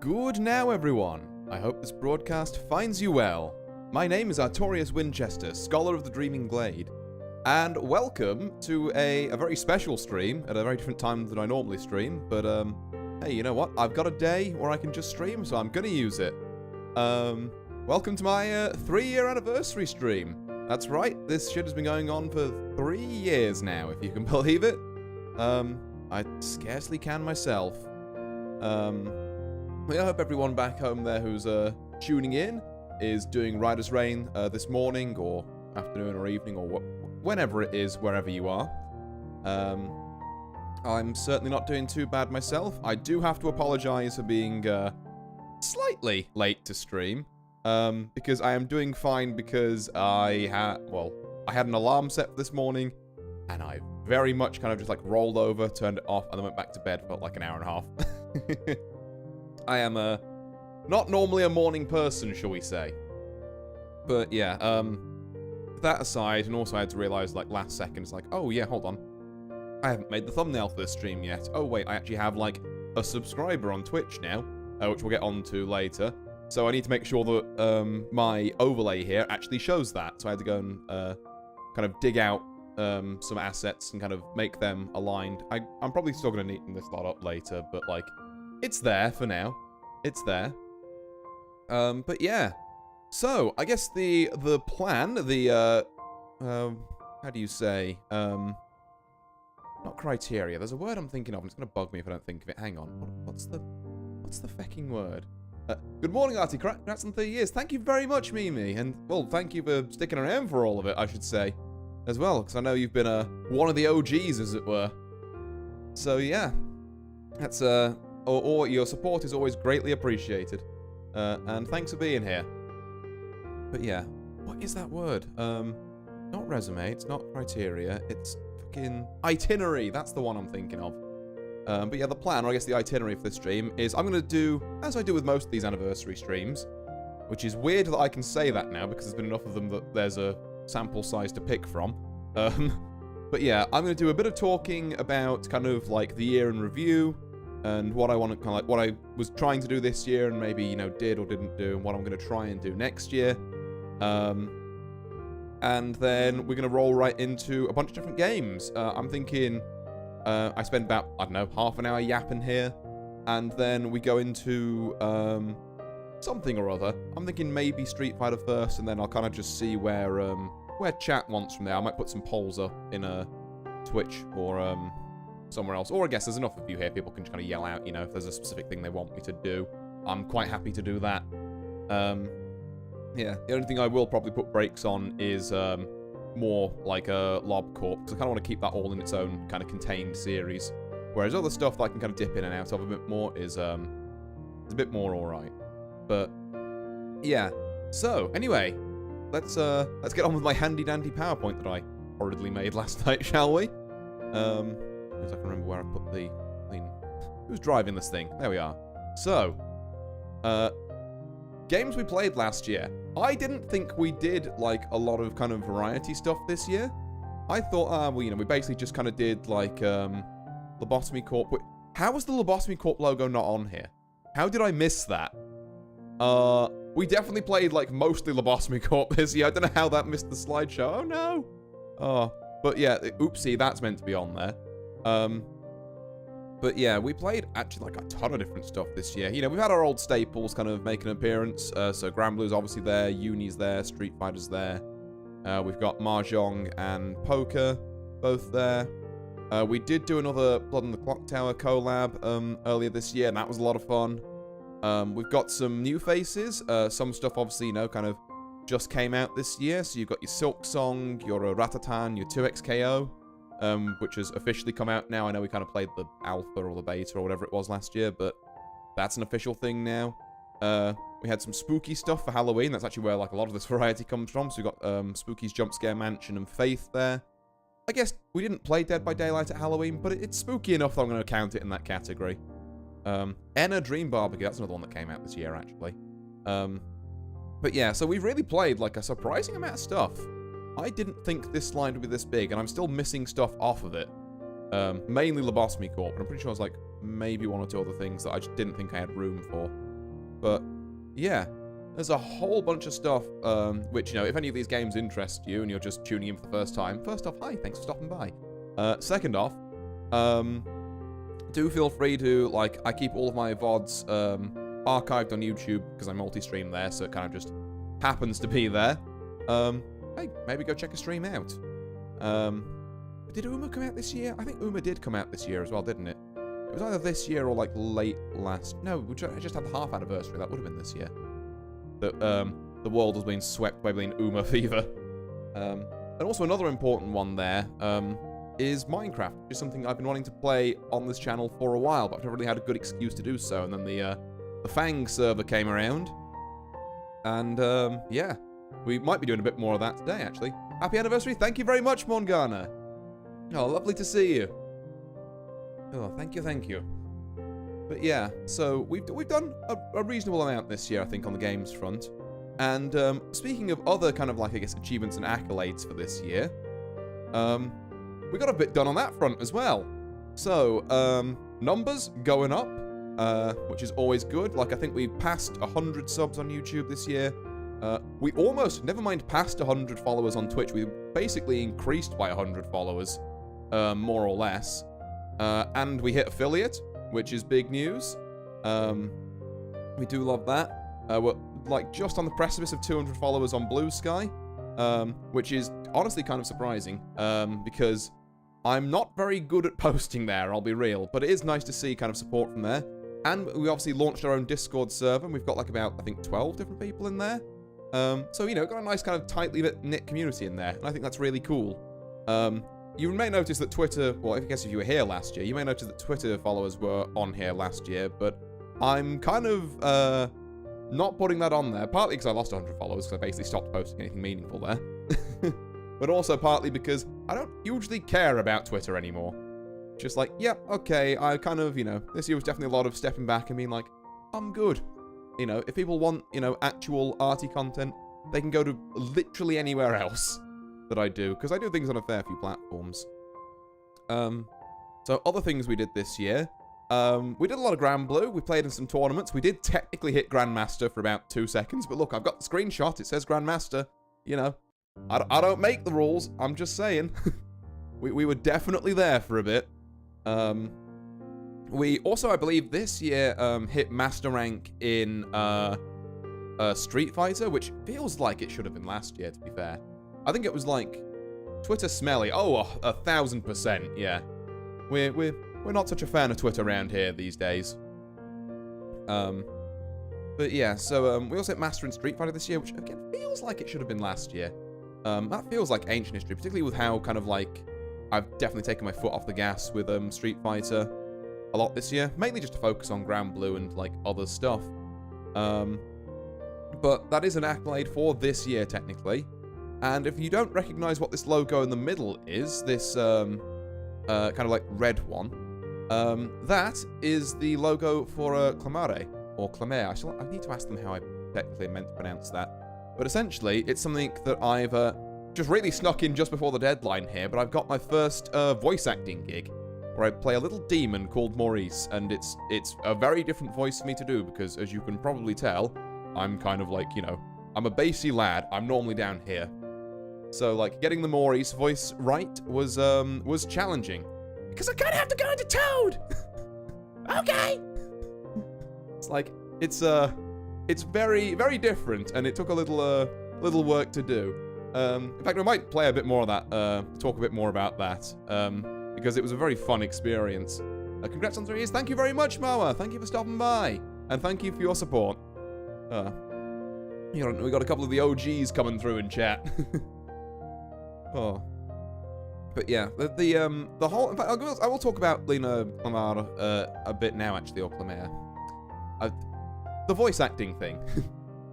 Good now, everyone. I hope this broadcast finds you well. My name is Artorius Winchester, Scholar of the Dreaming Glade, and welcome to a very special stream at a very different time than I normally stream, but, hey, you know what? I've got a day where I can just stream, so I'm gonna use it. Welcome to my 3-year anniversary stream. That's right, this shit has been going on for 3 years now, if you can believe it. I scarcely can myself. I hope everyone back home there who's tuning in is doing Rider's Reign this morning or afternoon or evening or whenever it is, wherever you are. I'm certainly not doing too bad myself. I do have to apologize for being slightly late to stream because I am doing fine because I had an alarm set this morning and I very much kind of just like rolled over, turned it off, and then went back to bed for like an hour and a half. I am not normally a morning person, shall we say. But yeah, that aside, and also I had to realize like last second, it's like, oh yeah, hold on. I haven't made the thumbnail for this stream yet. Oh wait, I actually have like a subscriber on Twitch now, which we'll get on to later. So I need to make sure that my overlay here actually shows that. So I had to go and kind of dig out some assets and kind of make them aligned. I'm probably still going to neaten this lot up later, but like, it's there for now. It's there. But yeah. So, I guess the plan, how do you say, not criteria, there's a word I'm thinking of, and it's gonna bug me if I don't think of it. Hang on, what's the fecking word? Good morning, Artie, congrats on 30 years. Thank you very much, Mimi, and, well, thank you for sticking around for all of it, I should say, as well, because I know you've been, one of the OGs, as it were. So, yeah, that's, or your support is always greatly appreciated, and thanks for being here. But yeah, what is that word? Not resume, it's not criteria, it's fucking itinerary, that's the one I'm thinking of. But yeah, the plan, or I guess the itinerary for this stream, is I'm going to do, as I do with most of these anniversary streams, which is weird that I can say that now, because there's been enough of them that there's a sample size to pick from. But yeah, I'm going to do a bit of talking about kind of like the year in review, and what I want to kind of like, what I was trying to do this year and maybe, you know, did or didn't do, and what I'm going to try and do next year. And then we're going to roll right into a bunch of different games. I'm thinking I spend about, I don't know, half an hour yapping here, and then we go into something or other. I'm thinking maybe Street Fighter first, and then I'll kind of just see where chat wants from there. I might put some polls up in Twitch or somewhere else, or I guess there's enough of you here, people can just kind of yell out, you know, if there's a specific thing they want me to do. I'm quite happy to do that. Yeah, the only thing I will probably put brakes on is more like a Lob Corp, because I kind of want to keep that all in its own kind of contained series, whereas other stuff that I can kind of dip in and out of a bit more is a bit more alright. But yeah, so anyway, let's get on with my handy dandy PowerPoint that I horridly made last night, shall we? If I can remember where I put the thing. Who's driving this thing? There we are. So, games we played last year. I didn't think we did, like, a lot of kind of variety stuff this year. I thought, well, you know, we basically just kind of did, like, Lobotomy Corp. How was the Lobotomy Corp logo not on here? How did I miss that? We definitely played, like, mostly Lobotomy Corp this year. I don't know how that missed the slideshow. Oh, no. Oh, but yeah, oopsie, that's meant to be on there. But yeah, we played actually like a ton of different stuff this year. You know, we've had our old staples kind of make an appearance. So Granblue's obviously there, Uni's there, Street Fighter's there. We've got Mahjong and Poker both there. We did do another Blood on the Clock Tower collab earlier this year, and that was a lot of fun. We've got some new faces. Some stuff obviously, you know, kind of just came out this year. So you've got your Silk Song, your Ratatan, your 2XKO. Which has officially come out now. I know we kind of played the alpha or the beta or whatever it was last year, but that's an official thing now. We had some spooky stuff for Halloween. That's actually where like a lot of this variety comes from. So we got Spooky's Jump Scare Mansion and Faith there. I guess we didn't play Dead by Daylight at Halloween, but it's spooky enough that I'm going to count it in that category. Enna Dream Barbecue, that's another one that came out this year, actually. But yeah, so we've really played like a surprising amount of stuff. I didn't think this slide would be this big, and I'm still missing stuff off of it. Mainly Lobotomy Corp, but I'm pretty sure it's like maybe one or two other things that I just didn't think I had room for. But yeah, there's a whole bunch of stuff, which, you know, if any of these games interest you and you're just tuning in for the first time, first off, hi, thanks for stopping by. Second off, do feel free to, like, I keep all of my VODs archived on YouTube because I multi-stream there, so it kind of just happens to be there. Hey, maybe go check a stream out. Did Uma come out this year? I think Uma did come out this year as well, didn't it? It was either this year or, like, late last... No, I just had the half anniversary. That would have been this year. The world has been swept by being Uma fever. And also another important one there is Minecraft, which is something I've been wanting to play on this channel for a while, but I've never really had a good excuse to do so. And then the Fang server came around. And, yeah. We might be doing a bit more of that today, actually. Happy anniversary. Thank you very much, Morgana. Oh, lovely to see you. Oh, thank you, thank you. But yeah, so we've done a reasonable amount this year, I think, on the games front. And speaking of other kind of, like, I guess, achievements and accolades for this year, we got a bit done on that front as well. So, numbers going up, which is always good. Like, I think we passed 100 subs on YouTube this year. We almost, never mind past 100 followers on Twitch, we basically increased by 100 followers, more or less. And we hit affiliate, which is big news. We do love that. We're, like, just on the precipice of 200 followers on Blue Sky, which is honestly kind of surprising, because I'm not very good at posting there, I'll be real, but it is nice to see kind of support from there. And we obviously launched our own Discord server, and we've got, like, about, I think, 12 different people in there. So, you know, got a nice kind of tightly knit community in there, and I think that's really cool. You may notice that Twitter, well, I guess if you were here last year, you may notice that Twitter followers were on here last year, but I'm kind of, not putting that on there, partly because I lost 100 followers, because I basically stopped posting anything meaningful there. But also partly because I don't hugely care about Twitter anymore. Just like, yep, okay, I kind of, you know, this year was definitely a lot of stepping back and being like, I'm good. You know, if people want, you know, actual arty content, they can go to literally anywhere else that I do, because I do things on a fair few platforms. So other things we did this year, we did a lot of Grand Blue, we played in some tournaments, we did technically hit Grandmaster for about 2 seconds, but look, I've got the screenshot, it says Grandmaster, you know, I don't make the rules, I'm just saying. we were definitely there for a bit. We also, I believe, this year hit Master Rank in Street Fighter, which feels like it should have been last year, to be fair. I think it was like Twitter smelly. Oh, 1,000%, yeah. We're not such a fan of Twitter around here these days. But yeah, so we also hit Master in Street Fighter this year, which again feels like it should have been last year. That feels like ancient history, particularly with how kind of like I've definitely taken my foot off the gas with Street Fighter a lot this year, mainly just to focus on Grand Blue and like other stuff. But that is an accolade for this year technically. And if you don't recognize what this logo in the middle is, this kind of like red one, that is the logo for Clamare, or Clamare. I need to ask them how I technically meant to pronounce that. But essentially, it's something that I've just really snuck in just before the deadline here, but I've got my first voice acting gig, where I play a little demon called Maurice, and it's a very different voice for me to do, because as you can probably tell, I'm kind of like, you know, I'm a bassy lad, I'm normally down here. So, like, getting the Maurice voice right was challenging. Because I kind of have to go into Toad! Okay! It's like, it's very, very different, and it took a little work to do. In fact, I might play a bit more of that, talk a bit more about that, because it was a very fun experience. Congrats on 3 years. Thank you very much, Moa. Thank you for stopping by. And thank you for your support. You know, we got a couple of the OGs coming through in chat. Oh. But yeah, the whole... In fact, I will talk about Lena Clamare a bit now, actually, or Clamare. The voice acting thing.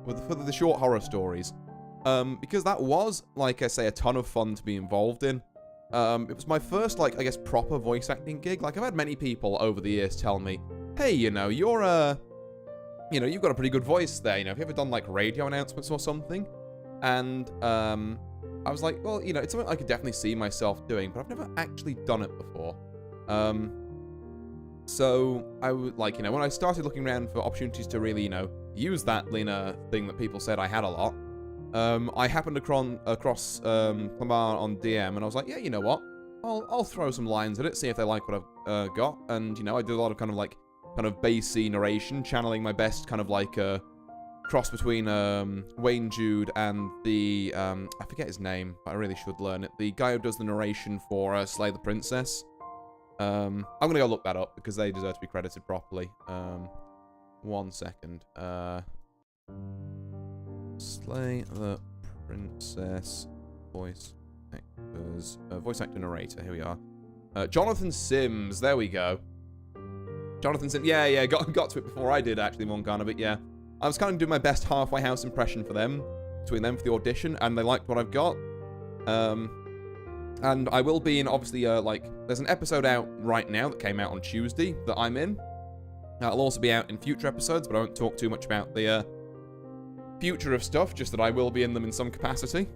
for the short horror stories. Because that was, like I say, a ton of fun to be involved in. It was my first, like, I guess, proper voice acting gig. Like, I've had many people over the years tell me, hey, you know, you're, you know, you've got a pretty good voice there, you know, have you ever done, like, radio announcements or something? And, I was like, well, you know, it's something I could definitely see myself doing, but I've never actually done it before. So I would like, when I started looking around for opportunities to really, use that Lena thing that people said I had a lot, I happened across Clamar on DM, and I was like, yeah, you know what? I'll throw some lines at it, see if they like what I've got. And, I did a lot of kind of bassy narration, channeling my best kind of like cross between Wayne Jude and the, I forget his name, but I really should learn it. The guy who does the narration for Slay the Princess. I'm going to go look that up because they deserve to be credited properly. 1 second. Slay the Princess voice actors. Voice actor narrator. Here we are. Jonathan Sims. There we go. Jonathan Sims. Yeah. Got to it before I did, actually, Morgana. But yeah. I was kind of doing my best halfway house impression for them. Between them for the audition. And they liked what I've got. And I will be in, obviously, there's an episode out right now that came out on Tuesday that I'm in. It'll also be out in future episodes, but I won't talk too much about the future of stuff, just that I will be in them in some capacity.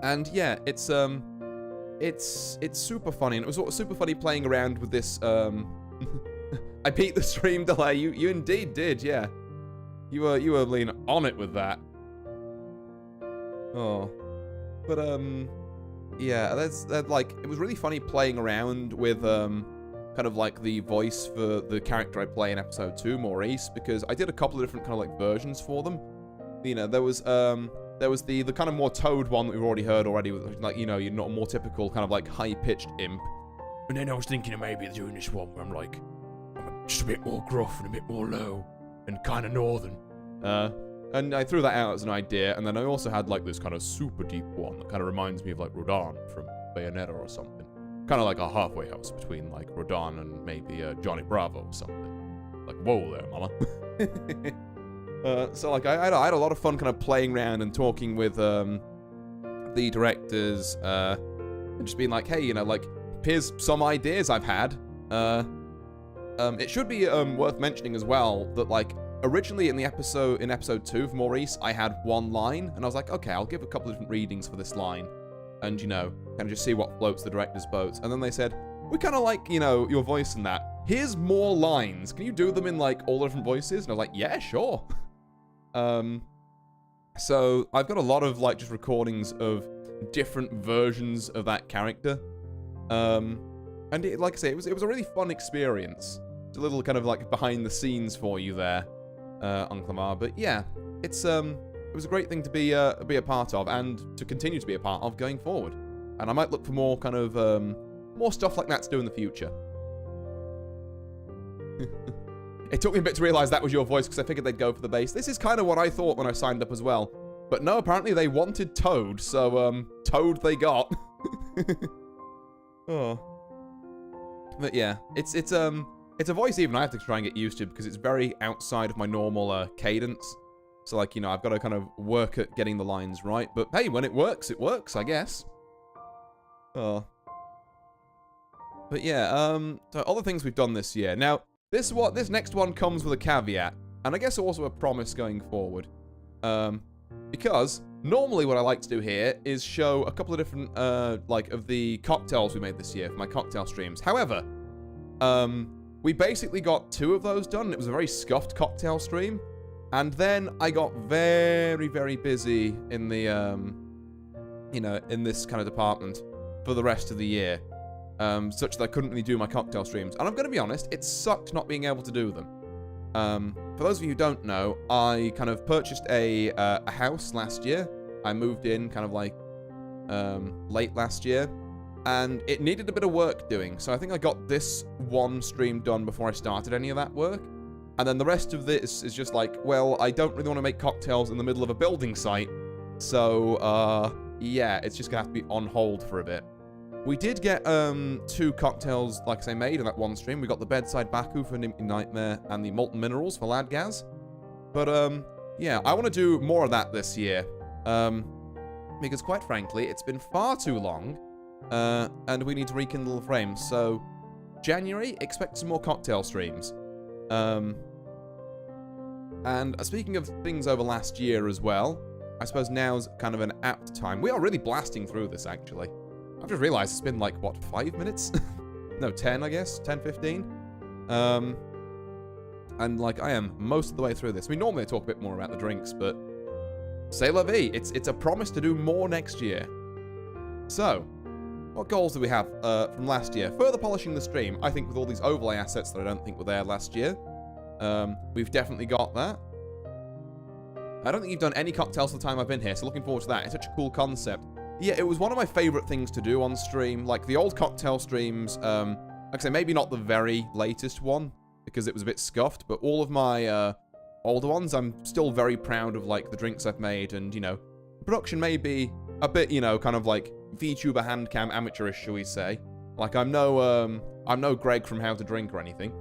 And yeah, it's super funny, and it was super funny playing around with this, I beat the stream delay. You indeed did, yeah. You were leaning on it with that. Oh. But, yeah, it was really funny playing around with, kind of like the voice for the character I play in episode 2, Maurice, because I did a couple of different kind of like versions for them. There was the kind of more Toad one that we've already heard already, with, like, you're not a more typical kind of like high-pitched imp. And then I was thinking of maybe doing this one where I'm just a bit more gruff and a bit more low and kind of northern. And I threw that out as an idea, and then I also had like this kind of super deep one that kind of reminds me of like Rodan from Bayonetta or something. Kind of like a halfway house between like Rodan and maybe Johnny Bravo or something. Like, whoa there, mama. So like I had a lot of fun kind of playing around and talking with the directors, and just being like, hey, here's some ideas I've had. It should be worth mentioning as well that like originally in episode 2 of Maurice, I had one line, and I was like, okay, I'll give a couple of different readings for this line, and kind of just see what floats the director's boats. And then they said, we kind of like, your voice in that. Here's more lines. Can you do them in like all the different voices? And I was like, yeah, sure. So I've got a lot of like just recordings of different versions of that character. And like I say, it was a really fun experience. It's a little kind of like behind the scenes for you there. On Clamar, but yeah, it was a great thing to be a part of, and to continue to be a part of going forward. And I might look for more kind of more stuff like that to do in the future. It took me a bit to realize that was your voice because I figured they'd go for the bass. This is kind of what I thought when I signed up as well, but no, apparently they wanted Toad, so Toad they got. Oh, but yeah, it's a voice even I have to try and get used to because it's very outside of my normal cadence. So, like, I've got to kind of work at getting the lines right. But, hey, when it works, I guess. Oh. But, yeah, so other things we've done this year. Now, this next one comes with a caveat. And I guess also a promise going forward. Because normally what I like to do here is show a couple of different, of the cocktails we made this year for my cocktail streams. However, we basically got 2 of those done. It was a very scuffed cocktail stream. And then I got very, very busy in the, in this kind of department for the rest of the year. Such that I couldn't really do my cocktail streams. And I'm going to be honest, it sucked not being able to do them. For those of you who don't know, I kind of purchased a house last year. I moved in kind of like late last year. And it needed a bit of work doing. So I think I got this one stream done before I started any of that work. And then the rest of this is just like, well, I don't really want to make cocktails in the middle of a building site. So, yeah, it's just going to have to be on hold for a bit. We did get 2 cocktails, like I say, made in that one stream. We got the Bedside Baku for Nimpy Nightmare and the Molten Minerals for Ladgaz. But, yeah, I want to do more of that this year. Because, quite frankly, it's been far too long. And we need to rekindle the flames. So, January, expect some more cocktail streams. And speaking of things over last year as well, I suppose now's kind of an apt time. We are really blasting through this, actually. I've just realized it's been like, what, 5 minutes? No, 10, I guess? 10, 15? And, like, I am most of the way through this. I mean, normally I talk a bit more about the drinks, but c'est la vie. It's a promise to do more next year. So, what goals do we have from last year? Further polishing the stream. I think with all these overlay assets that I don't think were there last year, we've definitely got that. I don't think you've done any cocktails for the time I've been here, so looking forward to that. It's such a cool concept. Yeah, it was one of my favorite things to do on stream. Like, the old cocktail streams, like I say, maybe not the very latest one, because it was a bit scuffed, but all of my older ones, I'm still very proud of, like, the drinks I've made, and, you know, the production may be a bit, you know, kind of like VTuber handcam amateurish, shall we say. Like, I'm no Greg from How to Drink or anything,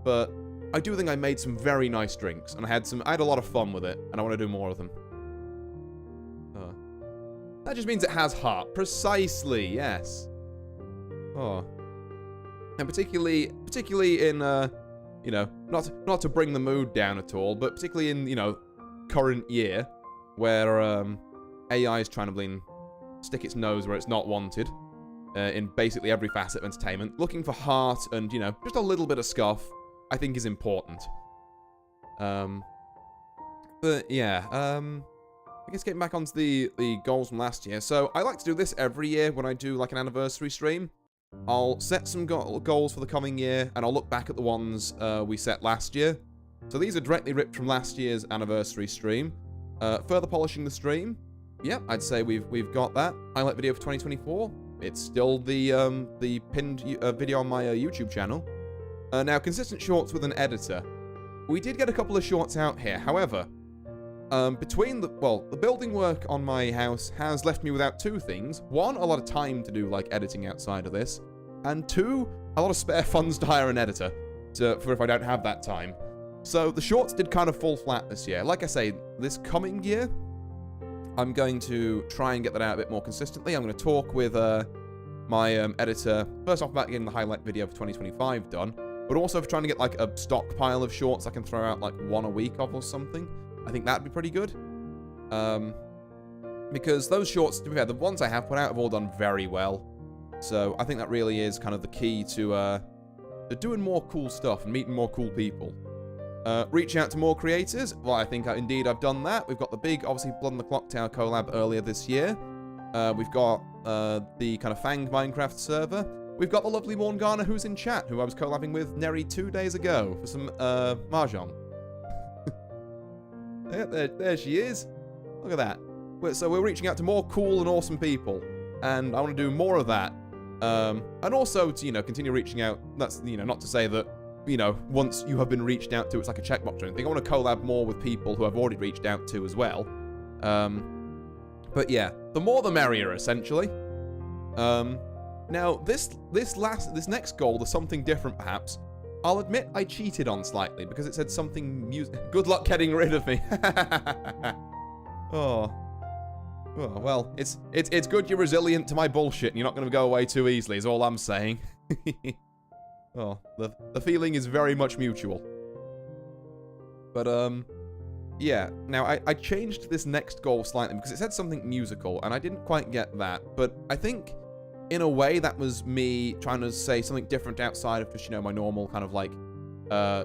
but I do think I made some very nice drinks, and I had a lot of fun with it, and I want to do more of them. That just means it has heart. Precisely, yes. Oh. And particularly in, you know, not to bring the mood down at all, but particularly in, you know, current year, where AI is trying to stick its nose where it's not wanted, in basically every facet of entertainment. Looking for heart and, you know, just a little bit of scuff, I think is important. But yeah, I guess getting back onto the goals from last year. So I like to do this every year when I do like an anniversary stream. I'll set some goals for the coming year, and I'll look back at the ones we set last year. So these are directly ripped from last year's anniversary stream. Further polishing the stream. Yeah, I'd say we've got that. Highlight video for 2024. It's still the pinned video on my YouTube channel. Now, consistent shorts with an editor. We did get a couple of shorts out here. However, between the building work on my house has left me without two things. One, a lot of time to do, like, editing outside of this. And two, a lot of spare funds to hire an editor for if I don't have that time. So the shorts did kind of fall flat this year. Like I say, this coming year, I'm going to try and get that out a bit more consistently. I'm going to talk with my editor, first off about getting the highlight video for 2025 done, but also for trying to get, like, a stockpile of shorts I can throw out, like, one a week of or something. I think that'd be pretty good. Because those shorts, to be fair, the ones I have put out have all done very well. So I think that really is kind of the key to doing more cool stuff and meeting more cool people. Reach out to more creators. Well, I think indeed I've done that. We've got the big, obviously, Blood on the Clock Tower collab earlier this year. We've got the kind of Fanged Minecraft server. We've got the lovely Morgana who's in chat, who I was collabing with nearly 2 days ago for some Mahjong. Yeah, there she is. Look at that. So we're reaching out to more cool and awesome people, and I want to do more of that. And also to, you know, continue reaching out. That's, you know, not to say that, you know, once you have been reached out to, it's like a checkbox or anything. I want to collab more with people who I've already reached out to as well. But yeah, the more the merrier, essentially. Now this next goal, there's something different perhaps. I'll admit I cheated on slightly because it said something good luck getting rid of me. Oh, well, it's good you're resilient to my bullshit and you're not going to go away too easily is all I'm saying. Oh, the feeling is very much mutual. But, yeah. Now, I changed this next goal slightly because it said something musical, and I didn't quite get that. But I think, in a way, that was me trying to say something different outside of just, you know, my normal kind of, like,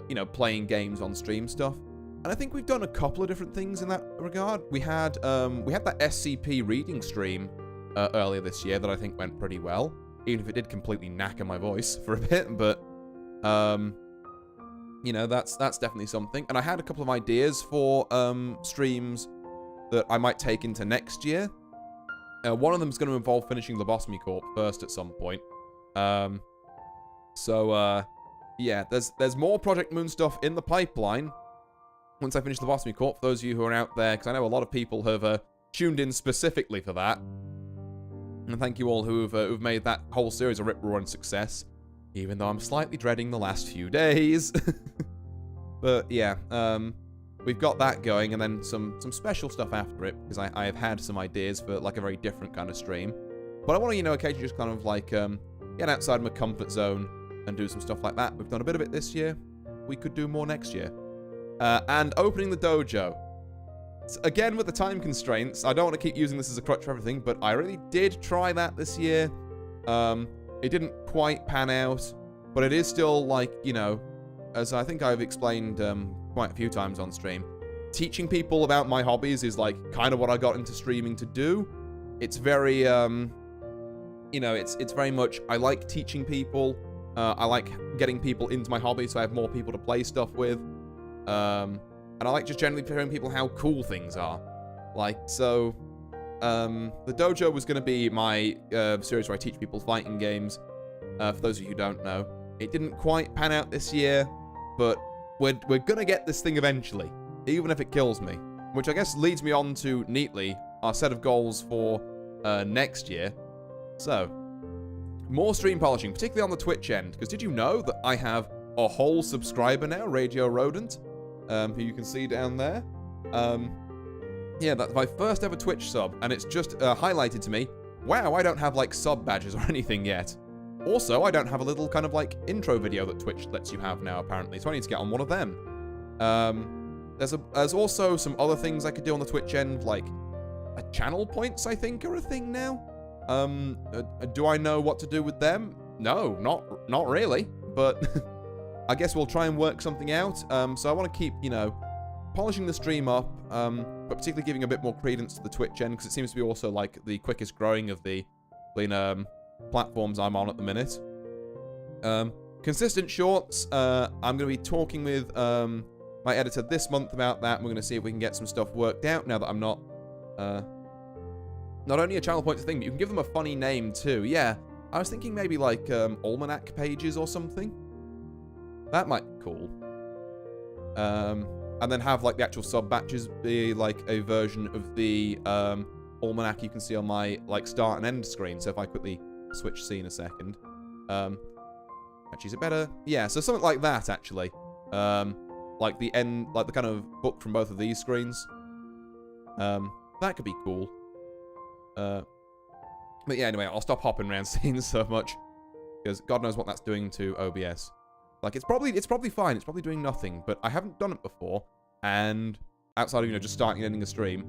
you know, playing games on stream stuff. And I think we've done a couple of different things in that regard. We had that SCP reading stream earlier this year that I think went pretty well. Even if it did completely knacker my voice for a bit, but, you know, that's definitely something. And I had a couple of ideas for streams that I might take into next year. One of them is going to involve finishing the Lobotomy Corp first at some point. So, yeah, there's more Project Moon stuff in the pipeline once I finish the Lobotomy Corp, for those of you who are out there, because I know a lot of people have tuned in specifically for that. And thank you all who've made that whole series a rip-roaring success, even though I'm slightly dreading the last few days. But yeah, we've got that going, and then some special stuff after it, because I have had some ideas for like a very different kind of stream. But I want to, you know, occasionally just kind of like get outside my comfort zone and do some stuff like that. We've done a bit of it this year. We could do more next year. And opening the dojo. Again, with the time constraints, I don't want to keep using this as a crutch for everything, but I really did try that this year. It didn't quite pan out, but it is still, like, you know, as I think I've explained quite a few times on stream, teaching people about my hobbies is like kind of what I got into streaming to do. It's very, you know, it's very much, I like teaching people. I like getting people into my hobby so I have more people to play stuff with. And I like just generally showing people how cool things are. Like, so, the dojo was going to be my series where I teach people fighting games. For those of you who don't know, it didn't quite pan out this year, but we're going to get this thing eventually, even if it kills me. Which I guess leads me on to, neatly, our set of goals for next year. So, more stream polishing, particularly on the Twitch end. Because did you know that I have a whole subscriber now, Radio Rodent, who you can see down there? Yeah, that's my first ever Twitch sub, and it's just highlighted to me, wow, I don't have, like, sub badges or anything yet. Also, I don't have a little kind of, like, intro video that Twitch lets you have now, apparently, so I need to get on one of them. There's also some other things I could do on the Twitch end, like, channel points, I think, are a thing now. Do I know what to do with them? No, not really, but I guess we'll try and work something out. So I want to keep, you know, polishing the stream up, but particularly giving a bit more credence to the Twitch end, because it seems to be also, like, the quickest growing of the platforms I'm on at the minute. Consistent shorts, I'm going to be talking with my editor this month about that, and we're going to see if we can get some stuff worked out now that I'm not only a channel points thing, but you can give them a funny name too. Yeah, I was thinking maybe like almanac pages or something. That might be cool. And then have like the actual sub batches be like a version of the almanac you can see on my like start and end screen. So if I quickly switch scene a second, actually, is it better? Yeah, so something like that actually. Like the end, like the kind of book from both of these screens. That could be cool. But yeah, anyway, I'll stop hopping around scenes so much, because God knows what that's doing to OBS. Like, it's probably fine. It's probably doing nothing, but I haven't done it before, and outside of, you know, just starting and ending a stream,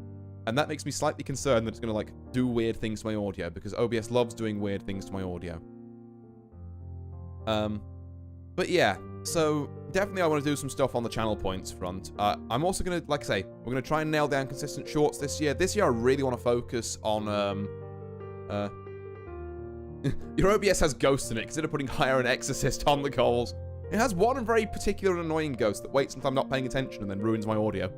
and that makes me slightly concerned that it's going to, like, do weird things to my audio, because OBS loves doing weird things to my audio. But yeah, so definitely I want to do some stuff on the channel points front. I'm also going to, like I say, we're going to try and nail down consistent shorts this year. This year I really want to focus on, your OBS has ghosts in it. Consider putting Hire an Exorcist on the goals. It has one very particular and annoying ghost that waits until I'm not paying attention and then ruins my audio.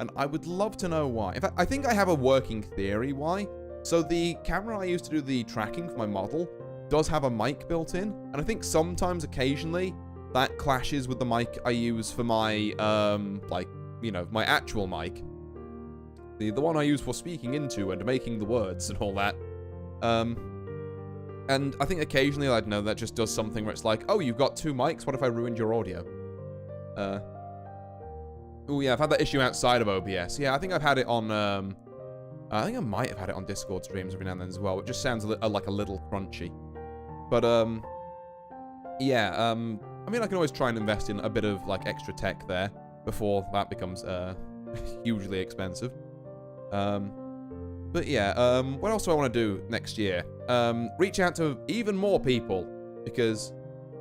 And I would love to know why. In fact, I think I have a working theory why. So the camera I use to do the tracking for my model does have a mic built in. And I think sometimes, occasionally, that clashes with the mic I use for my, like, you know, my actual mic. The one I use for speaking into and making the words and all that. And I think occasionally, I don't know, that just does something where it's like, oh, you've got two mics, what if I ruined your audio? Oh yeah, I've had that issue outside of OBS. Yeah, I think I've had it on, I think I might have had it on Discord streams every now and then as well. It just sounds like a little crunchy. But, yeah, I mean, I can always try and invest in a bit of, like, extra tech there before that becomes, hugely expensive. But yeah, what else do I want to do next year? Reach out to even more people, because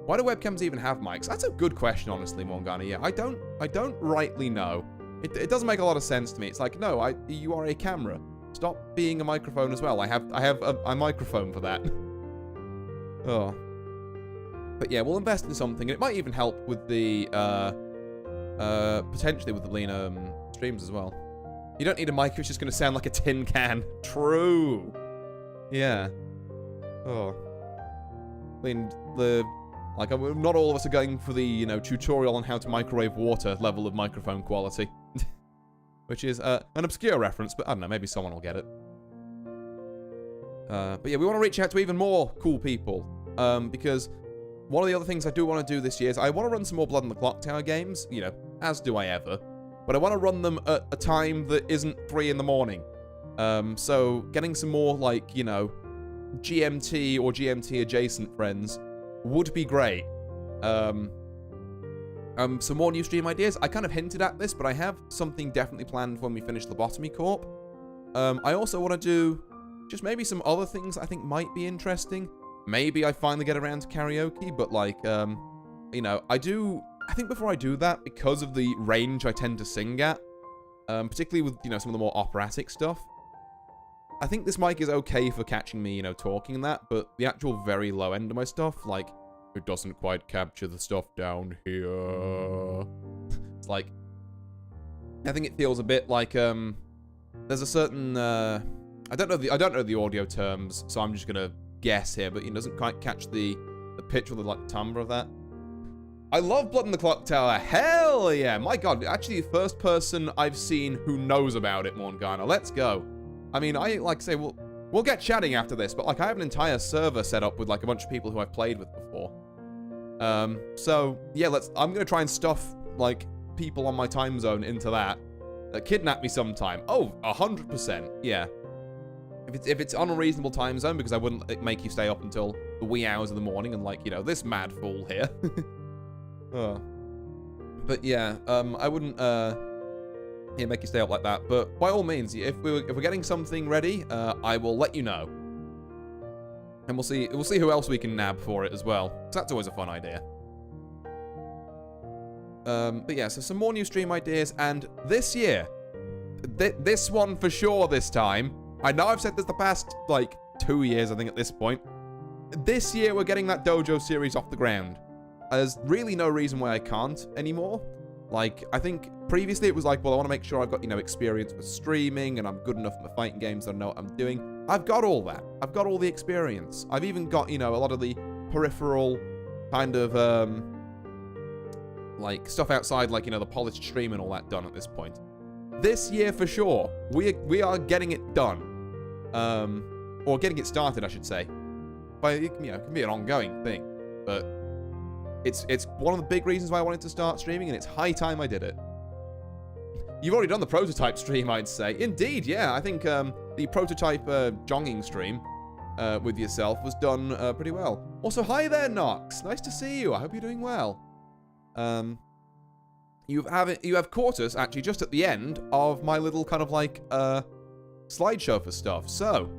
why do webcams even have mics? That's a good question, honestly, Morgana. Yeah, I don't rightly know. It doesn't make a lot of sense to me. It's like, no, you are a camera. Stop being a microphone as well. I have a microphone for that. Oh. But yeah, we'll invest in something, and it might even help with the, potentially with the lean streams as well. You don't need a mic, it's just going to sound like a tin can. True. Yeah. Oh. I mean, like, not all of us are going for the, you know, tutorial on how to microwave water level of microphone quality. Which is, an obscure reference, but I don't know, maybe someone will get it. But yeah, we want to reach out to even more cool people. Because one of the other things I do want to do this year is I want to run some more Blood on the Clock Tower games, you know, as do I ever. But I want to run them at a time that isn't 3 in the morning. So getting some more, like, you know, GMT or GMT adjacent friends would be great. Some more new stream ideas. I kind of hinted at this, but I have something definitely planned when we finish Lobotomy Corp. I also want to do just maybe some other things I think might be interesting. Maybe I finally get around to karaoke, but like, you know, I do I think before I do that, because of the range I tend to sing at, particularly with, some of the more operatic stuff, I think this mic is okay for catching me, talking and that, but the actual very low end of my stuff, like, it doesn't quite capture the stuff down here. It's like, I think it feels a bit like, there's a certain, I don't know the audio terms, so I'm just gonna guess here, but it doesn't quite catch the pitch or the timbre of that. I love Blood in the Clock Tower. Hell yeah! My god, actually the first person I've seen who knows about it, Morgana. Let's go. I mean, I like say we'll get chatting after this, but like I have an entire server set up with like a bunch of people who I've played with before. So yeah, I'm gonna try and stuff like people on my time zone into that. Kidnap me sometime. Oh, 100%. Yeah. If it's on a reasonable time zone, because I wouldn't make you stay up until the wee hours of the morning and like, this mad fool here. Oh. But yeah, I wouldn't make you stay up like that. But by all means, if we're getting something ready, I will let you know. And we'll see who else we can nab for it as well. So that's always a fun idea. But yeah, so some more new stream ideas, and this year, this one for sure this time. I know I've said this the past, like, 2 years, I think, at this point. This year, we're getting that dojo series off the ground. There's really no reason why I can't anymore. Like, I think previously it was like, well, I want to make sure I've got, experience with streaming, and I'm good enough in the fighting games that I know what I'm doing. I've got all that. I've got all the experience. I've even got, a lot of the peripheral kind of, like, stuff outside, like, the polished stream and all that done at this point. This year, for sure, we are getting it done. Or getting it started, I should say. But it can be an ongoing thing. But it's one of the big reasons why I wanted to start streaming, and it's high time I did it. You've already done the prototype stream, I'd say. Indeed, yeah. I think the prototype jonging stream with yourself was done pretty well. Also, hi there, Nox. Nice to see you. I hope you're doing well. You have caught us actually just at the end of my little kind of like slideshow for stuff. So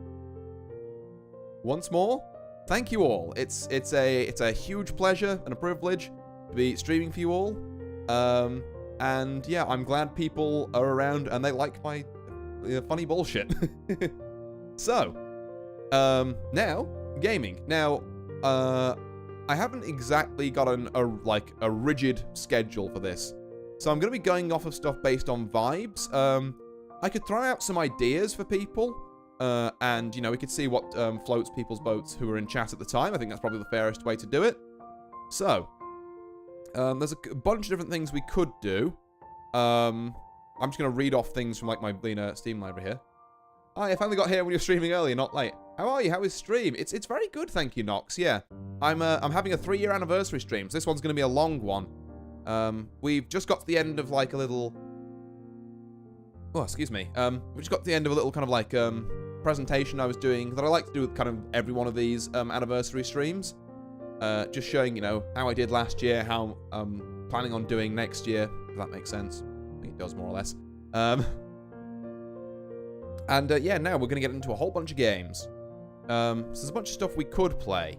once more, thank you all. It's a huge pleasure and a privilege to be streaming for you all. And yeah, I'm glad people are around and they like my funny bullshit. So now gaming. Now I haven't exactly got a rigid schedule for this. So I'm going to be going off of stuff based on vibes. I could throw out some ideas for people. And, we could see what floats people's boats who were in chat at the time. I think that's probably the fairest way to do it. So, there's a bunch of different things we could do. I'm just going to read off things from, like, my Steam library here. Hi, I finally got here when you're streaming early, not late. How are you? How is stream? It's very good, thank you, Nox. Yeah, I'm having a 3-year anniversary stream, so this one's going to be a long one. We've just got to the end of, like, a little... Oh, excuse me. We just got to the end of a little kind of, like, presentation I was doing that I like to do with kind of every one of these anniversary streams. Just showing, how I did last year, how I'm planning on doing next year, if that makes sense. I think it does, more or less. And yeah, now we're going to get into a whole bunch of games. So there's a bunch of stuff we could play.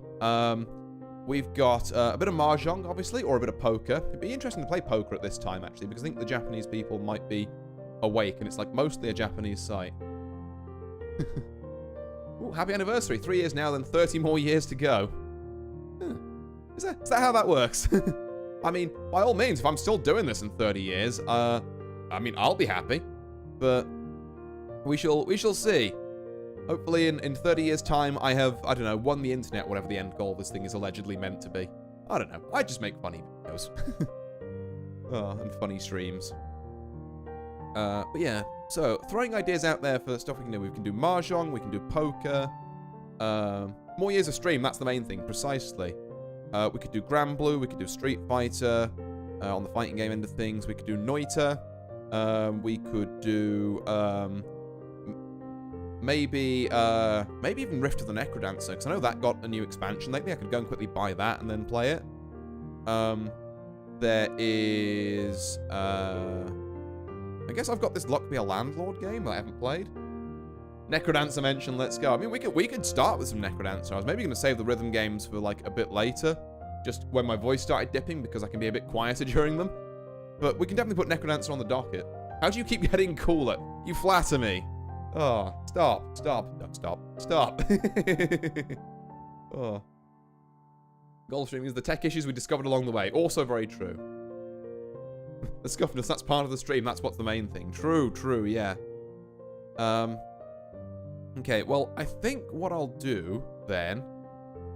We've got a bit of Mahjong, obviously, or a bit of poker. It'd be interesting to play poker at this time, actually, because I think the Japanese people might be awake, and it's like mostly a Japanese site. Ooh, happy anniversary. 3 years now, then 30 more years to go. Huh. Is that how that works? I mean, by all means, if I'm still doing this in 30 years, I mean, I'll be happy. But we shall see. Hopefully in 30 years' time, I have, I don't know, won the internet, whatever the end goal of this thing is allegedly meant to be. I don't know. I just make funny videos. Oh, and funny streams. But yeah, so throwing ideas out there for stuff we can do. We can do Mahjong, we can do poker. More years of stream, that's the main thing, precisely. We could do Granblue, we could do Street Fighter, on the fighting game end of things. We could do Noita. We could do, maybe even Rift of the Necrodancer, because I know that got a new expansion lately. I could go and quickly buy that and then play it. There is, I guess I've got this Luck Be a Landlord game that I haven't played. Necrodancer mentioned, let's go. I mean, we could start with some Necrodancer. I was maybe going to save the rhythm games for, like, a bit later. just when my voice started dipping because I can be a bit quieter during them. But we can definitely put Necrodancer on the docket. How do you keep getting cooler? You flatter me. Oh, stop. Oh. Gulfstream is the tech issues we discovered along the way. Also very true. The scuffness, that's part of the stream. That's what's the main thing. True, yeah. Okay, well, I think what I'll do then...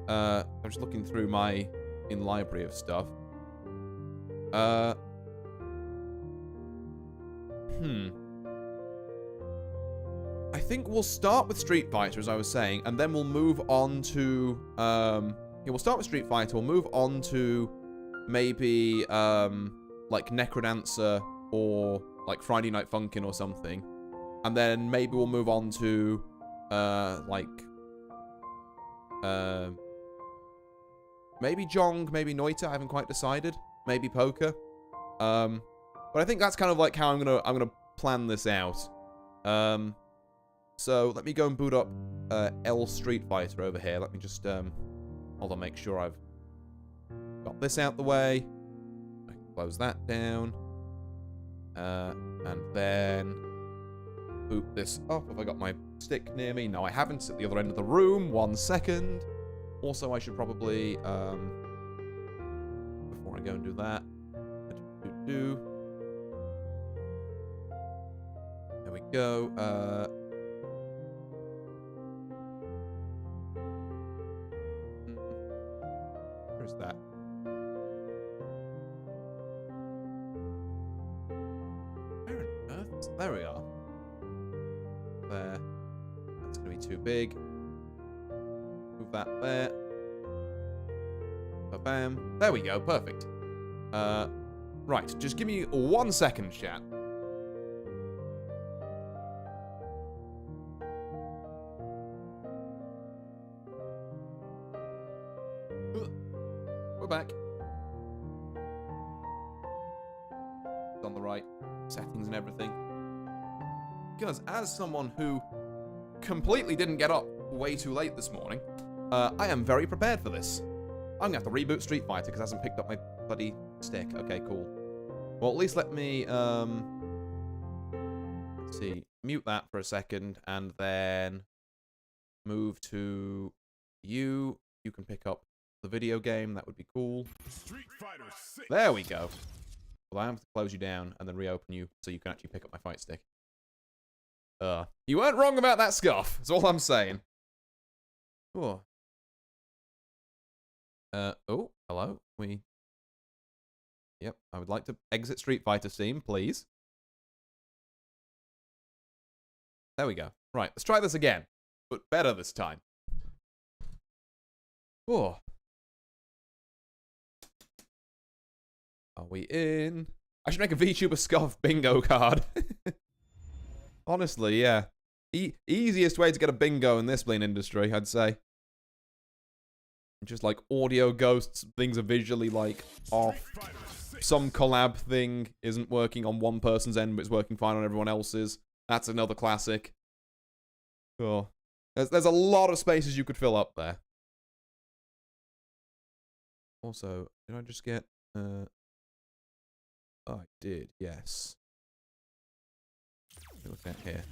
I'm just looking through my in-library of stuff. I think we'll start with Street Fighter, as I was saying, and then we'll move on to... yeah, we'll start with Street Fighter, we'll move on to maybe, like, Necrodancer or, like, Friday Night Funkin' or something. And then maybe we'll move on to, maybe Jong, maybe Noita, I haven't quite decided. Maybe Poker. But I think that's kind of like how I'm gonna plan this out. So let me go and boot up L Street Fighter over here. Let me just hold on, make sure I've got this out the way. I can close that down. And then boot this up. Have I got my stick near me? No, I haven't. It's at the other end of the room. 1 second. Also, I should probably before I go and do that. There we go. Where's that? Where on earth? There we are. There. That's gonna be too big. Move that there. Ba-bam. There we go. Perfect. Right. Just give me 1 second, chat. We're back. It's on the right settings and everything. Because as someone who completely didn't get up way too late this morning, I am very prepared for this. I'm gonna have to reboot Street Fighter because it hasn't picked up my bloody stick. Okay, cool. Well, at least let me, let's see, mute that for a second, and then move to you. You can pick up the video game. That would be cool. Street Fighter 6. There we go. Well, I have to close you down and then reopen you so you can actually pick up my fight stick. You weren't wrong about that scuff. That's all I'm saying. Oh. Oh, hello. Yep, I would like to exit Street Fighter Steam, please. There we go. Right, let's try this again. But better this time. Oh. Are we in? I should make a VTuber scuff bingo card. Honestly, yeah. Easiest way to get a bingo in this bleeding industry, I'd say. Just like audio ghosts, things are visually like off. Some collab thing isn't working on one person's end, but it's working fine on everyone else's. That's another classic. Oh. There's a lot of spaces you could fill up there. Also, did I just get... Oh, I did, yes. Look at here.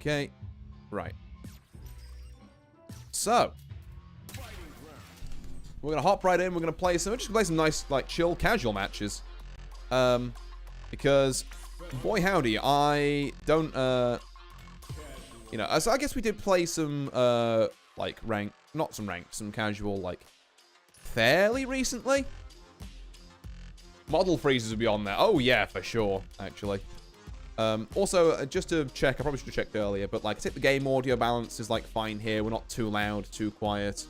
Okay. Right. So. We're going to hop right in. We're going to play some... Just play some nice, like, chill, casual matches. Because... Boy howdy, I don't, you know, so I guess we did play some, like, some casual, like, fairly recently. Model freezes would be on there. Oh, yeah, for sure, actually. Also, just to check, I probably should have checked earlier, but, like, I think the game audio balance is, like, fine here. We're not too loud, too quiet,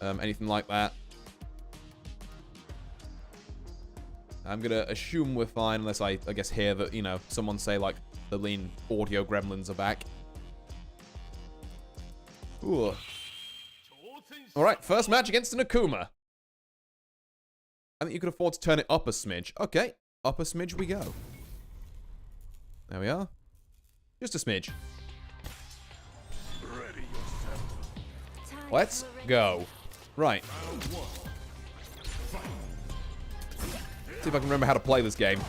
anything like that. I'm gonna assume we're fine, unless I guess hear that, you know, someone say, like, the lean audio gremlins are back. Ooh. Alright, first match against an Akuma. I think you could afford to turn it up a smidge. Okay, up a smidge we go. There we are. Just a smidge. Let's go. Right. See if I can remember how to play this game.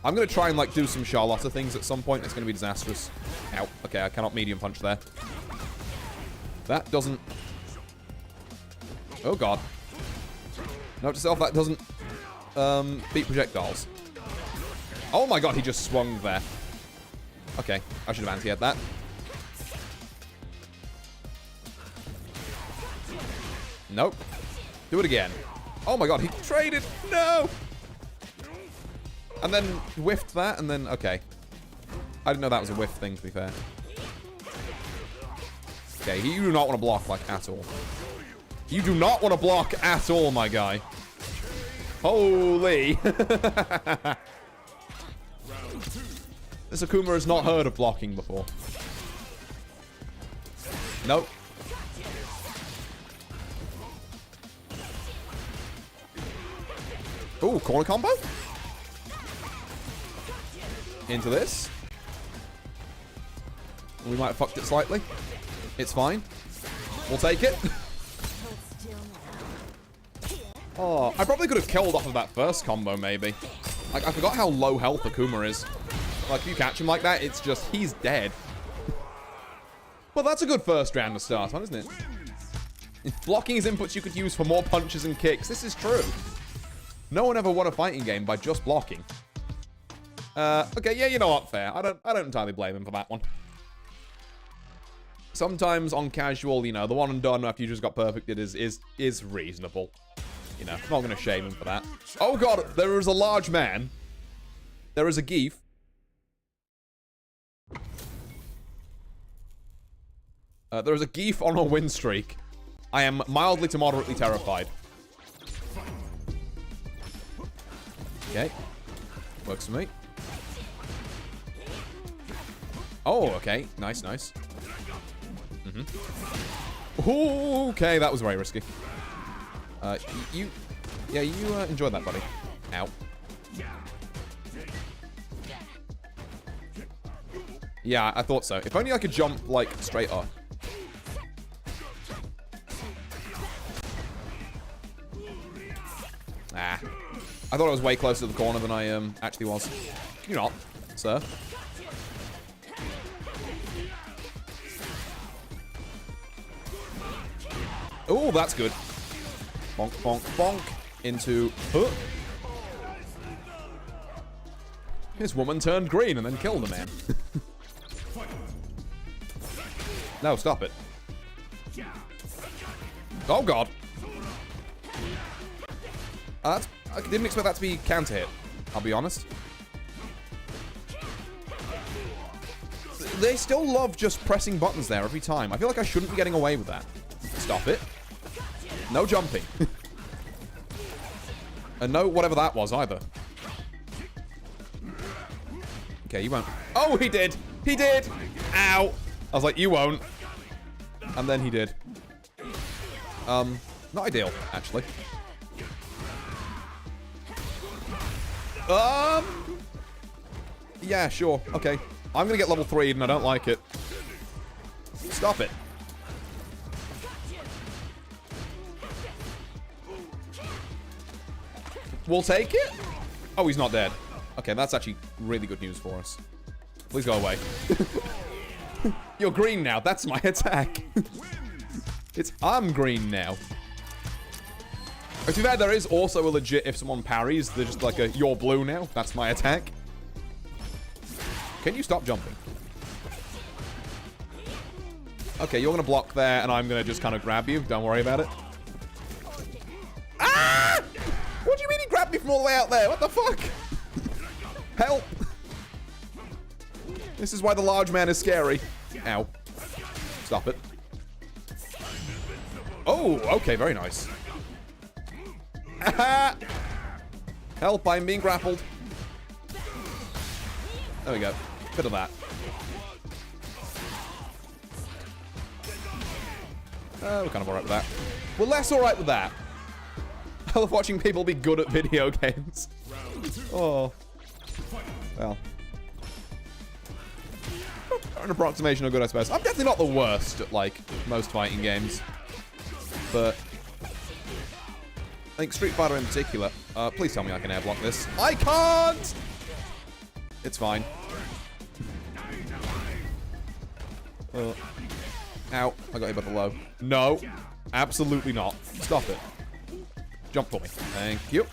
I'm going to try and, like, do some Charlotta things at some point. It's going to be disastrous. Ow. Okay, I cannot medium punch there. That doesn't... Oh, God. Note to self, that doesn't beat projectiles. Oh, my God, he just swung there. Okay, I should have anti-aired that. Nope. Do it again. Oh, my God, he traded. No! And then whiffed that, and then... Okay. I didn't know that was a whiff thing, to be fair. Okay, you do not want to block, like, at all. You do not want to block at all, my guy. Holy. This Akuma has not heard of blocking before. Nope. Ooh, corner combo? Into this. We might have fucked it slightly. It's fine. We'll take it. Oh, I probably could have killed off of that first combo, maybe. Like, I forgot how low health Akuma is. Like, if you catch him like that, it's just, he's dead. Well, that's a good first round to start on, isn't it? If blocking is inputs you could use for more punches and kicks. This is true. No one ever won a fighting game by just blocking. Okay, yeah, you know what, fair. I don't entirely blame him for that one. Sometimes on casual, you know, the one and done after you just got perfected is reasonable. You know, I'm not going to shame him for that. Oh, God, there is a large man. There is a geef. There is a geef on a win streak. I am mildly to moderately terrified. Okay. Works for me. Oh, okay. Nice, nice. Ooh, okay, that was very risky. You enjoy that, buddy. Ow. Yeah, I thought so. If only I could jump, like, straight up. Ah. I thought I was way closer to the corner than I actually was. You're not, sir. Oh, that's good. Bonk, bonk, bonk. Into... Huh. This woman turned green and then killed a man. No, stop it. Oh, God. I didn't expect that to be counter hit, I'll be honest. They still love just pressing buttons there every time. I feel like I shouldn't be getting away with that. Stop it. No jumping. And no whatever that was either. Okay, you won't. Oh, he did. He did. Ow. I was like, you won't. And then he did. Not ideal, actually. Yeah, sure. Okay. I'm gonna get level 3 and I don't like it. Stop it. We'll take it? Oh, he's not dead. Okay, that's actually really good news for us. Please go away. You're green now. That's my attack. I'm green now. To be fair, there is also a legit, if someone parries, they're just like a, you're blue now. That's my attack. Can you stop jumping? Okay, you're gonna block there, and I'm gonna just kind of grab you. Don't worry about it. Ah! What do you mean he grabbed me from all the way out there? What the fuck? Help! This is why the large man is scary. Ow. Stop it. Oh, okay, very nice. Help, I'm being grappled. There we go. Bit of that. We're kind of alright with that. We're less alright with that. I love watching people be good at video games. Oh. Well. An approximation of good, I suppose. I'm definitely not the worst at, like, most fighting games. But I think Street Fighter in particular. Please tell me I can air block this. I can't! It's fine. Ow. I got hit by the low. No. Absolutely not. Stop it. Jump for me. Thank you.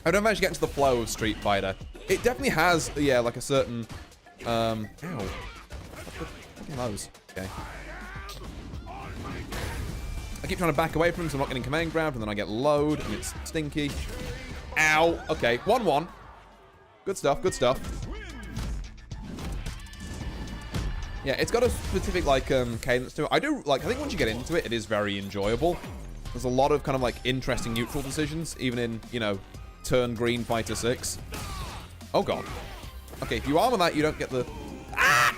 I don't manage to get into the flow of Street Fighter. It definitely has, yeah, like a certain, ow. What are those? Okay. I keep trying to back away from him so I'm not getting command grabbed, and then I get load, and it's stinky. Ow. Okay, 1-1. Good stuff, good stuff. Yeah, it's got a specific, like, cadence to it. I think once you get into it, it is very enjoyable. There's a lot of kind of, like, interesting neutral decisions, even in, you know, turn green Fighter 6. Oh, God. Okay, if you armor that, you don't get the... Ah!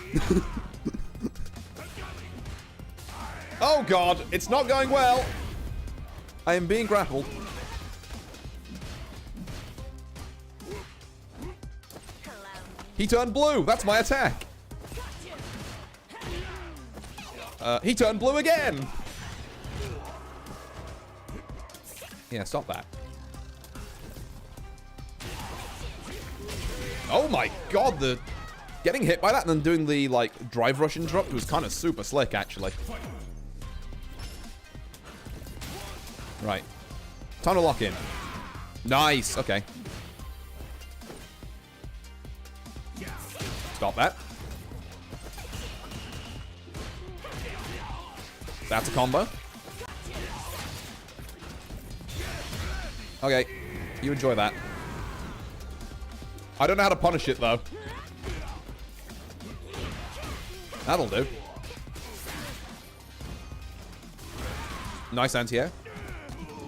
Oh, God. It's not going well. I am being grappled. He turned blue. That's my attack. He turned blue again. Yeah, stop that. Oh my God, the getting hit by that and then doing the, like, drive rush interrupt was kind of super slick, actually. Right. Time to lock in. Nice. Okay. Stop that. That's a combo. Okay. You enjoy that. I don't know how to punish it, though. That'll do. Nice anti-air.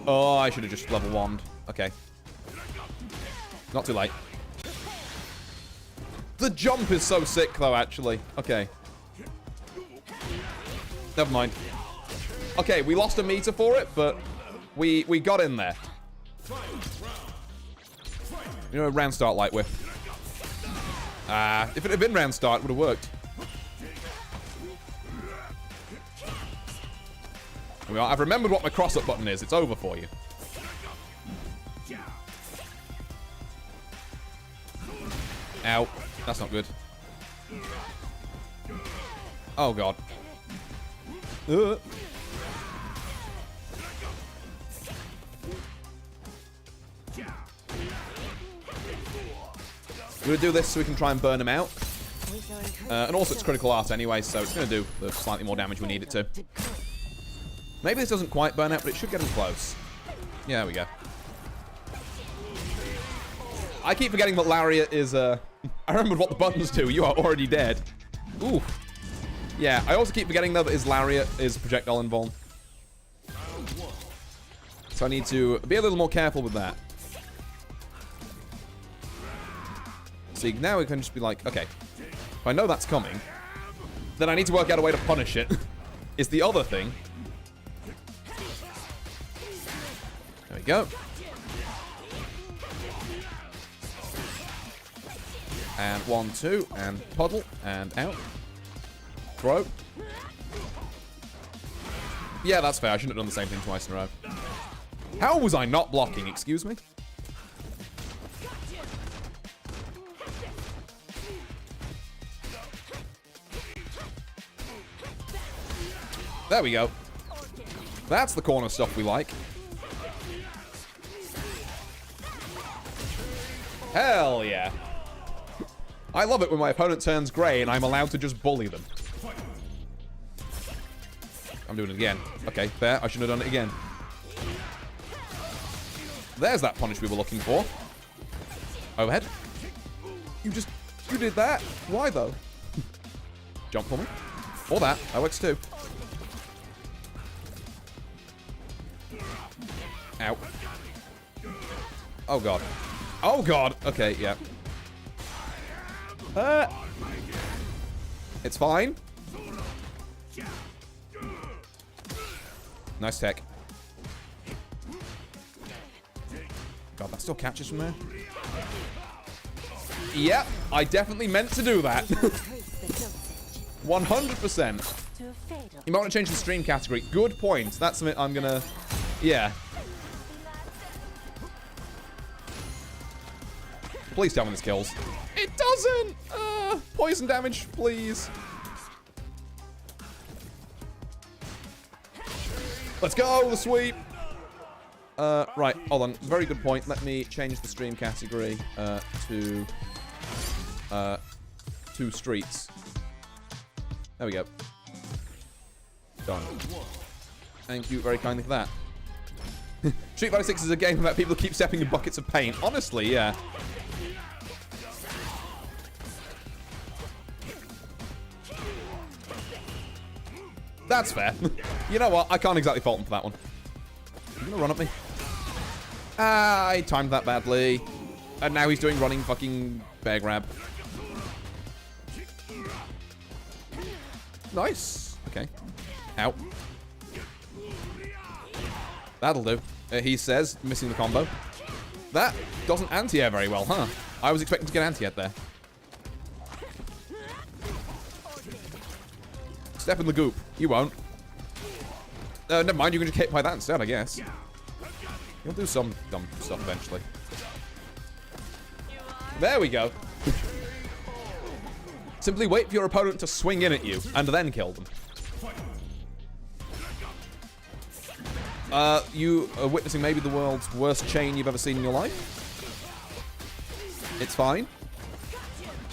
Oh, I should have just level wand. Okay. Not too late. The jump is so sick, though, actually. Okay. Never mind. Okay, we lost a meter for it, but we got in there. You know, round start light whip. If it had been round start, it would have worked. Well, I've remembered what my cross-up button is. It's over for you. Ow. That's not good. Oh, God. We're going to do this so we can try and burn him out. And also it's critical art anyway, so it's going to do the slightly more damage we need it to. Maybe this doesn't quite burn out, but it should get him close. Yeah, there we go. I keep forgetting that Lariat is, I remembered what the buttons do. You are already dead. Ooh. Yeah, I also keep forgetting, though, that his Lariat is projectile invuln. So I need to be a little more careful with that. See, now we can just be like, okay, if I know that's coming, then I need to work out a way to punish it. Is the other thing. There we go. And 1, 2, and puddle, and out. Throw. Yeah, that's fair. I shouldn't have done the same thing twice in a row. How was I not blocking? Excuse me? There we go. That's the corner stuff we like. Hell yeah. I love it when my opponent turns grey and I'm allowed to just bully them. I'm doing it again. Okay, fair. I shouldn't have done it again. There's that punish we were looking for. Overhead. You did that. Why, though? Jump for me. Or that. That works too. Ow. Oh, God. Oh, God. Okay, yeah. It's fine. Nice tech. God, that still catches from there. Yep, I definitely meant to do that. 100%. You might want to change the stream category. Good point. That's something I'm gonna... Yeah. Please tell me this kills. It doesn't! Poison damage, please. Let's go, the sweep! Right, hold on. Very good point. Let me change the stream category to streets. There we go. Done. Thank you very kindly for that. Street Fighter 6 is a game about people who keep stepping in buckets of paint. Honestly, yeah. That's fair. You know what? I can't exactly fault him for that one. Are you gonna run at me? Ah, I timed that badly. And now he's doing running fucking bear grab. Nice. Okay. Ow. That'll do. He says, missing the combo. That doesn't anti-air very well, huh? I was expecting to get anti-air there. Step in the goop. You won't. Never mind, you can just get hit by that instead, I guess. You'll do some dumb stuff eventually. There we go. Simply wait for your opponent to swing in at you, and then kill them. You are witnessing maybe the world's worst chain you've ever seen in your life. It's fine.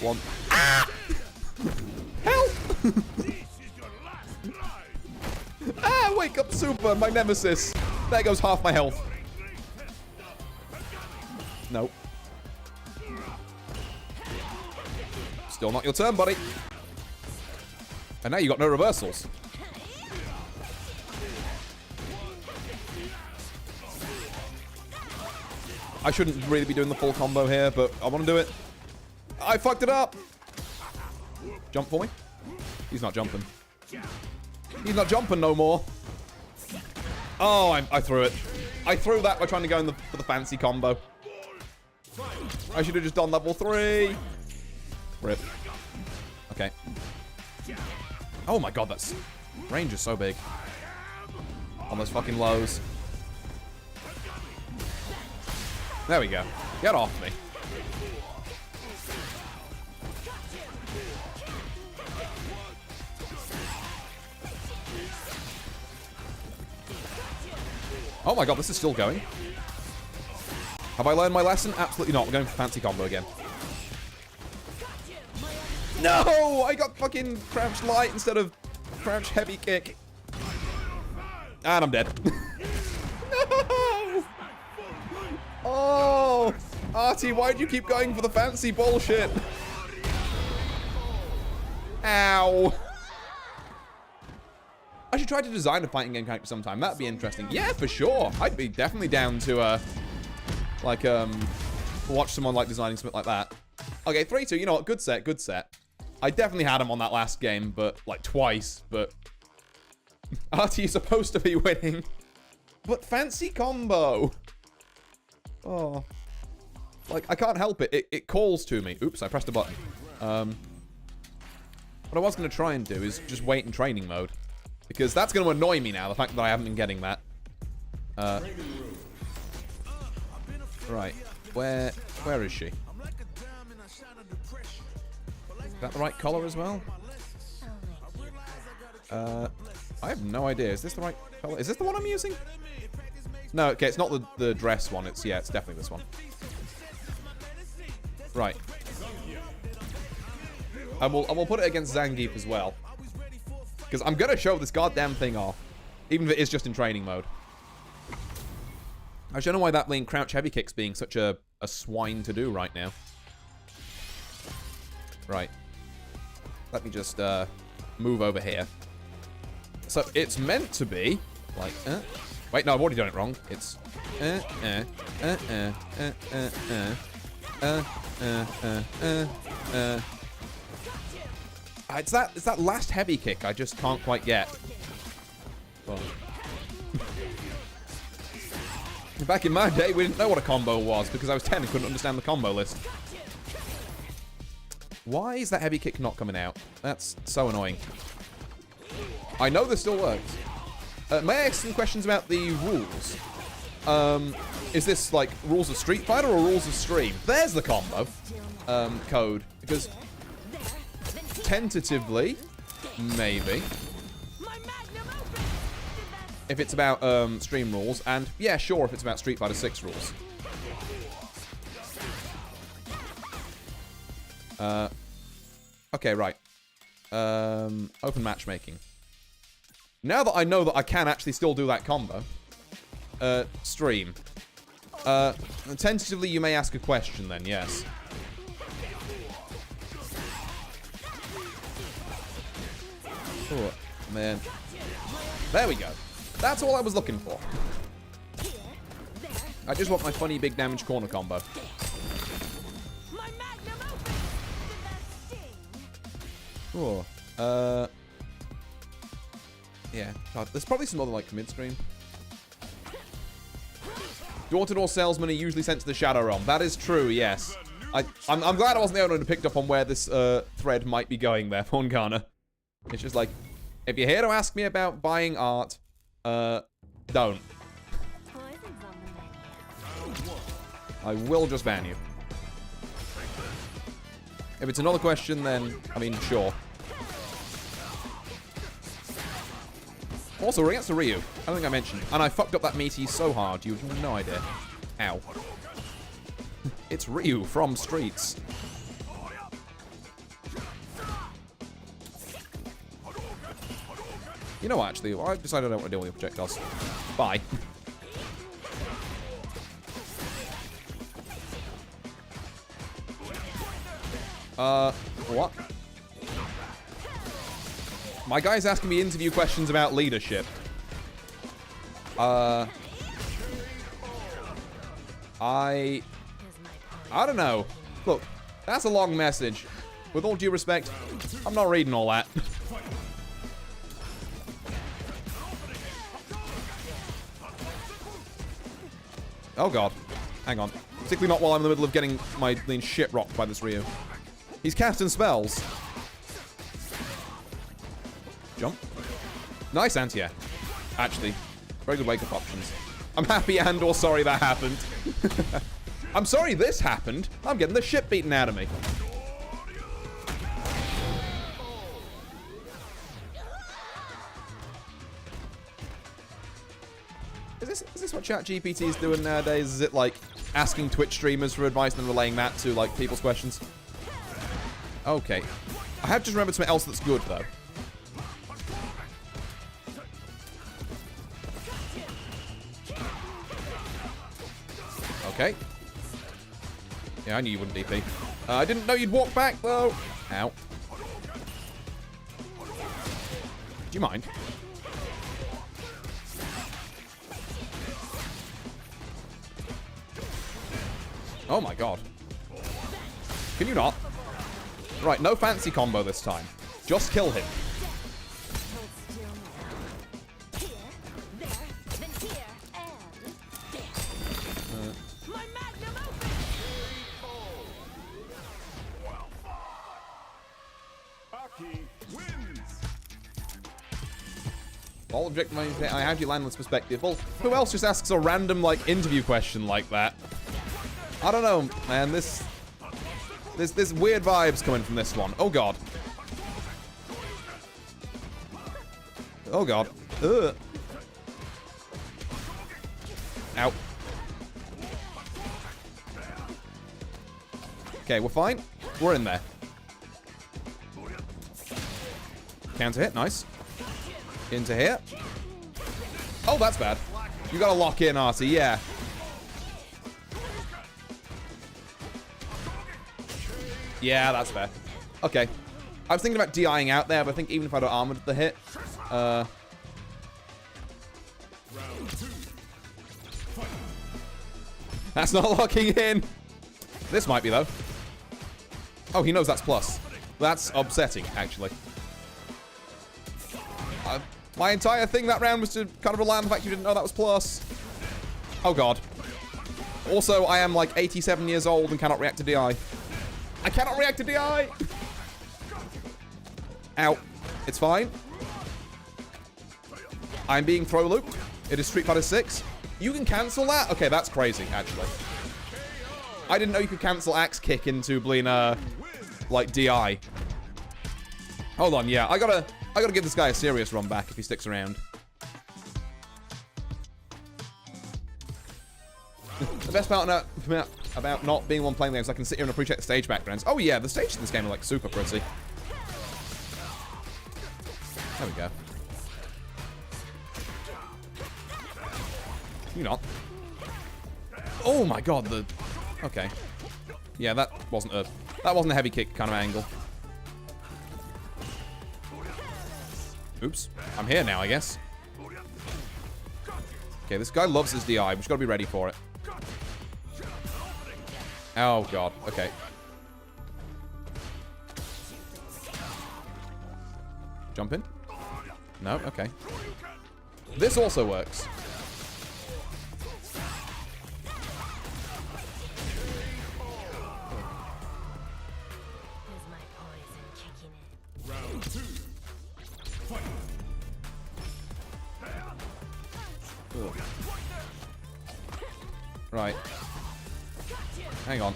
One. Ah! Help! Ah, wake up Super, my nemesis. There goes half my health. Nope. Still not your turn, buddy. And now you got no reversals. I shouldn't really be doing the full combo here, but I want to do it. I fucked it up. Jump for me. He's not jumping. He's not jumping no more. Oh, I threw it. I threw that by trying to go in for the fancy combo. I should have just done level 3. Rip. Okay. Oh my god, that's... range is so big. On those fucking lows. There we go. Get off me. Oh my god, this is still going. Have I learned my lesson? Absolutely not. We're going for fancy combo again. No! I got fucking crouch light instead of crouch heavy kick. And I'm dead. No! Oh! Artie, why'd you keep going for the fancy bullshit? Ow! I should try to design a fighting game character sometime. That'd be interesting. Yeah, for sure. I'd be definitely down to, watch someone, like, designing something like that. Okay, 3-2. You know what? Good set, good set. I definitely had him on that last game, but, like, twice. But Artie is supposed to be winning. But fancy combo. Oh. Like, I can't help it. It calls to me. Oops, I pressed a button. What I was going to try and do is just wait in training mode. Because that's going to annoy me now, the fact that I haven't been getting that. Right. Where is she? Is that the right color as well? I have no idea. Is this the right color? Is this the one I'm using? No, okay, it's not the dress one. It's definitely this one. Right. I will put it against Zangief as well. Because I'm going to show this goddamn thing off. Even if it is just in training mode. I don't know why that lane crouch heavy kick's being such a swine to do right now. Right. Let me just move over here. So it's meant to be like... Wait, no, I've already done it wrong. It's... It's that last heavy kick I just can't quite get. Well. Back in my day, we didn't know what a combo was because I was 10 and couldn't understand the combo list. Why is that heavy kick not coming out? That's so annoying. I know this still works. May I ask some questions about the rules? Is this like rules of Street Fighter or rules of Stream? There's the combo code. Because tentatively, maybe, if it's about Stream rules, and yeah, sure, if it's about Street Fighter 6 rules. Okay, right. Open matchmaking. Now that I know that I can actually still do that combo, stream. Tentatively, you may ask a question then, yes. Oh, man. There we go. That's all I was looking for. I just want my funny big damage corner combo. Oh, yeah. God, there's probably some other, like, midstream. Door-to-door salesmen are usually sent to the Shadow Realm. That is true, yes. I'm glad I wasn't the only one who picked up on where this thread might be going there, Porngana. It's just like, if you're here to ask me about buying art, don't. I will just ban you. If it's another question, then, I mean, sure. Also, we're against the Ryu. I don't think I mentioned. And I fucked up that meaty so hard, you have no idea. Ow. It's Ryu from Streets. You know what, actually, I decided I don't want to deal with your projectiles. Bye. What? My guy's asking me interview questions about leadership. I don't know. Look, that's a long message. With all due respect, I'm not reading all that. Oh god. Hang on. Particularly not while I'm in the middle of getting my lean shit rocked by this Ryu. He's casting spells. Jump. Nice anti-air. Actually, very good wake-up options. I'm happy and or sorry that happened. I'm sorry this happened. I'm getting the shit beaten out of me. Is this what ChatGPT is doing nowadays? Is it like asking Twitch streamers for advice and then relaying that to like people's questions? Okay. I have just remembered something else that's good though. Okay. Yeah, I knew you wouldn't DP. I didn't know you'd walk back though. Ow. Do you mind? Oh my god. Can you not? Right, no fancy combo this time. Just kill him. All objective I have you landless perspective. Well, who else just asks a random like interview question like that? I don't know, man. This weird vibes coming from this one. Oh god. Oh god. Ugh. Ow. Okay, we're fine. We're in there. Counter hit, nice. Into here. Oh, that's bad. You gotta lock in, Artie, yeah. Yeah, that's fair. Okay. I was thinking about DIing out there, but I think even if I don't armored the hit, that's not locking in. This might be, though. Oh, he knows that's plus. That's upsetting, actually. My entire thing that round was to kind of rely on the fact you didn't know that was plus. Oh, God. Also, I am like 87 years old and cannot react to DI. I cannot react to DI! Ow. It's fine. I'm being throw looped. It is Street Fighter 6. You can cancel that? Okay, that's crazy, actually. I didn't know you could cancel axe kick into being, like, DI. Hold on, yeah. I gotta give this guy a serious run back if he sticks around. The best part about not being one playing games, I can sit here and appreciate the stage backgrounds. Oh yeah, the stages in this game are like super pretty. There we go. You not. Oh my god, the... Okay. Yeah, that wasn't a heavy kick kind of angle. Oops. I'm here now, I guess. Okay, this guy loves his DI. We just gotta be ready for it. Oh god, okay. Jump in? No, okay. This also works. Ugh. Right. Hang on.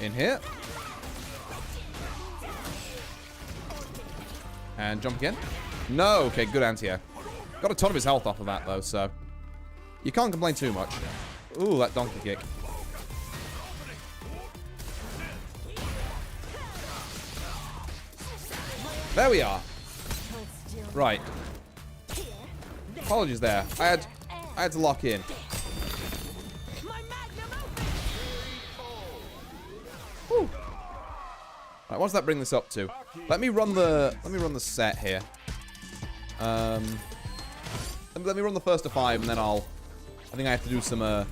In here. And jump again. No, okay, good anti-air. Got a ton of his health off of that, though, so... You can't complain too much. Ooh, that donkey kick. There we are. Right. Apologies there. I had to lock in. Whew. Right, what does that bring this up to? Let me run the set here. Let me run the first to 5 and then I think I have to do some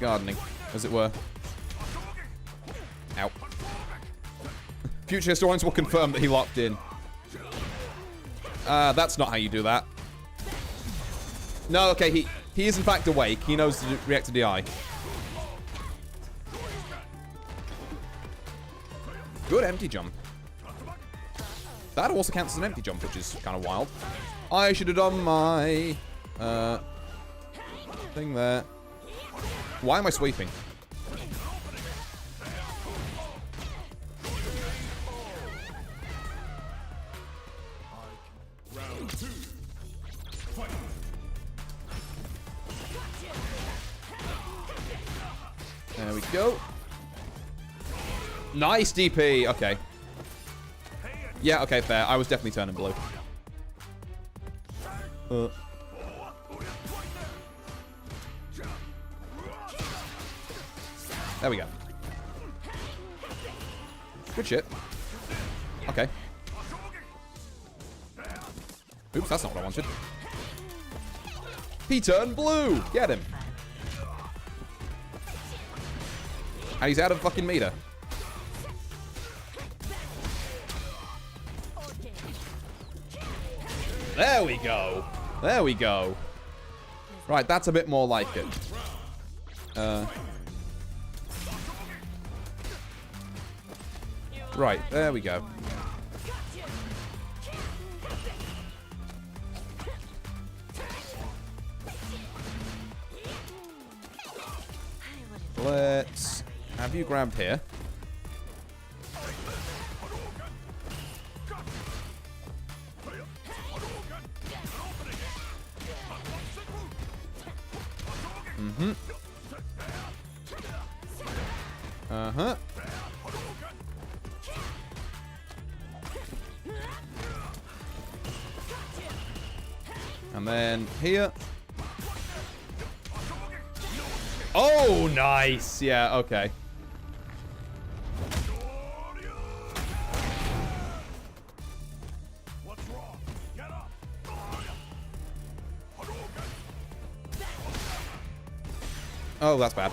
gardening, as it were. Ow. Future historians will confirm that he locked in. That's not how you do that. No, okay, he is in fact awake. He knows to react to DI. Good empty jump. That also counts as an empty jump, which is kind of wild. I should have done my thing there. Why am I sweeping? There we go. Nice DP. Okay. Yeah, okay, fair. I was definitely turning blue. There we go. Good shit. Okay. Oops, that's not what I wanted. He turned blue. Get him. And he's out of fucking meter. There we go. There we go. Right, that's a bit more like it. Right, there we go. Let's have you grab here. Mm-hmm. Uh-huh. And then here. Oh, nice. Yeah, okay. Oh, that's bad.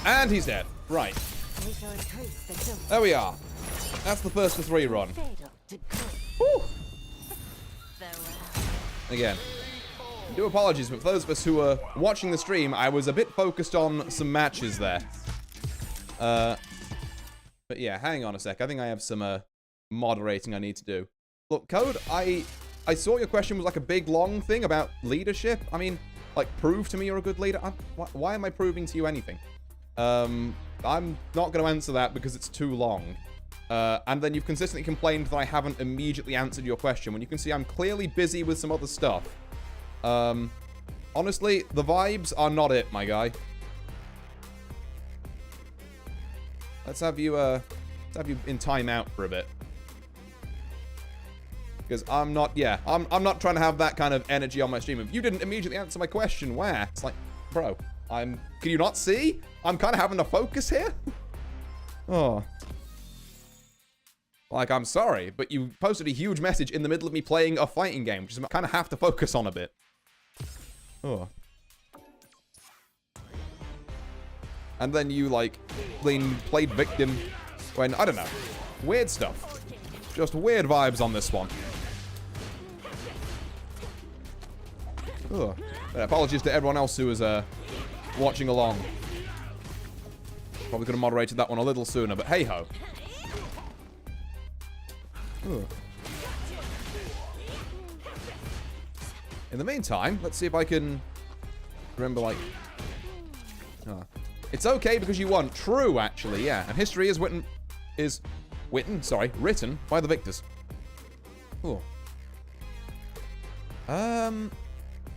And he's dead. Right. There we are. That's the first of 3 run. Woo. Again, do apologies, but for those of us who are watching the stream, I was a bit focused on some matches there. But yeah, hang on a sec. I think I have some moderating I need to do. Look, Code, I saw your question was like a big, long thing about leadership. I mean, like, prove to me you're a good leader. Why am I proving to you anything? I'm not going to answer that because it's too long. And then you've consistently complained that I haven't immediately answered your question when you can see I'm clearly busy with some other stuff. Honestly, the vibes are not it, my guy. Let's have you in timeout for a bit. Because I'm not trying to have that kind of energy on my stream. If you didn't immediately answer my question, where? It's like, bro, can you not see? I'm kind of having to focus here. Oh. Like, I'm sorry, but you posted a huge message in the middle of me playing a fighting game, which I kind of have to focus on a bit. Oh. And then you, like, played victim when, I don't know, weird stuff. Just weird vibes on this one. Ugh. Apologies to everyone else who was watching along. Probably could have moderated that one a little sooner, but hey-ho. In the meantime, let's see if I can remember, like... It's okay because you won. True, actually, yeah. And history is written by the victors. Cool.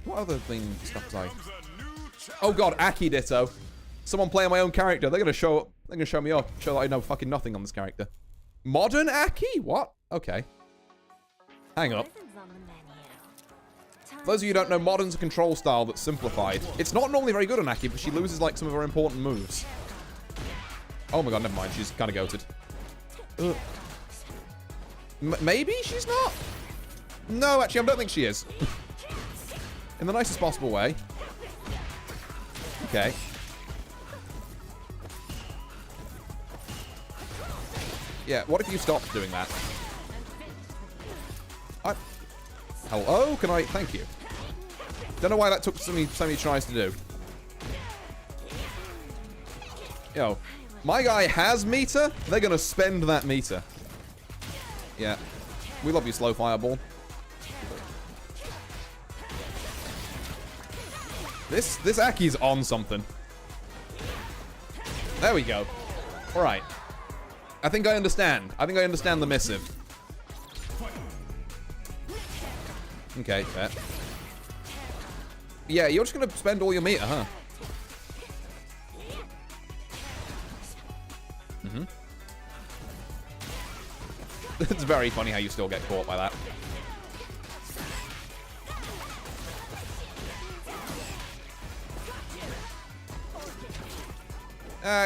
What other stuff was I? Oh god, Aki Ditto. Someone playing my own character. They're gonna show me up. Show that I know fucking nothing on this character. Modern Aki? What? Okay. Hang up. For those of you who don't know, Modern's a control style that's simplified. It's not normally very good on Aki, but she loses like some of her important moves. Oh my god, never mind. She's kind of goated. Maybe she's not? No, actually, I don't think she is. In the nicest possible way. Okay. Yeah, what if you stopped doing that? Hello? Can I... Thank you. Don't know why that took so many tries to do. Yo, my guy has meter. They're going to spend that meter. Yeah. We love you, slow fireball. This Aki's on something. There we go. Alright. I think I understand. I think I understand the missive. Okay, fair. Yeah, you're just gonna spend all your meter, huh? Mm-hmm. It's very funny how you still get caught by that.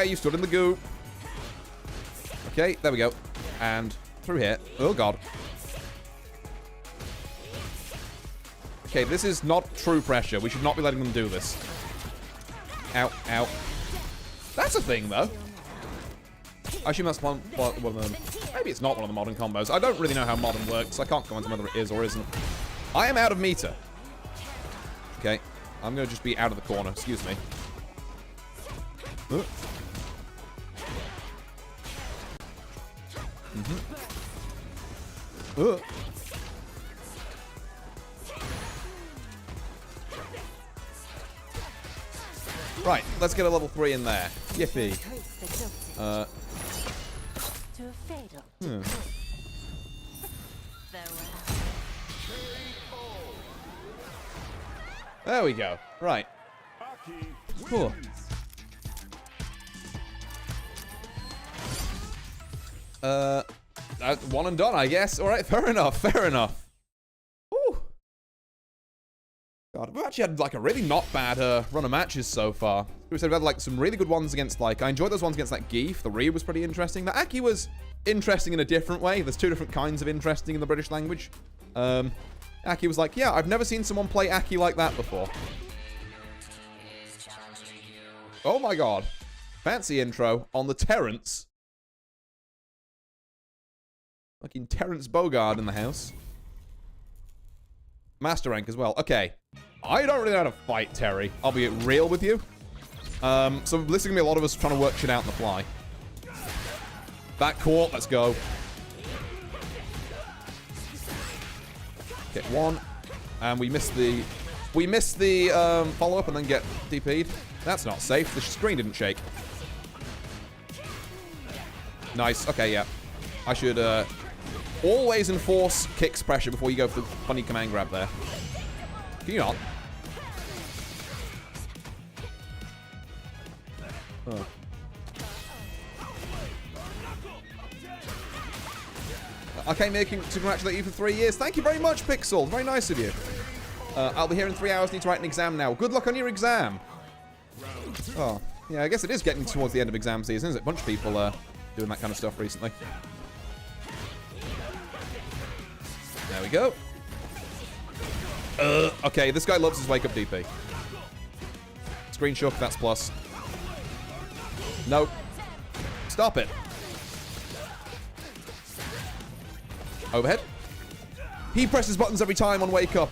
You stood in the goo. Okay, there we go. And through here. Oh, God. Okay, this is not true pressure. We should not be letting them do this. Ow, ow. That's a thing, though. I assume that's one of them. Maybe it's not one of the modern combos. I don't really know how modern works. I can't comment on whether it is or isn't. I am out of meter. Okay. I'm going to just be out of the corner. Excuse me. Right, let's get a level 3 in there. Yippee. There we go. Right. Cool. One and done, I guess. Alright, fair enough, fair enough. Ooh. God, we've actually had, like, a really not bad run of matches so far. We've had, like, some really good ones against, like, I enjoyed those ones against, like, Geef. The Ryu was pretty interesting. The Aki was interesting in a different way. There's two different kinds of interesting in the British language. Aki was like, yeah, I've never seen someone play Aki like that before. Oh my god. Fancy intro on the Terrence. Fucking Terrence Bogard in the house. Master rank as well. Okay. I don't really know how to fight Terry. I'll be real with you. So this is going to be a lot of us trying to work shit out on the fly. Back court. Let's go. Get one. And we missed the... follow-up and then get DP'd. That's not safe. The screen didn't shake. Nice. Okay, yeah. I should always enforce kicks pressure before you go for the funny command grab there. Can you not? Oh. I came here to congratulate you for 3 years. Thank you very much, Pixel. Very nice of you. I'll be here in 3 hours. Need to write an exam now. Good luck on your exam. Oh, yeah, I guess it is getting towards the end of exam season, isn't it? A bunch of people doing that kind of stuff recently. There we go. Okay, this guy loves his wake-up DP. Screen shook, that's plus. Nope. Stop it. Overhead. He presses buttons every time on wake up.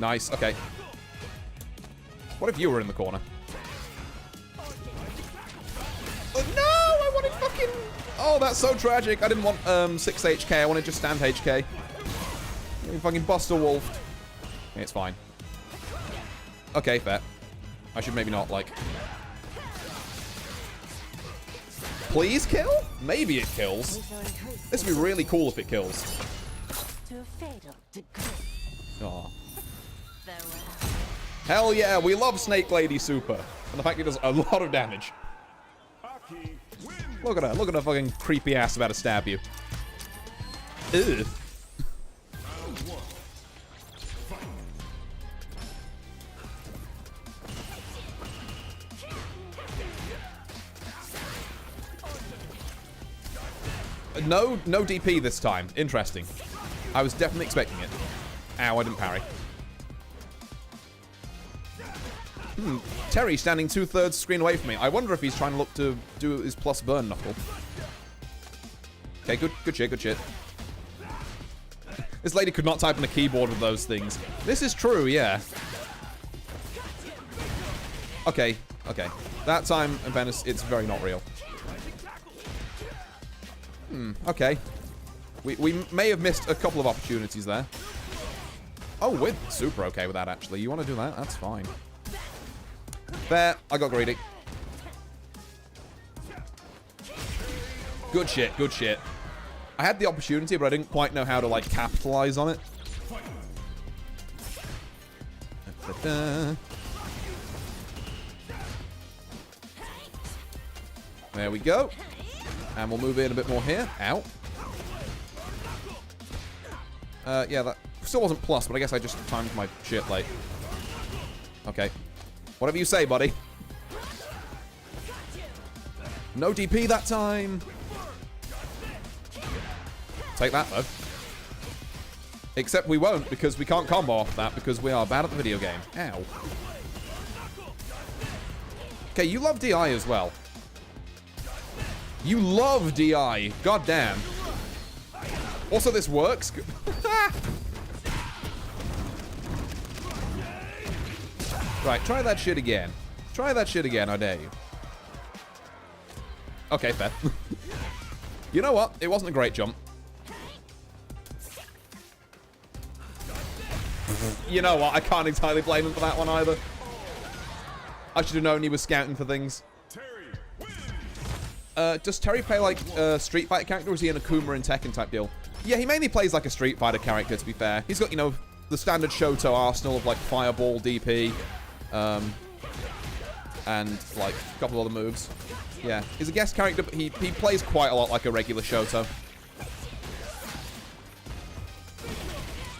Nice, okay. What if you were in the corner? Oh, no! I wanted fucking... Oh, that's so tragic. I didn't want 6 HK. I wanted just stand HK. You fucking Buster Wolfed. Okay, it's fine. Okay, fair. I should maybe not, like... Please kill? Maybe it kills. This would be really cool if it kills. Oh. Hell yeah, we love Snake Lady Super. And the fact it does a lot of damage. Look at her fucking creepy ass about to stab you. Ugh. No DP this time. Interesting. I was definitely expecting it. Ow, I didn't parry. Terry standing 2/3 screen away from me. I wonder if he's trying to look to do his plus burn knuckle. Okay, good shit. This lady could not type on a keyboard with those things. This is true, yeah. Okay. That time, in fairness, it's very not real. Okay. We may have missed a couple of opportunities there. Oh, we're super okay with that, actually. You want to do that? That's fine. Fair. I got greedy. Good shit. I had the opportunity, but I didn't quite know how to, like, capitalize on it. There we go. And we'll move in a bit more here. Ow. Yeah, that still wasn't plus, but I guess I just timed my shit late. Okay. Whatever you say, buddy. No DP that time. Take that, though. Except we won't, because we can't combo off that, because we are bad at the video game. Ow. Okay, you love DI as well. You love DI. God damn. Also, this works. Right, try that shit again. Try that shit again, I dare you. Okay, fair. You know what? It wasn't a great jump. You know what? I can't entirely blame him for that one either. I should have known he was scouting for things. Does Terry play like a Street Fighter character, or is he an Akuma and Tekken type deal? Yeah, he mainly plays like a Street Fighter character, to be fair. He's got, you know, the standard Shoto arsenal of like Fireball, DP, and like a couple of other moves. Yeah, he's a guest character, but he plays quite a lot like a regular Shoto.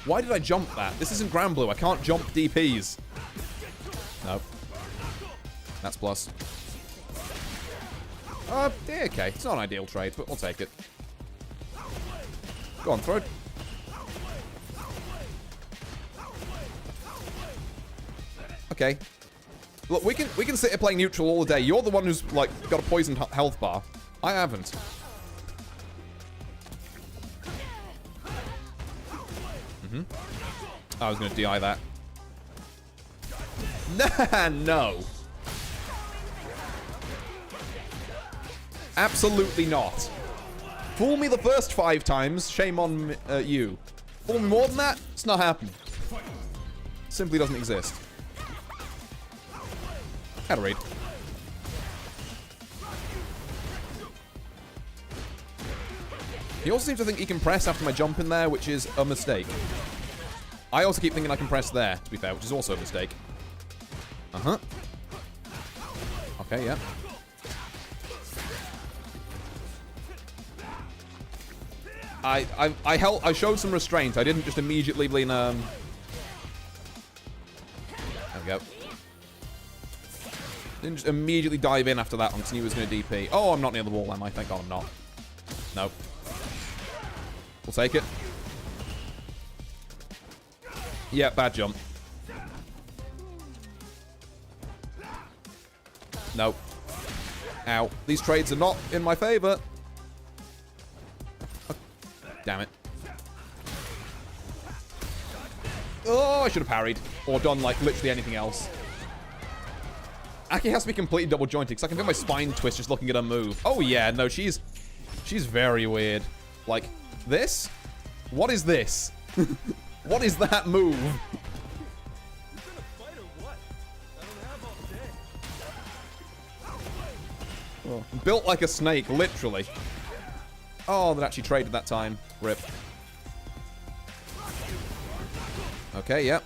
Why did I jump that? This isn't Grand Blue. I can't jump DPs. No. That's plus. Yeah, okay. It's not an ideal trade, but we'll take it. Go on, throw it. Okay. Look, we can sit here playing neutral all day. You're the one who's, like, got a poisoned health bar. I haven't. I was going to DI that. No. Absolutely not. Fool me the first 5 times, shame on you. Fool me more than that, it's not happening. Simply doesn't exist. Had a read. He also seems to think he can press after my jump in there, which is a mistake. I also keep thinking I can press there, to be fair, which is also a mistake. Uh-huh. Okay, yeah. I showed some restraint. I didn't just immediately lean, There we go. Didn't just immediately dive in after that one because he was going to DP. Oh, I'm not near the wall, am I? Thank God I'm not. Nope. We'll take it. Yeah, bad jump. Nope. Ow. These trades are not in my favor. Oh, damn it. Oh, I should have parried. Or done, like, literally anything else. Aki has to be completely double jointed because I can feel my spine twist just looking at her move. Oh, yeah. No, she's very weird. Like, this? What is this? What is that move? Oh, built like a snake, literally. Oh, that actually traded that time. Rip. Okay, yep.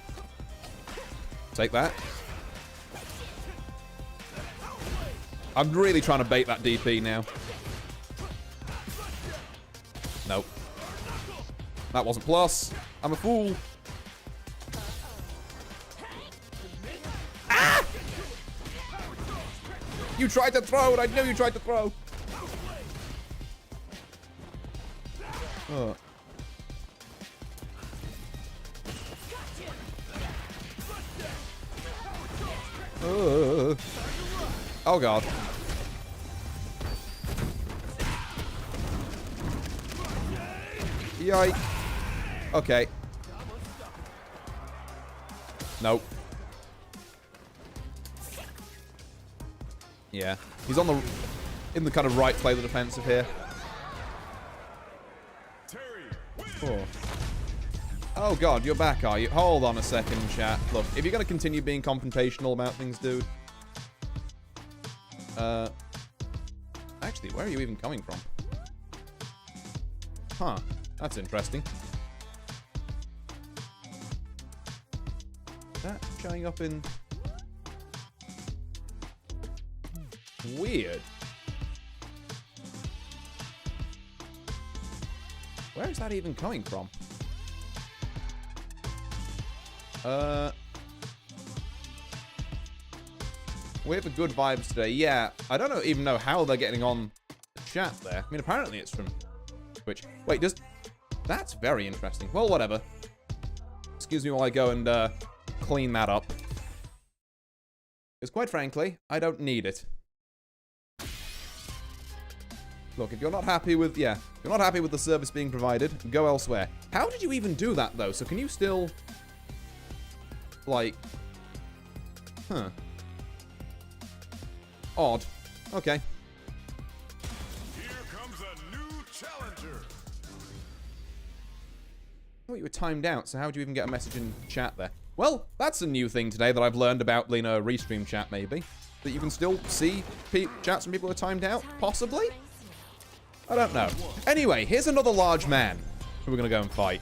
Take that. I'm really trying to bait that DP now. Nope. That wasn't plus. I'm a fool. Ah! You tried to throw it. I know you tried to throw. Oh. Oh, God. Yike. Okay. Nope. Yeah. He's on in the kind of right play of the defensive here. Oh. Oh, God, you're back, are you? Hold on a second, chat. Look, if you're going to continue being confrontational about things, dude. Actually, where are you even coming from? Huh. That's interesting. Is that showing up in... Weird. Where is that even coming from? We have a good vibes today. Yeah, I don't even know how they're getting on the chat there. I mean, apparently it's from Twitch. Wait, that's very interesting. Well, whatever. Excuse me while I go and clean that up. Because quite frankly, I don't need it. Look, if you're not happy with, if you're not happy with the service being provided, go elsewhere. How did you even do that, though? So can you still, like, huh. Odd. Okay. Here comes a new challenger. I thought you were timed out, so how would you even get a message in chat there? Well, that's a new thing today that I've learned about in a restream chat, maybe. That you can still see chats from people who are timed out, possibly? I don't know. Anyway, here's another large man who we're going to go and fight.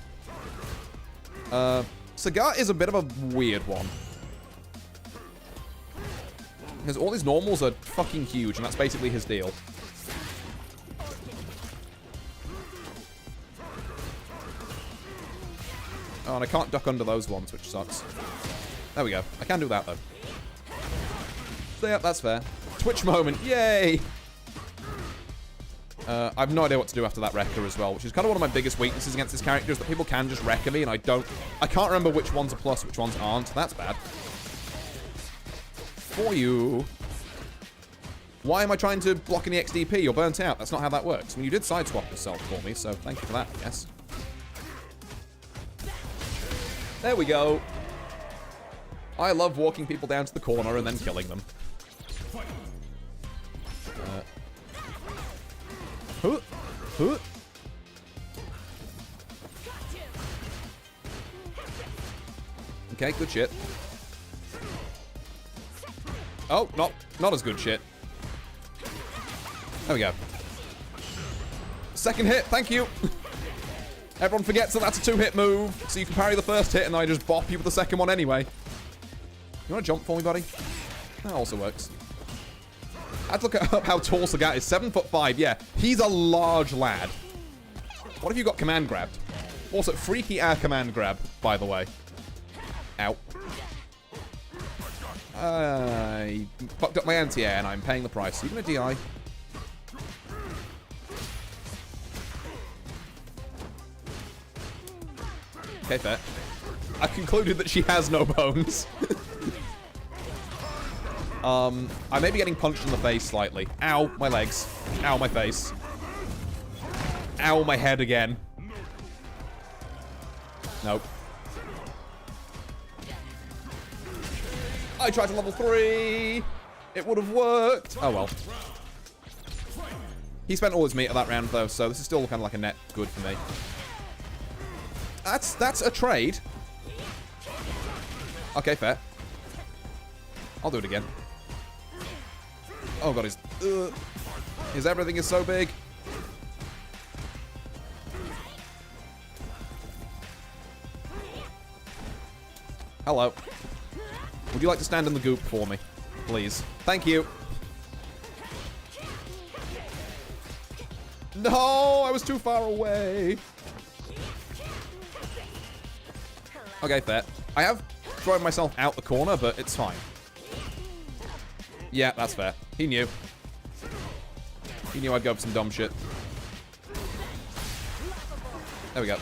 Sagat is a bit of a weird one. Because all his normals are fucking huge, and that's basically his deal. Oh, and I can't duck under those ones, which sucks. There we go. I can do that, though. So, yeah, that's fair. Twitch moment. Yay! I have no idea what to do after that Wrecker as well, which is kind of one of my biggest weaknesses against this character, is that people can just Wrecker me, and I can't remember which ones are plus, which ones aren't. That's bad. For you. Why am I trying to block any XDP? You're burnt out. That's not how that works. I mean, you did sideswap yourself for me, so thank you for that, I guess. There we go. I love walking people down to the corner and then killing them. Huh. Okay, good shit. Oh, not as good shit. There we go. Second hit, thank you. Everyone forgets that that's a 2-hit move, so you can parry the first hit and I just bop you with the second one anyway. You want to jump for me, buddy? That also works. I'd look up how tall Sagat is. 7'5", yeah. He's a large lad. What have you got command grabbed? Also, freaky air command grab, by the way. Ow. I fucked up my anti-air and I'm paying the price. Are you gonna DI? Okay, fair. I concluded that she has no bones. I may be getting punched in the face slightly. Ow, my legs. Ow, my face. Ow, my head again. Nope. I tried to level 3. It would have worked. Oh, well. He spent all his meat at that round, though, so this is still kind of like a net good for me. That's a trade. Okay, fair. I'll do it again. Oh, God, his everything is so big. Hello. Would you like to stand in the goop for me? Please. Thank you. No, I was too far away. Okay, fair. I have thrown myself out the corner, but it's fine. Yeah, that's fair. He knew. He knew I'd go for some dumb shit. There we go.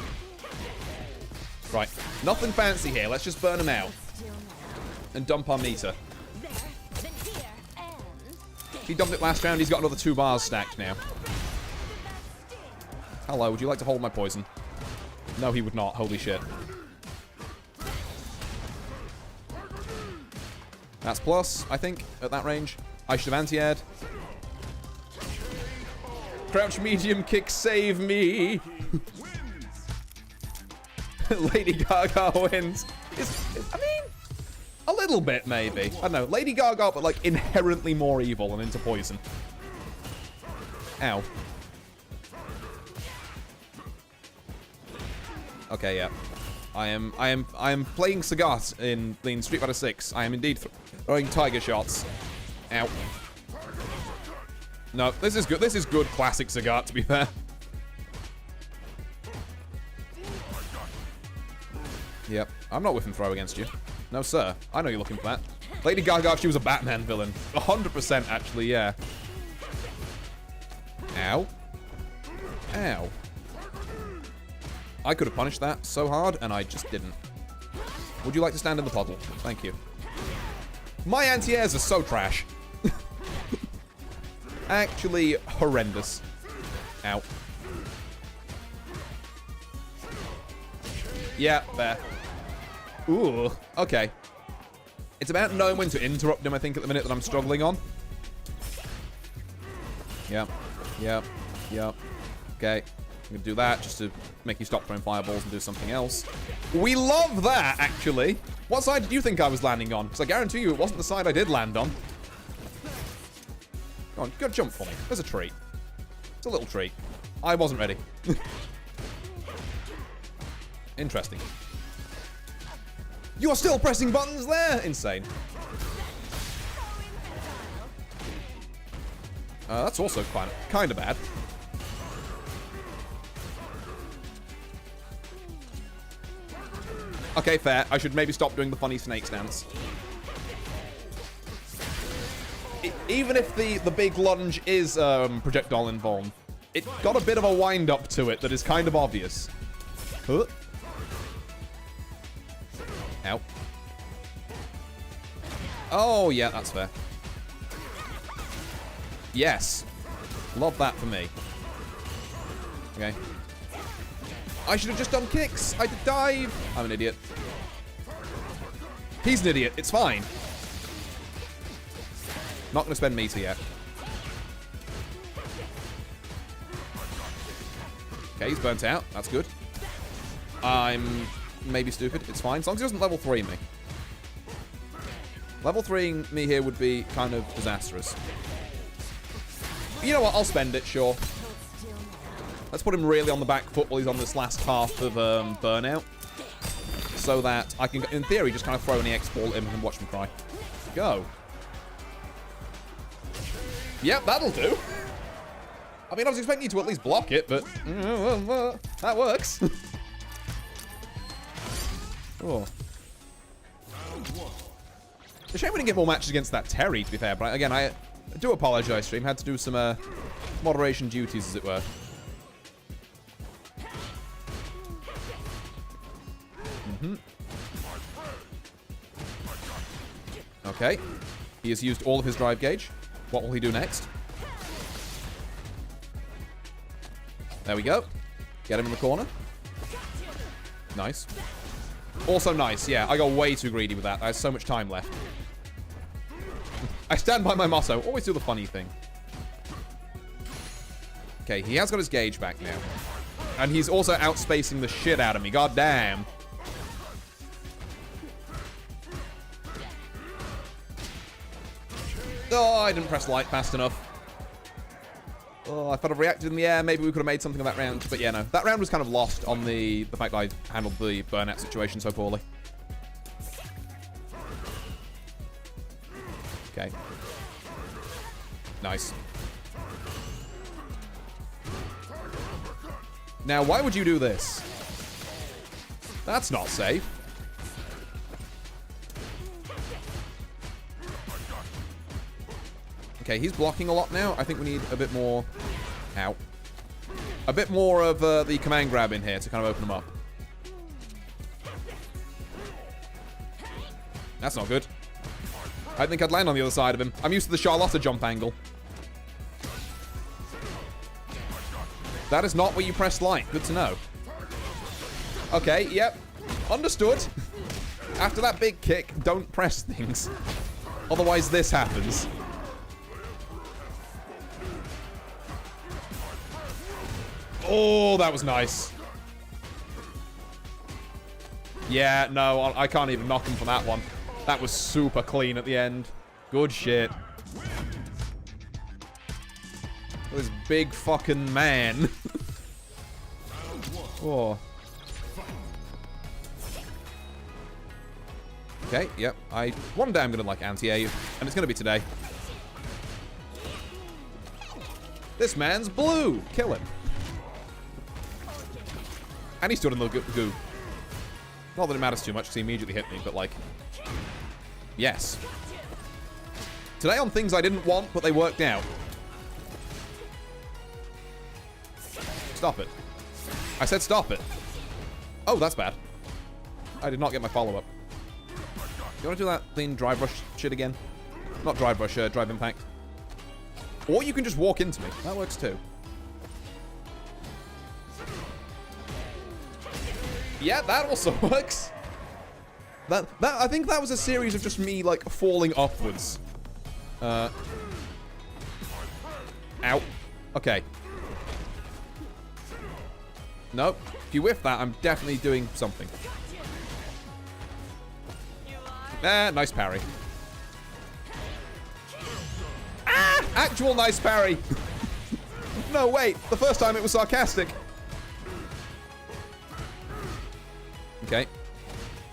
Right. Nothing fancy here. Let's just burn him out. And dump our meter. He dumped it last round. He's got another 2 bars stacked now. Hello, would you like to hold my poison? No, he would not. Holy shit. That's plus, I think, at that range. I should have anti-aired. Crouch medium kick, save me. Lady Gaga wins. I mean, a little bit, maybe. I don't know. Lady Gaga, but, like, inherently more evil and into poison. Ow. Okay, yeah. I am playing Sagat in Street Fighter 6. I am indeed throwing tiger shots. Ow. No, this is good. This is good classic Sagat, to be fair. Yep. I'm not whiff and throw against you. No, sir. I know you're looking for that. Lady Gaga, if she was a Batman villain. 100% actually, yeah. Ow. Ow. I could have punished that so hard, and I just didn't. Would you like to stand in the puddle? Thank you. My anti-airs are so trash. Actually horrendous. Ow. Yeah, fair. Ooh, okay. It's about knowing when to interrupt him, I think, at the minute that I'm struggling on. Yep. Yep. Yep. Okay. I'm gonna do that just to make you stop throwing fireballs and do something else. We love that, actually. What side did you think I was landing on? Because I guarantee you it wasn't the side I did land on. Go on, go jump for me. There's a treat. It's a little treat. I wasn't ready. Interesting. You're still pressing buttons there? Insane. That's also kind of bad. Okay, fair. I should maybe stop doing the funny snake stance. Even if the big lunge is projectile involved, it got a bit of a wind up to it that is kind of obvious. Huh? Ow. Oh, yeah, that's fair. Yes. Love that for me. Okay. I should have just done kicks. I did dive. I'm an idiot. He's an idiot. It's fine. Not going to spend meter yet. Okay, he's burnt out. That's good. I'm maybe stupid. It's fine. As long as he doesn't level 3 me. Level 3ing me here would be kind of disastrous. You know what? I'll spend it, sure. Let's put him really on the back foot while he's on this last half of burnout. So that I can, in theory, just kind of throw an EX ball at him and watch him cry. Go. Yep, that'll do. I mean, I was expecting you to at least block it, but that works. Oh. It's a shame we didn't get more matches against that Terry, to be fair. But again, I do apologize, stream. Had to do some moderation duties, as it were. Okay. He has used all of his drive gauge. What will he do next? There we go. Get him in the corner. Nice. Also nice, yeah. I got way too greedy with that. I have so much time left. I stand by my motto. Always do the funny thing. Okay, he has got his gauge back now. And he's also outspacing the shit out of me. God damn. Oh, I didn't press light fast enough. Oh, if I'd have reacted in the air, maybe we could have made something of that round. But yeah, no. That round was kind of lost on the fact that I handled the burnout situation so poorly. Okay. Nice. Now, why would you do this? That's not safe. Okay, he's blocking a lot now. I think we need a bit more... Ow. A bit more of the command grab in here to kind of open him up. That's not good. I think I'd land on the other side of him. I'm used to the Charlotta jump angle. That is not where you press light. Good to know. Okay, yep. Understood. After that big kick, don't press things. Otherwise, this happens. Oh, that was nice. Yeah, no, I can't even knock him for that one. That was super clean at the end. Good shit. This big fucking man. Oh. Okay, yep. One day I'm gonna like anti-air you, and it's gonna be today. This man's blue. Kill him. And he stood in the goo. Not that it matters too much because he immediately hit me, but like... Yes. Today on things I didn't want, but they worked out. Stop it. I said stop it. Oh, that's bad. I did not get my follow-up. You want to do that thing drive rush shit again? Not drive rush, drive impact. Or you can just walk into me. That works too. Yeah, that also works. I think that was a series of just me, like, falling upwards. Ow. Okay. Nope. If you whiff that, I'm definitely doing something. Nice parry. Ah! Actual nice parry. No, wait. The first time it was sarcastic. Okay.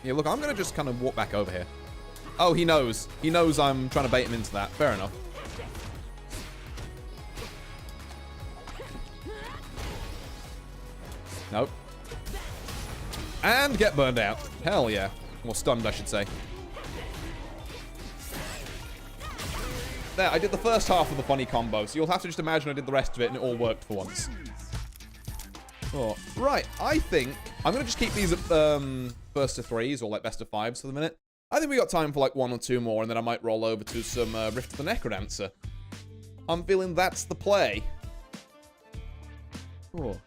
Yeah, look, I'm going to just kind of walk back over here. Oh, he knows. He knows I'm trying to bait him into that. Fair enough. Nope. And get burned out. Hell yeah. Or stunned, I should say. There, I did the first half of the funny combo, so you'll have to just imagine I did the rest of it and it all worked for once. Oh, right, I think I'm going to just keep these at first to threes or like best of fives for the minute. I think we got time for like one or two more, and then I might roll over to some Rift of the Necrodancer. I'm feeling that's the play. Oh.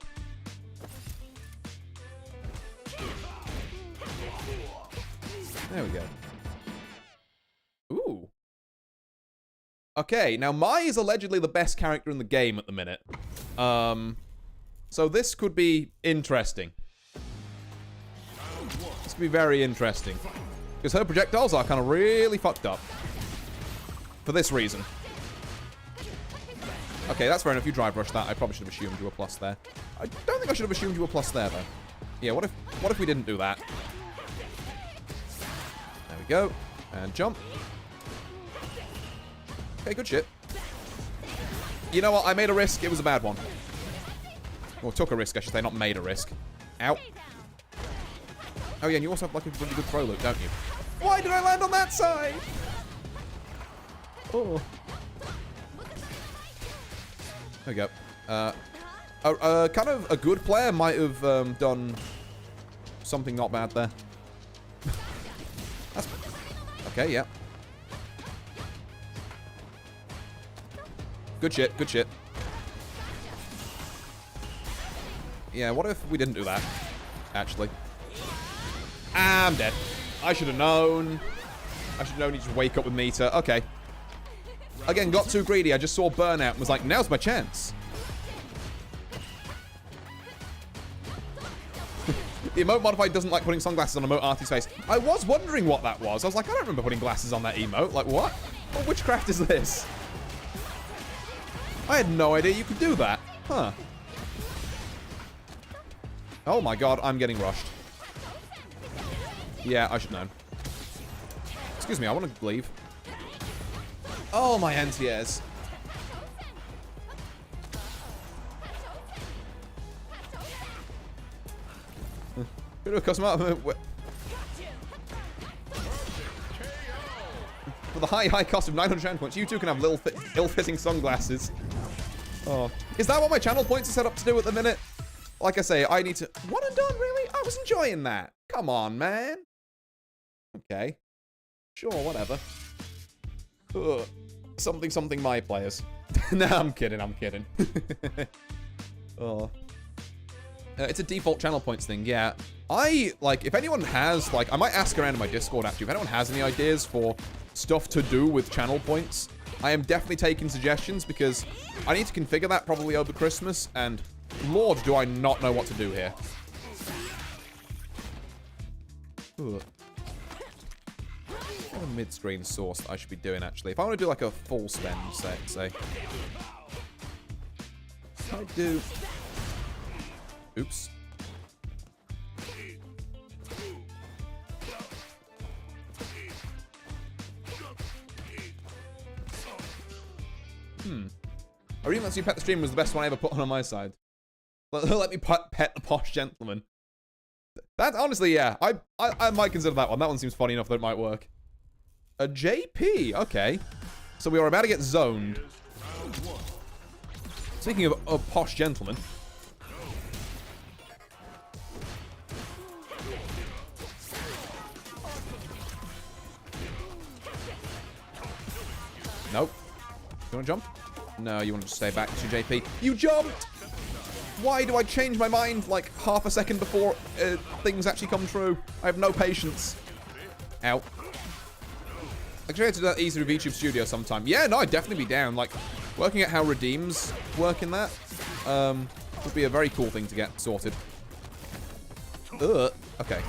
There we go. Okay, now Mai is allegedly the best character in the game at the minute. So this could be interesting. This could be very interesting. Because her projectiles are kind of really fucked up. For this reason. Okay, that's fair enough. You drive rush that. I probably should have assumed you were plus there. I don't think I should have assumed you were plus there, though. Yeah, what if we didn't do that? There we go. And jump. Okay, good shit. You know what? I made a risk. It was a bad one. Or took a risk, I should say. Not made a risk. Ow. Oh, yeah, and you also have, like, a really good throw loop, don't you? Why did I land on that side? Oh. There we go. Kind of a good player might have done something not bad there. That's... Okay, yeah. Good shit, good shit. Yeah, what if we didn't do that, actually? I'm dead. I should have known. I should have known you just wake up with meter. Okay. Again, got too greedy. I just saw burnout and was like, now's my chance. The emote modifier doesn't like putting sunglasses on emote artist's face. I was wondering what that was. I was like, I don't remember putting glasses on that emote. Like, what? What witchcraft is this? I had no idea you could do that. Huh. Oh my god, I'm getting rushed. Yeah, I should know. Excuse me, I want to leave. Oh, my NTS. Go to a customer. For the high cost of 900 channel points, you two can have little ill-fitting sunglasses. Oh. Is that what my channel points are set up to do at the minute? Like I say, I need to... One and done, really? I was enjoying that. Come on, man. Okay. Sure, whatever. Ugh. Something my players. No, I'm kidding, I'm kidding. Oh. It's a default channel points thing, yeah. If anyone has, I might ask around in my Discord, actually. If anyone has any ideas for stuff to do with channel points, I am definitely taking suggestions, because I need to configure that probably over Christmas, and Lord, do I not know what to do here. Ugh. What a mid-screen source that I should be doing, actually. If I want to do, a full spend, say. I do... Oops. I really lets you pet the stream was the best one I ever put on my side. Let me pet the posh gentleman. That, honestly, yeah. I might consider that one. That one seems funny enough that it might work. A JP. Okay. So we are about to get zoned. Speaking of a posh gentleman. Nope. You want to jump? No, you want to just stay back to JP. You jumped! Why do I change my mind half a second before things actually come true? I have no patience. Ow. I try to do that easy with YouTube Studio sometime. Yeah, no, I'd definitely be down. Working at how redeems work in that would be a very cool thing to get sorted. Ugh. Okay.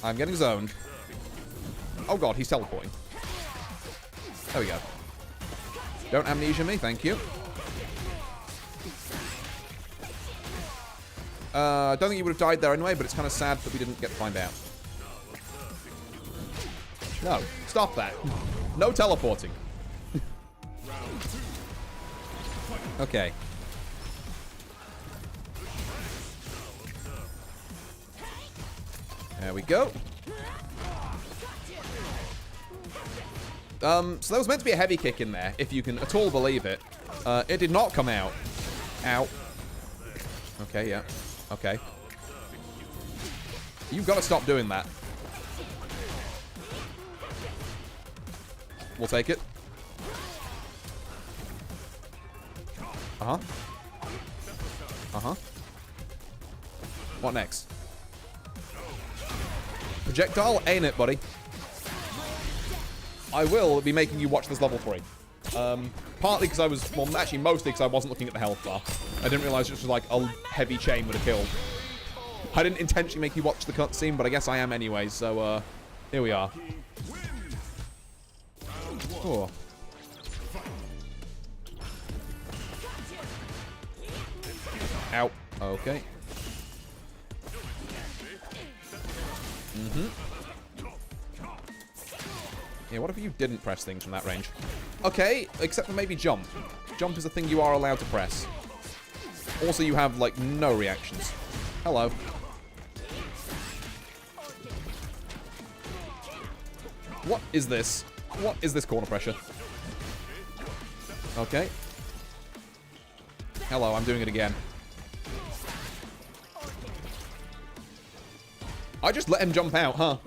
I'm getting zoned. Oh god, he's teleporting. There we go. Don't amnesia me, thank you. I don't think he would have died there anyway, but it's kind of sad that we didn't get to find out. No, stop that. No teleporting. Okay. There we go. So there was meant to be a heavy kick in there, if you can at all believe it. It did not come out. Ow. Okay, yeah. Okay. You've got to stop doing that. We'll take it. Uh-huh. Uh-huh. What next? Projectile? Ain't it, buddy? I will be making you watch this level 3. Partly because I was, well, actually mostly because I wasn't looking at the health bar. I didn't realize it was like a heavy chain would have killed. I didn't intentionally make you watch the cutscene, but I guess I am anyway, so, here we are. Oh. Ow. Okay. Yeah, what if you didn't press things from that range? Okay, except for maybe jump. Jump is a thing you are allowed to press. Also, you have, like, no reactions. Hello. What is this? What is this corner pressure? Okay. Hello, I'm doing it again. I just let him jump out, huh?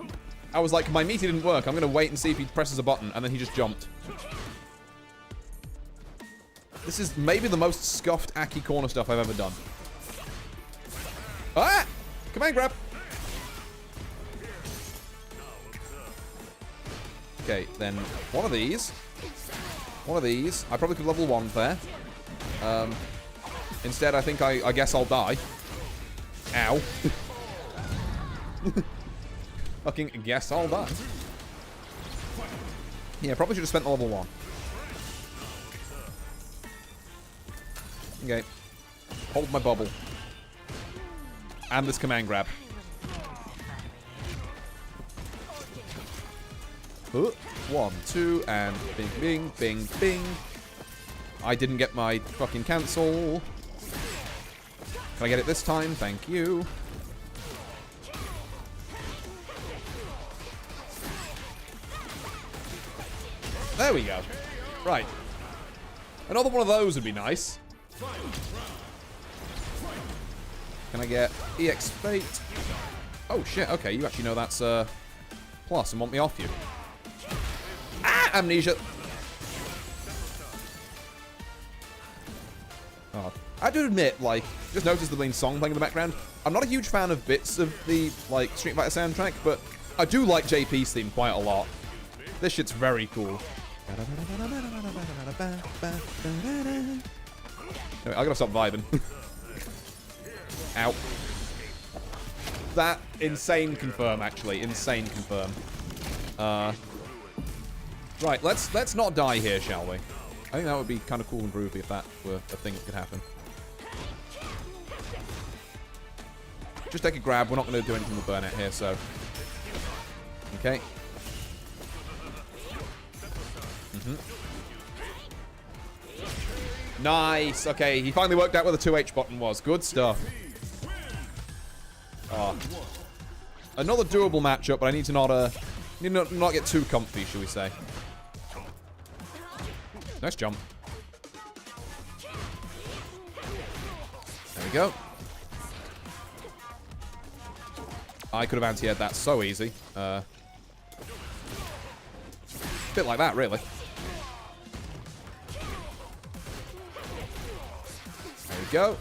I was like, my meaty didn't work. I'm going to wait and see if he presses a button. And then he just jumped. This is maybe the most scuffed Aki corner stuff I've ever done. Ah! Command grab. Okay, then one of these. One of these. I probably could level 1 there. Instead, I think I guess I'll die. Ow. Fucking guess I'll die. Yeah, probably should have spent the level 1. Okay. Hold my bubble. And this command grab. 1, 2, and bing, bing, bing, bing. I didn't get my fucking cancel. Can I get it this time? Thank you. There we go. Right. Another one of those would be nice. Can I get EX Fate? Oh shit, okay, you actually know that's plus and want me off you. Ah! Amnesia! Oh. I do admit, like, just noticed the main song playing in the background. I'm not a huge fan of bits of the, like, Street Fighter soundtrack, but I do like JP's theme quite a lot. This shit's very cool. Anyway, I gotta stop vibing. Ow. That insane confirm, actually. Insane confirm. Right, let's not die here, shall we? I think that would be kind of cool and groovy if that were a thing that could happen. Just take a grab. We're not going to do anything with burnout here, so. Okay. Nice. Okay, he finally worked out where the 2H button was. Good stuff. Oh. Another doable matchup, but I need to not get too comfy, shall we say. Nice jump. There we go. I could have anti-aired that so easy. Bit like that, really. There we go.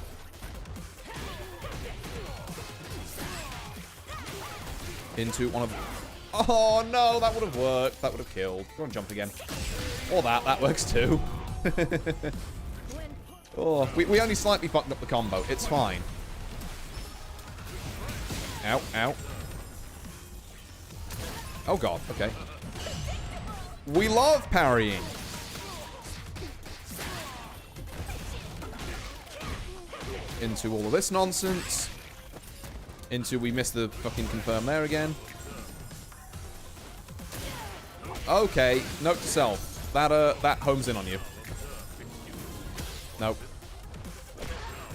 Into one of... Oh, no, that would have worked. That would have killed. Go on, jump again. Or that works too. Oh, we only slightly fucked up the combo. It's fine. Ow, ow. Oh, God, okay. We love parrying. Into all of this nonsense. Into we missed the fucking confirm there again. Okay, note to self. That homes in on you. Nope.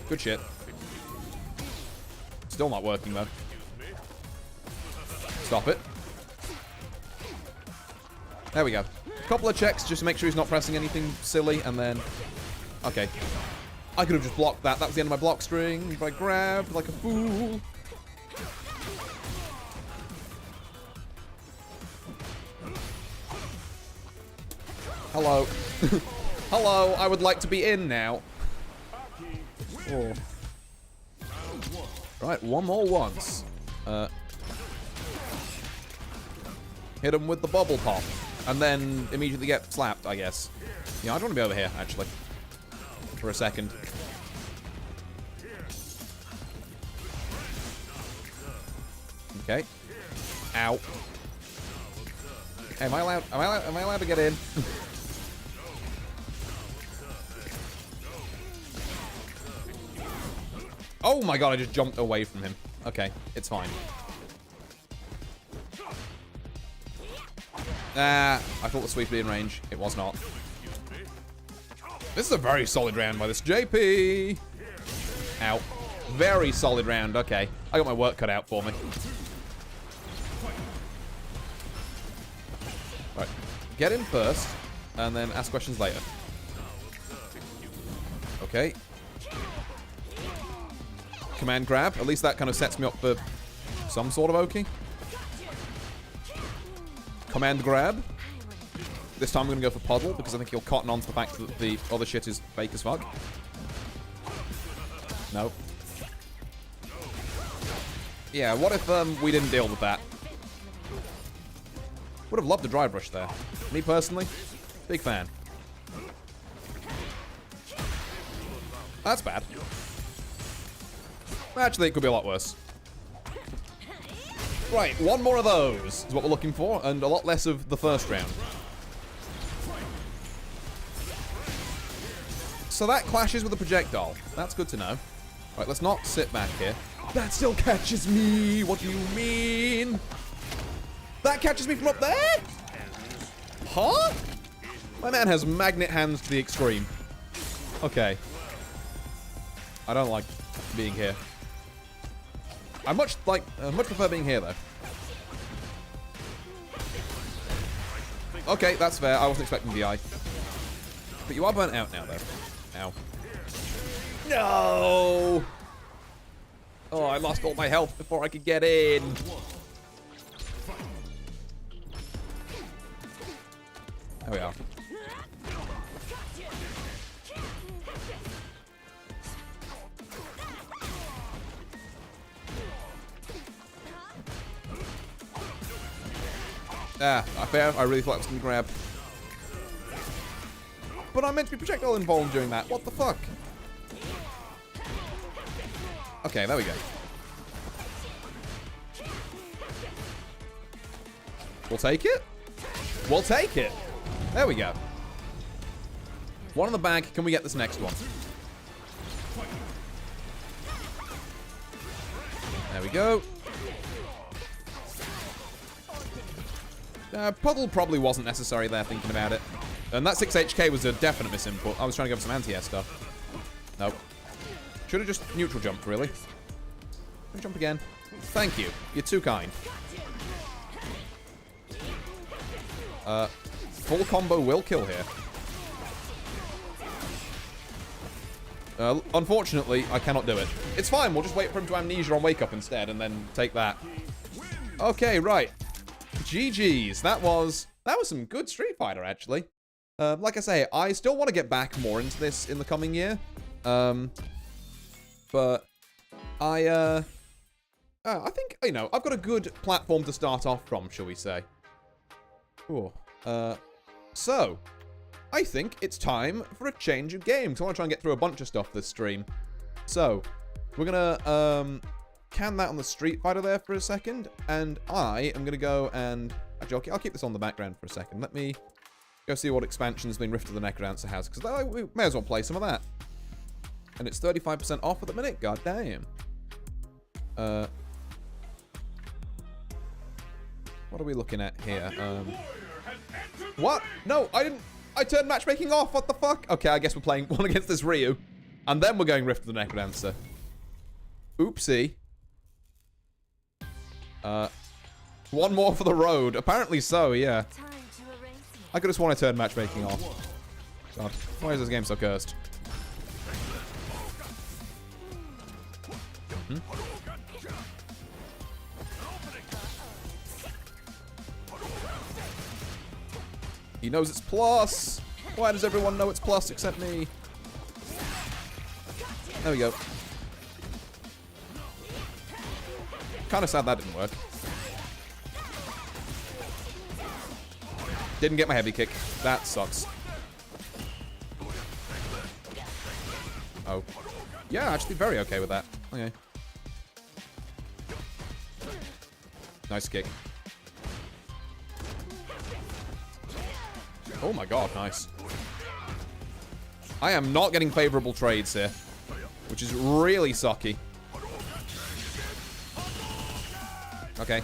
Good shit. Still not working though. Stop it. There we go. A couple of checks just to make sure he's not pressing anything silly, and then... Okay. I could have just blocked that. That was the end of my block string, but I grabbed like a fool. Hello. Hello, I would like to be in now. Oh. Right, one more once. Hit him with the bubble pop. and then immediately get slapped, I guess. Yeah, I'd want to be over here, actually. For a second. Okay. Ow. Hey, am I allowed to get in? Oh my god, I just jumped away from him. Okay, it's fine. I thought the sweep would be in range. It was not. This is a very solid round by this JP. Ow. Very solid round. Okay. I got my work cut out for me. Right. Get in first, and then ask questions later. Okay. Command grab. At least that kind of sets me up for some sort of okie. Command grab. This time I'm going to go for Peddle, because I think he'll cotton on to the fact that the other shit is fake as fuck. No. Yeah, what if we didn't deal with that? Would have loved a dry brush there. Me personally, big fan. That's bad. Actually, it could be a lot worse. Right, one more of those is what we're looking for, and a lot less of the first round. So that clashes with the projectile. That's good to know. Right, let's not sit back here. That still catches me! What do you mean? That catches me from up there? Huh? My man has magnet hands to the extreme. Okay. I don't like being here. I much prefer being here, though. Okay, that's fair. I wasn't expecting VI. But you are burnt out now, though. Ow. No! Oh, I lost all my health before I could get in. There we are. Ah, fair. I really thought I was going to grab. But I'm meant to be projectile involved during that. What the fuck? Okay, there we go. We'll take it. We'll take it. There we go. One in the bag. Can we get this next one? There we go. Peddle probably wasn't necessary there, thinking about it. And that 6HK was a definite misinput. I was trying to go for some anti-air stuff. Nope. Should have just neutral jumped, really. Jump again. Thank you. You're too kind. Full combo will kill here. Unfortunately, I cannot do it. It's fine. We'll just wait for him to amnesia on wake up instead and then take that. Okay, right. GG's. That was some good Street Fighter, actually. Like I say, I still want to get back more into this in the coming year. But I think, you know, I've got a good platform to start off from, shall we say. Ooh. So, I think it's time for a change of game. So I want to try and get through a bunch of stuff this stream. So, we're going to can that on the Street Fighter there for a second. And I am going to go and... Actually, I'll keep this on the background for a second. Let me go see what expansions the Rift of the Necrodancer has. Because we may as well play some of that. And it's 35% off at the minute. God damn. What are we looking at here? What? No, I didn't. I turned matchmaking off. What the fuck? Okay, I guess we're playing one against this Ryu. And then we're going Rift of the Necrodancer. Oopsie. One more for the road. Apparently so, yeah. I could have sworn I turned matchmaking off. God, why is this game so cursed? He knows it's plus. Why does everyone know it's plus except me? There we go. Kind of sad that didn't work. Didn't get my heavy kick. That sucks. Oh. Yeah, actually very okay with that. Okay. Nice kick. Oh my god, nice. I am not getting favorable trades here, which is really sucky. Okay.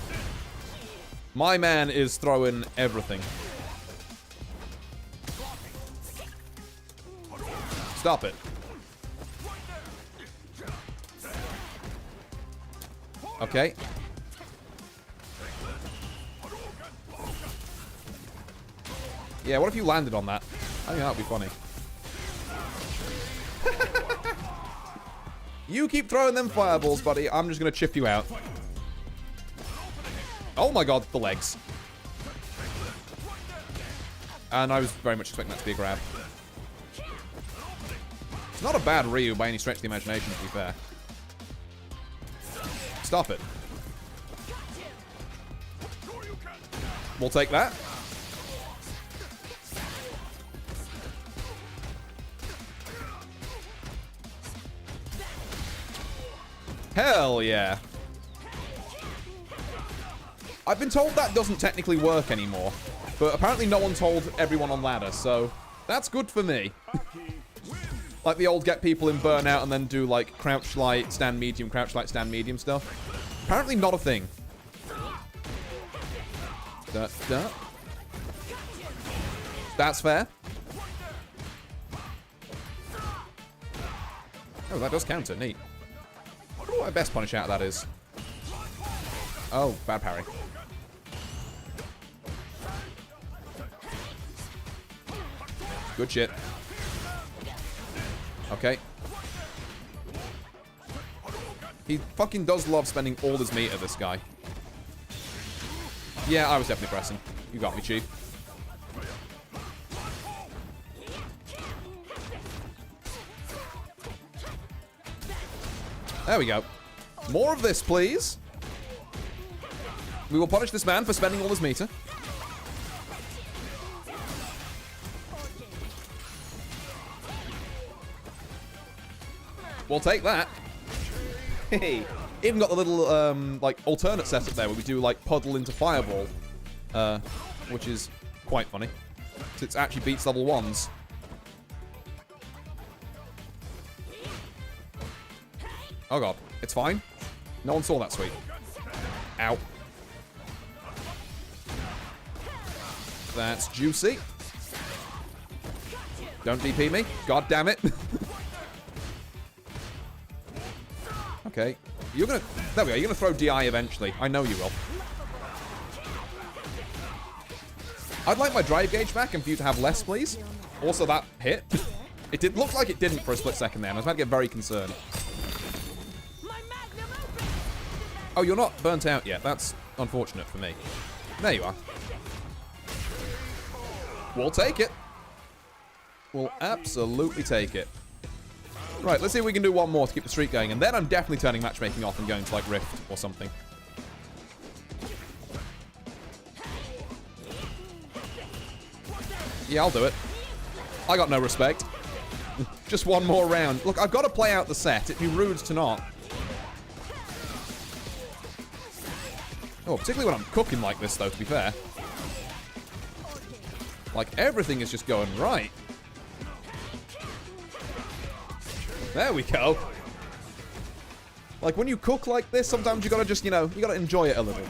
My man is throwing everything. Stop it. Okay. Yeah, what if you landed on that? I think that would be funny. You keep throwing them fireballs, buddy. I'm just going to chip you out. Oh my god, the legs. And I was very much expecting that to be a grab. It's not a bad Ryu by any stretch of the imagination, to be fair. Stop it. We'll take that. Hell yeah. I've been told that doesn't technically work anymore, but apparently no one told everyone on ladder, so that's good for me. Like the old get people in burnout and then do like crouch light, stand medium, crouch light, stand medium stuff. Apparently not a thing. That's fair. Oh, that does counter. Neat. I wonder what my best punish out of that is. Oh, bad parry. Good shit. Okay. He fucking does love spending all his meter, this guy. Yeah, I was definitely pressing. You got me, Chief. There we go. More of this, please. We will punish this man for spending all his meter. We'll take that. Hey. Even got the little, like, alternate setup there where we do, like, puddle into fireball. Which is quite funny. It actually beats level 1s. Oh god. It's fine. No one saw that, sweet. Ow. That's juicy. Don't DP me. God damn it. Okay. You're gonna... There we go. You're gonna throw DI eventually. I know you will. I'd like my drive gauge back and for you to have less, please. Also, that hit. It did look like it didn't for a split second there, and I was about to get very concerned. Oh, you're not burnt out yet. That's unfortunate for me. There you are. We'll take it. We'll absolutely take it. Right, let's see if we can do one more to keep the streak going, and then I'm definitely turning matchmaking off and going to, like, Rift or something. Yeah, I'll do it. I got no respect. Just one more round. Look, I've got to play out the set. It'd be rude to not. Oh, particularly when I'm cooking like this, though, to be fair. Like, everything is just going right. There we go. Like, when you cook like this, sometimes you gotta just, you know, you gotta enjoy it a little.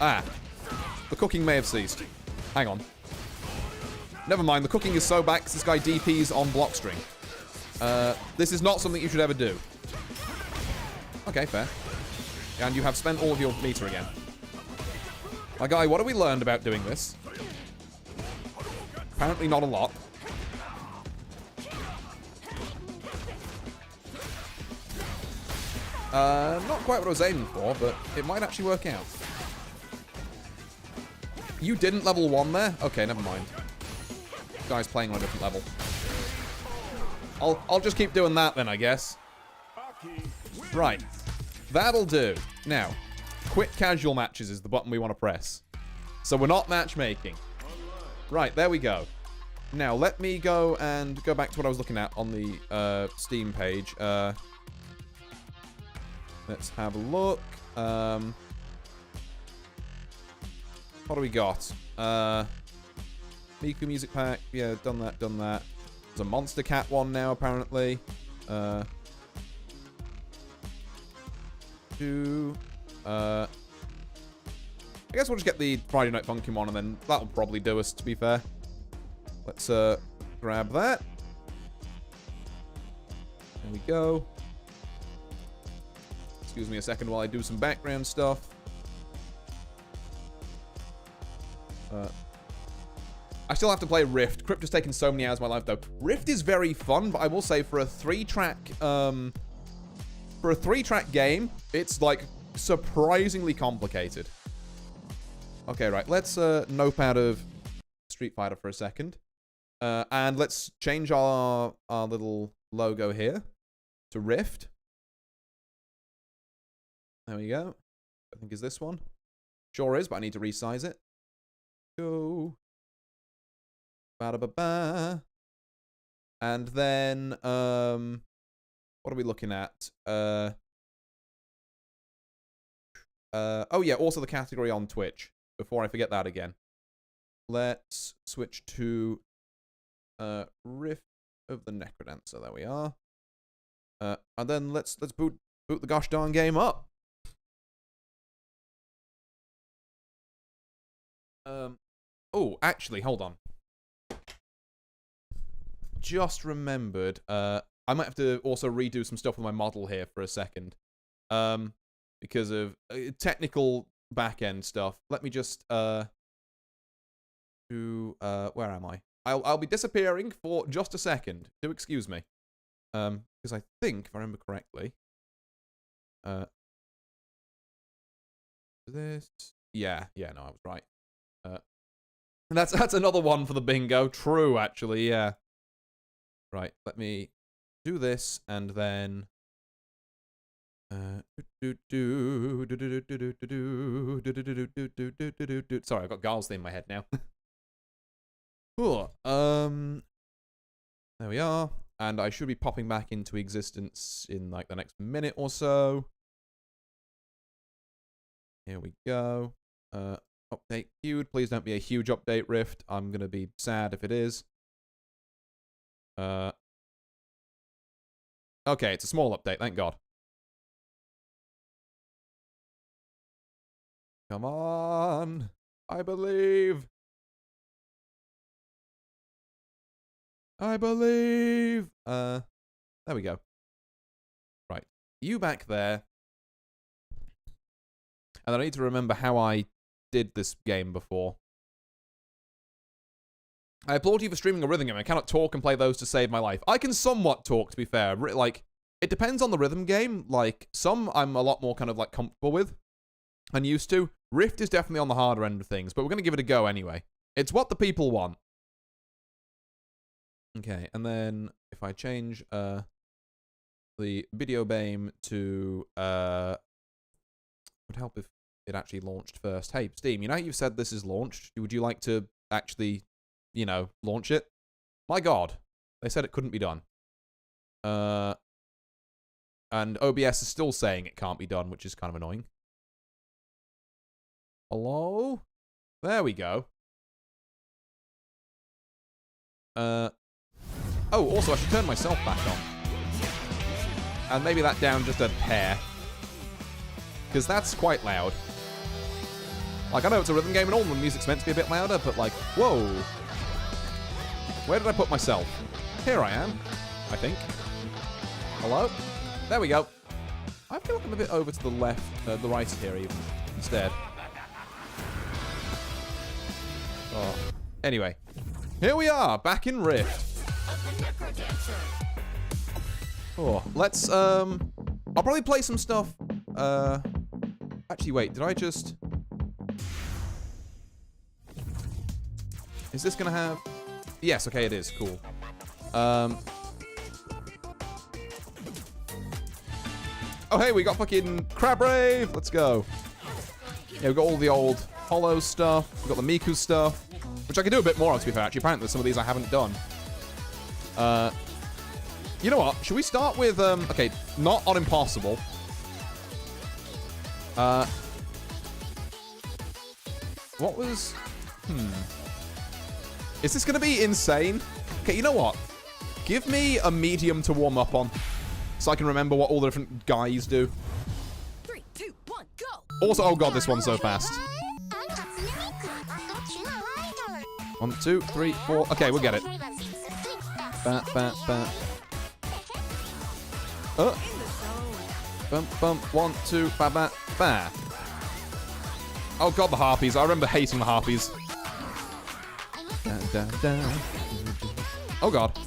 Ah. The cooking may have ceased. Hang on. Never mind, the cooking is so back because this guy DPs on block string. This is not something you should ever do. Okay, fair. And you have spent all of your meter again. My guy, what have we learned about doing this? Apparently not a lot. Not quite what I was aiming for, but it might actually work out. You didn't level 1 there? Okay, never mind. This guy's playing on a different level. I'll just keep doing that then, I guess. Right. That'll do. Now, quick casual matches is the button we want to press. So we're not matchmaking. Right, there we go. Now, let me go and go back to what I was looking at on the Steam page. Let's have a look. What do we got? Miku Music Pack. Yeah, done that. There's a Monster Cat one now, apparently. I guess we'll just get the Friday Night Funkin' one, and then that'll probably do us, to be fair. Let's grab that. There we go. Excuse me a second while I do some background stuff. I still have to play Rift. Crypt has taken so many hours of my life, though. Rift is very fun, but I will say for a three-track game, it's like surprisingly complicated. Okay, right. Let's nope out of Street Fighter for a second. And let's change our little logo here to Rift. There we go. I think is this one. Sure is, but I need to resize it. Go. Ba-da-ba-ba. And then, what are we looking at? Oh yeah, also the category on Twitch. Before I forget that again. Let's switch to Rift of the Necrodancer. There we are. And then let's boot the gosh darn game up. Oh, actually, hold on. Just remembered. I might have to also redo some stuff with my model here for a second. Because of technical back-end stuff. Let me just where am I? I'll be disappearing for just a second. Do excuse me. Because I think, if I remember correctly, this, yeah, no, I was right. That's another one for the bingo. True, actually, yeah. Right, let me do this and then. Sorry, I've got Garl's in my head now. Cool. There we are. And I should be popping back into existence in like the next minute or so. Here we go. Update queued. Please don't be a huge update, Rift. I'm gonna be sad if it is. Okay, it's a small update, thank God. Come on. I believe. I believe. There we go. Right. You back there. And I need to remember how I did this game before. I applaud you for streaming a rhythm game. I cannot talk and play those to save my life. I can somewhat talk, to be fair. Like, it depends on the rhythm game. Like, some I'm a lot more kind of, like, comfortable with and used to. Rift is definitely on the harder end of things, but we're going to give it a go anyway. It's what the people want. Okay, and then if I change the video game to... would help if it actually launched first. Hey, Steam, you know how you've said this is launched? Would you like to actually... you know, launch it? My God. They said it couldn't be done. And OBS is still saying it can't be done, which is kind of annoying. Hello? There we go. Oh, also, I should turn myself back on. And maybe that down just a hair. Because that's quite loud. Like, I know it's a rhythm game and all the music's meant to be a bit louder, but like, whoa. Where did I put myself? Here I am, I think. Hello? There we go. I feel like I'm a bit over to the left, the right here even, instead. Oh. Anyway. Here we are, back in Rift. Oh, let's, I'll probably play some stuff, actually, wait, did I just... Is this gonna have... Yes, okay, it is. Cool. Oh, hey, we got fucking Crab Rave. Let's go. Yeah, we got all the old Hollow stuff. We've got the Miku stuff, which I can do a bit more on, to be fair. Actually, apparently some of these I haven't done. You know what? Should we start with, okay, not on Impossible. What was... Is this going to be insane? Okay, you know what? Give me a medium to warm up on, so I can remember what all the different guys do. 3, 2, 1, go! Also, oh god, this one's so fast. 1, 2, 3, 4. Okay, we'll get it. Ba, ba, ba. Bum, bum. 1, 2, ba, ba, ba. Oh god, the harpies. I remember hating the harpies. Da, da, da. Oh god.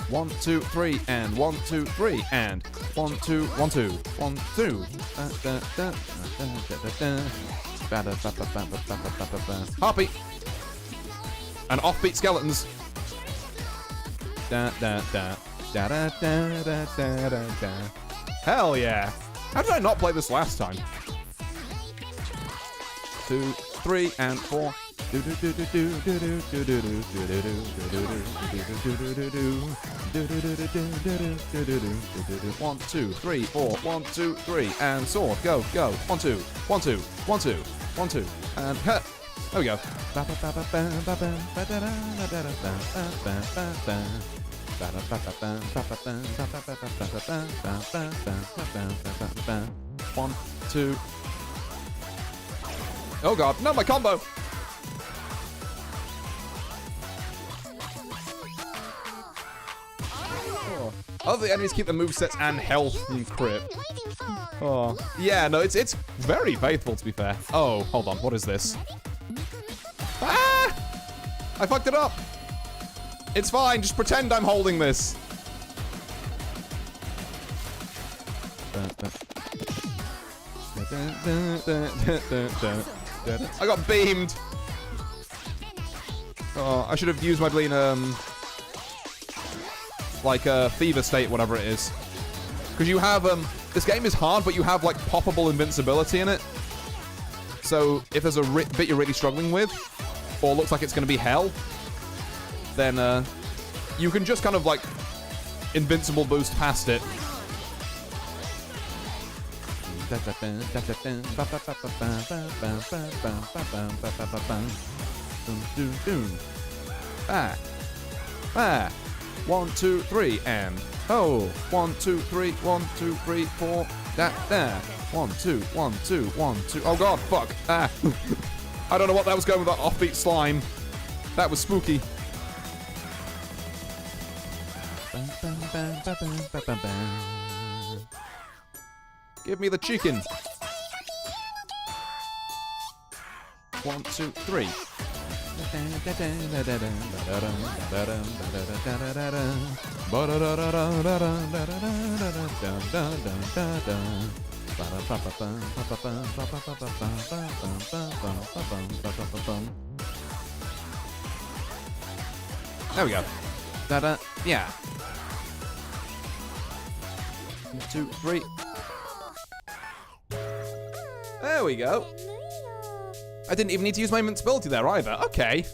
1, 2, 3, and 1, 2, 3, and 1, 2, 1, 2, 1, 2. Harpy. And offbeat skeletons. Da da da da da da da da da da. Hell yeah! How did I not play this last time? 2, 3, and 4. 1, 2, 3, 4. 1, 2, 3, and sword. Go, go. 1, 2, 1, 2, 1, 2, 1, 2, and there we go. One, two. Oh god, not my combo. Oh, the enemies keep the movesets and health and crit. Oh, yeah, no, it's very faithful, to be fair. Oh, hold on, what is this? Ah! I fucked it up. It's fine, just pretend I'm holding this. I got beamed. Oh, I should have used my Bleen, like fever state, whatever it is. Because you have, this game is hard, but you have like poppable invincibility in it. So if there's a bit you're really struggling with, or looks like it's going to be hell, then you can just kind of like invincible boost past it. Ah. Ah. 1, 2, 3, and oh, 1, 2, 3, 1, 2, 3, 4. That. 1, 2, 1, 2, 1, 2. Oh god, fuck. Ah. I don't know what that was going with that offbeat slime. That was spooky. Give me the chicken. 1, 2, 3. There we go. Yeah. 1, 2, 3. There we go. I didn't even need to use my invincibility there either. Okay.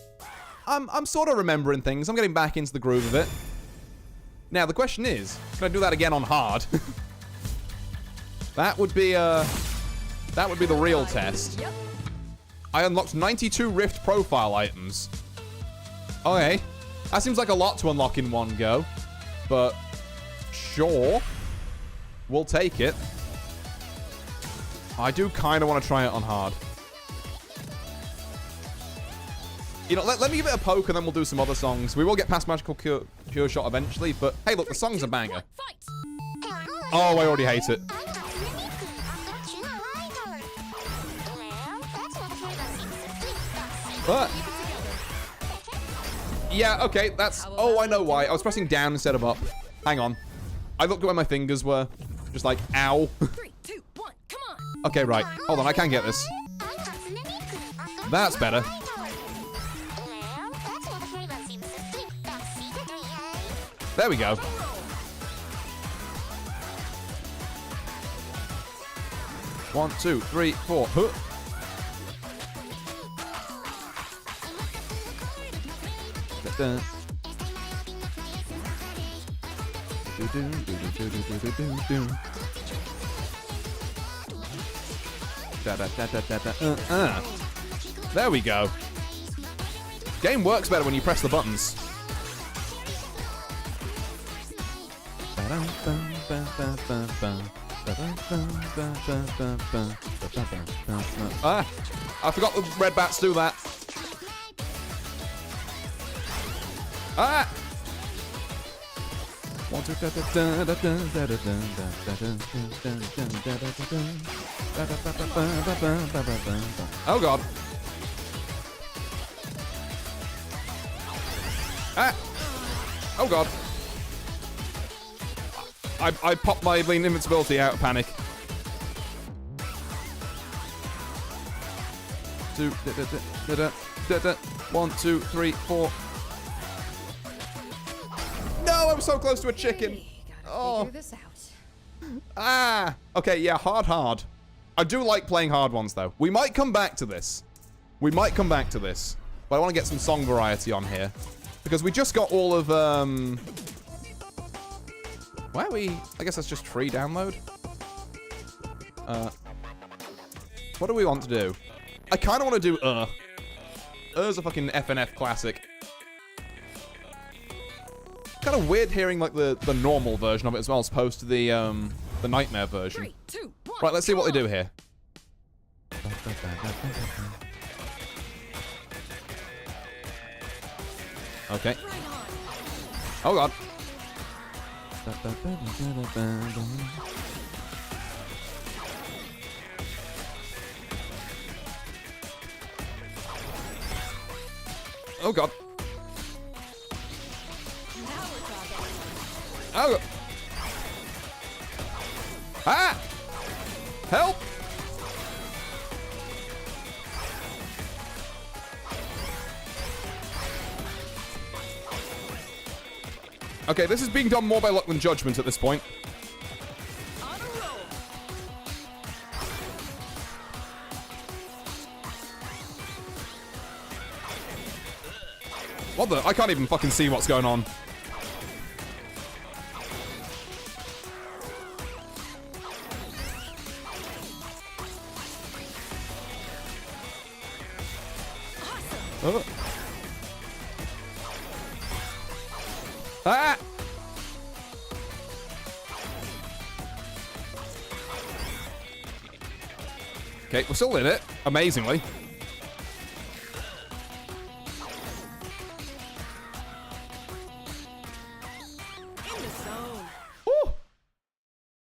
I'm sort of remembering things. I'm getting back into the groove of it. Now, the question is, can I do that again on hard? That would be the real test. I unlocked 92 Rift profile items. Okay. That seems like a lot to unlock in one go. But, sure. We'll take it. I do kind of want to try it on hard. You know, let me give it a poke and then we'll do some other songs. We will get past Magical Cure Shot eventually, but hey, look, the song's a banger. Oh, I already hate it. But yeah, okay, that's... Oh, I know why. I was pressing down instead of up. Hang on. I looked at where my fingers were. Just like, ow. 3, 2, 1, come on. Okay, right. Hold on, I can get this. That's better. There we go. 1, 2, 3, 4. Huh. There we go. Game works better when you press the buttons. Ah, I forgot the red bats do that. Ah! Oh god. Ah! Oh god. I popped my invincibility out of panic. One, two, three, four. No, I was so close to a chicken. Oh. Figure this out. Ah. Okay, yeah, hard. I do like playing hard ones, though. We might come back to this. But I want to get some song variety on here. Because we just got all of, why are we... I guess that's just free download. What do we want to do? I kind of want to do, Ur's a fucking FNF classic. Kind of weird hearing, like, the normal version of it as well, as opposed to the nightmare version. 3, 2, 1. Right, let's see what they do here. Okay. Oh god. Oh god. Oh god. Ah! Help! Okay, this is being done more by luck than judgment at this point. On a roll. What the? I can't even fucking see what's going on. Oh. Ah! Okay, we're still in it, amazingly. In the zone. Woo!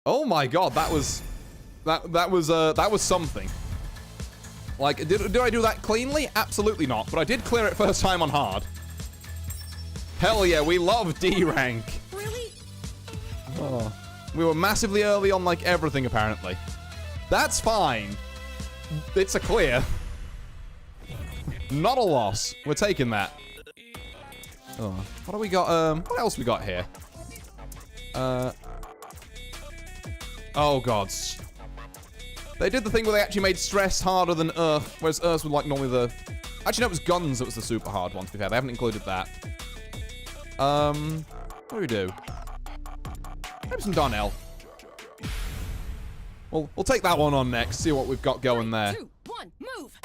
Oh my god, that was something. Like, did I do that cleanly? Absolutely not, but I did clear it first time on hard. Hell yeah, we love D rank. Really? Oh. We were massively early on, like, everything, apparently. That's fine. It's a clear. Not a loss. We're taking that. Oh. What do we got? What else we got here? Oh, gods. They did the thing where they actually made stress harder than Earth, whereas Earth was, like, normally the... Actually, no, it was guns that was the super hard one, to be fair. They haven't included that. What do we do? Maybe some Darnell. We'll take that one on next, see what we've got going there. 3, 2, 1, move.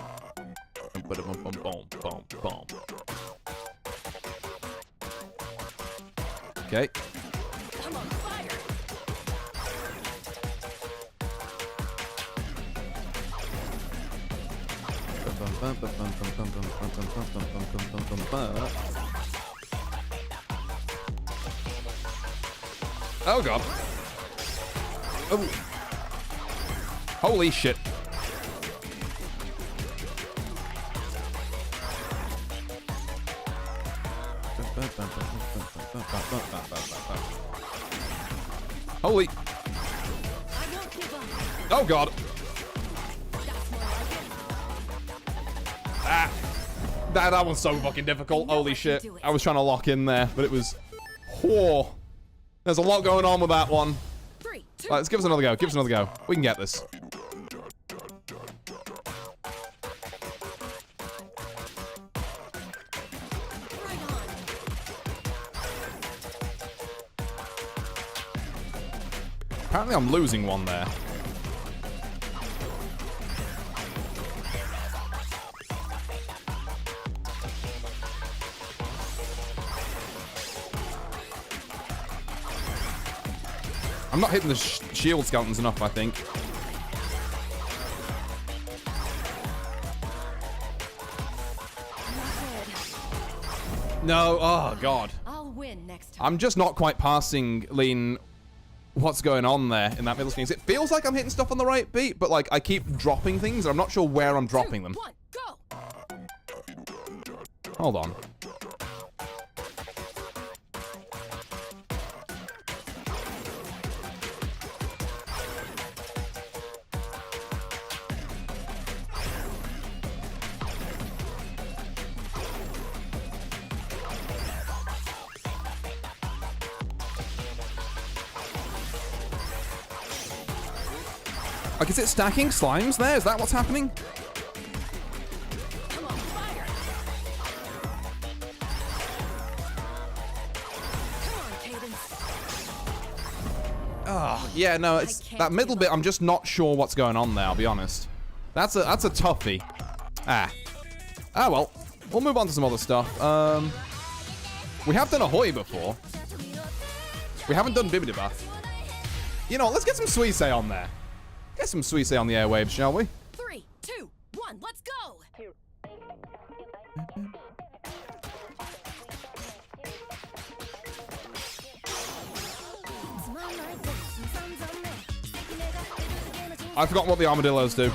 Okay. I'm on fire. Oh god. Oh. Holy shit. Holy. Oh god. Ah. That one's so fucking difficult. Holy shit. I was trying to lock in there, but it was... Whoa. There's a lot going on with that one. 3, 2, Let's give us another go. Give us another go. We can get this. right on. Apparently I'm losing one there. I'm not hitting the shield skeletons enough, I think. No, oh god. I'll win next time. I'm just not quite passing Lean what's going on there in that middle screen. It feels like I'm hitting stuff on the right beat, but like I keep dropping things and I'm not sure where I'm dropping them. 2, 1, go. Hold on. Like, is it stacking slimes there? Is that what's happening? Come on, fire. Come on, Cadence. Oh, yeah, no, it's that middle bit. I'm just not sure what's going on there, I'll be honest. That's a toughie. Ah, well, we'll move on to some other stuff. We have done Ahoy before. We haven't done Bibidibath. You know, let's get some Suisei on there. Get some Suisei on the airwaves, shall we? 3, 2, 1, let's go. I've forgotten what the armadillos do.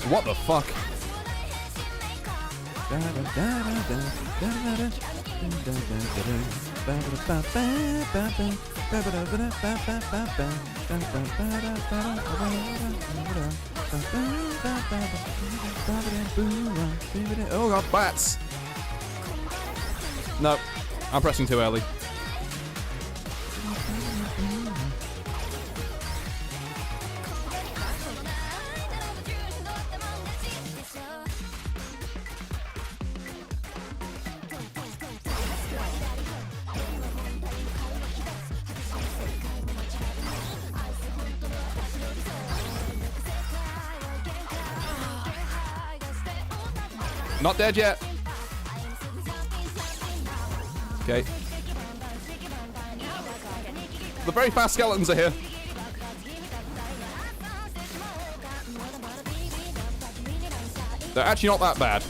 What the fuck? Oh god, bats! No, I'm pressing too early. Not dead yet. Okay. The very fast skeletons are here. They're actually not that bad.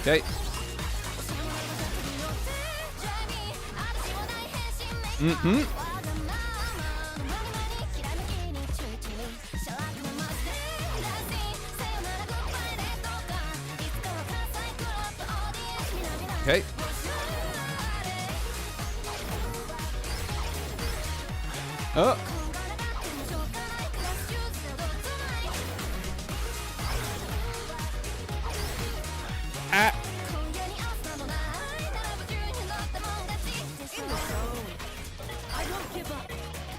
Okay. Okay. Oh. Ah.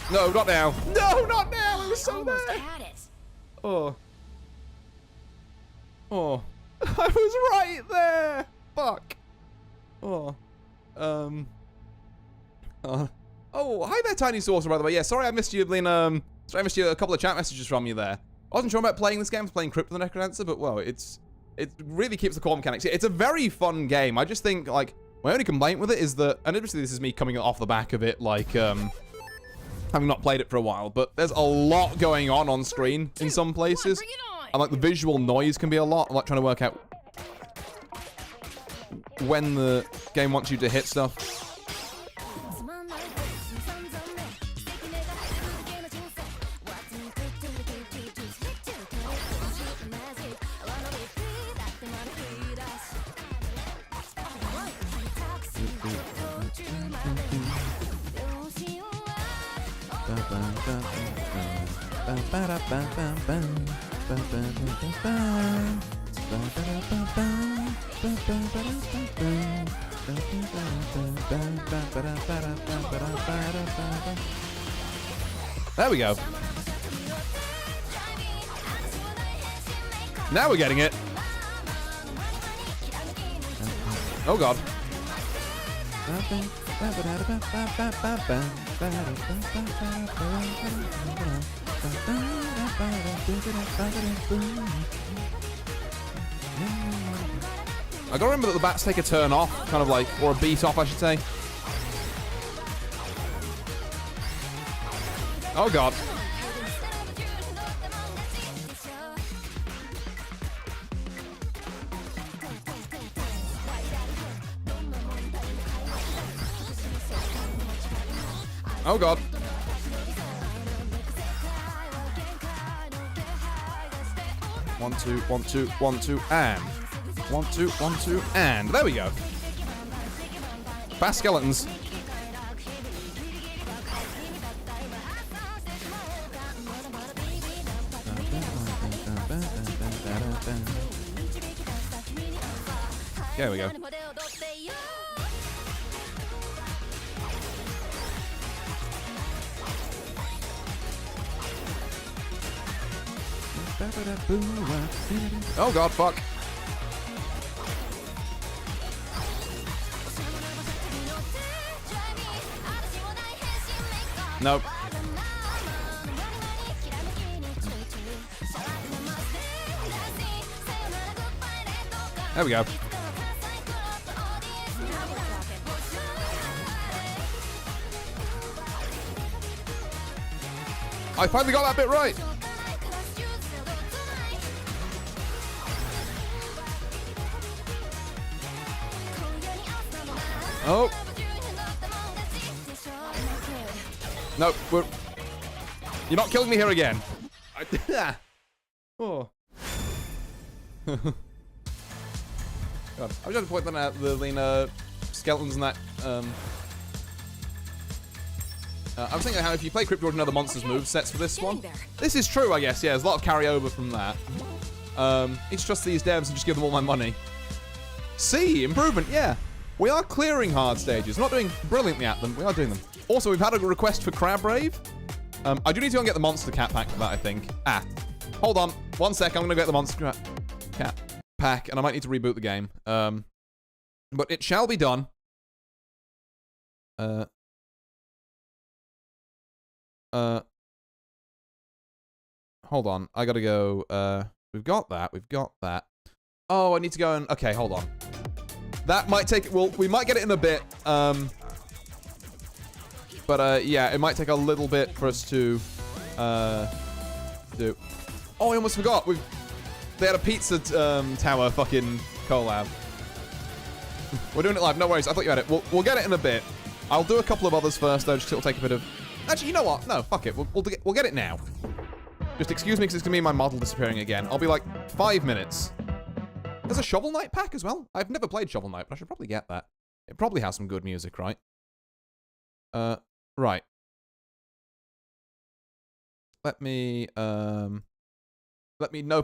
No, not now. No, not now. It was so there. Had it. Oh. Oh. I was right there. Fuck. Oh. Oh, hi there, Tiny Saucer, by the way. Yeah, sorry I missed you, Blin. Sorry I missed you a couple of chat messages from you there. I wasn't sure about playing this game. I was playing Crypt of the Necrodancer, but, well, it really keeps the core mechanics. It's a very fun game. I just think, like, my only complaint with it is that, and obviously this is me coming off the back of it, like, having not played it for a while, but there's a lot going on screen in some places. Bring it on. And, like, the visual noise can be a lot. I'm, like, trying to work out when the game wants you to hit stuff. There we go. Now we're getting it. Oh god. I gotta remember that the bats take a turn off, kind of like, or a beat off, I should say. Oh god. Oh god. 1, 2, 1, 2, 1, 2, and 1, 2, 1, 2, and there we go. Fast skeletons. There we go. Oh god, fuck. Nope. There we go. I finally got that bit right. Oh. No, you're not killing me here again. Oh. God. I was trying to point that out, the skeletons and that. I was thinking how if you play Crypt, you know the monsters move sets for this one. This is true, I guess. Yeah, there's a lot of carryover from that. It's just these devs and just give them all my money. See, improvement, yeah. We are clearing hard stages. Not doing brilliantly at them. We are doing them. Also, we've had a request for Crab Rave. I do need to go and get the Monster Cat pack for that, I think. Hold on. 1 sec. I'm going to get the Monster Cat pack, and I might need to reboot the game. But it shall be done. Hold on. I got to go. We've got that. We've got that. Oh, I need to go and... Okay, hold on. That might take... Well, we might get it in a bit. But, yeah, it might take a little bit for us to do. Oh, I almost forgot. They had a pizza tower fucking collab. We're doing it live. No worries. I thought you had it. We'll get it in a bit. I'll do a couple of others first, though, just 'cause it'll take a bit of... Actually, you know what? No, fuck it. We'll get it now. Just excuse me, because it's going to be my model disappearing again. I'll be like 5 minutes. There's a Shovel Knight pack as well. I've never played Shovel Knight, but I should probably get that. It probably has some good music, right? Right. Let me nope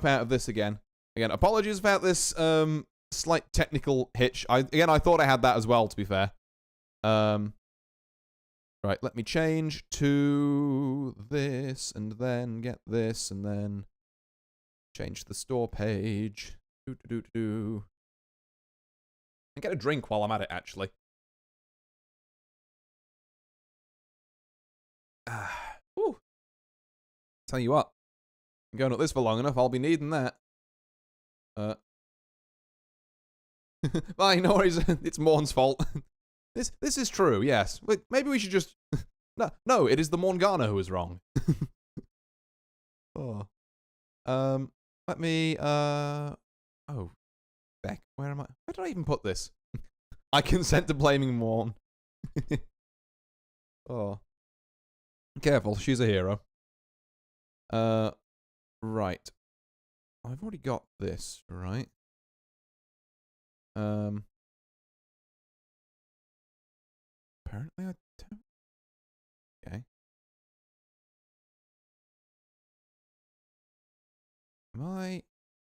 out of this again. Again, apologies about this slight technical hitch. I thought I had that as well, to be fair. Right, let me change to this, and then get this, and then change the store page. And get a drink while I'm at it, actually. Whew. Tell you what, I'm going at this for long enough, I'll be needing that. Bye, no worries, it's Morn's fault. This is true, yes. Wait, maybe we should just... No, it is the Morgana who is wrong. Oh. Let me, Oh. Beck, where am I? Where did I even put this? I consent to blaming Morn. Oh. Careful, she's a hero. Right. I've already got this, right? Apparently I don't. Okay.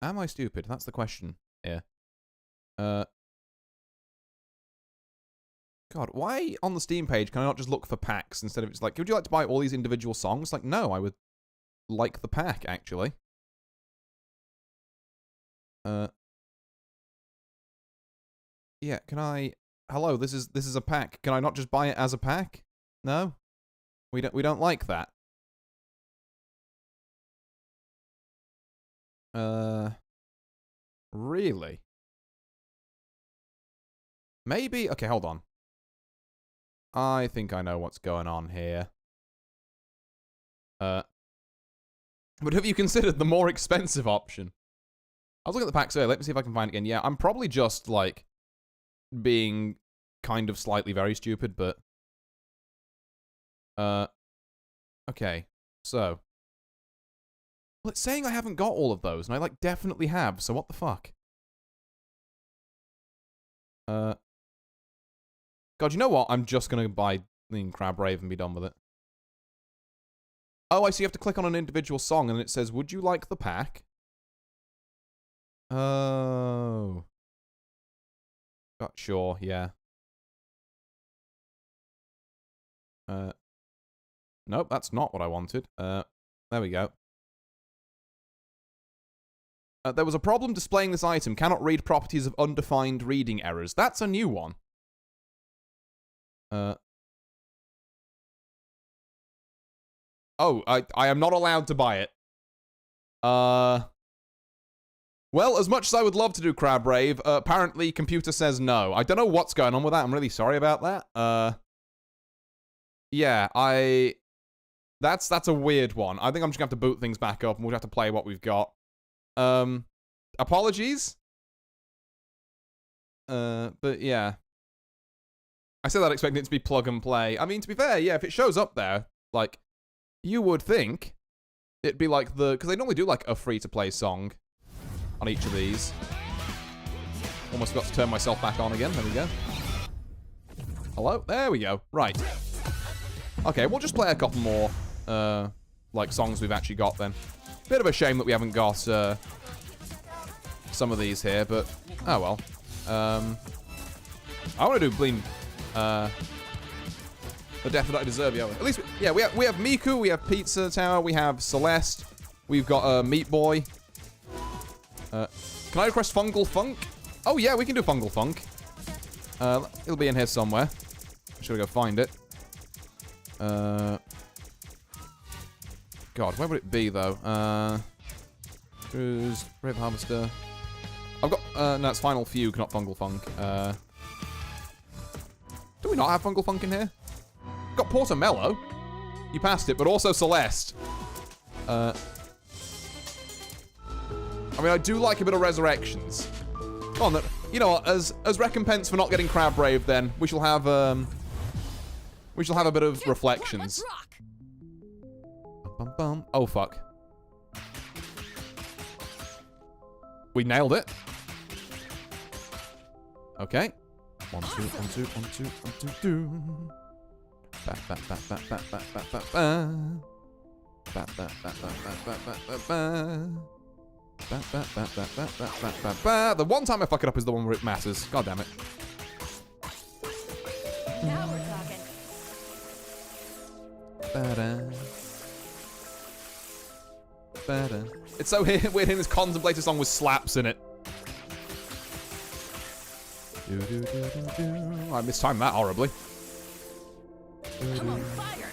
Am I stupid? That's the question here. God, why on the Steam page can I not just look for packs instead of it's like, would you like to buy all these individual songs? Like, no, I would like the pack, actually. Yeah, can I... Hello, this is a pack. Can I not just buy it as a pack? No? We don't like that. Really? Maybe... Okay, hold on. I think I know what's going on here. But have you considered the more expensive option? I was looking at the packs earlier. Let me see if I can find it again. Yeah, I'm probably just, like, being kind of slightly very stupid, but... Okay, so... Well, it's saying I haven't got all of those, and I, like, definitely have, so what the fuck? God, you know what? I'm just gonna buy Crab Rave and be done with it. Oh, I see you have to click on an individual song, and it says, would you like the pack? Oh. Sure, yeah. Nope, that's not what I wanted. There we go. There was a problem displaying this item. Cannot read properties of undefined reading errors. That's a new one. Oh, I am not allowed to buy it. Well, as much as I would love to do Crab Rave, apparently computer says no. I don't know what's going on with that. I'm really sorry about that. Yeah, that's a weird one. I think I'm just gonna have to boot things back up and we'll have to play what we've got. Apologies. But yeah. I said that expecting it to be plug and play. I mean, to be fair, yeah, if it shows up there, like, you would think it'd be like because they normally do like a free-to-play song on each of these. Almost forgot to turn myself back on again. There we go. Hello? There we go. Right. Okay, we'll just play a couple more, like, songs we've actually got then. Bit of a shame that we haven't got, some of these here, but, oh well. I want to do Bleem, The Death That I Deserve, yeah. At least, yeah, we have Miku, we have Pizza Tower, we have Celeste, we've got, Meat Boy. Can I request Fungal Funk? Oh yeah, we can do Fungal Funk. It'll be in here somewhere. Should I go find it? God, where would it be though? Cruise, Brave Harvester. I've got, no, it's Final Fugue, not Fungal Funk. Do we not have Fungal Funk in here? Got Portomello. You passed it, but also Celeste. I mean, I do like a bit of Resurrections. Go on, you know what? As recompense for not getting Crab Rave, then we shall have a bit of Reflections. Bum, bum. Oh fuck. We nailed it. Okay. 1, 2, 1, 2, 1, 2, 1, 2, 2. Ba ba ba ba ba ba ba ba ba. Ba ba ba ba ba ba ba ba. Ba, ba, ba, ba, ba, ba, ba, ba, ba. The one time I fuck it up is the one where it matters. God damn it. Now we're talking. Ba-da. Ba-da. It's so weird hearing this Contemplator song with slaps in it. Do, do, do, do, do. I mistimed that horribly. I'm on fire.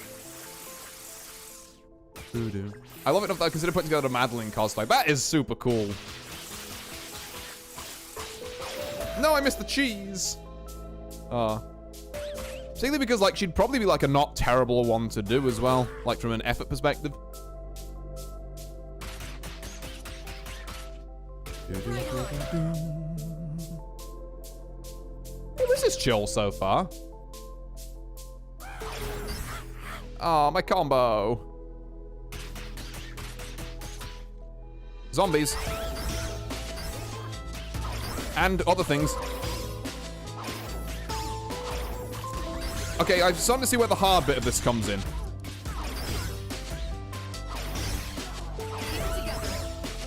Do. I love it enough that I consider putting together a Madeline cosplay. That is super cool. No, I missed the cheese. Particularly because, like, she'd probably be, like, a not terrible one to do as well. Like, from an effort perspective. Well, this is chill so far. Oh, my combo. Zombies. And other things. Okay, I'm starting to see where the hard bit of this comes in.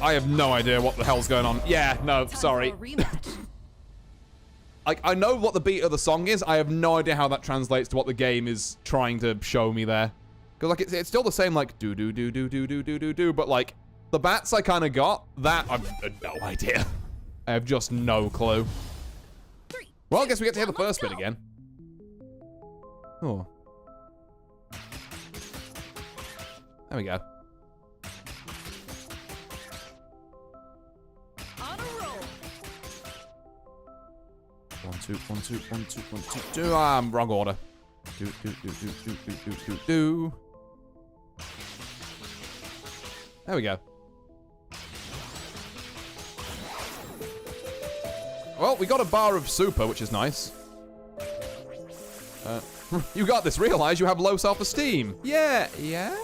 I have no idea what the hell's going on. Yeah, no, sorry. I know what the beat of the song is. I have no idea how that translates to what the game is trying to show me there. Because, like, it's still the same, like, do, but, like, the bats I kind of got, that, I've no idea. I have just no clue. Well, I guess we get to hear the first bit again. Oh. There we go. On a roll. 1, 2, 1, 2, 1, 2, 1, 2, 2. Wrong order. Do. There we go. Well, we got a bar of super, which is nice. You got this. Realize you have low self-esteem. Yeah. In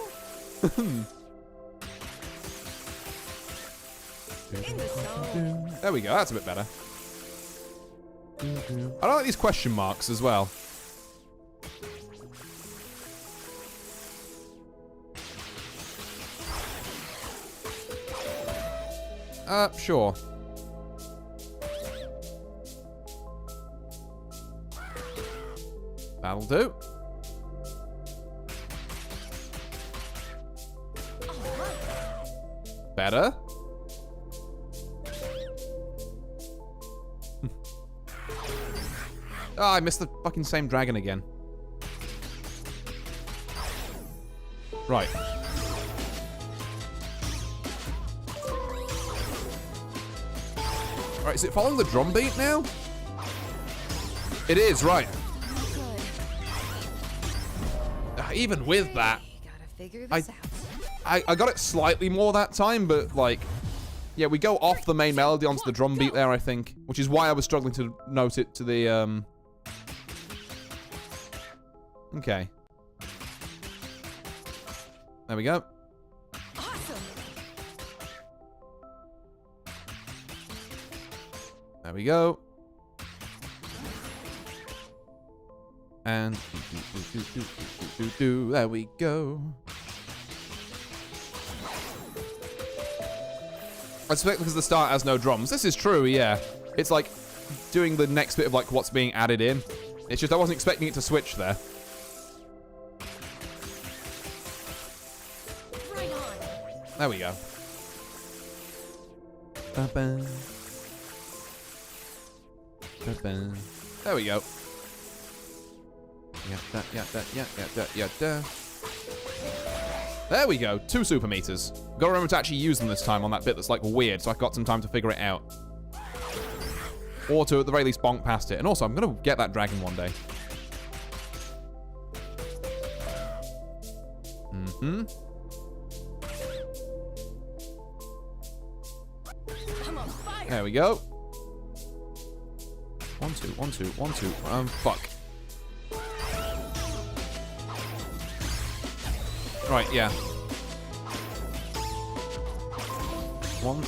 the zone. There we go. That's a bit better. I don't like these question marks as well. Sure. That'll do. Better. Oh, I missed the fucking same dragon again. Right. Alright, is it following the drum beat now? It is, right. Even with that, Gotta figure this out. I got it slightly more that time, but, like, yeah, we go off the main melody onto the drum beat there, I think, which is why I was struggling to note it to the, Okay. There we go. Awesome. There we go. And there we go. I suspect because the start has no drums. This is true, yeah. It's like doing the next bit of like what's being added in. It's just I wasn't expecting it to switch there. Right on. There we go. There we go. Yeah. There we go. 2 super meters. Gotta remember to actually use them this time on that bit that's like weird, so I've got some time to figure it out. Or to at the very least bonk past it. And also, I'm gonna get that dragon one day. I'm on fire. There we go. 1, 2, 1, 2, 1, 2. Fuck. Right, yeah. 1.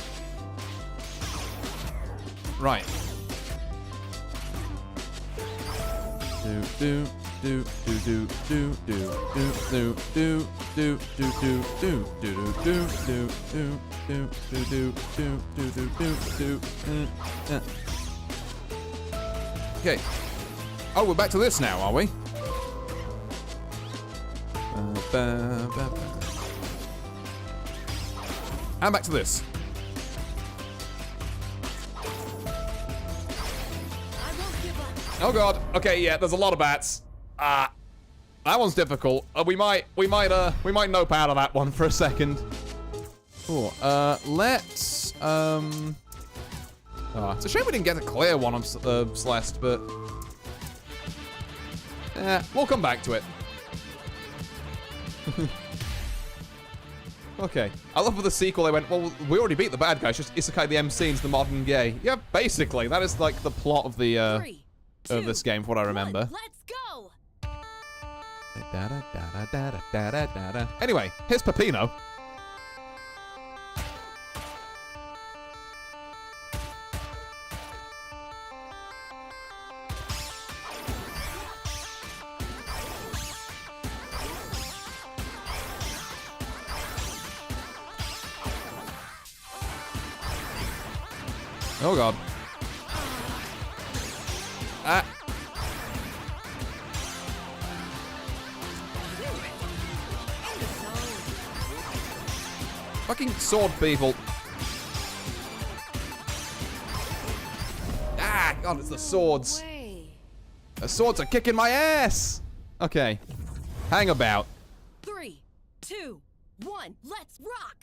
Right. Okay. Oh, we're back to this now, are we? And back to this. I won't give up. Oh god. Okay, yeah, there's a lot of bats. That one's difficult. We might nope out of that one for a second. Cool. Let's it's a shame we didn't get a clear one on Celeste, but we'll come back to it. Okay. I love for the sequel they went, well, we already beat the bad guy, it's just Isekai the MC into the modern gay. Yeah, basically. That is like the plot of the 3, 2, of this game, from what I remember. 1, let's go. Anyway, here's Peppino. Oh god. Ah. Fucking sword people. Ah, god, it's the swords. The swords are kicking my ass. Okay. Hang about. 3, 2, 1, let's rock!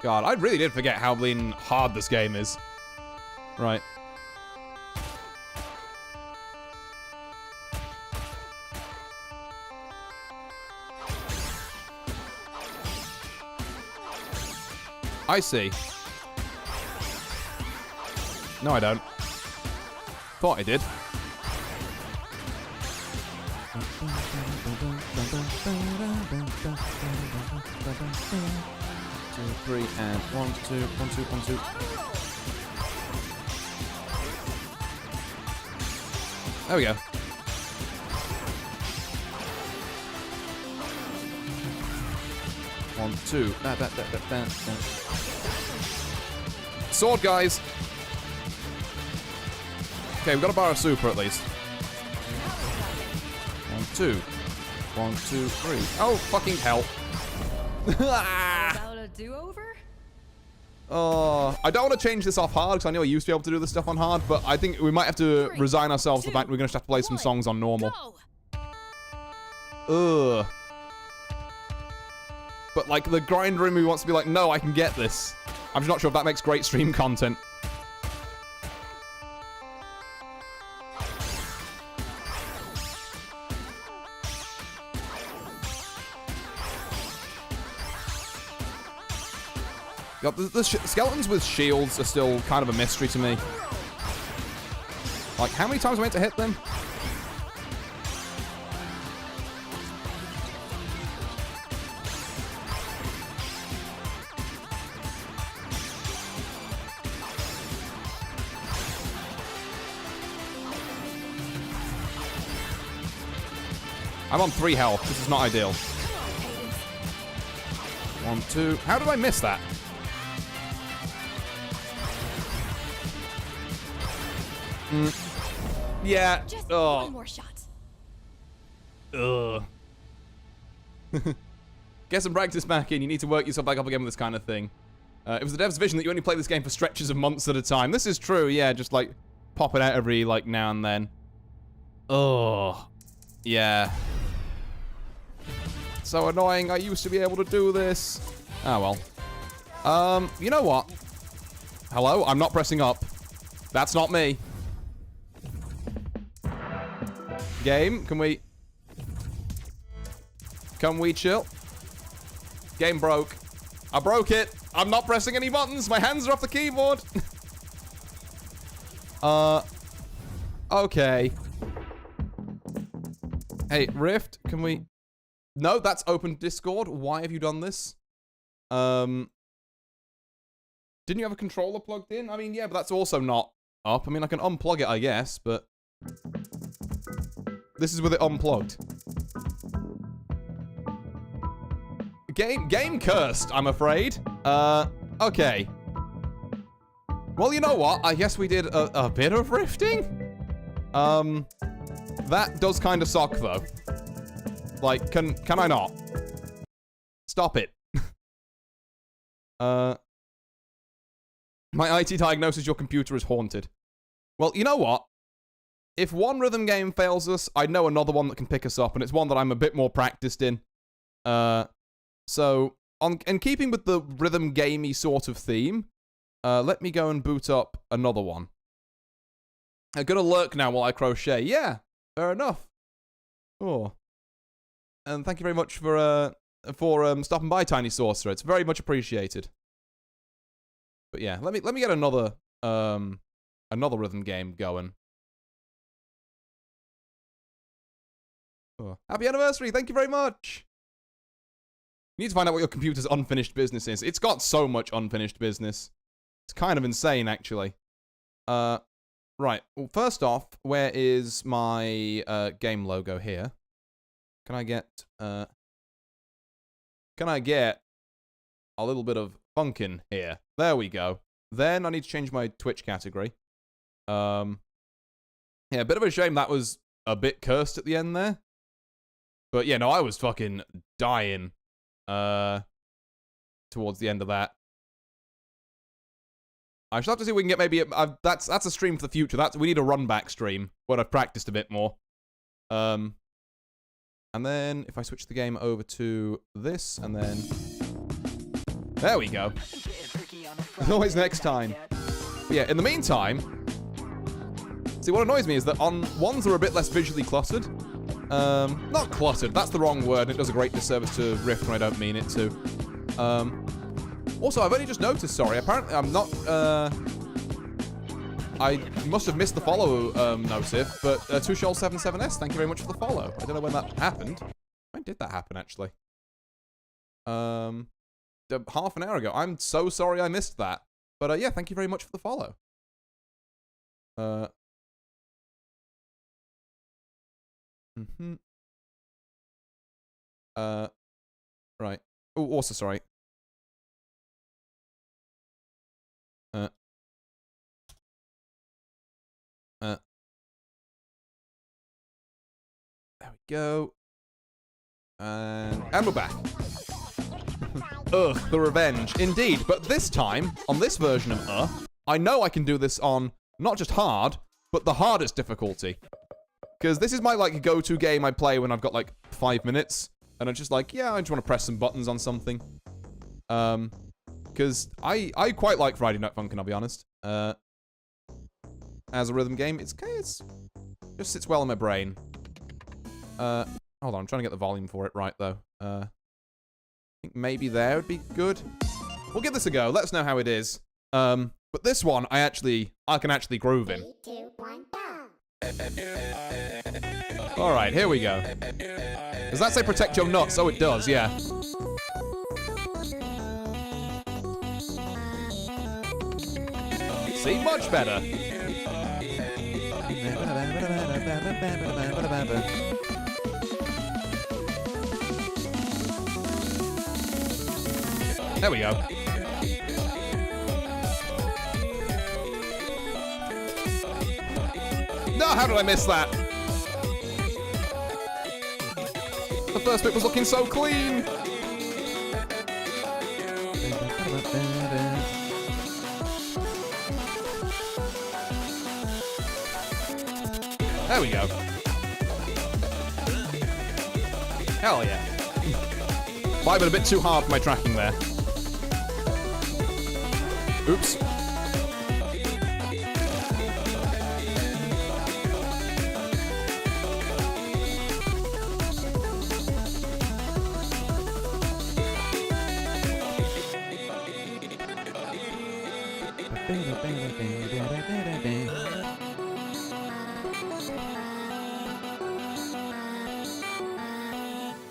God, I really did forget how bleeding hard this game is. Right. I see. No, I don't. Thought I did. 2, 3, and 1, 2, 1, 2, 1, 2. There we go. One, two. Sword, guys. Okay, we've got to borrow super at least. 1, 2. 1, 2, 3. Oh, fucking hell. About a do-over? Oh, I don't want to change this off hard because I know I used to be able to do this stuff on hard, but I think we might have to resign ourselves to the fact we're going to have to play some songs on normal. Ugh. But like the grinder in me wants to be like, no, I can get this. I'm just not sure if that makes great stream content. God, the skeletons with shields are still kind of a mystery to me. Like, how many times am I meant to hit them? I'm on 3 health. This is not ideal. 1, 2. How did I miss that? Yeah. Just one more shot. Ugh. Get some practice back in. You need to work yourself back up again with this kind of thing. It was the dev's vision that you only play this game for stretches of months at a time. This is true, yeah. Just like pop it out every like now and then. Ugh. Yeah. So annoying. I used to be able to do this. Oh well. You know what? Hello? I'm not pressing up. That's not me. Game, can we chill? Game broke. I broke it. I'm not pressing any buttons. My hands are off the keyboard. Okay. Hey, Rift, can we... No, that's open Discord. Why have you done this? Didn't you have a controller plugged in? I mean, yeah, but that's also not up. I mean, I can unplug it, I guess, but... This is with it unplugged. Game cursed, I'm afraid. Okay. Well, you know what? I guess we did a bit of rifting. That does kind of suck, though. Like, can I not? Stop it. My IT diagnosis, your computer is haunted. Well, you know what? If one rhythm game fails us, I know another one that can pick us up, and it's one that I'm a bit more practiced in. So, in keeping with the rhythm gamey sort of theme, let me go and boot up another one. I'm gonna lurk now while I crochet. Yeah, fair enough. Oh. And thank you very much for stopping by, Tiny Sorcerer. It's very much appreciated. But yeah, let me get another rhythm game going. Oh. Happy anniversary! Thank you very much! You need to find out what your computer's unfinished business is. It's got so much unfinished business. It's kind of insane, actually. Right. Well, first off, where is my game logo here? Can I get a little bit of funkin' here? There we go. Then I need to change my Twitch category. Yeah, a bit of a shame that was a bit cursed at the end there. But yeah, no, I was fucking dying towards the end of that. I shall have to see if we can get maybe that's a stream for the future. We need a run back stream when I've practiced a bit more. And then if I switch the game over to this, and then there we go. There's always next time. But yeah, in the meantime, see what annoys me is that on ones that are a bit less visually cluttered. Not cluttered. That's the wrong word. It does a great disservice to Rift when I don't mean it to. Also, I've only just noticed, sorry, apparently I'm not, I must have missed the follow, notif, but, Tushol77s, thank you very much for the follow. I don't know when that happened. When did that happen, actually? Half an hour ago. I'm so sorry I missed that. But, yeah, thank you very much for the follow. Right. Oh, also, sorry. There we go. And we're back. Ugh, the revenge. Indeed, but this time, on this version of I know I can do this on not just hard, but the hardest difficulty. Because this is my, like, go-to game I play when I've got, like, 5 minutes. And I'm just like, yeah, I just want to press some buttons on something. Because I quite like Friday Night Funkin', I'll be honest. As a rhythm game, it just sits well in my brain. Hold on, I'm trying to get the volume for it right, though. I think maybe there would be good. We'll give this a go. Let us know how it is. But this one, I can actually groove in. 3, 2, 1, go. All right, here we go. Does that say protect your nuts? Oh, it does, yeah. See, much better. There we go. No, how did I miss that? The first bit was looking so clean. There we go. Hell yeah. Might have been a bit too hard for my tracking there. Oops.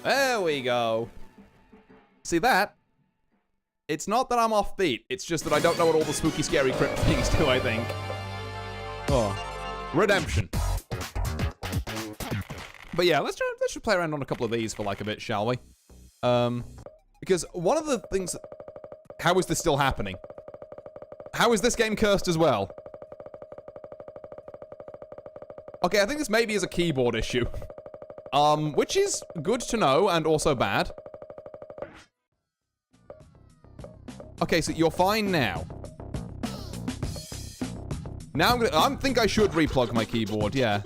There we go. See that? It's not that I'm offbeat. It's just that I don't know what all the spooky, scary crypt things do, I think. Oh. Redemption. But yeah, let's just play around on a couple of these for like a bit, shall we? Because one of the things... How is this still happening? How is this game cursed as well? Okay, I think this maybe is a keyboard issue. Which is good to know and also bad. Okay, so you're fine now. Now I think I should replug my keyboard, yeah.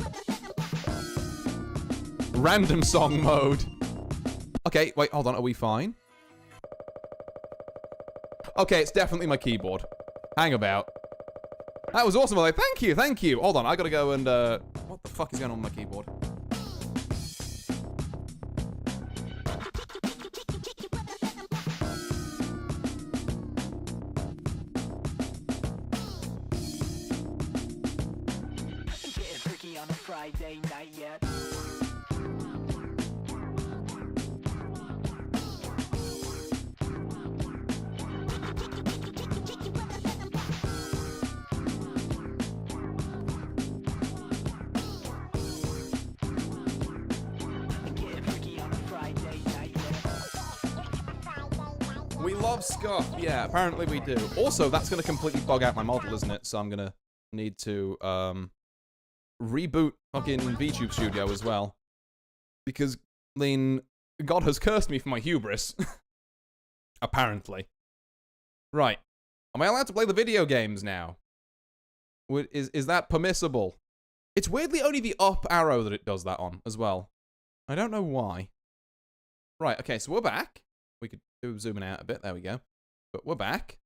Random song mode. Okay, wait, hold on, are we fine? Okay, it's definitely my keyboard. Hang about. That was awesome, like, thank you, thank you. Hold on, I gotta go and, what the fuck is going on with my keyboard? Friday night yet. We love scuff. Yeah, apparently we do. Also, that's going to completely bug out my model, isn't it? So I'm going to need to reboot fucking VTube Studio as well. Because, I mean, God has cursed me for my hubris. Apparently. Right. Am I allowed to play the video games now? Is that permissible? It's weirdly only the up arrow that it does that on as well. I don't know why. Right, okay, so we're back. We could do zooming out a bit. There we go. But we're back.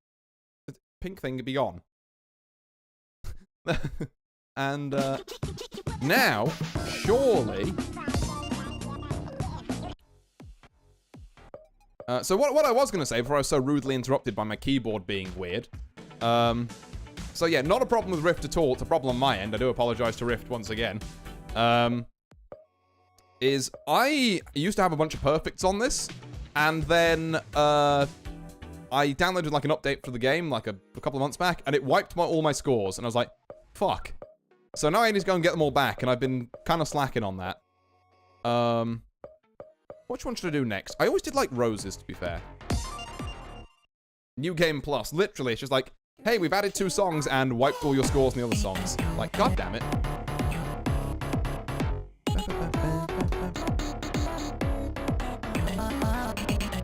The pink thing could be on. And now, surely... so what I was going to say before I was so rudely interrupted by my keyboard being weird. So yeah, not a problem with Rift at all. It's a problem on my end. I do apologize to Rift once again. Is I used to have a bunch of perfects on this, and then I downloaded like an update for the game like a couple of months back, and it wiped all my scores, and I was like, fuck. So now I need to go and get them all back, and I've been kind of slacking on that. Which one should I do next? I always did like roses, to be fair. New Game Plus. Literally, it's just like, hey, we've added 2 songs and wiped all your scores in the other songs. Like, god damn it.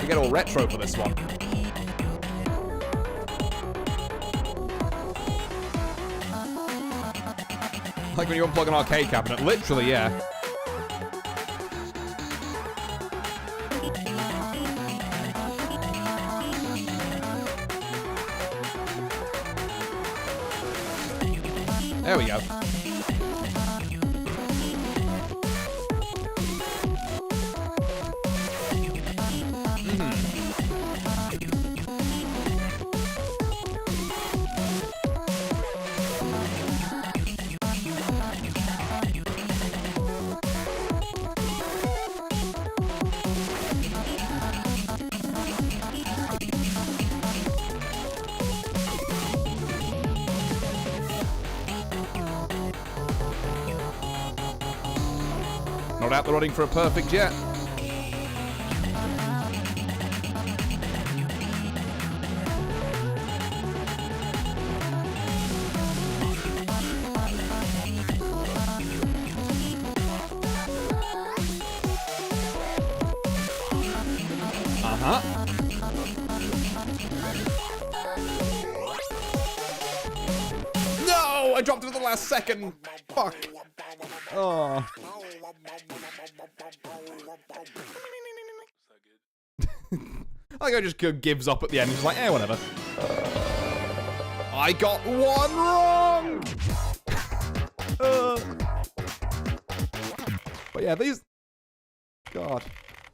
We get all retro for this one. Like when you unplug an arcade cabinet. Literally, yeah. There we go. Not out the running for a perfect yet. No! I dropped it at the last second. Fuck. Oh. I think I just gives up at the end. He's like, whatever. I got one wrong! But yeah, these... God.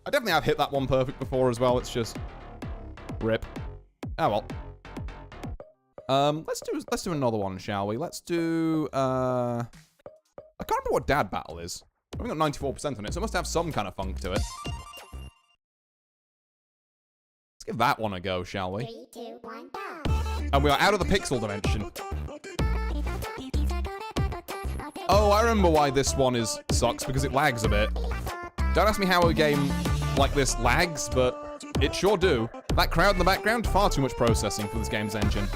I definitely have hit that one perfect before as well. It's just... rip. Oh well. Let's do another one, shall we? Let's do... I can't remember what Dad Battle is. I've got 94% on it, so it must have some kind of funk to it. Let's give that one a go, shall we? 3, 2, 1, go! And we are out of the pixel dimension. Oh, I remember why this one sucks, because it lags a bit. Don't ask me how a game like this lags, but it sure do. That crowd in the background, far too much processing for this game's engine.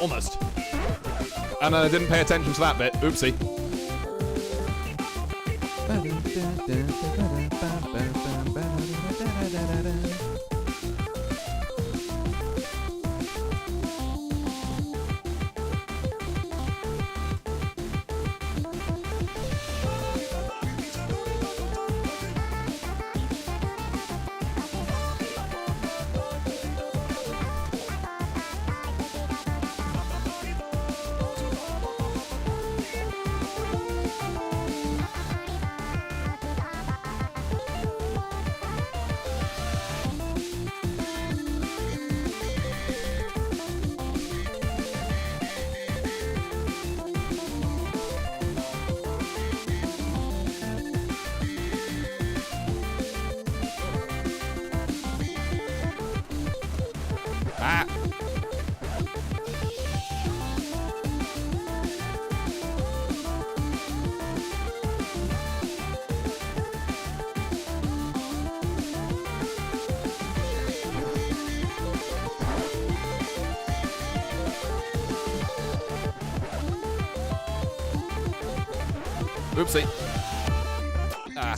Almost. And I didn't pay attention to that bit. Oopsie. Ah! Oopsie. Ah.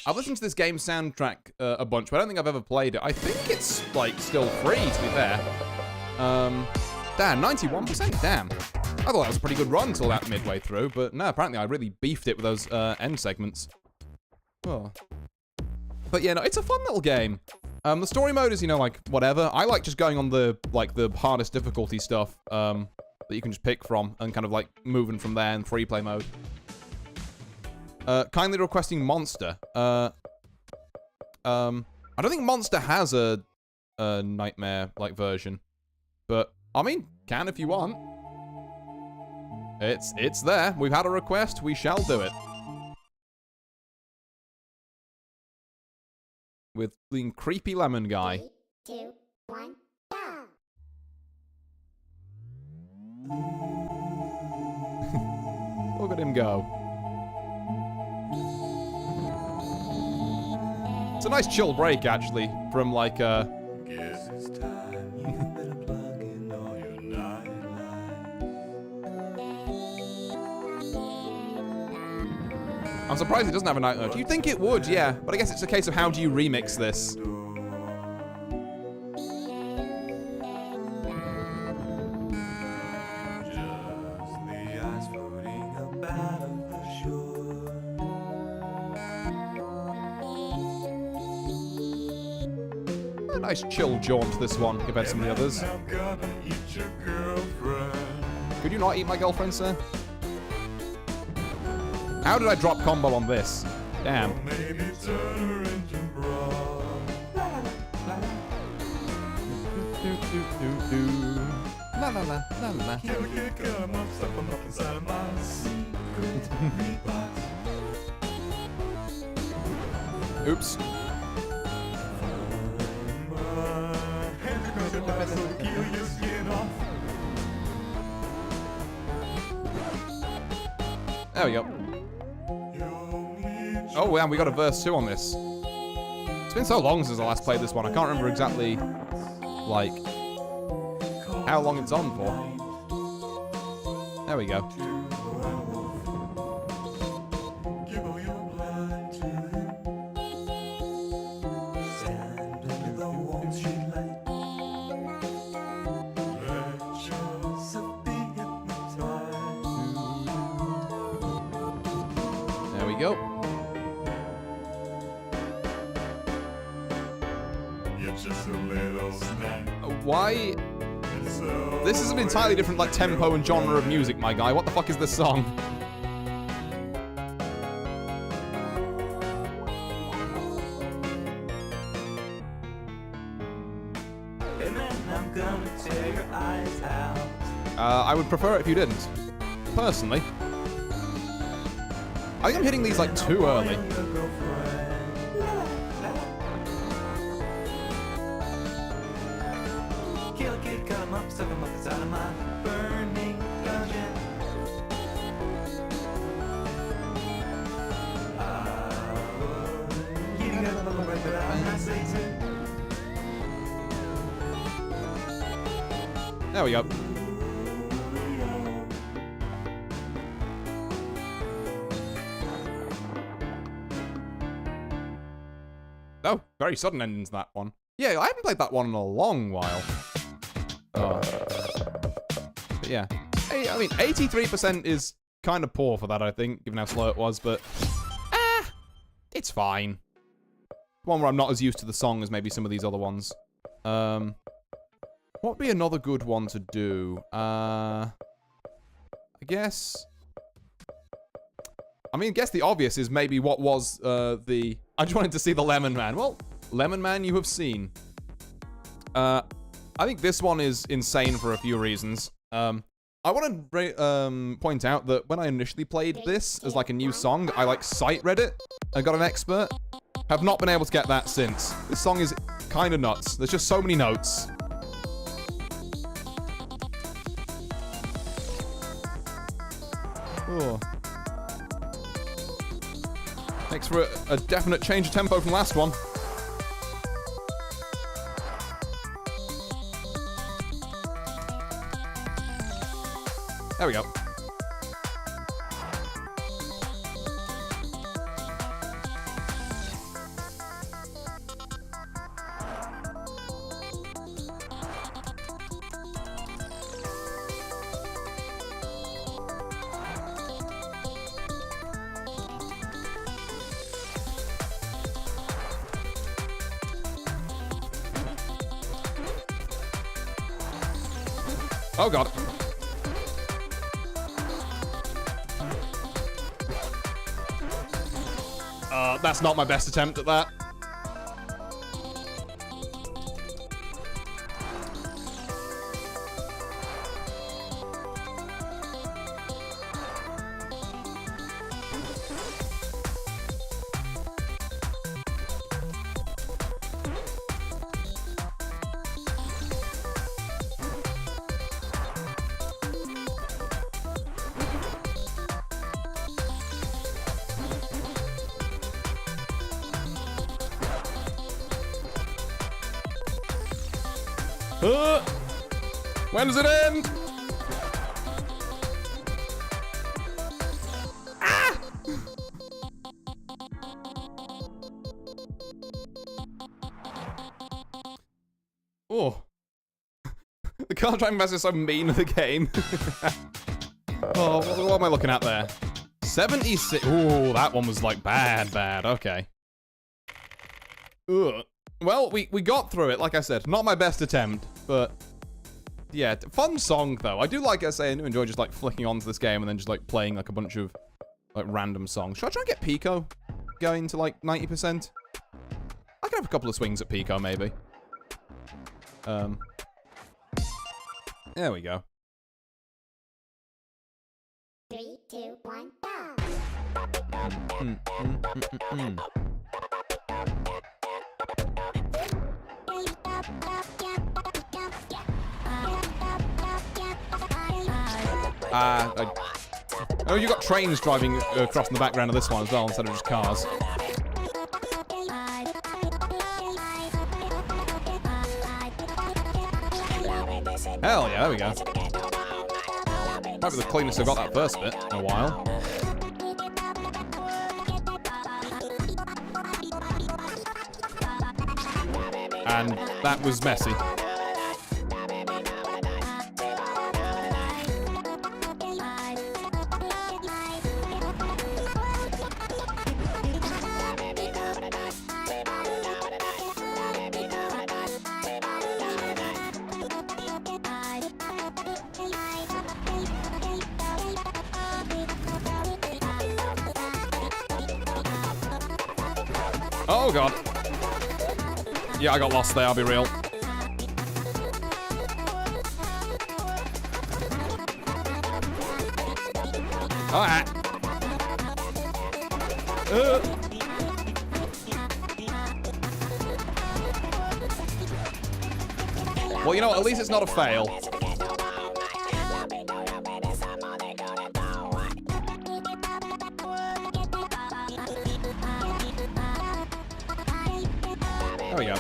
I've listened to this game soundtrack a bunch, but I don't think I've ever played it. I think it's, like, still free, to be fair. Damn, 91%? Damn. I thought that was a pretty good run until that midway through, but no, apparently I really beefed it with those end segments. Oh. But yeah, no, it's a fun little game. The story mode is, you know, like, whatever. I like just going on the hardest difficulty stuff, that you can just pick from and kind of, like, moving from there in free play mode. Kindly requesting Monster. I don't think Monster has a nightmare-like version. But, I mean, can if you want. It's there. We've had a request. We shall do it. With the creepy lemon guy. 3, 2, 1, go! Look at him go. It's a nice chill break, actually, from like Guess it's time you better plug in all your nightlights. I'm surprised it doesn't have a night mode. You'd think it would, yeah. But I guess it's a case of how do you remix this? Just the ice floating up out of the shore. A nice chill jaunt, this one, compared to some of the others. I'm gonna eat your girlfriend. Could you not eat my girlfriend, sir? How did I drop combo on this? Damn. Maybe turn her into broth. La la la la la. Kill a kid, cut him up, stuff him up inside of my secret meat box. Oops. Hand across your thighs, so peel your skin off. There we go. Oh, yeah, we got a verse 2 on this. It's been so long since I last played this one. I can't remember exactly, like, how long it's on for. There we go. Give all your blood to him. Stand under the warm street light. Let yourself be hypnotized. There we go. You're just a little snack. Why? So This is an entirely different, like, tempo and genre of music, my guy. What the fuck is this song? Hey man, I'm gonna tear your eyes out. I would prefer it if you didn't. Personally. I think I'm hitting these, like, too early. Your girlfriend. Kill a kid, cut him up, stuff him up inside of my burning dungeon. Heating up a right, but I'm not Satan. There we go. Oh, very sudden ending to that one. Yeah, I haven't played that one in a long while. Oh. But yeah. Hey, I mean, 83% is kind of poor for that, I think, given how slow it was, but... it's fine. One where I'm not as used to the song as maybe some of these other ones. What would be another good one to do? I guess... I mean, I guess the obvious is maybe what was the... I just wanted to see the Lemon Man. Well, Lemon Man you have seen. I think this one is insane for a few reasons. I want to point out that when I initially played this as like a new song, I like sight read it and got an expert. Have not been able to get that since. This song is kind of nuts. There's just so many notes. Oh. Makes for a definite change of tempo from last one. There we go. Oh god. That's not my best attempt at that. When does it end? Ah! Oh. The car driving master is so mean in the game. Oh, what am I looking at there? 76. Ooh, that one was like bad. Okay. Ugh. Well, we got through it, like I said. Not my best attempt, but yeah, fun song though. I do like, I say, I do enjoy just like flicking onto this game and then just like playing like a bunch of like random songs. Should I try and get Pico going to like 90%? I could have a couple of swings at Pico maybe. There we go. 3, 2, 1, go. Oh, you got trains driving across in the background of this one as well, instead of just cars. Hell yeah, there we go. Might be the cleanest I've got that first bit in a while. And that was messy. Oh god. Yeah, I got lost there, I'll be real. Alright. Well, you know what? At least it's not a fail. There we go.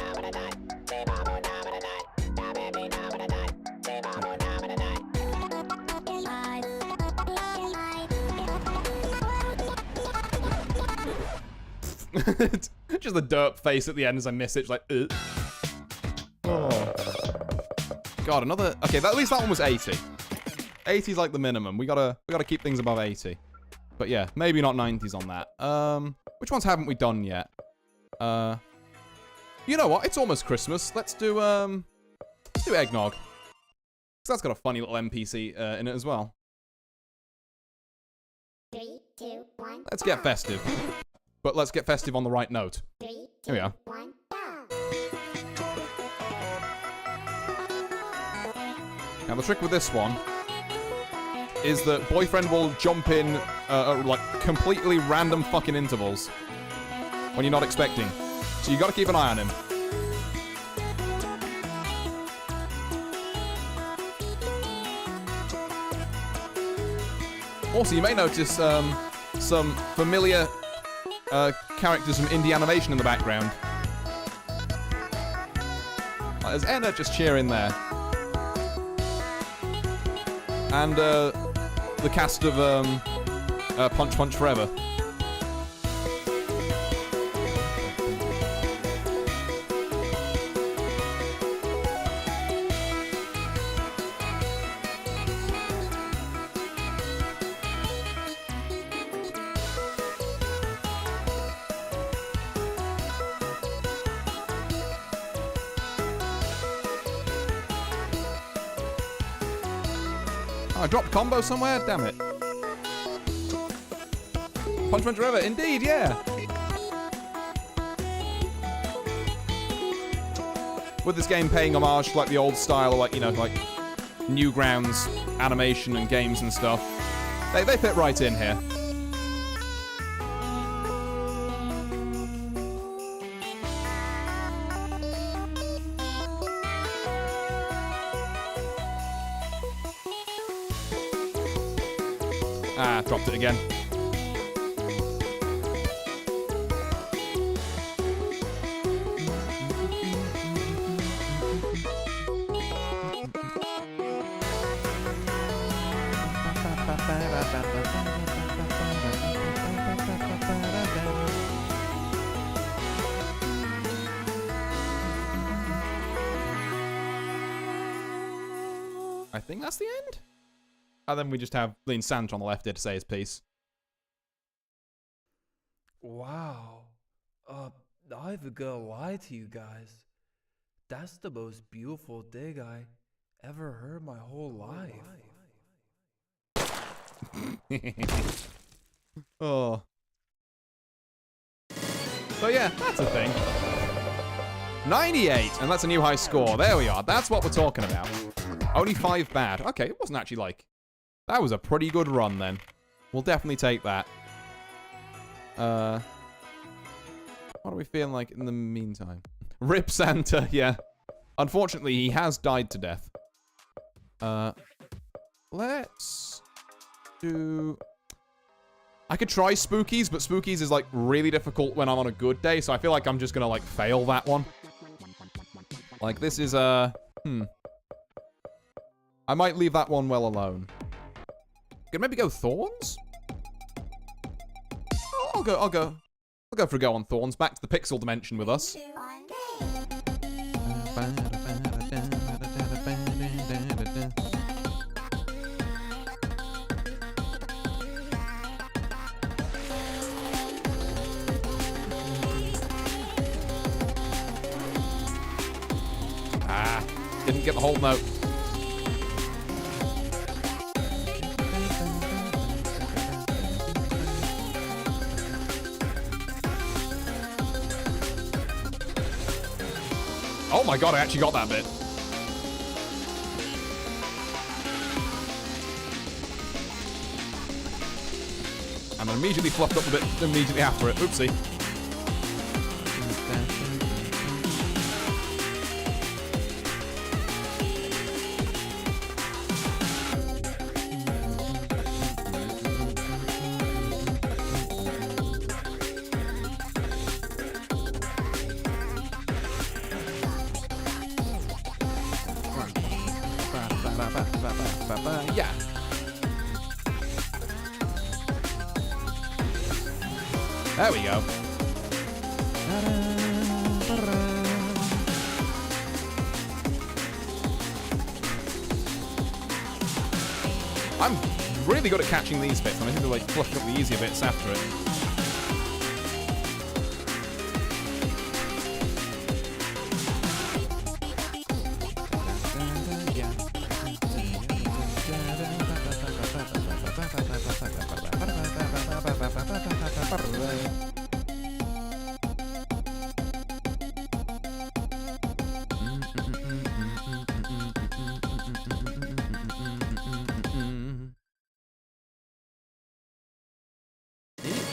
Just the derp face at the end as I miss it, just like, ugh. Oh. God, another. Okay, at least that one was 80. 80's like the minimum. We gotta keep things above 80. But yeah, maybe not 90s on that. Which ones haven't we done yet? You know what? It's almost Christmas. Let's do eggnog. 'Cause that's got a funny little NPC in it as well. 3, 2, 1, Let's get festive. But let's get festive on the right note. 3, 2, Here we are. 1, go. Now the trick with this one is that boyfriend will jump in at like completely random fucking intervals when you're not expecting. So you got to keep an eye on him. Also, you may notice some familiar characters from indie animation in the background. There's Enna just cheering there. And the cast of Punch Punch Forever. Oh, I dropped combo somewhere? Damn it. Punch Punch Forever, indeed, yeah. With this game paying homage to like the old style, like, you know, like Newgrounds animation and games and stuff. They fit right in here. Ah, dropped it again. I think that's the end. And then we just have Lean Santa on the left here to say his piece. Wow. I even gonna lie to you guys. That's the most beautiful dig I ever heard my whole life. Oh. So yeah, that's a thing. 98, and that's a new high score. There we are. That's what we're talking about. Only 5 bad. Okay, it wasn't actually like... That was a pretty good run then. We'll definitely take that. What are we feeling like in the meantime? Rip Santa, yeah. Unfortunately, he has died to death. Let's do... I could try Spookies, but Spookies is like really difficult when I'm on a good day, so I feel like I'm just gonna like fail that one. Like this is I might leave that one well alone. Could maybe go Thorns? I'll go for a go on Thorns. Back to the pixel dimension with us. Ah, didn't get the whole note. Oh my god, I actually got that bit. And then immediately fluffed up a bit immediately after it. Oopsie. Yeah. There we go. I'm really good at catching these bits, and I think they're like flushing up the easier bits after it.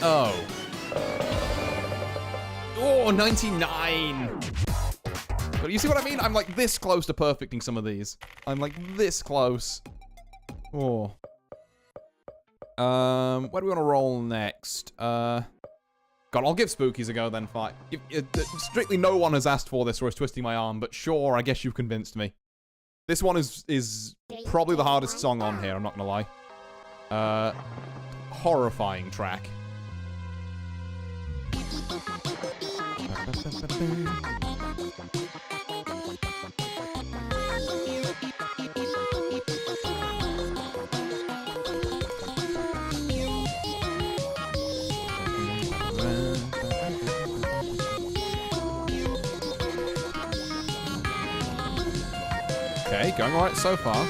Oh. Oh, 99. But you see what I mean? I'm like this close to perfecting some of these. I'm like this close. Oh. Where do we want to roll next? God, I'll give Spookies a go then. Fine. Strictly no one has asked for this or is twisting my arm, but sure, I guess you've convinced me. This one is probably the hardest song on here, I'm not gonna lie. Horrifying track. Okay, going all right so far.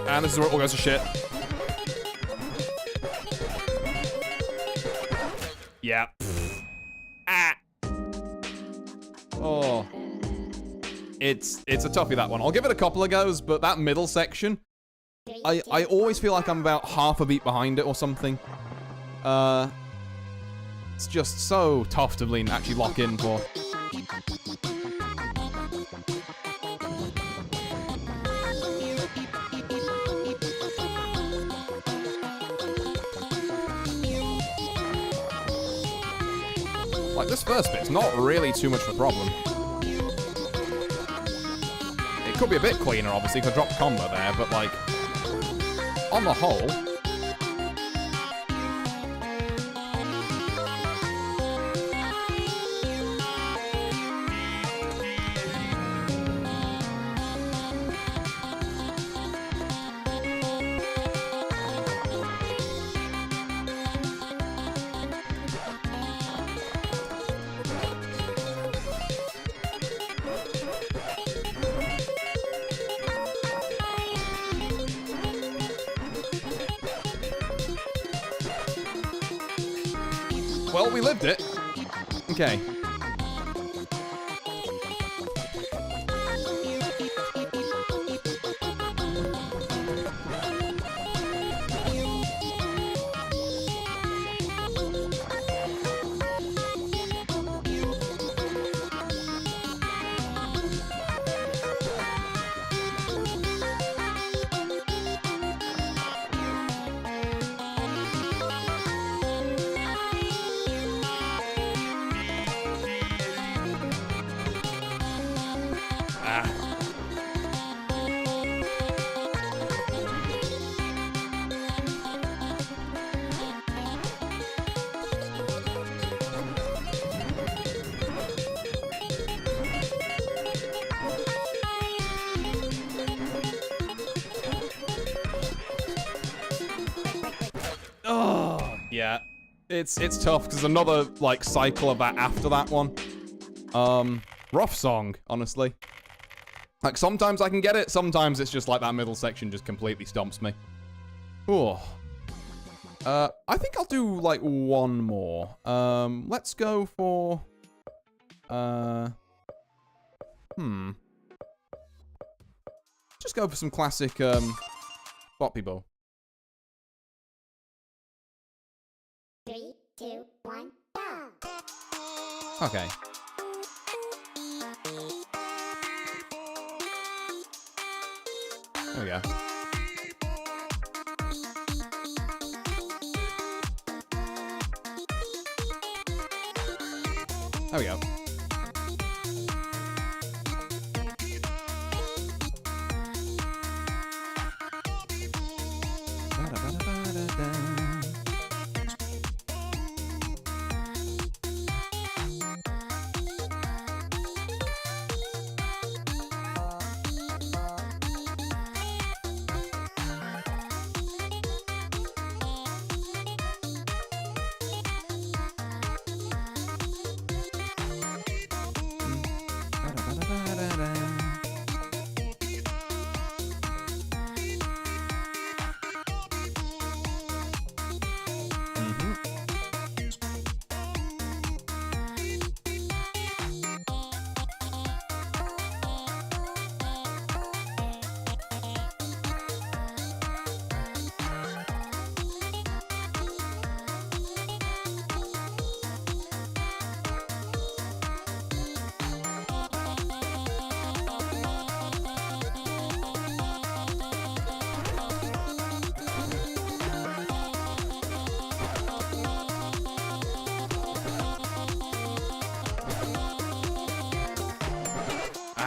And this is where it all goes to shit. Yeah. Ah. Oh. It's a toughie, that one. I'll give it a couple of goes, but that middle section, I always feel like I'm about half a beat behind it or something. It's just so tough to actually lock in for. Like, this first bit's not really too much of a problem. It could be a bit cleaner, obviously, because I dropped combo there, but, like, on the whole... Well, we lived it. Okay. Yeah, it's tough because another like cycle of that after that one. Rough song, honestly. Like sometimes I can get it, sometimes it's just like that middle section just completely stomps me. Oh. I think I'll do like one more. Let's go for just go for some classic Boppy Bow. 3, 2, 1, go! Okay. There we go. There we go.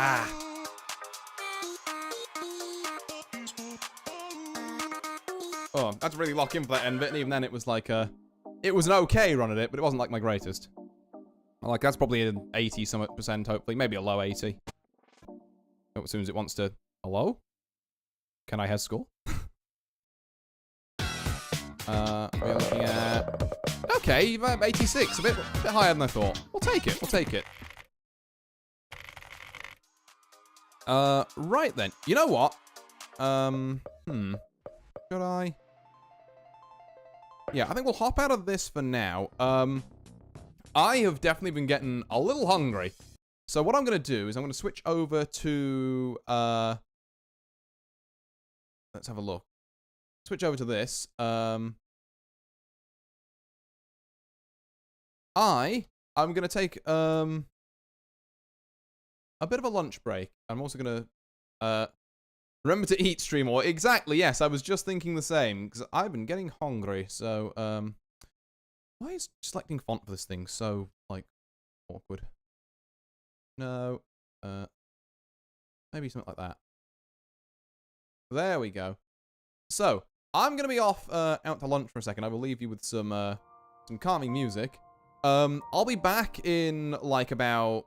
Ah. Oh, I had to really lock in for that end bit, and even then it was like it was an okay run at it, but it wasn't like my greatest. Like, that's probably an 80-something%, hopefully. Maybe a low 80. As soon as it wants to... Hello? Can I have score? We're looking at... Okay, 86. A bit higher than I thought. We'll take it. We'll take it. Right then. You know what? Should I? Yeah, I think we'll hop out of this for now. I have definitely been getting a little hungry. So what I'm going to do is I'm going to switch over to... let's have a look. Switch over to this. I'm going to take a bit of a lunch break. I'm also going to remember to eat, stream, or exactly, yes, I was just thinking the same, because I've been getting hungry, so, why is selecting font for this thing so, like, awkward? No, maybe something like that. There we go. So, I'm gonna be off, out to lunch for a second. I will leave you with some calming music. I'll be back in, like, about,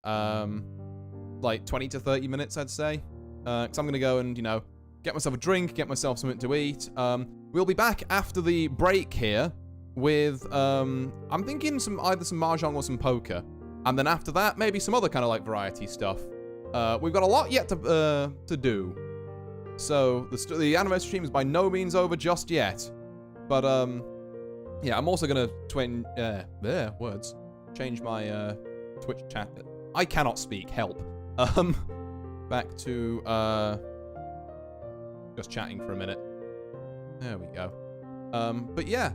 like, 20 to 30 minutes, I'd say. Because I'm going to go and, you know, get myself a drink, get myself something to eat. We'll be back after the break here with, I'm thinking either some mahjong or some poker. And then after that, maybe some other kind of, like, variety stuff. We've got a lot yet to do. So, the anniversary stream is by no means over just yet. But, yeah, I'm also going to change my, Twitch chat. I cannot speak, help. Back to, just chatting for a minute. There we go. But yeah.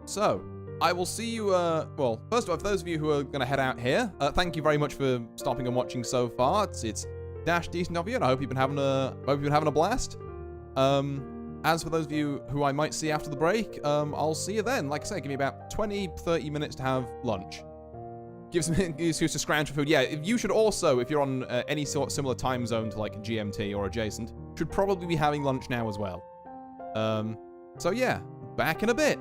So, I will see you, well, first of all, for those of you who are going to head out here, thank you very much for stopping and watching so far. It's dash decent of you, and I hope you've been having a blast. As for those of you who I might see after the break, I'll see you then. Like I say, give me about 20-30 minutes to have lunch. Gives me an excuse to scrounge for food. Yeah, you should also, if you're on any sort of similar time zone to like GMT or adjacent, should probably be having lunch now as well. So yeah, back in a bit.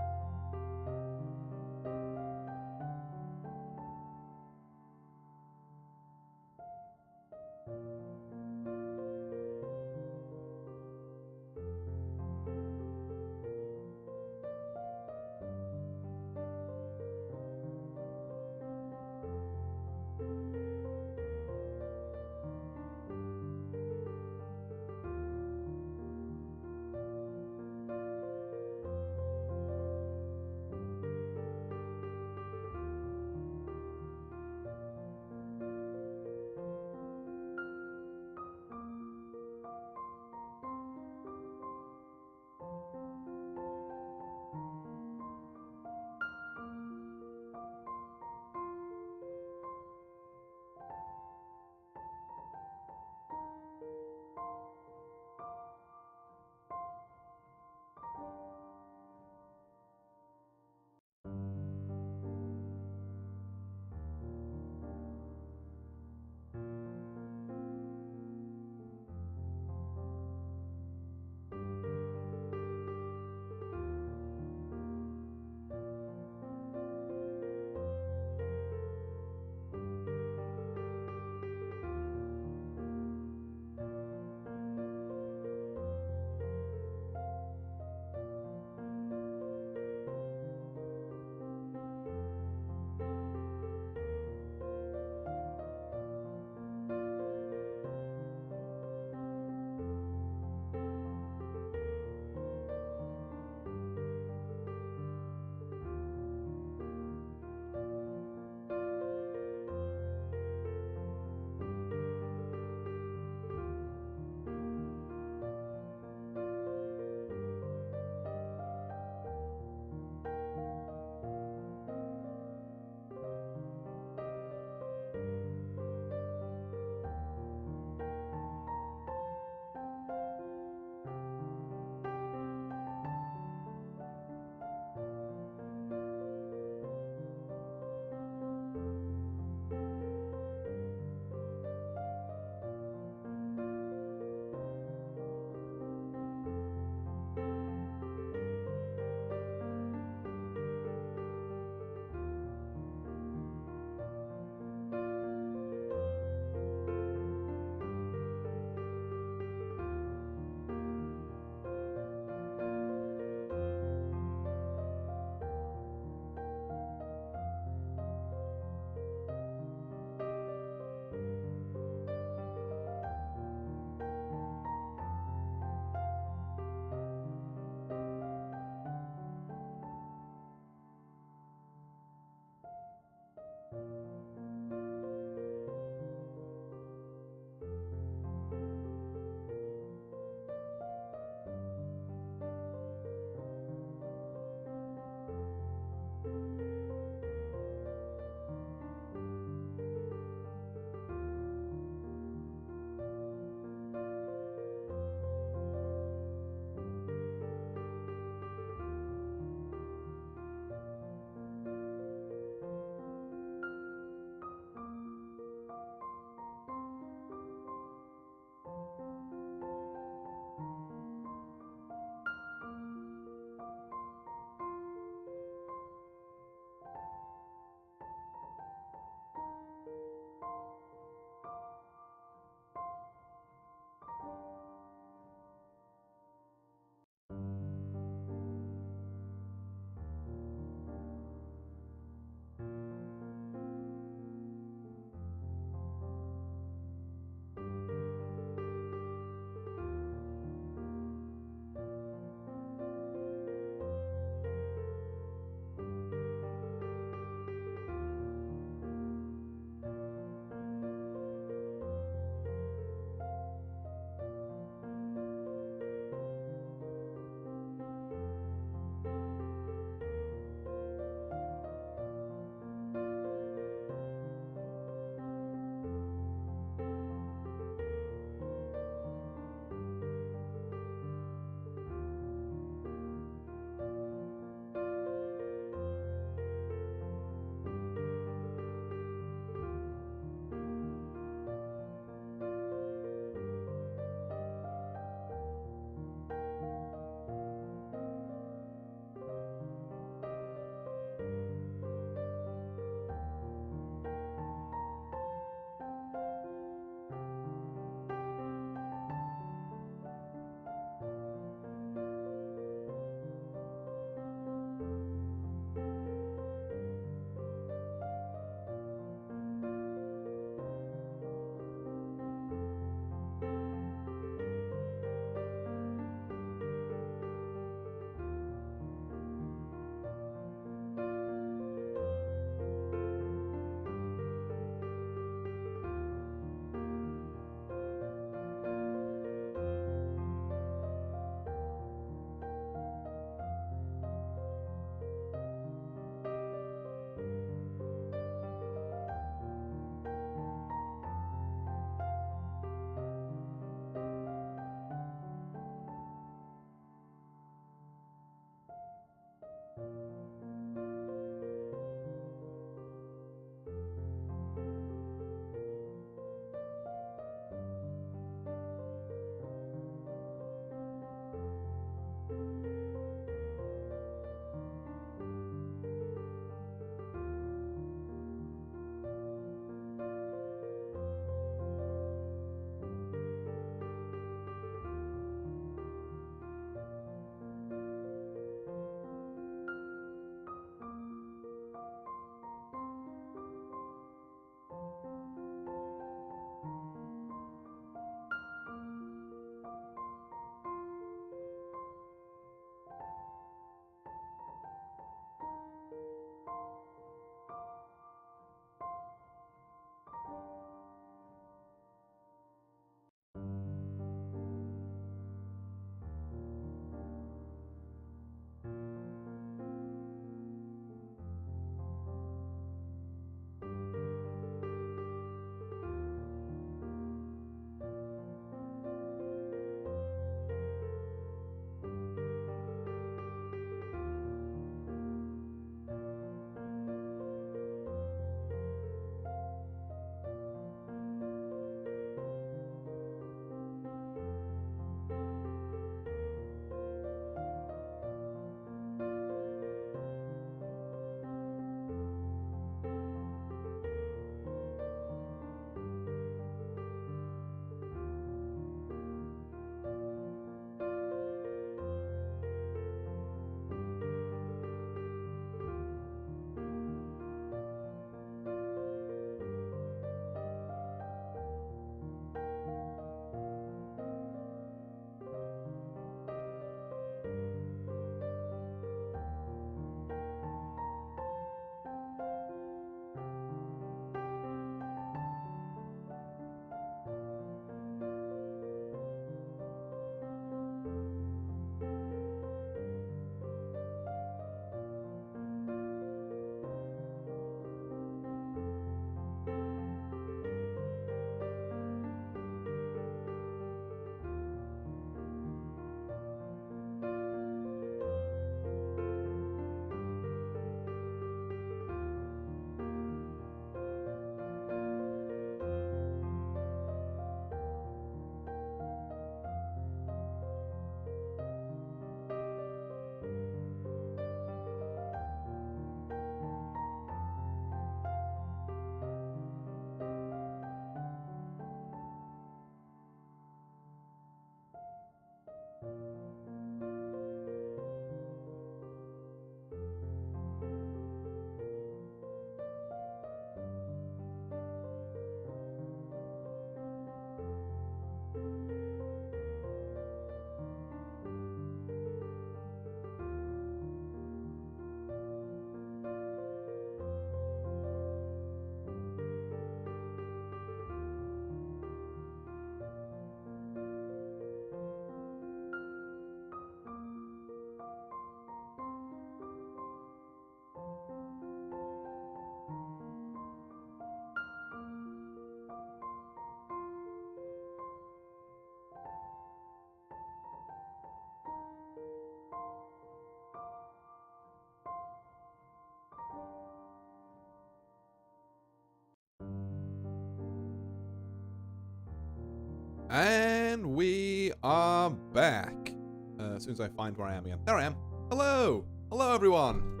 And we are back. As soon as I find where I am again. There I am. Hello. Hello, everyone.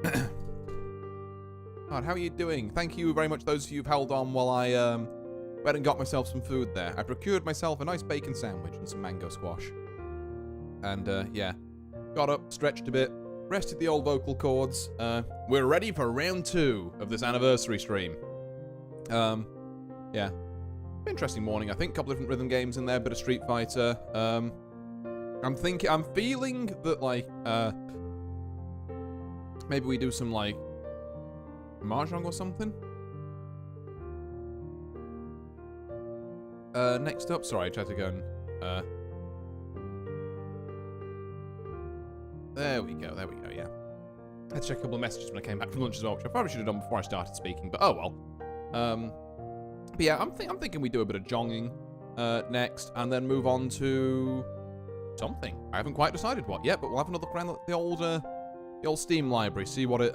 God, how are you doing? Thank you very much, those of you who've held on while I went and got myself some food there. I procured myself a nice bacon sandwich and some mango squash. And, yeah. Got up, stretched a bit, rested the old vocal cords. We're ready for round 2 of this anniversary stream. Yeah. Interesting morning, I think. A couple of different rhythm games in there, bit of Street Fighter. I'm feeling that, like, maybe we do some, like, Mahjong or something? Next up, sorry, I tried to go and, there we go, yeah. Let's check a couple of messages when I came back from lunch as well, which I probably should have done before I started speaking, but oh well. But yeah, I'm thinking we do a bit of jonging next, and then move on to something. I haven't quite decided what yet, but we'll have another look around the old Steam library, see what it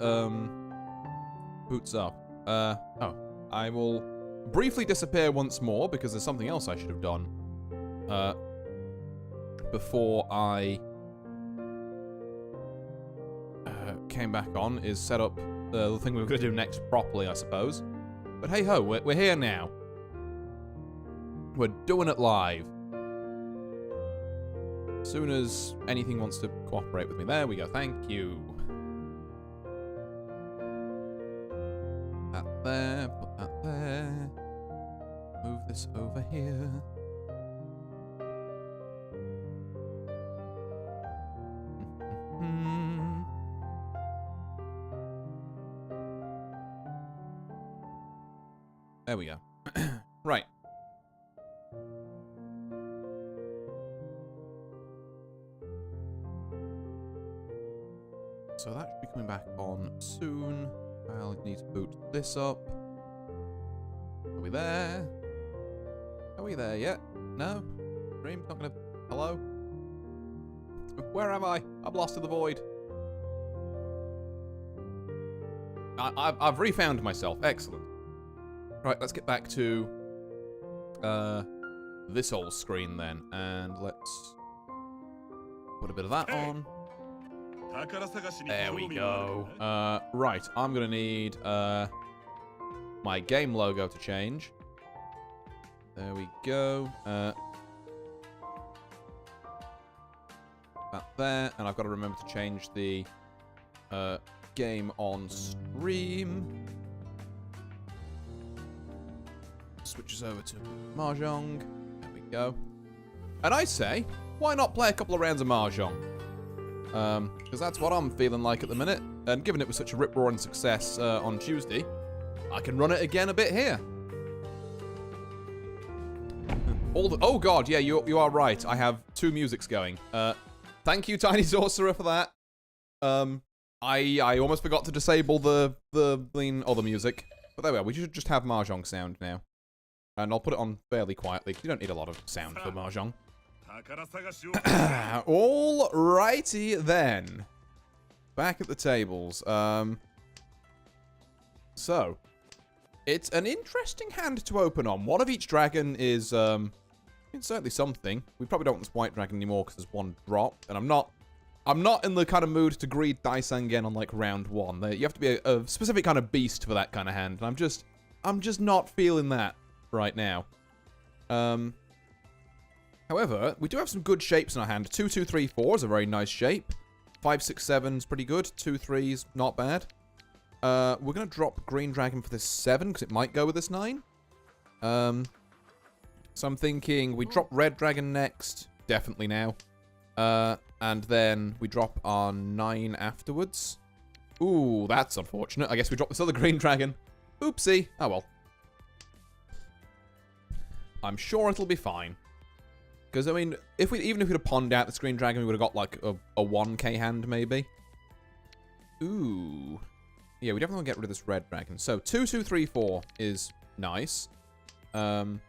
boots up. Oh, I will briefly disappear once more because there's something else I should have done before I came back on. Is set up the thing we were going to do next properly, I suppose. But hey ho, we're here now. We're doing it live. As soon as anything wants to cooperate with me. There we go, thank you. That there, put that there. Move this over here. There we go. Right. So that should be coming back on soon. I'll need to boot this up. Are we there? Are we there yet? No? Stream's not gonna... Hello? Where am I? I'm lost in the void. I've refound myself. Excellent. Right, let's get back to this old screen then, and let's put a bit of that on. There we go. Right, I'm gonna need my game logo to change. There we go. That there, and I've got to remember to change the game on stream. Switches over to Mahjong. There we go. And I say, why not play a couple of rounds of Mahjong? Because that's what I'm feeling like at the minute. And given it was such a rip-roaring success on Tuesday, I can run it again a bit here. Oh god, yeah, you are right. I have 2 musics going. Thank you, Tiny Sorcerer, for that. I almost forgot to disable the music. But there we are. We should just have Mahjong sound now. And I'll put it on fairly quietly. You don't need a lot of sound for Mahjong. Alrighty then. Back at the tables. So, it's an interesting hand to open on. One of each dragon is, it's certainly something. We probably don't want this white dragon anymore because there's 1 drop. And I'm not in the kind of mood to greed Daisen again on like round 1. You have to be a specific kind of beast for that kind of hand. And I'm just not feeling that right now. However, we do have some good shapes in our hand. 2, 2, 3, 4 is a very nice shape. 5, 6, 7 is pretty good. 2, 3 is not bad. We're going to drop Green Dragon for this 7, because it might go with this 9. So I'm thinking we drop Red Dragon next. Definitely now. And then we drop our 9 afterwards. Ooh, that's unfortunate. I guess we drop this other Green Dragon. Oopsie. Oh, well. I'm sure it'll be fine. Because, I mean, even if we'd have pawned out this Green Dragon, we would have got, like, a 1k hand, maybe. Ooh. Yeah, we definitely want to get rid of this Red Dragon. So, 2, 2, 3, 4 is nice. Don't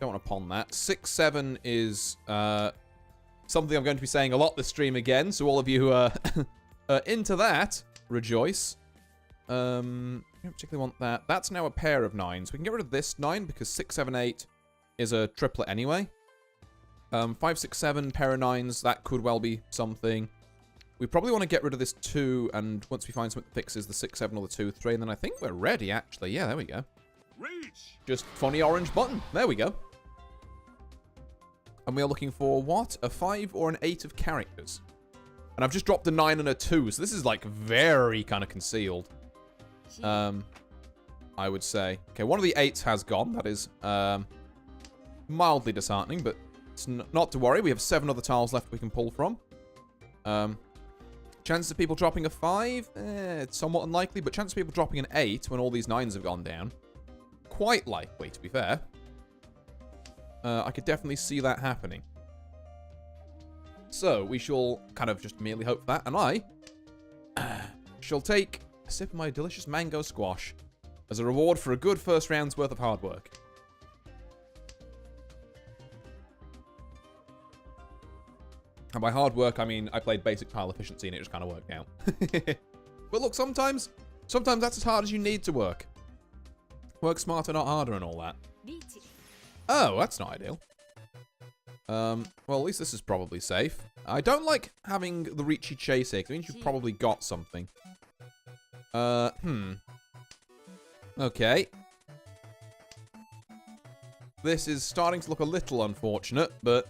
want to pawn that. 6, 7 is something I'm going to be saying a lot this stream again. So, all of you who are into that, rejoice. I don't particularly want that. That's now a pair of 9s. We can get rid of this 9 because 6, 7, 8 is a triplet anyway. 5, 6, 7, pair of 9s. That could well be something. We probably want to get rid of this 2, and once we find something that fixes the 6, 7, or the 2, 3, and then I think we're ready, actually. Yeah, there we go. Reach. Just funny orange button. There we go. And we are looking for what? A 5 or an 8 of characters. And I've just dropped a 9 and a 2, so this is, like, very kind of concealed. I would say. Okay, one of the 8s has gone. That is mildly disheartening, but it's not to worry. We have 7 other tiles left we can pull from. Chances of people dropping a 5? It's somewhat unlikely, but chances of people dropping an 8 when all these 9s have gone down? Quite likely, to be fair. I could definitely see that happening. So, we shall kind of just merely hope for that, and I shall take a sip of my delicious mango squash as a reward for a good first round's worth of hard work. And by hard work, I mean I played basic tile efficiency and it just kind of worked out. But look, sometimes that's as hard as you need to work. Work smarter, not harder and all that. Oh, that's not ideal. Well, at least this is probably safe. I don't like having the Reachy chase here, because it means you've probably got something. Okay. This is starting to look a little unfortunate, but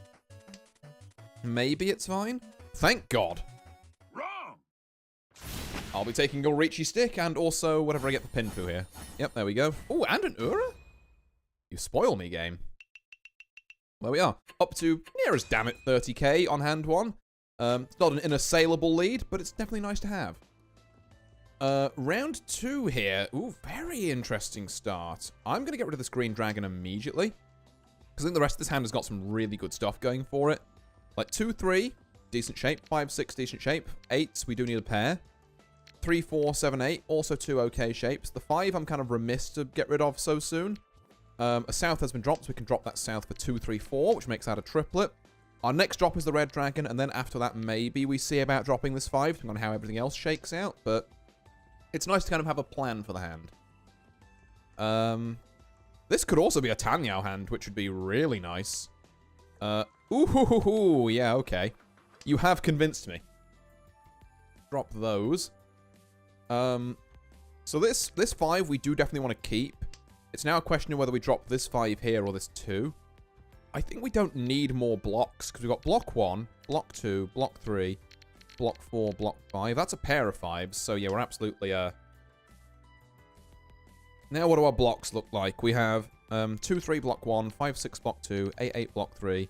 maybe it's fine. Thank God. Wrong. I'll be taking your Reachy stick and also whatever I get for Pinfu here. Yep, there we go. Oh, and an Ura? You spoil me, game. There we are. Up to near as damn it 30k on hand 1. It's not an inassailable lead, but it's definitely nice to have. Round 2 here. Ooh, very interesting start. I'm going to get rid of this Green Dragon immediately. Because I think the rest of this hand has got some really good stuff going for it. Like 2, 3, decent shape. 5, 6, decent shape. 8s, we do need a pair. 3, 4, 7, 8, also 2 okay shapes. The 5, I'm kind of remiss to get rid of so soon. A south has been dropped, so we can drop that south for 2, 3, 4, which makes that a triplet. Our next drop is the Red Dragon, and then after that, maybe we see about dropping this 5, depending on how everything else shakes out, but it's nice to kind of have a plan for the hand. This could also be a Tanyao hand, which would be really nice. Ooh, yeah, okay. You have convinced me. Drop those. So this 5 we do definitely want to keep. It's now a question of whether we drop this 5 here or this 2. I think we don't need more blocks, because we've got block 1, block 2, block 3, block 4, block 5. That's a pair of 5s, so yeah, we're absolutely... Now what do our blocks look like? We have 2, 3, block 1, 5, 6, block 2, 8, 8, block 3,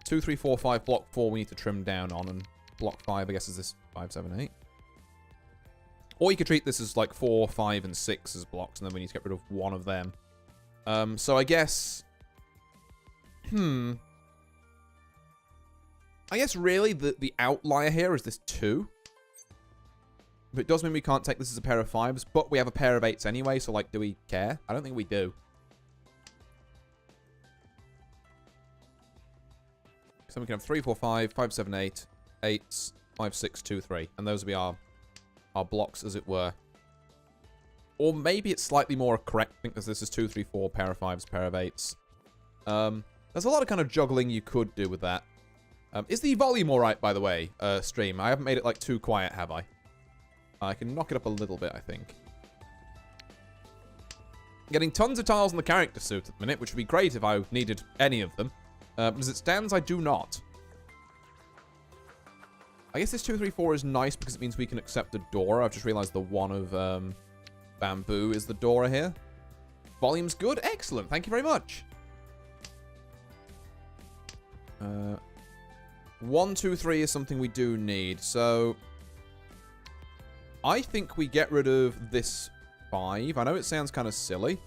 2, 3, 4, 5, block 4 we need to trim down on, and block 5, I guess, is this 5, 7, 8. Or you could treat this as like 4, 5, and 6 as blocks, and then we need to get rid of one of them. So I guess... I guess really the outlier here is this 2. But it does mean we can't take this as a pair of 5s, but we have a pair of 8s anyway, so like, do we care? I don't think we do. So we can have 3, 4, 5, 5, 7, 8, 8s, 5, 6, 2, 3. And those will be our blocks, as it were. Or maybe it's slightly more correct. I think this is 2, 3, 4, pair of 5s, pair of 8s. There's a lot of kind of juggling you could do with that. Is the volume alright, by the way, stream? I haven't made it, like, too quiet, have I? I can knock it up a little bit, I think. Getting tons of tiles on the character suit at the minute, which would be great if I needed any of them. As it stands, I do not. I guess this 2, 3, 4 is nice because it means we can accept the Dora. I've just realized the one of bamboo is the Dora here. Volume's good. Excellent. Thank you very much. 1, 2, 3 is something we do need. So I think we get rid of this 5. I know it sounds kind of silly.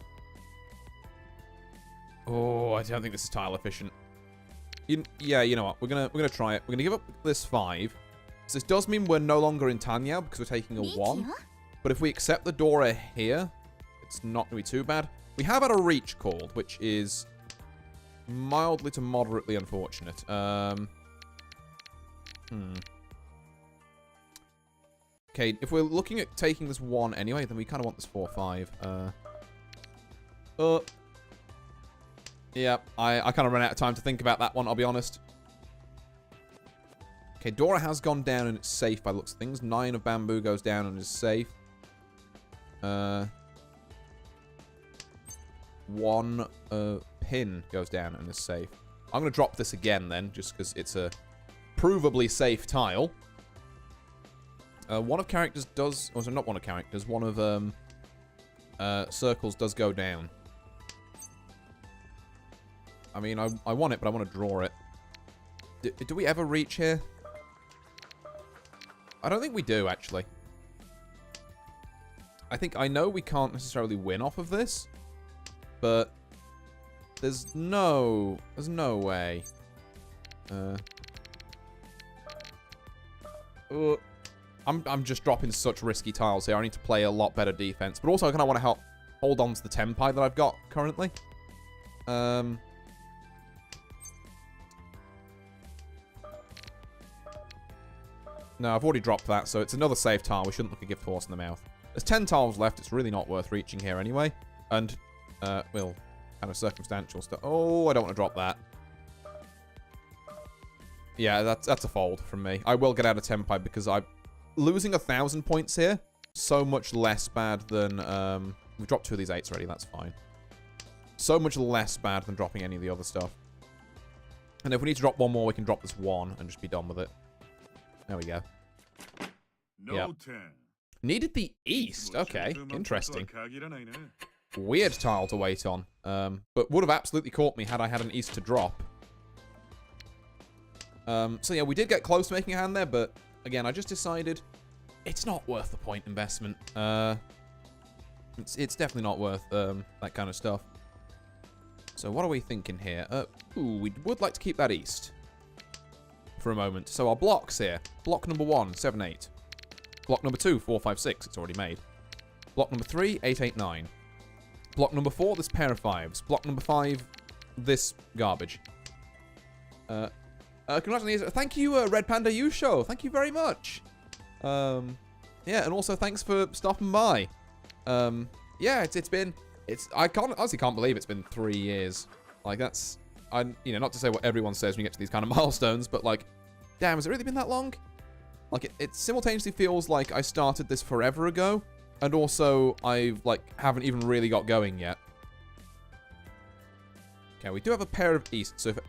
Oh, I don't think this is tile efficient. Yeah, you know what? We're gonna try it. We're gonna give up this 5. So this does mean we're no longer in Tanyao because we're taking a 1. But if we accept the Dora here, it's not going to be too bad. We have had a reach called, which is mildly to moderately unfortunate. Okay, if we're looking at taking this 1 anyway, then we kind of want this 4, 5. Yeah, I kind of ran out of time to think about that one, I'll be honest. Okay, Dora has gone down and it's safe by the looks of things. 9 of bamboo goes down and is safe. 1 pin goes down and is safe. I'm going to drop this again then, just because it's a provably safe tile. 1 of characters does... Oh, so not 1 of characters. 1 of circles does go down. I mean, I want it, but I want to draw it. Do we ever reach here? I don't think we do, actually. I know we can't necessarily win off of this, but there's no way. I'm just dropping such risky tiles here. I need to play a lot better defense, but also I kind of want to help hold on to the tempai that I've got currently. No, I've already dropped that, so it's another safe tile. We shouldn't look a gift horse in the mouth. There's 10 tiles left. It's really not worth reaching here anyway. And, well, kind of circumstantial stuff. Oh, I don't want to drop that. Yeah, that's a fold from me. I will get out of tempai because I'm losing 1,000 points here. So much less bad than, we've dropped 2 of these 8s already. That's fine. So much less bad than dropping any of the other stuff. And if we need to drop 1 more, we can drop this 1 and just be done with it. There we go. No Yep. 10. Needed the east. Okay, interesting. Weird tile to wait on. But would have absolutely caught me had I had an east to drop. So yeah, we did get close to making a hand there, but again, I just decided it's not worth the point investment. It's definitely not worth that kind of stuff. So what are we thinking here? Ooh, we would like to keep that east for a moment. So our blocks here. Block number 1, 7, 8. Block number 2, 4, 5, 6. It's already made. Block number 3, 8, 8, 9. Block number 4, this pair of 5s. Block number 5, this garbage. Congratulations. Thank you, Red Panda Show. Thank you very much. Yeah, and also thanks for stopping by. Yeah, I honestly can't believe it's been 3 years. Like, that's... not to say what everyone says when you get to these kind of milestones, but like, damn, has it really been that long? Like, it simultaneously feels like I started this forever ago, and also I've, like, haven't even really got going yet. Okay, we do have a pair of east, so if,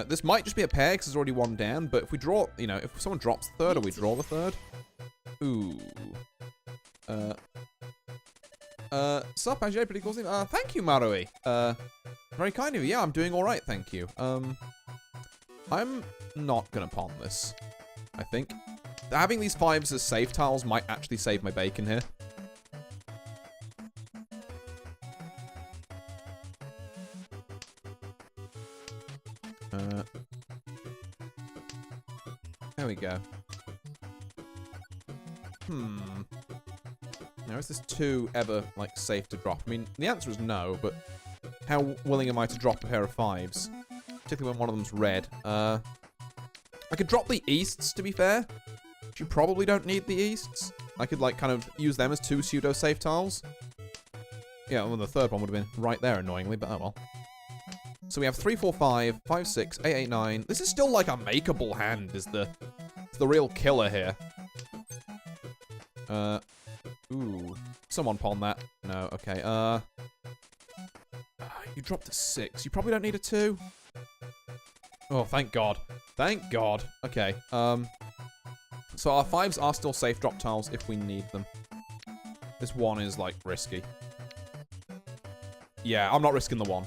this might just be a pair, because there's already 1 down, but if we draw, if someone drops the 3rd, or we draw the 3rd. Ooh. Sup, AJ, pretty cool thing. Thank you, Marui. Very kind of you. Yeah, I'm doing alright, thank you. I'm not gonna pawn this, I think. Having these 5s as safe tiles might actually save my bacon here. There we go. Now, is this 2 ever, like, safe to drop? I mean, the answer is no, but how willing am I to drop a pair of 5s? Particularly when one of them's red. I could drop the easts, to be fair. You probably don't need the easts. I could, like, kind of use them as 2 pseudo-safe tiles. Yeah, well, the 3rd one would have been right there, annoyingly, but oh well. So we have 3, 4, 5, 5, 6, 8, 8, 9. This is still, like, a makeable hand, is the real killer here. Ooh. Someone pawn that. No, okay. You dropped a 6. You probably don't need a 2. Oh, thank God. Thank God. Okay. So our 5s are still safe drop tiles if we need them. This 1 is, like, risky. Yeah, I'm not risking the 1.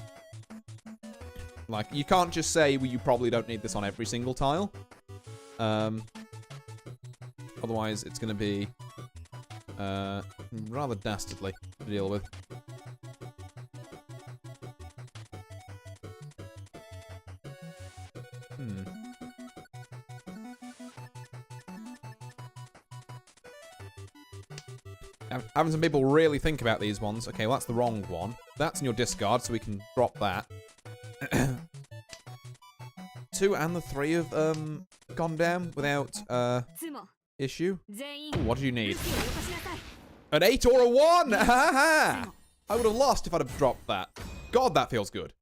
Like, you can't just say, well, you probably don't need this on every single tile. Otherwise, it's going to be rather dastardly to deal with. Having some people really think about these ones. Okay, well, that's the wrong one. That's in your discard, so we can drop that. 2 and the 3 have gone down without issue. Ooh, what do you need? An 8 or a 1! I would have lost if I'd have dropped that. God, that feels good.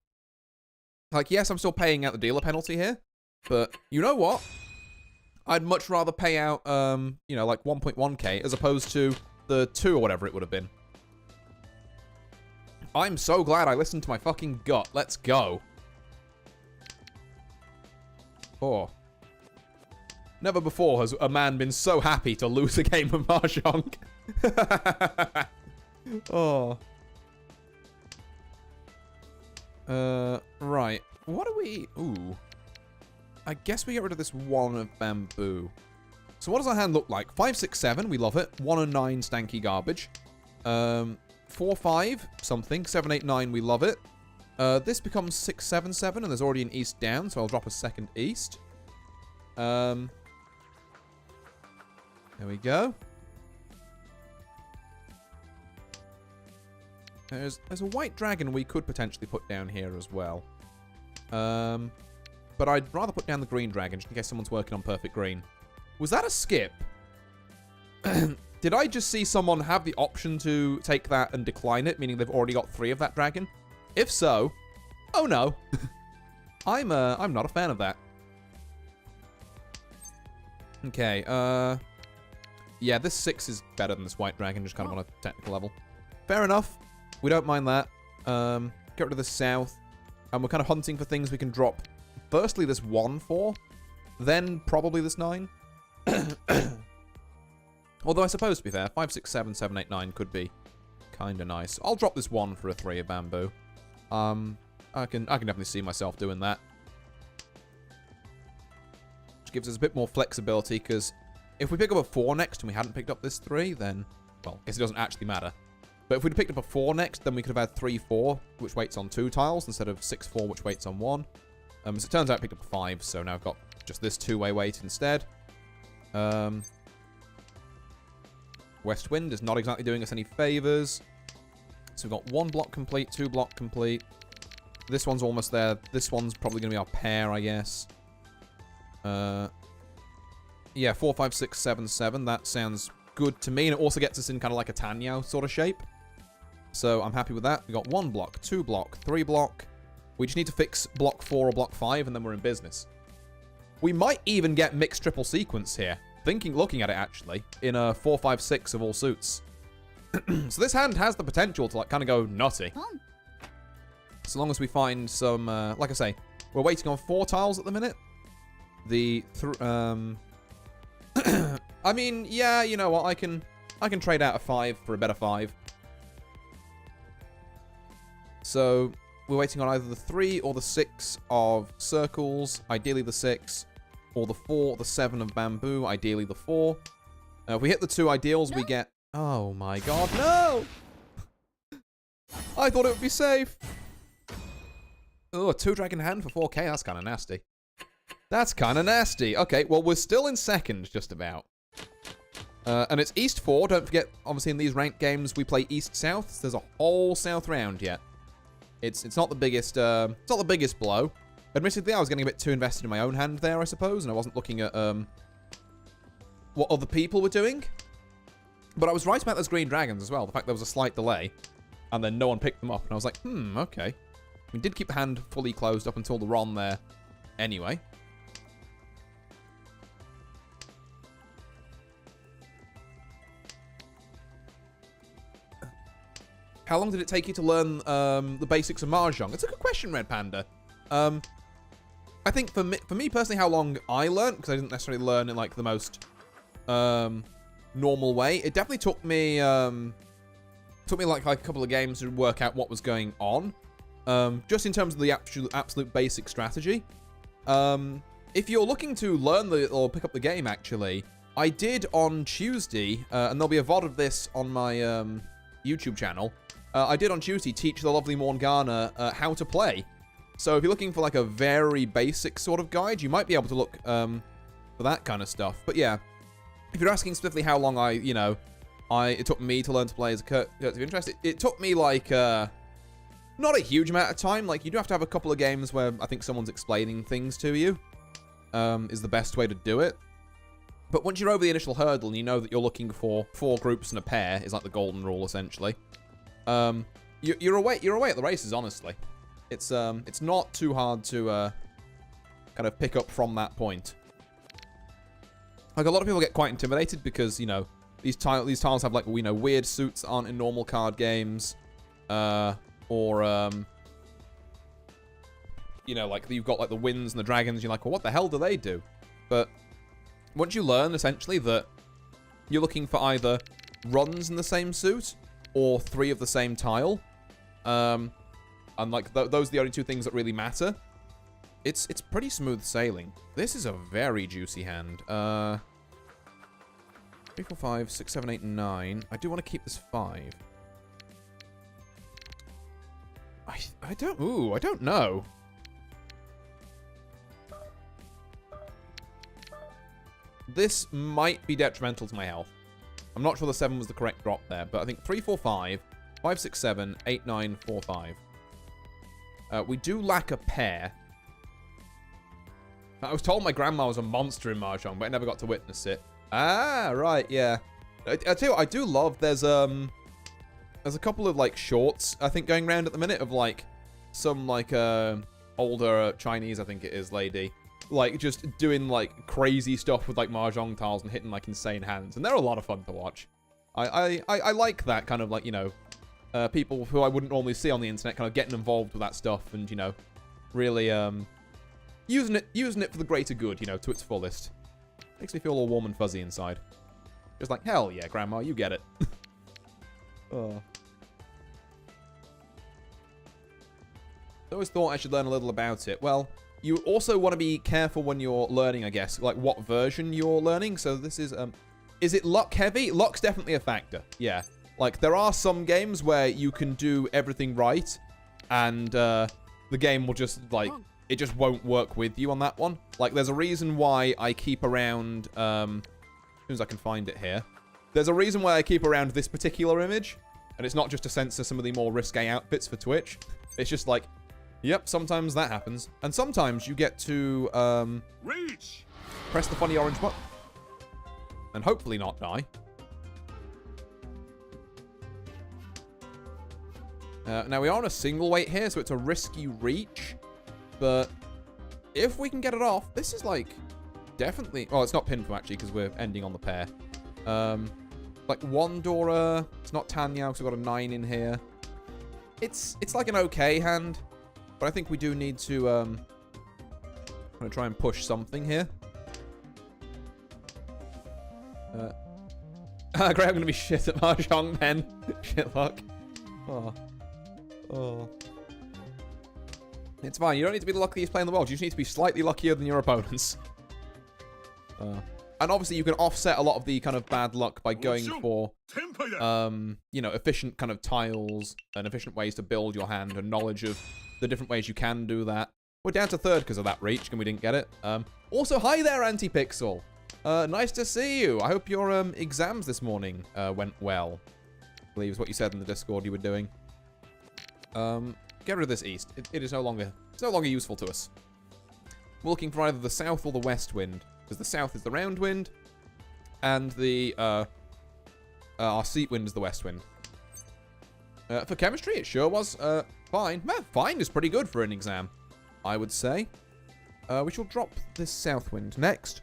Like, yes, I'm still paying out the dealer penalty here, but you know what? I'd much rather pay out, you know, like 1.1k as opposed to the 2 or whatever it would have been. I'm so glad I listened to my fucking gut. Let's go. Oh. Never before has a man been so happy to lose a game of Mahjong. Oh. Right. What do we... Ooh. I guess we get rid of this 1 of bamboo. So what does our hand look like? 5, 6, 7, we love it. 1 and 9, stanky garbage. 4, 5, something. 7, 8, 9, we love it. This becomes 6, 7, 7, and there's already an east down, so I'll drop a second east. There we go. There's a white dragon we could potentially put down here as well. But I'd rather put down the green dragon, just in case someone's working on perfect green. Was that a skip? Did I just see someone have the option to take that and decline it, meaning they've already got 3 of that dragon? If so, oh no. I'm not a fan of that. Okay, yeah, this 6 is better than this white dragon, just kind of on a technical level. Fair enough. We don't mind that. Get rid of the south. And we're kind of hunting for things we can drop. Firstly, this 1 for. Then probably this 9. Although I suppose, to be fair, 5, 6, 7, 7, 8, 9 could be kind of nice. I'll drop this 1 for a 3 of bamboo. I can definitely see myself doing that. Which gives us a bit more flexibility, because if we pick up a 4 next and we hadn't picked up this 3, then, well, I guess it doesn't actually matter. But if we'd picked up a 4 next, then we could have had 3, 4, which waits on 2 tiles, instead of 6, 4, which waits on 1. So it turns out I picked up a 5, so now I've got just this 2-way wait instead. West Wind is not exactly doing us any favors. So we've got 1 block complete, 2 block complete. This one's almost there. This one's probably going to be our pair, I guess. Yeah, 4, 5, 6, 7, 7. That sounds good to me. And it also gets us in kind of like a Tanyao sort of shape. So I'm happy with that. We've got 1 block, 2 block, 3 block. We just need to fix block 4 or block 5, and then we're in business. We might even get mixed triple sequence here. Looking at it, actually, in a 4, 5, 6 of all suits. So this hand has the potential to, like, kind of go nutty. So long as we find some, like I say, we're waiting on 4 tiles at the minute. I mean, yeah, you know what, I can trade out a 5 for a better 5. So we're waiting on either the 3 or the 6 of circles, ideally the 6, or the 4 or the 7 of bamboo, ideally the 4. If we hit the 2 ideals, we get... Oh my god, no! I thought it would be safe. Oh, a 2-dragon hand for 4k, that's kind of nasty. That's kind of nasty. Okay, well, we're still in second, just about. And it's East 4. Don't forget, obviously, in these ranked games, we play East-South. So there's a whole South round yet. It's not the biggest, it's not the biggest blow. Admittedly, I was getting a bit too invested in my own hand there, I suppose, and I wasn't looking at, what other people were doing. But I was right about those green dragons as well. The fact there was a slight delay, and then no one picked them up. And I was like, okay. We did keep the hand fully closed up until the Ron there anyway. How long did it take you to learn the basics of Mahjong? It's a good question, Red Panda. I think for me personally, how long I learned, because I didn't necessarily learn in like the most normal way. It definitely took me like a couple of games to work out what was going on. Just in terms of the absolute basic strategy. If you're looking to learn or pick up the game, actually, I did on Tuesday, and there'll be a VOD of this on my YouTube channel. I did on Tuesday teach the lovely Morgana how to play. So if you're looking for like a very basic sort of guide, you might be able to look for that kind of stuff. But yeah, if you're asking specifically how long it took me to learn to play as a courtesy of interest, it took me like not a huge amount of time. Like, you do have to have a couple of games where I think someone's explaining things to you is the best way to do it. But once you're over the initial hurdle and you know that you're looking for 4 groups and a pair, is like the golden rule essentially. You're away at the races, honestly. It's not too hard to kind of pick up from that point. Like, a lot of people get quite intimidated because, you know, these tiles have like, you know, weird suits that aren't in normal card games, or you know, like you've got like the winds and the dragons. You're like, well, what the hell do they do? But once you learn essentially that you're looking for either runs in the same suit or 3 of the same tile, and like those are the only 2 things that really matter, it's pretty smooth sailing. This is a very juicy hand. 3, 4, 5, 6, 7, 8, 9. I do want to keep this 5. I don't know. This might be detrimental to my health. I'm not sure the 7 was the correct drop there, but I think 3, 4, 5, 5, 6, 7, 8, 9, 4, 5. We do lack a pair. I was told my grandma was a monster in Mahjong, but I never got to witness it. Ah, right, yeah. I tell you what, I do love, there's a couple of, like, shorts, I think, going around at the minute of, like, some, like, older Chinese, I think it is, lady, like, just doing, like, crazy stuff with, like, Mahjong tiles and hitting, like, insane hands. And they're a lot of fun to watch. I like that kind of, like, you know, people who I wouldn't normally see on the internet kind of getting involved with that stuff and, you know, really, using it for the greater good, you know, to its fullest. Makes me feel all warm and fuzzy inside. Just like, hell yeah, Grandma, you get it. Oh. I always thought I should learn a little about it. Well, you also want to be careful when you're learning, I guess, like what version you're learning. So this is it luck heavy? Luck's definitely a factor. Yeah. Like, there are some games where you can do everything right, and the game will just, like, it just won't work with you on that one. Like, there's a reason why I keep around, as soon as I can find it here. There's a reason why I keep around this particular image, and it's not just to censor some of the more risque outfits for Twitch. It's just like, yep, sometimes that happens. And sometimes you get to, Reach! press the funny orange button. And hopefully not die. Now, we are on a single weight here, so it's a risky reach. But if we can get it off, this is, like, definitely... Oh, it's not pinful, actually, because we're ending on the pair. Like, Wandora. It's not Tanya, because we've got a 9 in here. It's like an okay hand. But I think we do need to, kind of try and push something here. I'm going to be shit at Mahjong, then. Shit luck. Oh. Oh. It's fine. You don't need to be the luckiest player in the world. You just need to be slightly luckier than your opponents. And obviously, you can offset a lot of the kind of bad luck by going for, you know, efficient kind of tiles and efficient ways to build your hand and knowledge of the different ways you can do that. We're down to 3rd because of that reach, and we didn't get it. Also, hi there, Antipixel. Nice to see you. I hope your exams this morning went well. I believe is what you said in the Discord you were doing. Get rid of this east. It is no longer useful to us. We're looking for either the south or the west wind, because the south is the round wind, and the our seat wind is the west wind. For chemistry, it sure was fine. Man, fine is pretty good for an exam, I would say. We shall drop this south wind next.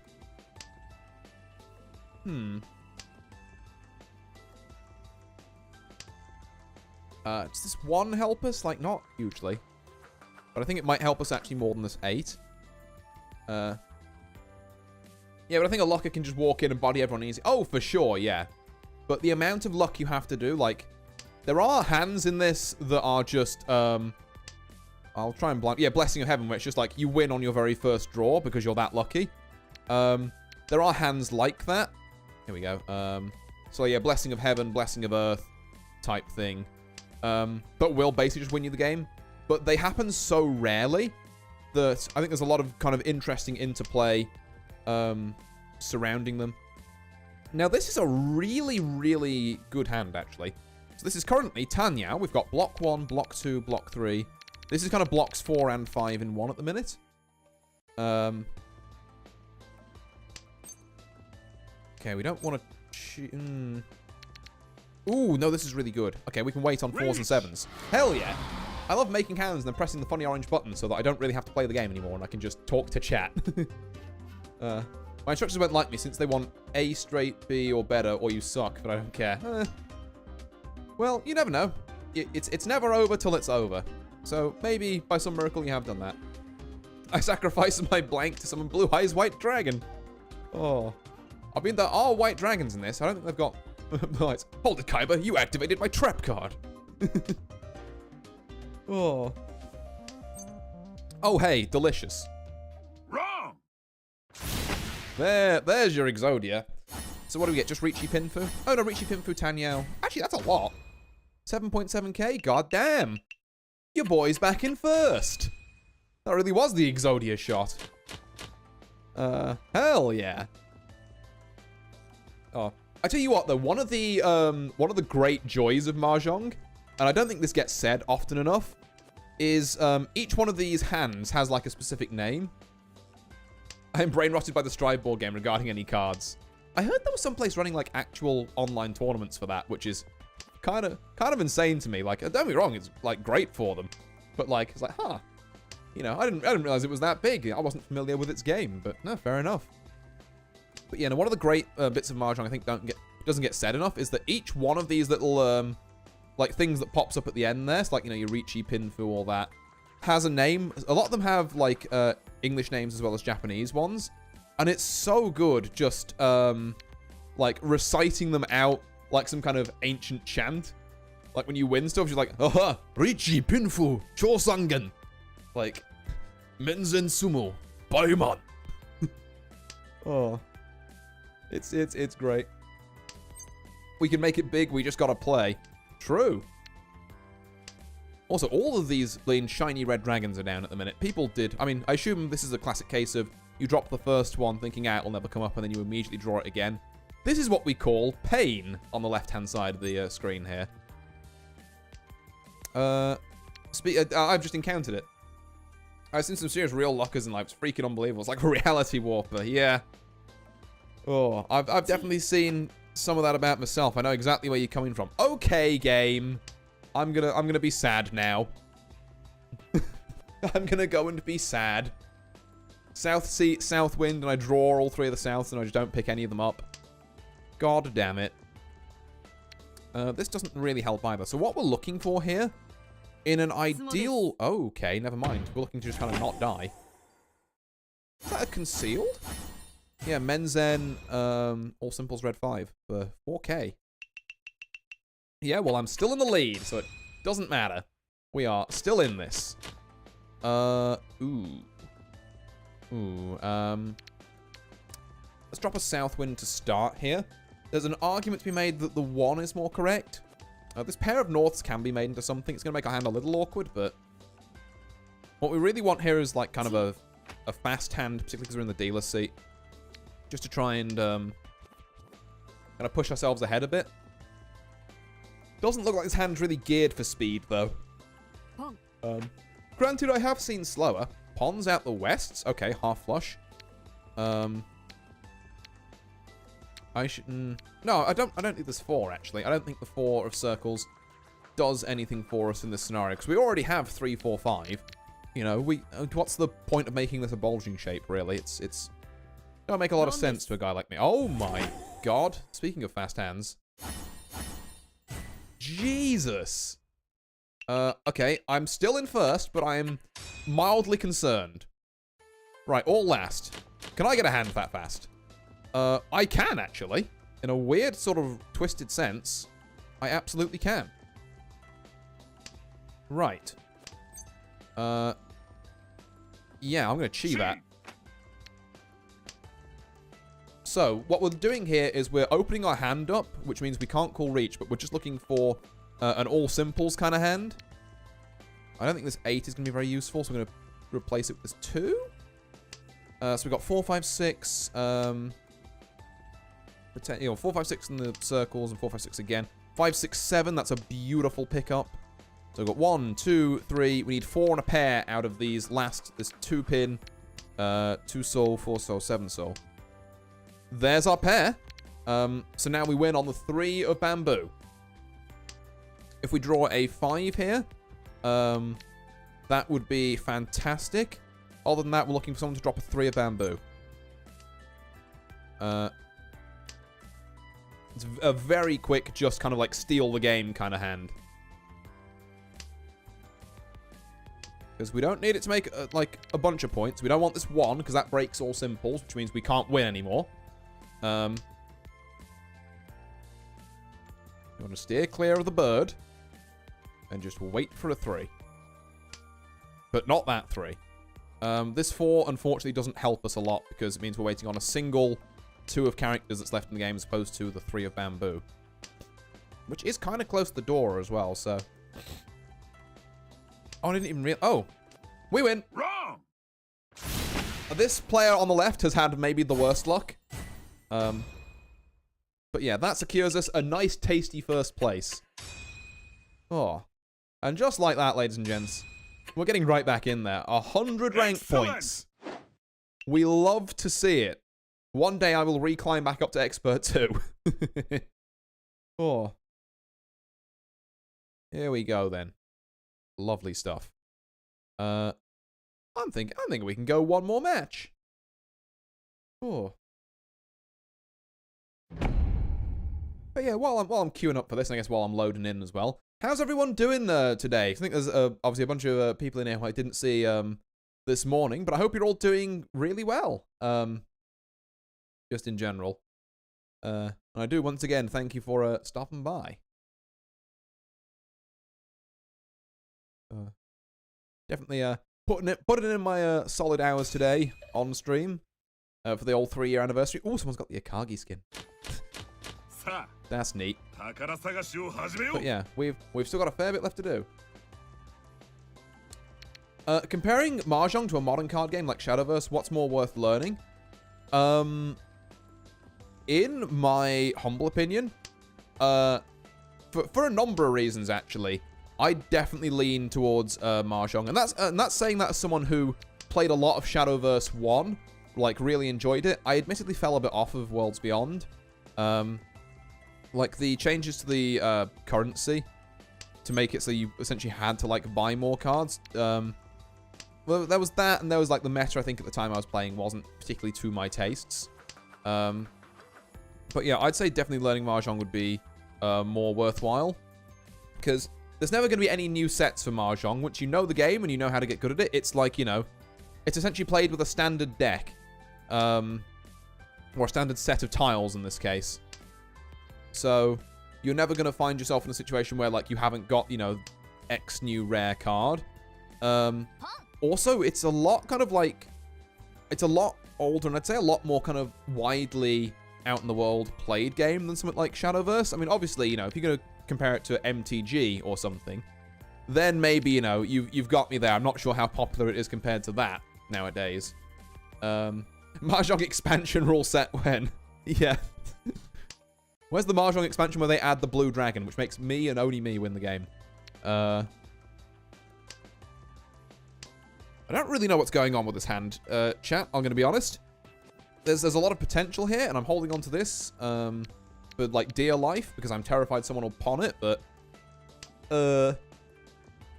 Does this 1 help us? Like, not hugely. But I think it might help us actually more than this 8. Yeah, but I think a locker can just walk in and body everyone easy. Oh, for sure, yeah. But the amount of luck you have to do, like, there are hands in this that are just, I'll try and blind. Yeah, Blessing of Heaven, where it's just like you win on your very first draw because you're that lucky. There are hands like that. Here we go. So yeah, Blessing of Heaven, Blessing of Earth type thing. But will basically just win you the game. But they happen so rarely that I think there's a lot of kind of interesting interplay surrounding them. Now, this is a really, really good hand, actually. So this is currently Tanya. We've got block 1, block 2, block 3. This is kind of blocks 4 and 5 in 1 at the minute. Okay, we don't want to... Ooh, no, this is really good. Okay, we can wait on 4s and 7s. Hell yeah. I love making hands and then pressing the funny orange button so that I don't really have to play the game anymore and I can just talk to chat. My instructors won't like me since they want A straight, B, or better, or you suck, but I don't care. Well, you never know. It's never over till it's over. So maybe by some miracle you have done that. I sacrificed my blank to summon Blue Eyes White Dragon. Oh. I mean, there are white dragons in this. I don't think they've got... lights. Hold it, Kaiba. You activated my trap card. Oh. Oh, hey. Delicious. Wrong. There's your Exodia. So what do we get? Just Riichi Pinfu? Oh, no, Riichi Pinfu Tanyao. Actually, that's a lot. 7.7k? God damn. Your boy's back in first. That really was the Exodia shot. Hell yeah. Oh, I tell you what though, one of the great joys of Mahjong, and I don't think this gets said often enough, is each one of these hands has like a specific name. I am brain rotted by the Stride board game regarding any cards. I heard there was some place running like actual online tournaments for that, which is kind of insane to me. Like, don't get me wrong, it's like great for them, but like it's like, huh, you know, I didn't realize it was that big. I wasn't familiar with its game, but no, fair enough. But yeah, no, one of the great bits of Mahjong I think doesn't get said enough is that each one of these little like things that pops up at the end there, so like, you know, your Riichi, Pinfu, all that, has a name. A lot of them have like English names as well as Japanese ones, and it's so good just like reciting them out like some kind of ancient chant. Like when you win stuff, you're like, aha, Riichi, Pinfu, Chosangen, like Menzen Sumo, Baiman. Oh. It's great. We can make it big, we just gotta play. True. Also, all of these plain shiny red dragons are down at the minute. People did, I mean, I assume this is a classic case of you drop the first one thinking, ah, it'll never come up, and then you immediately draw it again. This is what we call pain on the left-hand side of the screen here. I've just encountered it. I've seen some serious real lockers in life. It's freaking unbelievable. It's like a reality warper, yeah. Oh, I've definitely seen some of that about myself. I know exactly where you're coming from. Okay, game. I'm gonna be sad now. I'm gonna go and be sad. South Sea, South Wind, and I draw all 3 of the Souths, and I just don't pick any of them up. God damn it. This doesn't really help either. So what we're looking for here, in an ideal... Oh, okay, never mind. We're looking to just kind of not die. Is that a concealed? Yeah, Menzen, All Simples Red 5 for 4k. Yeah, well, I'm still in the lead, so it doesn't matter. We are still in this. Let's drop a South Wind to start here. There's an argument to be made that the 1 is more correct. This pair of Norths can be made into something. It's going to make our hand a little awkward, but... What we really want here is, like, kind of a fast hand, particularly because we're in the dealer's seat. Just to try and kind of push ourselves ahead a bit. Doesn't look like this hand's really geared for speed, though. Granted, I have seen slower. Pawns out the wests. Okay, half flush. I should... No, I don't think there's 4, actually. I don't think the 4 of circles does anything for us in this scenario, because we already have 3, 4, 5. You know, what's the point of making this a bulging shape, really? It's don't make a lot of sense to a guy like me. Oh my god. Speaking of fast hands. Jesus. Okay, I'm still in first, but I'm mildly concerned. Right, all last. Can I get a hand that fast? I can, actually. In a weird sort of twisted sense, I absolutely can. Right. Yeah, I'm going to chi that. So, what we're doing here is we're opening our hand up, which means we can't call reach, but we're just looking for an all simples kind of hand. I don't think this 8 is going to be very useful, so we're going to replace it with this 2. So we've got 4, 5, 6. Pretend, 4, 5, 6 in the circles and 4, 5, 6 again. 5, 6, 7. That's a beautiful pickup. So we've got 1, 2, 3. We need 4 and a pair out of these last. This 2 pin, 2 soul, 4 soul, 7 soul. There's our pair. So now we win on the 3 of bamboo. If we draw a 5 here, that would be fantastic. Other than that, we're looking for someone to drop a 3 of bamboo. It's a very quick, just kind of like steal the game kind of hand. Because we don't need it to make like a bunch of points. We don't want this 1 because that breaks all simples, which means we can't win anymore. You want to steer clear of the bird and just wait for a 3. But not that 3. This 4, unfortunately, doesn't help us a lot because it means we're waiting on a single 2 of characters that's left in the game as opposed to the 3 of bamboo. Which is kind of close to the door as well, so... Oh, I didn't even realize... Oh! We win! Wrong! This player on the left has had maybe the worst luck. But yeah, that secures us a nice, tasty first place. Oh. And just like that, ladies and gents, we're getting right back in there. 100 rank points. We love to see it. One day I will reclimb back up to Expert 2. Oh. Here we go then. Lovely stuff. I'm thinking we can go one more match. Oh. But yeah, while I'm queuing up for this, and I guess while I'm loading in as well, how's everyone doing today? I think there's obviously a bunch of people in here who I didn't see this morning, but I hope you're all doing really well. Just in general. And I do once again thank you for stopping by. Definitely putting it in my solid hours today on stream for the old 3-year anniversary. Oh, someone's got the Akagi skin. That's neat. But yeah, we've still got a fair bit left to do. Comparing Mahjong to a modern card game like Shadowverse, what's more worth learning? In my humble opinion, for a number of reasons actually, I definitely lean towards Mahjong, and that's saying that as someone who played a lot of Shadowverse 1, like really enjoyed it. I admittedly fell a bit off of Worlds Beyond. Like the changes to the currency to make it so you essentially had to like buy more cards. Well, there was that, and there was like the meta. I think at the time I was playing wasn't particularly to my tastes. But yeah, I'd say definitely learning Mahjong would be more worthwhile because there's never going to be any new sets for Mahjong. Once you know the game and you know how to get good at it, it's like, you know, it's essentially played with a standard deck, or a standard set of tiles in this case. So you're never going to find yourself in a situation where like you haven't got, you know, X new rare card. Also, it's a lot kind of like, it's a lot older and I'd say a lot more kind of widely out in the world played game than something like Shadowverse. I mean, obviously, you know, if you're going to compare it to MTG or something, then maybe, you know, you've got me there. I'm not sure how popular it is compared to that nowadays. Mahjong expansion rule set when? Yeah. Where's the Mahjong expansion where they add the blue dragon, which makes me and only me win the game? I don't really know what's going on with this hand, chat. I'm going to be honest. There's a lot of potential here, and I'm holding on to this for like dear life because I'm terrified someone will pawn it. But I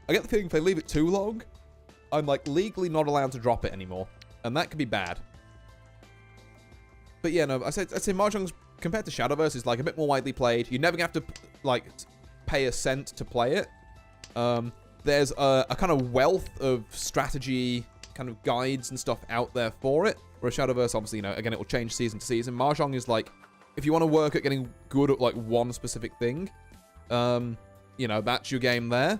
get the feeling if they leave it too long, I'm like legally not allowed to drop it anymore, and that could be bad. But yeah, no, I'd say Mahjong's compared to Shadowverse is like a bit more widely played. You're never gonna have to like pay a cent to play it. There's a kind of wealth of strategy kind of guides and stuff out there for it. Whereas Shadowverse, obviously, again, it will change season to season. Mahjong is like, if you want to work at getting good at like one specific thing, that's your game there.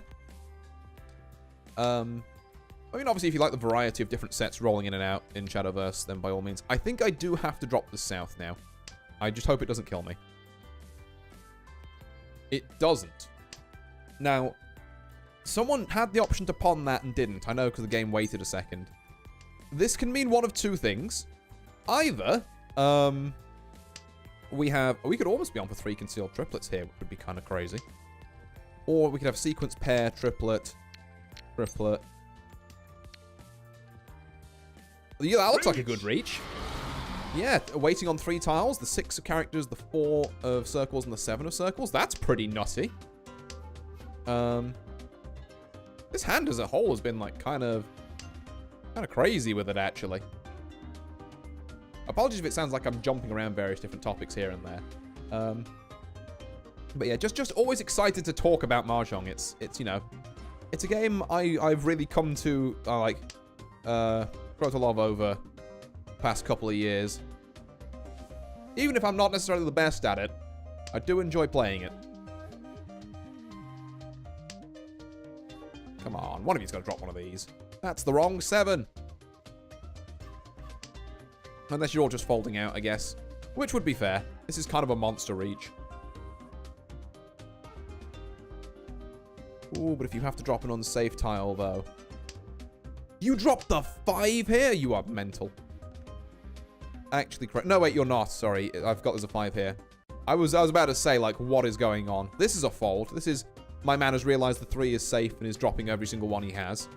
I mean, obviously, if you like the variety of different sets rolling in and out in Shadowverse, then by all means. I think I do have to drop the south now. I just hope it doesn't kill me. It doesn't. Now, someone had the option to pawn that and didn't. I know, because the game waited a second. This can mean one of two things. Either, we could almost be on for 3 concealed triplets here, which would be kind of crazy. Or we could have sequence pair, triplet. Yeah, that looks like a good reach. Yeah, waiting on 3 tiles, the 6 of characters, the 4 of circles, and the 7 of circles. That's pretty nutty. This hand as a whole has been like kind of crazy with it, actually. Apologies if it sounds like I'm jumping around various different topics here and there. But yeah, just always excited to talk about Mahjong. It's a game I've really come to grow to love over the past couple of years. Even if I'm not necessarily the best at it, I do enjoy playing it. Come on, one of you's got to drop one of these. That's the wrong 7. Unless you're all just folding out, I guess. Which would be fair. This is kind of a monster reach. Ooh, but if you have to drop an unsafe tile, though. You dropped the 5 here? You are mental. Actually, correct. No, wait, you're not. Sorry. I've got there's a 5 here. I was about to say, like, what is going on? This is a fold. This is... My man has realized the 3 is safe and is dropping every single one he has.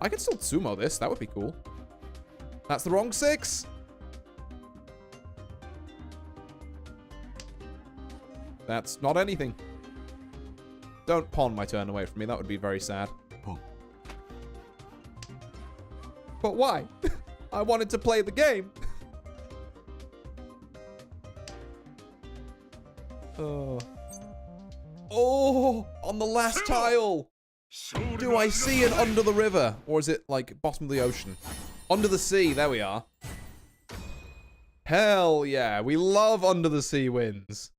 I could still sumo this. That would be cool. That's the wrong 6. That's not anything. Don't pawn my turn away from me. That would be very sad. Pawn. But why? I wanted to play the game. Oh, on the last tile. Do I see it under the river? Or is it like bottom of the ocean? Under the sea. There we are. Hell yeah. We love under the sea wins.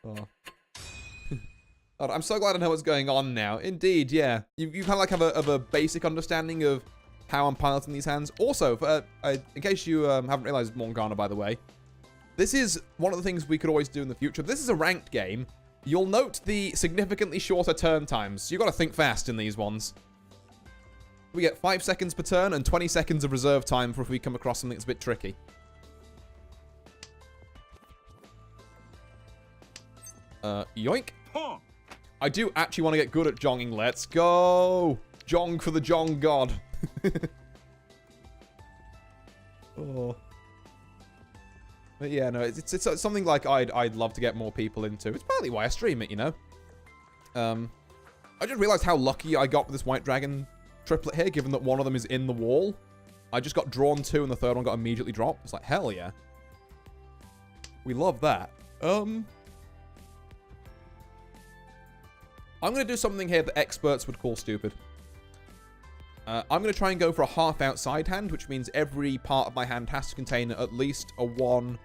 Oh. God, I'm so glad I know what's going on now. Indeed, yeah. You kind of like have a basic understanding of how I'm piloting these hands. Also, in case you haven't realized Morgana, by the way, this is one of the things we could always do in the future. This is a ranked game. You'll note the significantly shorter turn times. You've got to think fast in these ones. We get 5 seconds per turn and 20 seconds of reserve time for if we come across something that's a bit tricky. Yoink. I do actually want to get good at jonging. Let's go. Jong for the jong god. Oh. But yeah, no, it's something like I'd love to get more people into. It's partly why I stream it, I just realized how lucky I got with this white dragon triplet here, given that one of them is in the wall. I just got drawn 2 and the third one got immediately dropped. It's like, hell yeah. We love that. I'm going to do something here that experts would call stupid. I'm going to try and go for a half outside hand, which means every part of my hand has to contain at least a 1,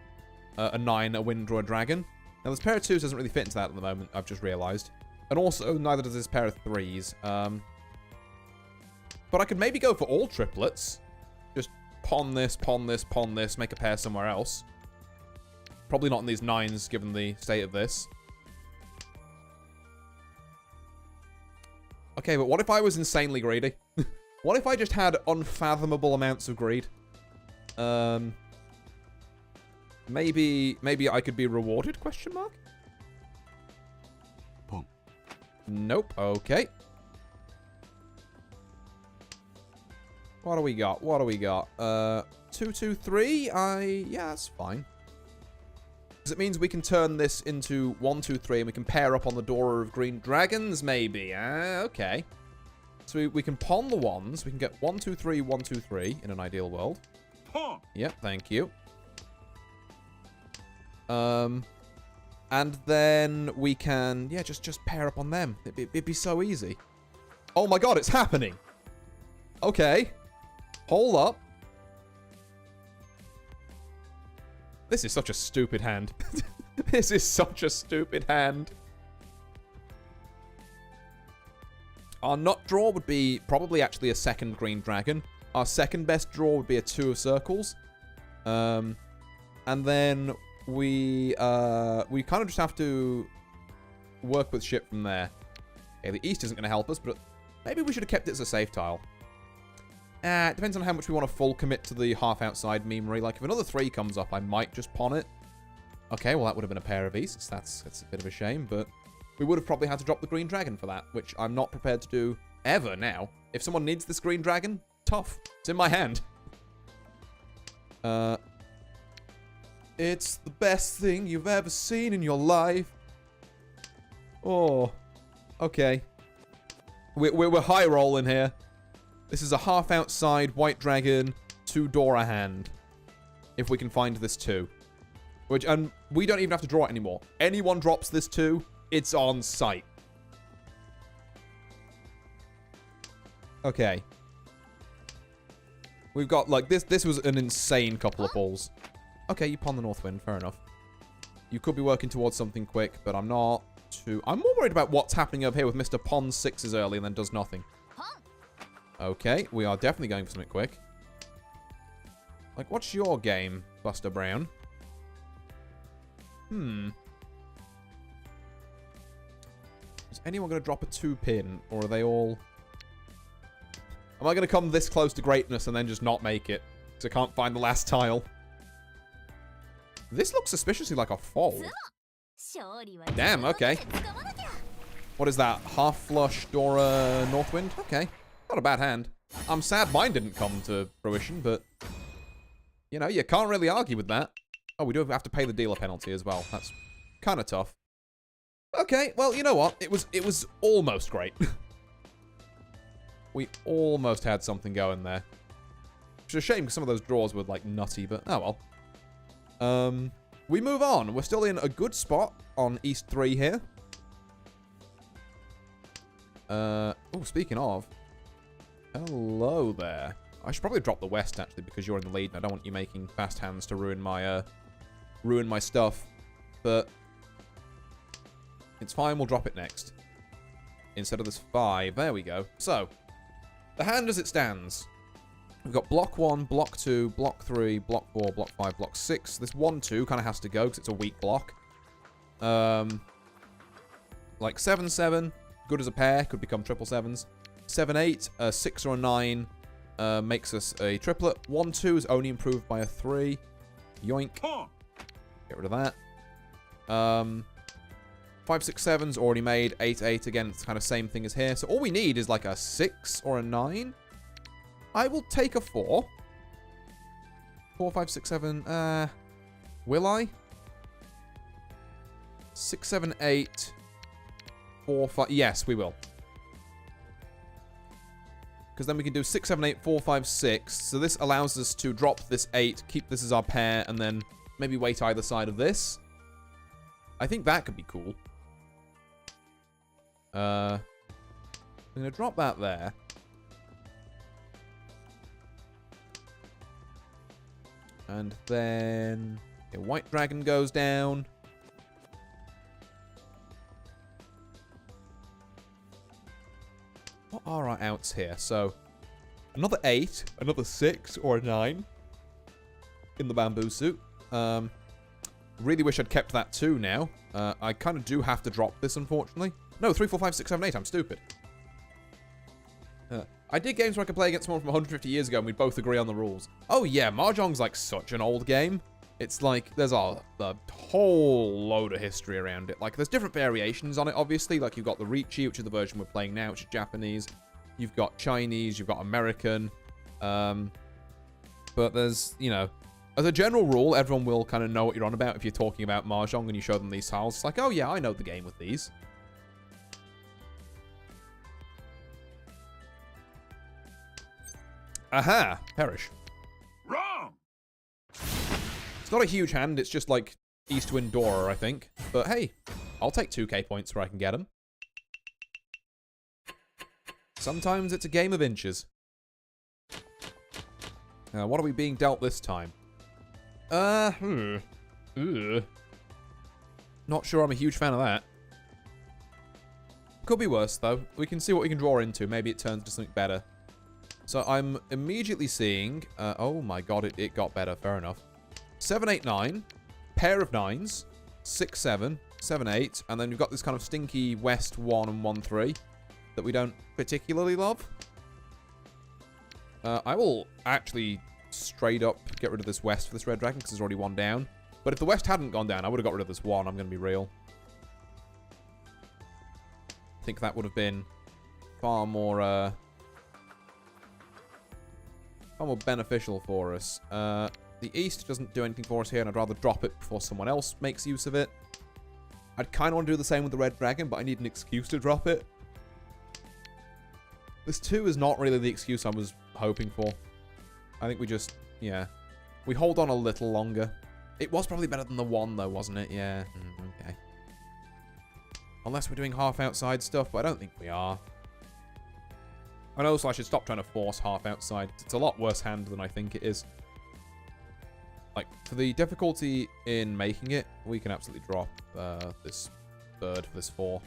a 9, a wind, or a dragon. Now, this pair of 2s doesn't really fit into that at the moment, I've just realized. And also, neither does this pair of 3s. But I could maybe go for all triplets. Just pawn this, pawn this, pawn this, make a pair somewhere else. Probably not in these 9s, given the state of this. Okay, but what if I was insanely greedy? What if I just had unfathomable amounts of greed? Maybe I could be rewarded, question mark? Boom. Nope, okay. What do we got? What do we got? 2, 2, 3? Yeah, that's fine. Because it means we can turn this into 1, 2, 3, and we can pair up on the door of green dragons, maybe. Okay. So we can pawn the 1s. We can get 1, 2, 3, 1, 2, 3 in an ideal world. Yep, thank you. And then we can, yeah, just pair up on them. It'd be so easy. Oh my god, it's happening. Okay. Hold up. This is such a stupid hand. This is such a stupid hand. Our nut draw would be probably actually a second green dragon. Our second best draw would be a 2 of circles. And then we kind of just have to work with shit from there. Okay, the east isn't going to help us, but maybe we should have kept it as a safe tile. It depends on how much we want to full commit to the half outside memery. Like, if another 3 comes up, I might just pawn it. Okay, well, that would have been a pair of easts. That's a bit of a shame, but we would have probably had to drop the green dragon for that, which I'm not prepared to do ever now. If someone needs this green dragon, tough. It's in my hand. It's the best thing you've ever seen in your life. Oh, okay. We're high rolling here. This is a half outside white dragon, 2 Dora hand. If we can find this 2. And we don't even have to draw it anymore. Anyone drops this 2, it's on sight. Okay. We've got, like, this was an insane couple of balls. Okay, you pawn the north wind, fair enough. You could be working towards something quick, but I'm not too... I'm more worried about what's happening over here with Mr. Pawns 6s early and then does nothing. Okay, we are definitely going for something quick. Like, what's your game, Buster Brown? Is anyone going to drop a 2-pin, or are they all... Am I going to come this close to greatness and then just not make it? Because I can't find the last tile. This looks suspiciously like a fold. Damn, okay. What is that? Half flush Dora Northwind? Okay. Not a bad hand. I'm sad mine didn't come to fruition, but... You know, you can't really argue with that. Oh, we do have to pay the dealer penalty as well. That's kind of tough. Okay, well, you know what? It was almost great. We almost had something going there. Which is a shame because some of those draws were, like, nutty, but oh well. We move on. We're still in a good spot on East 3 here. Oh, speaking of. Hello there. I should probably drop the West, actually, because you're in the lead, and I don't want you making fast hands to ruin my stuff. But it's fine. We'll drop it next. Instead of this 5. There we go. So, the hand as it stands. We've got block 1, block 2, block 3, block 4, block 5, block 6. This 1-2 kind of has to go because it's a weak block. Like 7-7, good as a pair, could become 777s. 7-8, a 6 or a 9 makes us a triplet. 1-2 is only improved by a 3. Yoink. Get rid of that. 5-6-7's already made. 8-8 again, it's kind of same thing as here. So all we need is like a 6 or a 9. I will take a 4. 4, 5, 6, 7. Will I? 6, 7, 8. 4, 5. Yes, we will. Because then we can do 6, 7, 8, 4, 5, 6. So this allows us to drop this 8, keep this as our pair, and then maybe wait either side of this. I think that could be cool. I'm going to drop that there. And then a white dragon goes down. What are our outs here? So, another 8, another 6, or a 9 in the bamboo suit. Really wish I'd kept that 2 now. I kind of do have to drop this, unfortunately. No, 3, 4, 5, 6, 7, 8. I'm stupid. I did games where I could play against someone from 150 years ago and we'd both agree on the rules. Oh yeah, Mahjong's like such an old game. It's like, there's a whole load of history around it. Like, there's different variations on it, obviously. Like, you've got the Riichi, which is the version we're playing now, which is Japanese. You've got Chinese, you've got American. But there's, you know, as a general rule, everyone will kind of know what you're on about if you're talking about Mahjong and you show them these tiles. It's like, oh yeah, I know the game with these. Aha! Perish. Wrong. It's not a huge hand, it's just like Eastwind Dora, I think. But hey, I'll take 2k points where I can get them. Sometimes it's a game of inches. What are we being dealt this time? Not sure I'm a huge fan of that. Could be worse, though. We can see what we can draw into. Maybe it turns to something better. So I'm immediately seeing... oh my god, it got better. Fair enough. 7, 8, 9. Pair of 9s. 6, 7. 7, 8. And then we've got this kind of stinky West 1 and 1, 3 that we don't particularly love. I will actually straight up get rid of this West for this Red Dragon because there's already one down. But if the West hadn't gone down, I would have got rid of this one. I'm going to be real. I think that would have been far more beneficial for us. The East doesn't do anything for us here, and I'd rather drop it before someone else makes use of it. I'd kind of want to do the same with the Red Dragon, but I need an excuse to drop it. This 2 is not really the excuse I was hoping for. I think we just, yeah. We hold on a little longer. It was probably better than the 1, though, wasn't it? Yeah. Okay. Unless we're doing half outside stuff, but I don't think we are. And also, I should stop trying to force half outside. It's a lot worse hand than I think it is. Like, for the difficulty in making it, we can absolutely drop this third for this 4.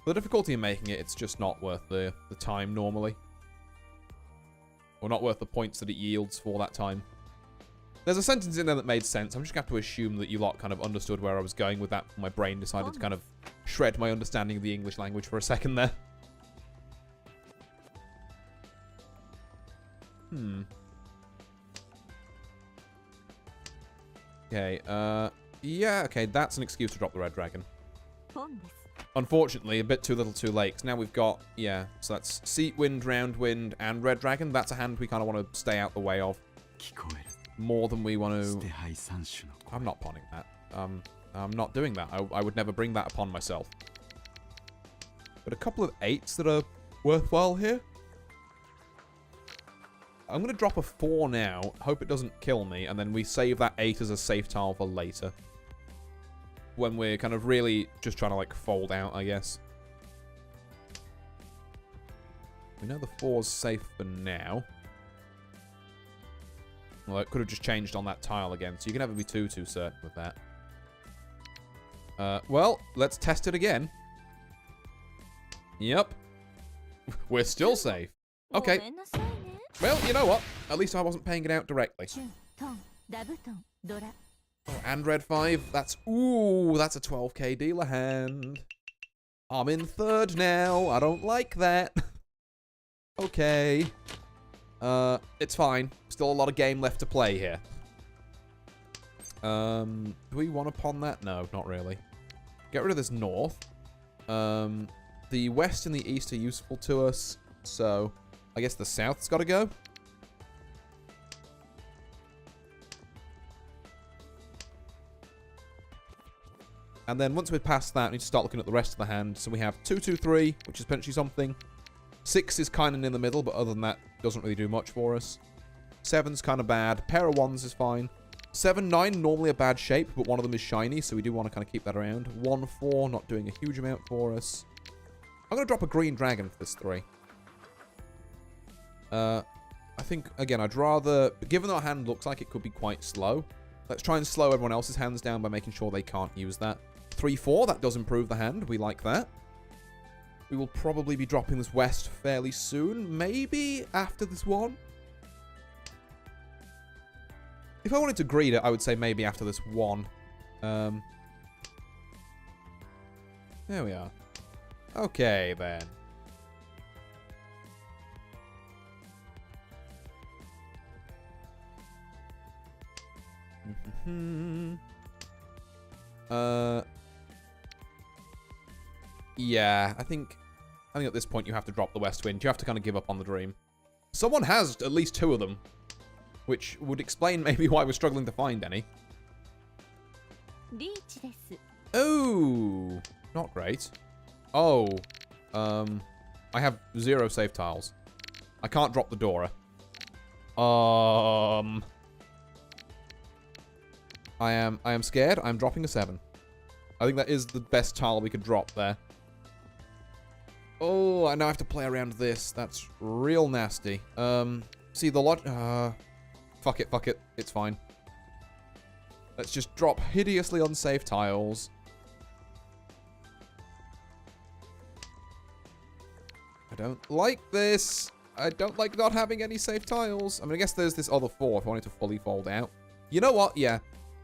For the difficulty in making it, it's just not worth the time normally. Or not worth the points that it yields for that time. There's a sentence in there that made sense. I'm just going to have to assume that you lot kind of understood where I was going with that. My brain decided to kind of shred my understanding of the English language for a second there. Okay, yeah, okay, that's an excuse to drop the Red Dragon. Unfortunately, a bit too little too late. Now we've got, yeah, so that's Seat Wind, Round Wind, and Red Dragon. That's a hand we kind of want to stay out the way of. More than we want to... I'm not pawning that. I'm not doing that. I would never bring that upon myself. But a couple of 8s that are worthwhile here. I'm going to drop a 4 now. Hope it doesn't kill me. And then we save that 8 as a safe tile for later. When we're kind of really just trying to, like, fold out, I guess. We know the 4's safe for now. Well, it could have just changed on that tile again. So you can never be too certain with that. Well, let's test it again. Yep. We're still safe. Okay. Well, you know what? At least I wasn't paying it out directly. Oh, and red 5. That's, ooh, that's a 12k dealer hand. I'm in 3rd now. I don't like that. Okay. It's fine. Still a lot of game left to play here. Do we want to pawn that? No, not really. Get rid of this north. The west and the east are useful to us, so I guess the south's got to go. And then once we're past that, we need to start looking at the rest of the hand. So we have 2, 2, 3, which is potentially something. 6 is kind of in the middle, but other than that, doesn't really do much for us. 7's kind of bad. Pair of 1s is fine. 7, 9, normally a bad shape, but one of them is shiny, so we do want to kind of keep that around. 1, 4, not doing a huge amount for us. I'm going to drop a green dragon for this 3. I think, again, I'd rather... Given that our hand looks like it could be quite slow, let's try and slow everyone else's hands down by making sure they can't use that. 3, 4, that does improve the hand. We like that. We will probably be dropping this west fairly soon. Maybe after this one. If I wanted to greed it, I would say maybe after this one. There we are. Okay, then. Yeah, I think at this point you have to drop the West Wind. You have to kind of give up on the dream. Someone has at least 2 of them, which would explain maybe why we're struggling to find any. Oh, not great. Oh, I have 0 safe tiles. I can't drop the Dora. I am scared. I'm dropping a 7. I think that is the best tile we could drop there. Oh, I now have to play around this. That's real nasty. See, the fuck it. It's fine. Let's just drop hideously unsafe tiles. I don't like this. I don't like not having any safe tiles. I mean, I guess there's this other 4 if I want it to fully fold out. You know what? Yeah.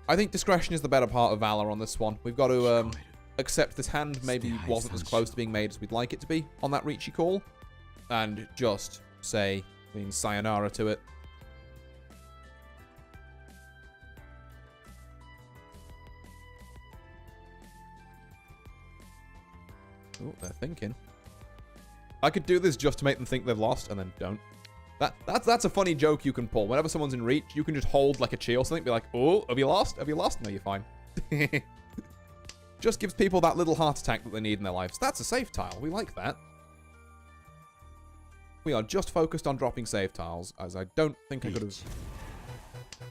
I think discretion is the better part of valor on this one. We've got to accept this hand maybe wasn't as close to being made as we'd like it to be on that Reachy call. And just say, sayonara to it. Oh, they're thinking. I could do this just to make them think they've lost, and then don't. That's a funny joke you can pull. Whenever someone's in reach, you can just hold like a chi or something, be like, oh, have you lost? Have you lost? No, you're fine. Just gives people that little heart attack that they need in their lives. That's a safe tile. We like that. We are just focused on dropping safe tiles, as I don't think I could have...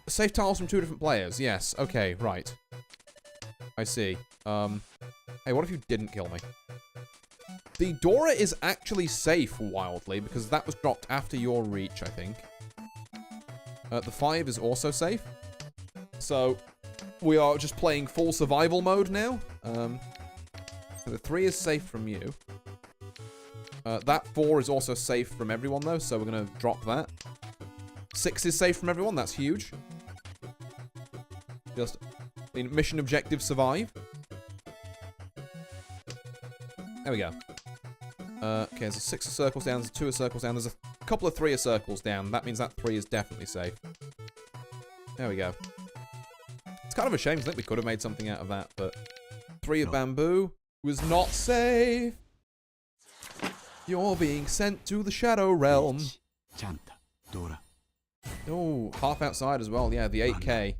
Safe tiles from 2 different players. Yes. Okay, right. I see. Hey, what if you didn't kill me? The Dora is actually safe, wildly, because that was dropped after your reach, I think. The 5 is also safe. So, we are just playing full survival mode now. So the 3 is safe from you. That 4 is also safe from everyone, though, so we're going to drop that. 6 is safe from everyone. That's huge. Just, mission objective survive. There we go. Okay, there's a 6 of circles down, there's a 2 of circles down, there's a couple of 3 of circles down. That means that 3 is definitely safe. There we go. It's kind of a shame, I think we could have made something out of that, but 3 of bamboo was not safe. You're being sent to the Shadow Realm. Oh, half outside as well. Yeah, the 8k.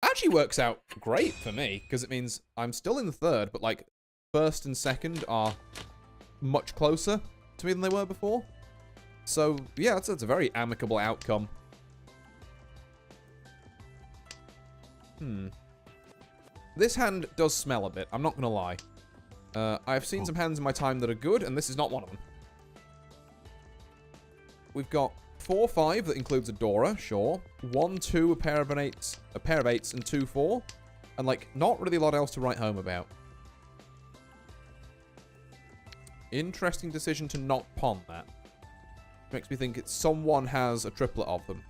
Actually works out great for me, because it means I'm still in the 3rd, but like, 1st and 2nd are much closer to me than they were before. So, yeah, that's a very amicable outcome. This hand does smell a bit, I'm not going to lie. I've seen some hands in my time that are good, and this is not one of them. We've got 4-5 that includes a Dora, sure. 1-2, a pair of 8s, and 2-4. And, like, not really a lot else to write home about. Interesting decision to not pawn that. Makes me think someone has a triplet of them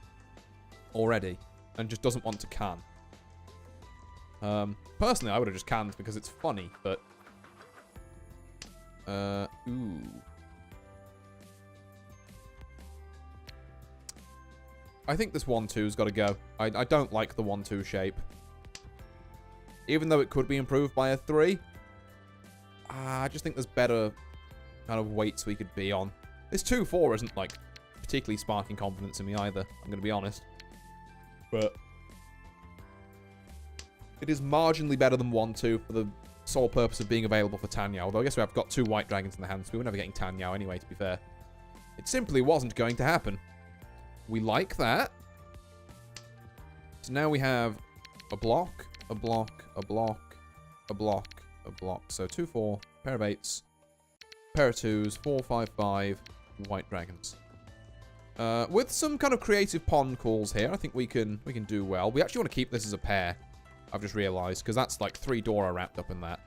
already and just doesn't want to can. Personally, I would have just canned because it's funny, but... ooh. I think this 1-2's got to go. I don't like the 1-2 shape. Even though it could be improved by a 3. I just think there's better kind of weights we could be on. This 2-4 isn't, like, particularly sparking confidence in me either, I'm going to be honest. But it is marginally better than 1-2 for the sole purpose of being available for Tanyao. Although I guess we have got 2 white dragons in the hand, so we were never getting Tanyao anyway, to be fair. It simply wasn't going to happen. We like that. So now we have a block, a block, a block, a block, a block. So 2-4, pair of 8s, pair of 2s, 4-5-5, white dragons. With some kind of creative pawn calls here, I think we can do well. We actually want to keep this as a pair. I've just realised, because that's like 3 Dora wrapped up in that.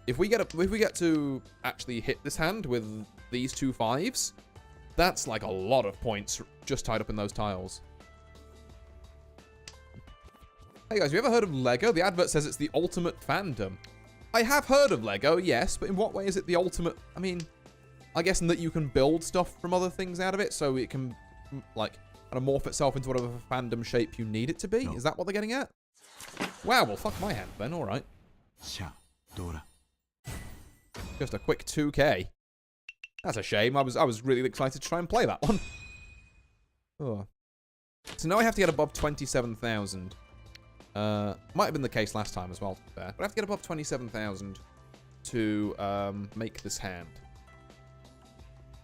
If we get to actually hit this hand with these 2 5s, that's like a lot of points just tied up in those tiles. Hey guys, have you ever heard of Lego? The advert says it's the ultimate fandom. I have heard of Lego, yes, but in what way is it the ultimate? I mean, I guess in that you can build stuff from other things out of it, so it can, like, kind of morph itself into whatever fandom shape you need it to be? No. Is that what they're getting at? Wow, well, fuck my hand then, alright. Just a quick 2k. That's a shame. I was really excited to try and play that one. Oh. So now I have to get above 27,000. Might have been the case last time as well, to be fair. But I have to get above 27,000 to make this hand.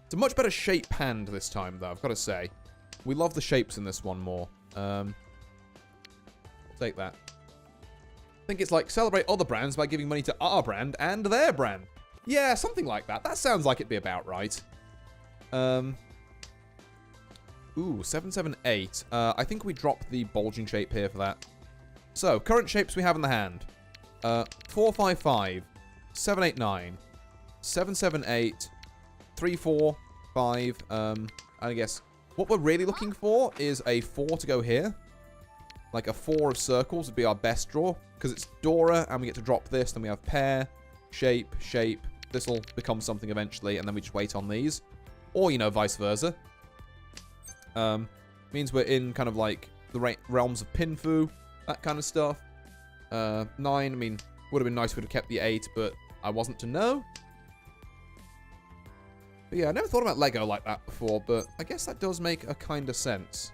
It's a much better shape hand this time, though, I've got to say. We love the shapes in this one more. I'll take that. I think it's like celebrate other brands by giving money to our brand and their brand. Yeah, something like that. That sounds like it'd be about right. Ooh, 778. I think we drop the bulging shape here for that. So, current shapes we have in the hand. 455, 789, 778, 345. I guess what we're really looking for is a 4 to go here. Like a 4 of circles would be our best draw. Because it's Dora, and we get to drop this. Then we have pair, shape, shape. This will become something eventually, and then we just wait on these. Or, you know, vice versa. Means we're in kind of like the realms of Pinfu, that kind of stuff. 9, I mean, would have been nice if we'd have kept the 8, but I wasn't to know. But yeah, I never thought about Lego like that before, but I guess that does make a kind of sense.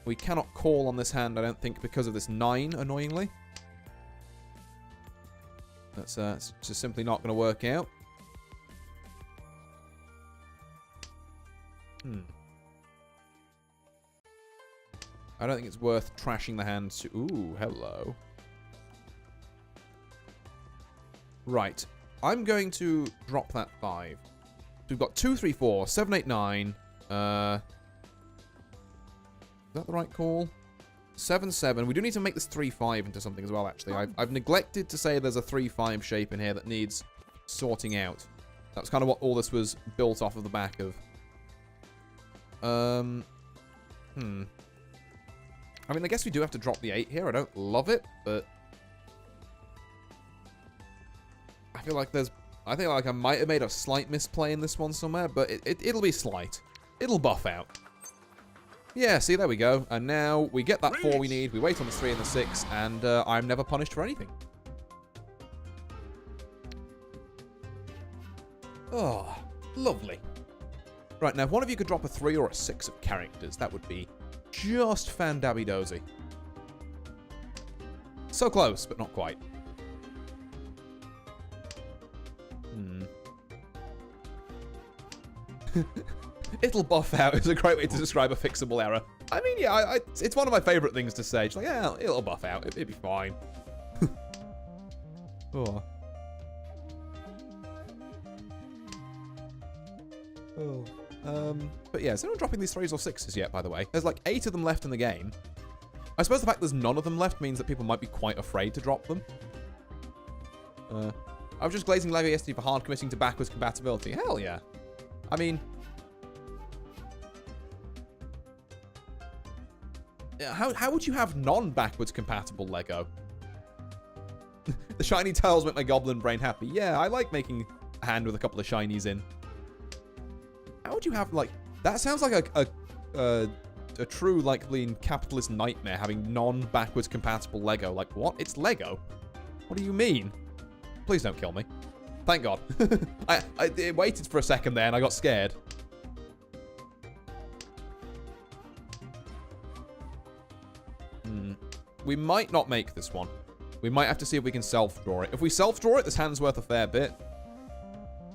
We cannot call on this hand, I don't think, because of this 9, annoyingly. That's just simply not going to work out. I don't think it's worth trashing the hand to... Ooh, hello. Right. I'm going to drop that 5. So we've got 2, 3, 4, 7, 8, 9. Is that the right call? 7, 7. We do need to make this 3, 5 into something as well, actually. I've neglected to say there's a 3, 5 shape in here that needs sorting out. That's kind of what all this was built off of the back of. I mean, I guess we do have to drop the 8 here. I don't love it, but... I feel like I might have made a slight misplay in this one somewhere, but it'll be slight. It'll buff out. Yeah, see, there we go. And now we get that 4 we need. We wait on the 3 and the 6, and I'm never punished for anything. Oh, lovely. Right, now if one of you could drop a 3 or a 6 of characters, that would be just fan-dabby-dozy. So close, but not quite. It'll buff out is a great way to describe a fixable error. I mean, yeah, it's one of my favorite things to say. It's like, yeah, it'll buff out. It'll be fine. Oh. Oh. But yeah, is anyone dropping these 3s or 6s yet, by the way? There's like 8 of them left in the game. I suppose the fact there's none of them left means that people might be quite afraid to drop them. I was just glazing Lego yesterday for hard committing to backwards compatibility. Hell yeah. I mean... How would you have non-backwards compatible Lego? The shiny tiles make my goblin brain happy. Yeah, I like making a hand with a couple of shinies in. How would you have, like... That sounds like a true, like, lean capitalist nightmare, having non-backwards compatible Lego. Like, what? It's Lego? What do you mean? Please don't kill me. Thank God. I waited for a second there and I got scared. We might not make this one. We might have to see if we can self-draw it. If we self-draw it, this hand's worth a fair bit.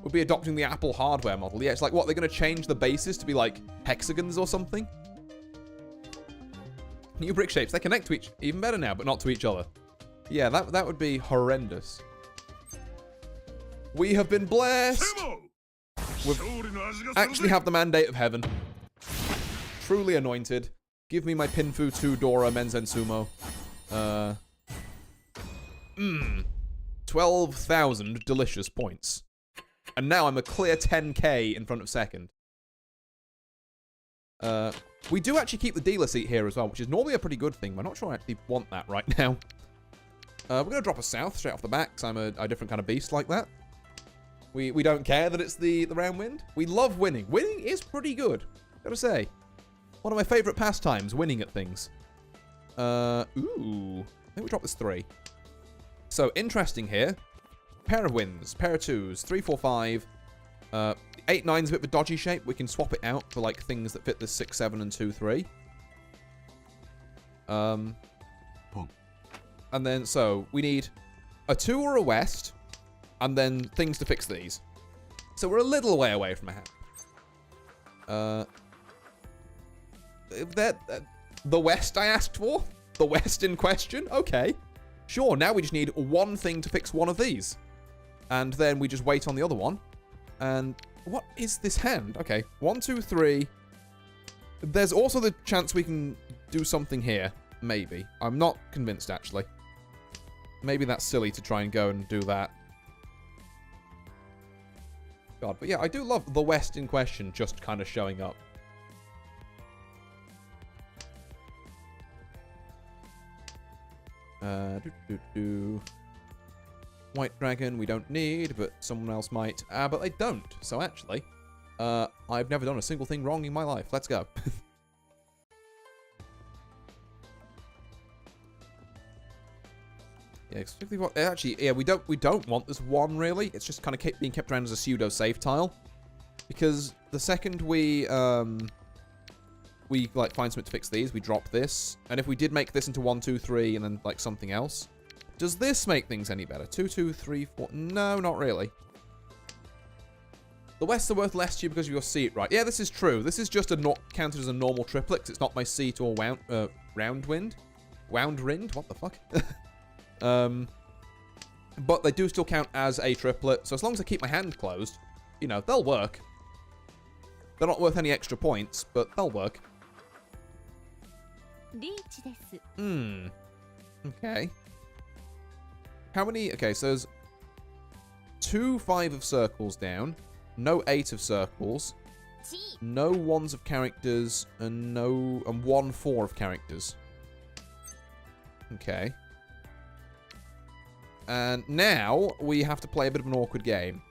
We'll be adopting the Apple hardware model. Yeah, it's like, what, they're going to change the bases to be, like, hexagons or something? New brick shapes. They connect to even better now, but not to each other. Yeah, that would be horrendous. We have been blessed. We actually have the mandate of heaven. Truly anointed. Give me my Pinfu 2 Dora Menzen Sumo. 12,000 delicious points. And now I'm a clear 10k in front of second. We do actually keep the dealer seat here as well, which is normally a pretty good thing. I'm not sure I actually want that right now. We're going to drop a south straight off the back, because I'm a different kind of beast like that. We don't care that it's the round wind. We love winning. Winning is pretty good, gotta say. One of my favorite pastimes, winning at things. Ooh. I think we drop this 3. So, interesting here. Pair of wins, pair of 2s, 3, 4, 5. 8, 9's a bit of a dodgy shape. We can swap it out for, like, things that fit the 6, 7, and 2, 3. And then, so, we need a 2 or a west, and then things to fix these. So we're a little way away from a hand. The west I asked for? The west in question? Okay. Sure, now we just need one thing to fix one of these. And then we just wait on the other one. And what is this hand? Okay, 1, 2, 3. There's also the chance we can do something here. Maybe. I'm not convinced, actually. Maybe that's silly to try and go and do that. God, but yeah, I do love the West in question just kind of showing up. White dragon we don't need, but someone else might. But they don't. So actually, I've never done a single thing wrong in my life. Let's go. Yeah, actually, yeah, we don't want this one really. It's just kind of being kept around as a pseudo save tile, because the second we like find something to fix these, we drop this, and if we did make this into 1, 2, 3, and then like something else, does this make things any better? 2, 2, 3, 4. No, not really. The Wests are worth less to you because of your seat, right? Yeah, this is true. This is just counted as a normal triplet, 'cause it's not my seat or round wind. What the fuck? But they do still count as a triplet, so as long as I keep my hand closed, you know, they'll work. They're not worth any extra points, but they'll work. Okay. How many? Okay, so there's 2 5 of circles down, no 8 of circles, no 1s of characters, and 1 4 of characters. Okay. And now we have to play a bit of an awkward game.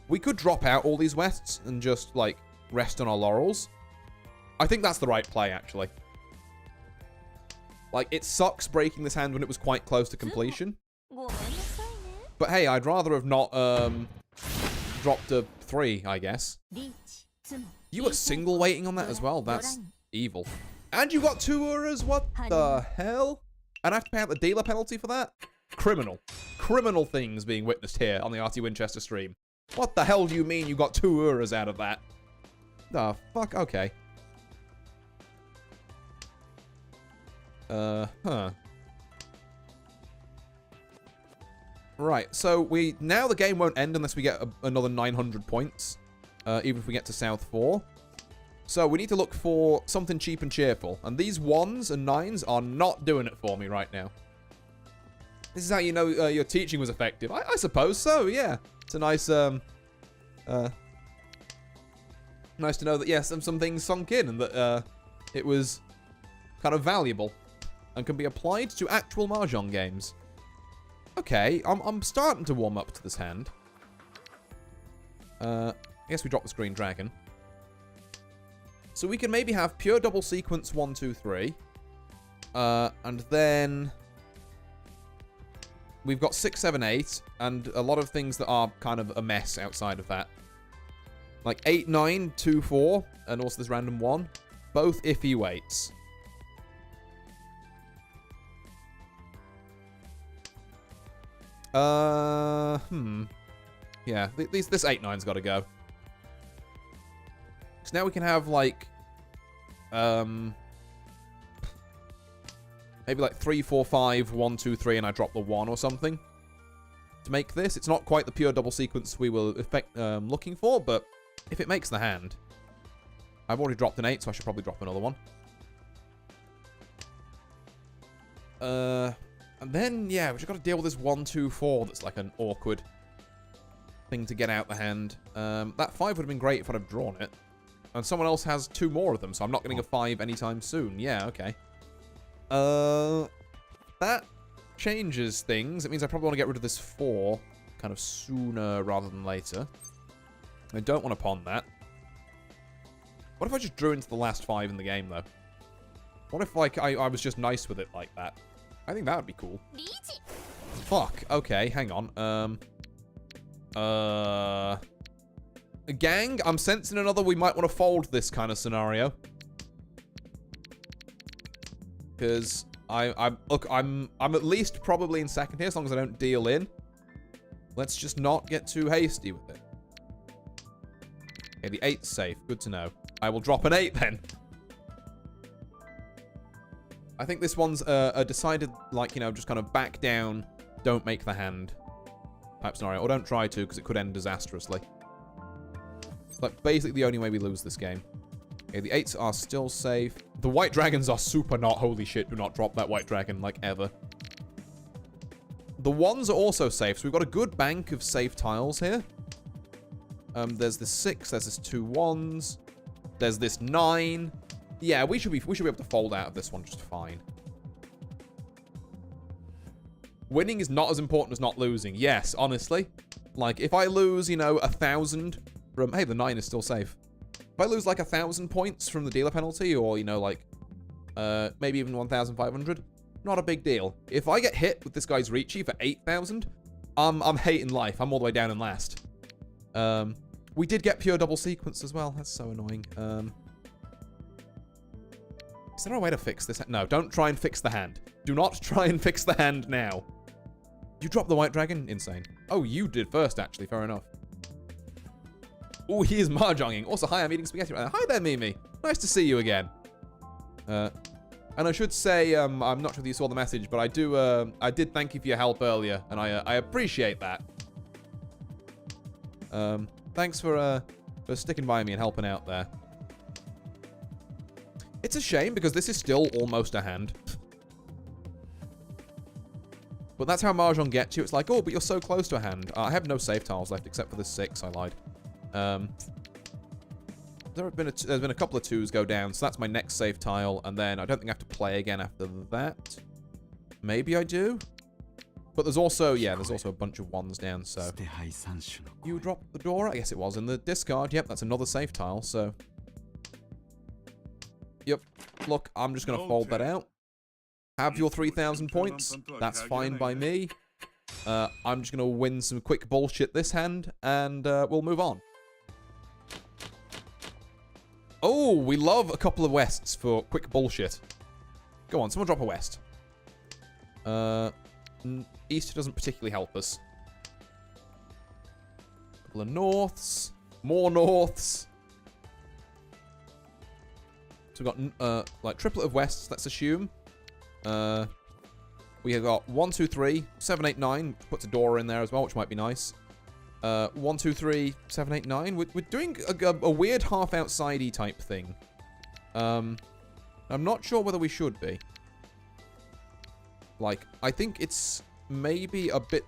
We could drop out all these Wests and just, like, rest on our laurels. I think that's the right play, actually. Like, it sucks breaking this hand when it was quite close to completion. But hey, I'd rather have not, dropped a 3, I guess. You were single waiting on that as well? That's evil. And you got 2 Uras? What the hell? And I have to pay out the dealer penalty for that? Criminal. Criminal things being witnessed here on the RT Winchester stream. What the hell do you mean you got 2 Uras out of that? The fuck? Okay. Huh. Right, so now the game won't end unless we get another 900 points. Even if we get to South 4. So we need to look for something cheap and cheerful. And these 1s and 9s are not doing it for me right now. This is how you know your teaching was effective. I suppose so, yeah. It's a nice, nice to know that, yes, some things sunk in and that it was kind of valuable and can be applied to actual Mahjong games. Okay, I'm starting to warm up to this hand. I guess we drop this green dragon. So we can maybe have pure double sequence 1, 2, 3. And then we've got 6, 7, 8. And a lot of things that are kind of a mess outside of that. Like 8, 9, 2, 4. And also this random 1. Both iffy weights. Yeah, this 8, 9's got to go. So now we can have, like, maybe like 3, 4, 5, 1, 2, 3, and I drop the 1 or something to make this. It's not quite the pure double sequence we were looking for, but if it makes the hand. I've already dropped an 8, so I should probably drop another one. And then, yeah, we just got to deal with this 1, 2, 4 that's like an awkward thing to get out the hand. That 5 would have been great if I'd have drawn it. And someone else has 2 more of them, so I'm not getting a 5 anytime soon. Yeah, okay. That changes things. It means I probably want to get rid of this 4 kind of sooner rather than later. I don't want to pawn that. What if I just drew into the last 5 in the game, though? What if, like, I was just nice with it like that? I think that would be cool. Fuck. Okay, hang on. Gang, I'm sensing another we might want to fold this kind of scenario. Because look, I'm at least probably in second here as long as I don't deal in. Let's just not get too hasty with it. Okay, the 8's safe. Good to know. I will drop an 8 then. I think this one's a decided, like, you know, just kind of back down don't make the hand type scenario. Or don't try to, because it could end disastrously. Like, basically the only way we lose this game. Okay, the 8s are still safe. The white dragons are super not. Holy shit, do not drop that white dragon, like, ever. The 1s are also safe, so we've got a good bank of safe tiles here. There's this 6, there's this 2 1s. There's this 9. Yeah, we should be able to fold out of this one just fine. Winning is not as important as not losing. Yes, honestly. Like, if I lose, you know, 1,000 from... Hey, the 9 is still safe. If I lose, like, 1,000 points from the dealer penalty, or, you know, like, maybe even 1,500, not a big deal. If I get hit with this guy's Ricci for 8,000, I'm hating life. I'm all the way down in last. We did get pure double sequence as well. That's so annoying. Is there a way to fix this? No, don't try and fix the hand. Do not try and fix the hand now. You dropped the white dragon? Insane. Oh, you did first, actually. Fair enough. Oh, he is mahjonging. Also, hi, I'm eating spaghetti right now. Hi there, Mimi. Nice to see you again. And I should say, I'm not sure if you saw the message, but I did thank you for your help earlier, and I appreciate that. Thanks for sticking by me and helping out there. It's a shame because this is still almost a hand. But that's how Mahjong gets you. It's like, oh, but you're so close to a hand. I have no save tiles left except for the 6. I lied. There's been a couple of 2s go down, so that's my next save tile. And then I don't think I have to play again after that. Maybe I do. But there's also, yeah, there's also a bunch of 1s down, so... You dropped the door? I guess it was in the discard. Yep, that's another save tile, so... Yep. Look, I'm just going to fold that out. Have your 3,000 points. That's fine by me. I'm just going to win some quick bullshit this hand, and we'll move on. Oh, we love a couple of wests for quick bullshit. Go on, someone drop a west. East doesn't particularly help us. Couple of norths. More norths. So we've got, like, triplet of wests, let's assume. We have got 1, 2, 3, 7, 8, 9. Puts a door in there as well, which might be nice. 1, 2, 3, 7, 8, 9. We're doing a weird half-outside-y type thing. I'm not sure whether we should be. Like, I think it's maybe a bit...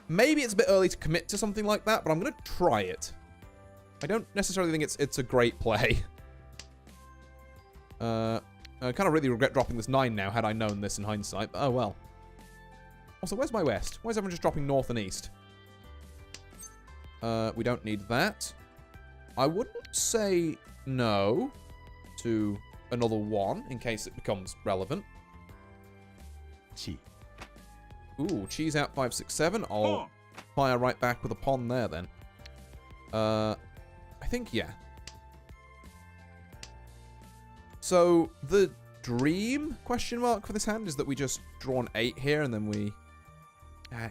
Maybe it's a bit early to commit to something like that, but I'm going to try it. I don't necessarily think it's a great play. I kind of really regret dropping this 9 now, had I known this in hindsight, but oh well. Also, where's my west? Why is everyone just dropping north and east? We don't need that. I wouldn't say no to another 1 in case it becomes relevant. Chi. Ooh, cheese out 5, 6, 7. I'll fire right back with a pawn there then. I think, yeah. So, the dream, question mark, for this hand is that we just draw an 8 here and then we...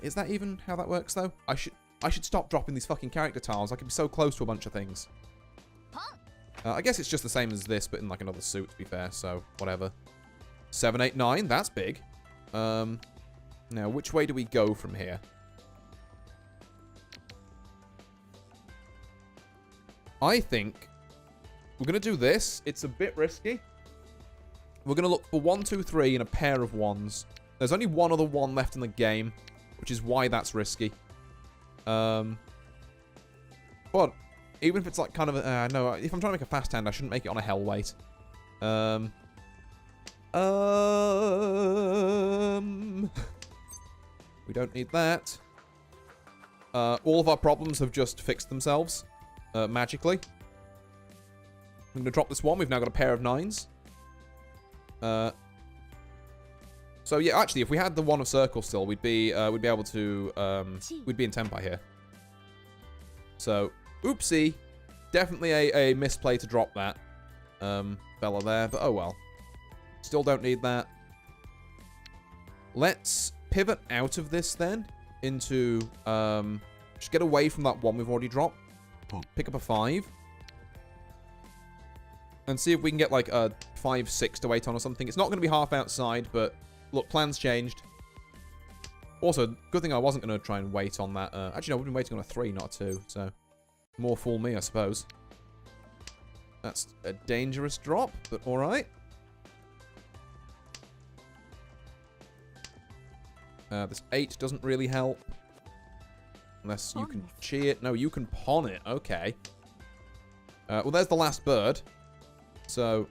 is that even how that works, though? I should stop dropping these fucking character tiles. I could be so close to a bunch of things. I guess it's just the same as this, but in, like, another suit, to be fair, so whatever. 7, 8, 9, that's big. Now, which way do we go from here? I think we're going to do this. It's a bit risky. We're going to look for 1, 2, 3 and a pair of 1s. There's only one other 1 left in the game, which is why that's risky. But even if it's like kind of a... no, if I'm trying to make a fast hand, I shouldn't make it on a hell weight. We don't need that. All of our problems have just fixed themselves. Magically. I'm going to drop this 1. We've now got a pair of 9s. So yeah, actually, if we had the 1 of circle still, we'd be able to we'd be in tempi here. So, oopsie, definitely a misplay to drop that fella there, but oh well. Still don't need that. Let's pivot out of this then into just get away from that 1 we've already dropped. Pick up a 5. And see if we can get like a 5, 6 to 8 on or something. It's not going to be half outside, but look, plans changed. Also, good thing I wasn't going to try and wait on that. Actually, no, we've been waiting on a 3, not a 2. So, more fool me, I suppose. That's a dangerous drop, but all right. This 8 doesn't really help. Unless you can cheat. No, you can pawn it. Okay. Well, there's the last bird. So,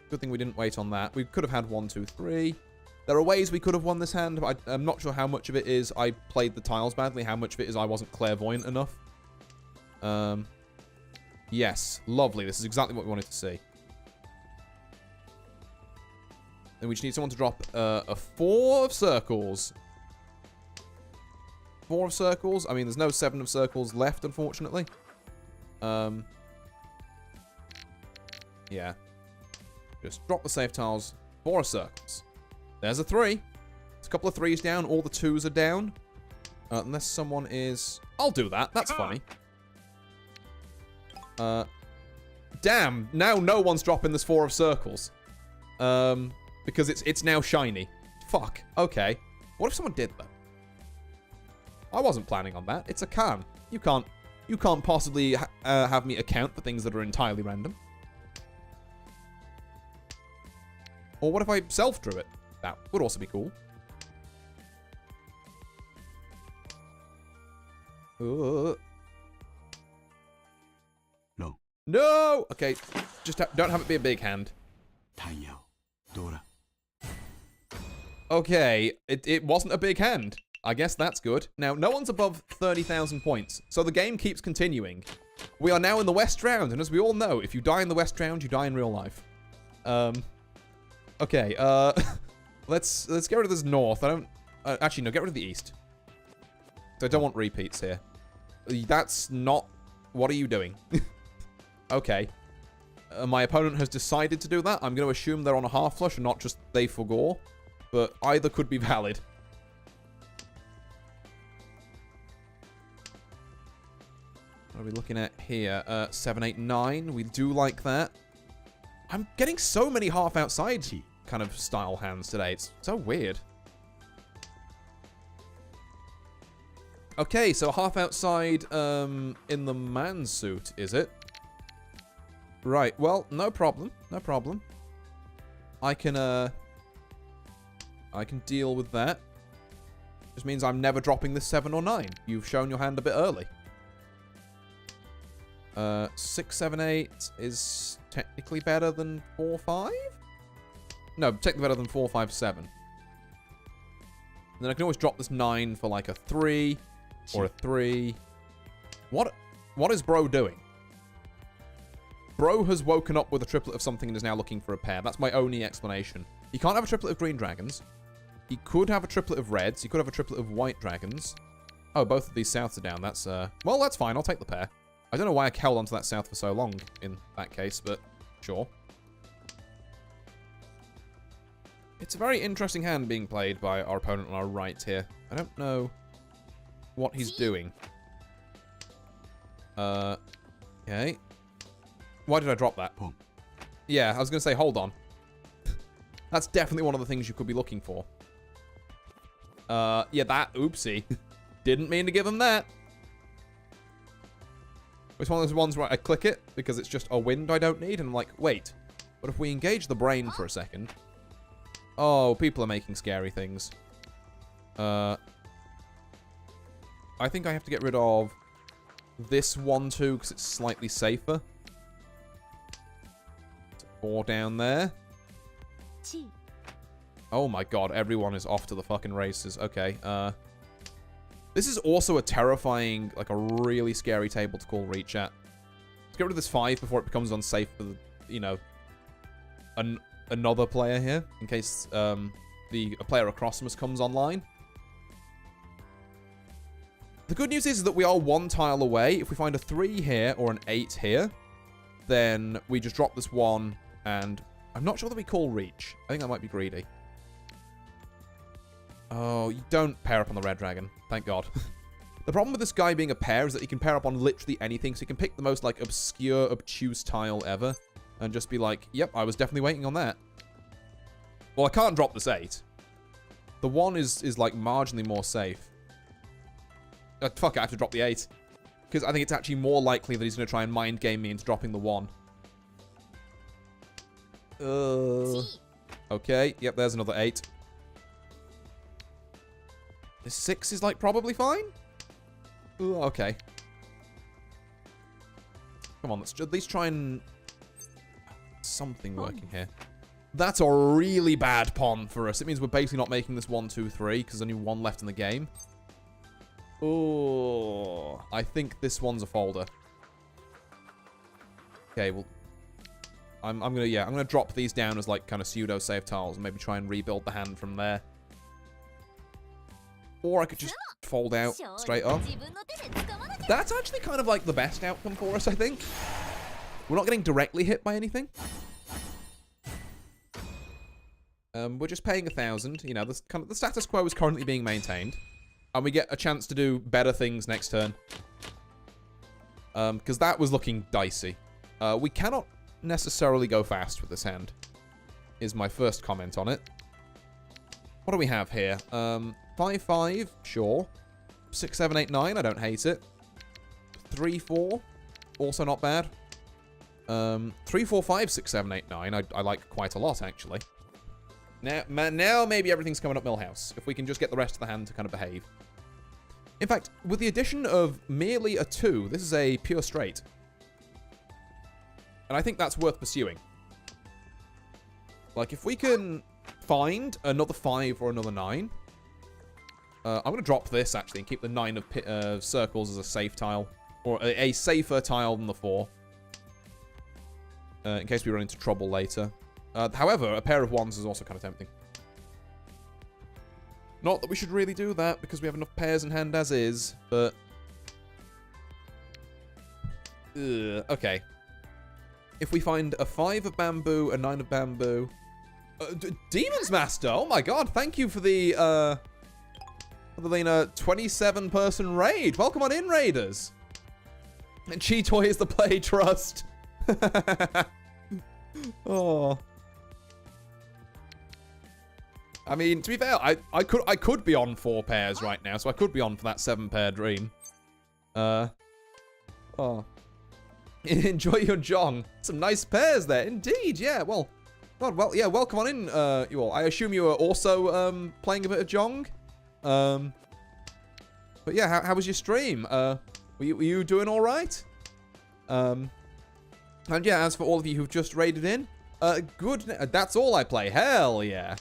good thing we didn't wait on that. We could have had 1, 2, 3. There are ways we could have won this hand, but I'm not sure how much of it is I played the tiles badly, how much of it is I wasn't clairvoyant enough. Yes, lovely. This is exactly what we wanted to see. And we just need someone to drop a 4 of circles. 4 of circles? I mean, there's no 7 of circles left, unfortunately. Yeah. Just drop the safe tiles. 4 of circles. There's a 3. There's a couple of 3s down. All the 2s are down. Unless someone is... I'll do that. That's funny. Damn. Now no one's dropping this 4 of circles. Because it's now shiny. Fuck. Okay. What if someone did, though? I wasn't planning on that. It's a can. You can't possibly have me account for things that are entirely random. Or what if I self-drew it? That would also be cool. No. No! Okay, just don't have it be a big hand. Okay, it wasn't a big hand. I guess that's good. Now, no one's above 30,000 points, so the game keeps continuing. We are now in the West Round, and as we all know, if you die in the West Round, you die in real life. Okay, let's get rid of this North. I don't... actually, no, get rid of the East. So I don't want repeats here. That's not... What are you doing? Okay. My opponent has decided to do that. I'm going to assume they're on a half flush and not just they forgore. But either could be valid. What are we looking at here? 7, 8, 9. We do like that. I'm getting so many half outside kind of style hands today. It's so weird. Okay, so half outside in the man suit, is it? Right, well, no problem. No problem. I can deal with that. Just means I'm never dropping this 7 or 9. You've shown your hand a bit early. 6, 7, 8 is technically better than 4, 5? No, technically better than 4, 5, 7. And then I can always drop this 9 for like a 3 or a 3. What is bro doing? Bro has woken up with a triplet of something and is now looking for a pair. That's my only explanation. He can't have a triplet of green dragons. He could have a triplet of reds. He could have a triplet of white dragons. Oh, both of these souths are down. That's, well, that's fine. I'll take the pair. I don't know why I held onto that south for so long in that case, but sure. It's a very interesting hand being played by our opponent on our right here. I don't know what he's doing. Okay. Why did I drop that? Yeah, I was going to say, hold on. That's definitely one of the things you could be looking for. Yeah, that, oopsie. Didn't mean to give him that. It's one of those ones where I click it because it's just a wind I don't need. And I'm like, wait, but if we engage the brain for a second. Oh, people are making scary things. I think I have to get rid of this 1, 2 because it's slightly safer. 4 down there. Oh my god, everyone is off to the fucking races. Okay, this is also a terrifying, like a really scary table to call reach at. Let's get rid of this 5 before it becomes unsafe for, you know, another player here, in case a player across from us comes online. The good news is that we are 1 tile away. If we find a 3 here or an 8 here, then we just drop this 1, and I'm not sure that we call reach. I think that might be greedy. Oh, you don't pair up on the red dragon. Thank God. The problem with this guy being a pair is that he can pair up on literally anything, so he can pick the most, like, obscure, obtuse tile ever, and just be like, yep, I was definitely waiting on that. Well, I can't drop this 8. The 1 is like marginally more safe. Fuck, I have to drop the 8. Because I think it's actually more likely that he's going to try and mind game me into dropping the 1. Okay, yep, there's another 8. The 6 is like probably fine. Ooh, okay. Come on, let's at least try and... something working here. That's a really bad pawn for us. It means we're basically not making this 1, 2, 3, because there's only 1 left in the game. Oh, I think this one's a folder. Okay, well, I'm gonna drop these down as like kind of pseudo save tiles and maybe try and rebuild the hand from there. Or I could just fold out straight up. That's actually kind of like the best outcome for us, I think. We're not getting directly hit by anything. We're just paying 1,000. You know, the status quo is currently being maintained. And we get a chance to do better things next turn. Because that was looking dicey. We cannot necessarily go fast with this hand, is my first comment on it. What do we have here? 5-5, sure. 6-7-8-9, I don't hate it. 3-4, also not bad. 3-4-5-6-7-8-9, I like quite a lot, actually. Now maybe everything's coming up Millhouse, if we can just get the rest of the hand to kind of behave. In fact, with the addition of merely a 2, this is a pure straight. And I think that's worth pursuing. Like, if we can find another 5 or another 9... I'm going to drop this, actually, and keep the 9 of circles as a safe tile. Or a safer tile than the 4. In case we run into trouble later. However, a pair of 1s is also kind of tempting. Not that we should really do that, because we have enough pairs in hand as is, but... okay. If we find a 5 of bamboo, a 9 of bamboo... Demon's Master! Oh my god, thank you for the, other than a 27-person raid. Welcome on in, raiders! And Cheetoy is the play trust. Oh... I mean, to be fair, I could be on 4 pairs right now, so I could be on for that 7-pair dream. Oh. Enjoy your Jong. Some nice pairs there, indeed. Yeah, well, God, well, yeah. Welcome on in, you all. I assume you are also playing a bit of Jong. But yeah, how was your stream? Were you doing all right? And yeah, as for all of you who've just raided in, good. That's all I play. Hell yeah.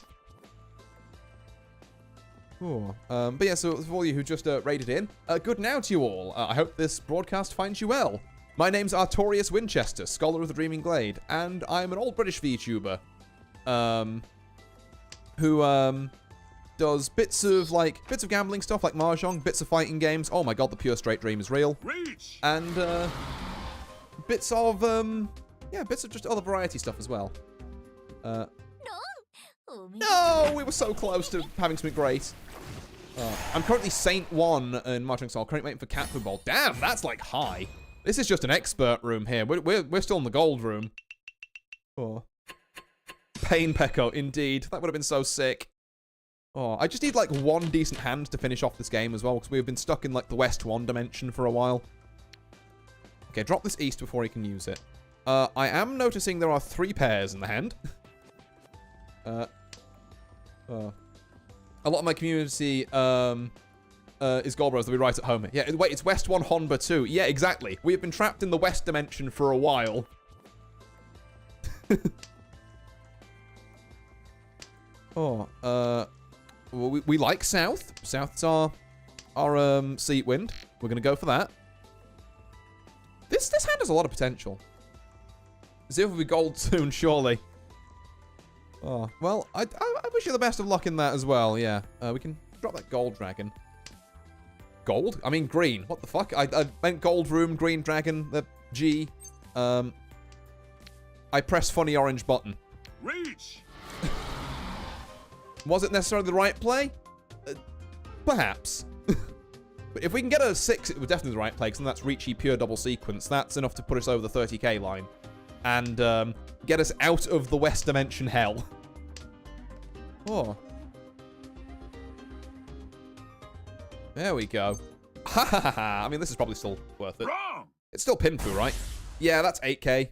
Ooh. But yeah, so for all you who just raided in, good now to you all. I hope this broadcast finds you well. My name's Artorius Winchester, Scholar of the Dreaming Glade, and I'm an old British VTuber, who does bits of gambling stuff like Mahjong, bits of fighting games. Oh my god, the pure straight dream is real. Reach! And bits of just other variety stuff as well. No, we were so close to having something great. I'm currently Saint 1 in Mahjong, so I'm currently waiting for Cat Food Ball. Damn, that's like high. This is just an expert room here. We're still in the gold room. Oh. Pain Pecco, indeed. That would have been so sick. Oh, I just need like 1 decent hand to finish off this game as well, because we've been stuck in like the West 1 dimension for a while. Okay, drop this east before he can use it. I am noticing there are 3 pairs in the hand. A lot of my community is Goldbros. They'll be right at home. Yeah, wait, it's West 1 Honba 2. Yeah, exactly. We have been trapped in the West dimension for a while. Well, we like South. South's our seat wind. We're going to go for that. This hand has a lot of potential. Zip will be gold soon, surely. Oh, well, I wish you the best of luck in that as well, yeah. We can drop that gold dragon. Gold? I mean green. What the fuck? I meant gold room, green dragon, the G. I press funny orange button. Reach! Was it necessarily the right play? Perhaps. But if we can get a 6, it was definitely the right play, because then that's Reachy pure double sequence. That's enough to put us over the 30k line. And get us out of the West Dimension hell. Oh. There we go. Ha ha ha ha. I mean, this is probably still worth it. It's still Pinfu, right? Yeah, that's 8k.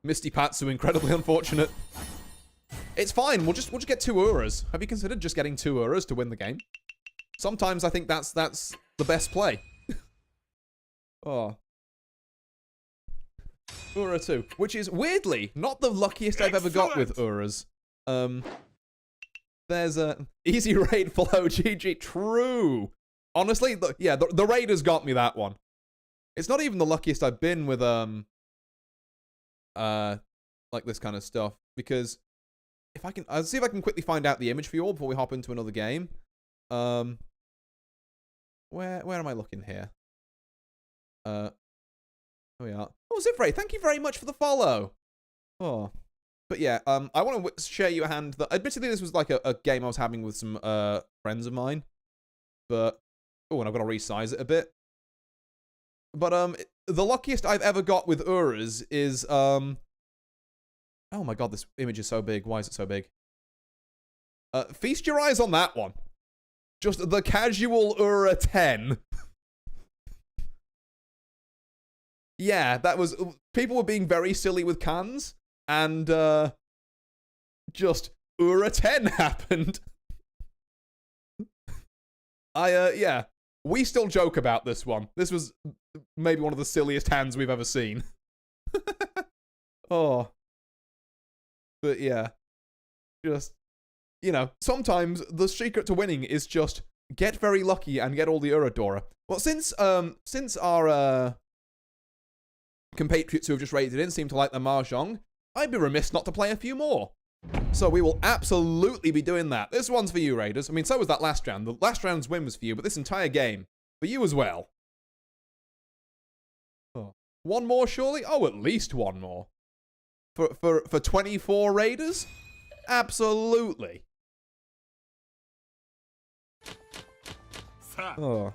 Misty Patsu, incredibly unfortunate. It's fine. We'll just get 2 Uras. Have you considered just getting 2 Uras to win the game? Sometimes I think that's the best play. Oh. Ura 2, which is weirdly not the luckiest I've ever got with Uras. There's a easy raid follow GG. True. Honestly, the raid has got me that one. It's not even the luckiest I've been with like this kind of stuff, because if I can, I'll see if I can quickly find out the image for you all before we hop into another game. Where am I looking here? There we are. Oh, Zifray, thank you very much for the follow. Oh. But yeah, I want to share you a hand that, admittedly, this was like a game I was having with some friends of mine. But, oh, and I've got to resize it a bit. But, the luckiest I've ever got with Uras is, oh my god, this image is so big. Why is it so big? Feast your eyes on that one. Just the casual Ura 10. Yeah, that was... People were being very silly with cans, and, just Ura 10 happened. Yeah. We still joke about this one. This was maybe one of the silliest hands we've ever seen. Oh. But yeah. Just, you know, sometimes the secret to winning is just get very lucky and get all the Uradora. Well, since our, compatriots who have just raided in seem to like the Mahjong, I'd be remiss not to play a few more. So we will absolutely be doing that. This one's for you, Raiders. I mean, so was that last round. The last round's win was for you, but this entire game, for you as well. Oh. One more, surely? Oh, at least one more. For 24 Raiders? Absolutely. Oh.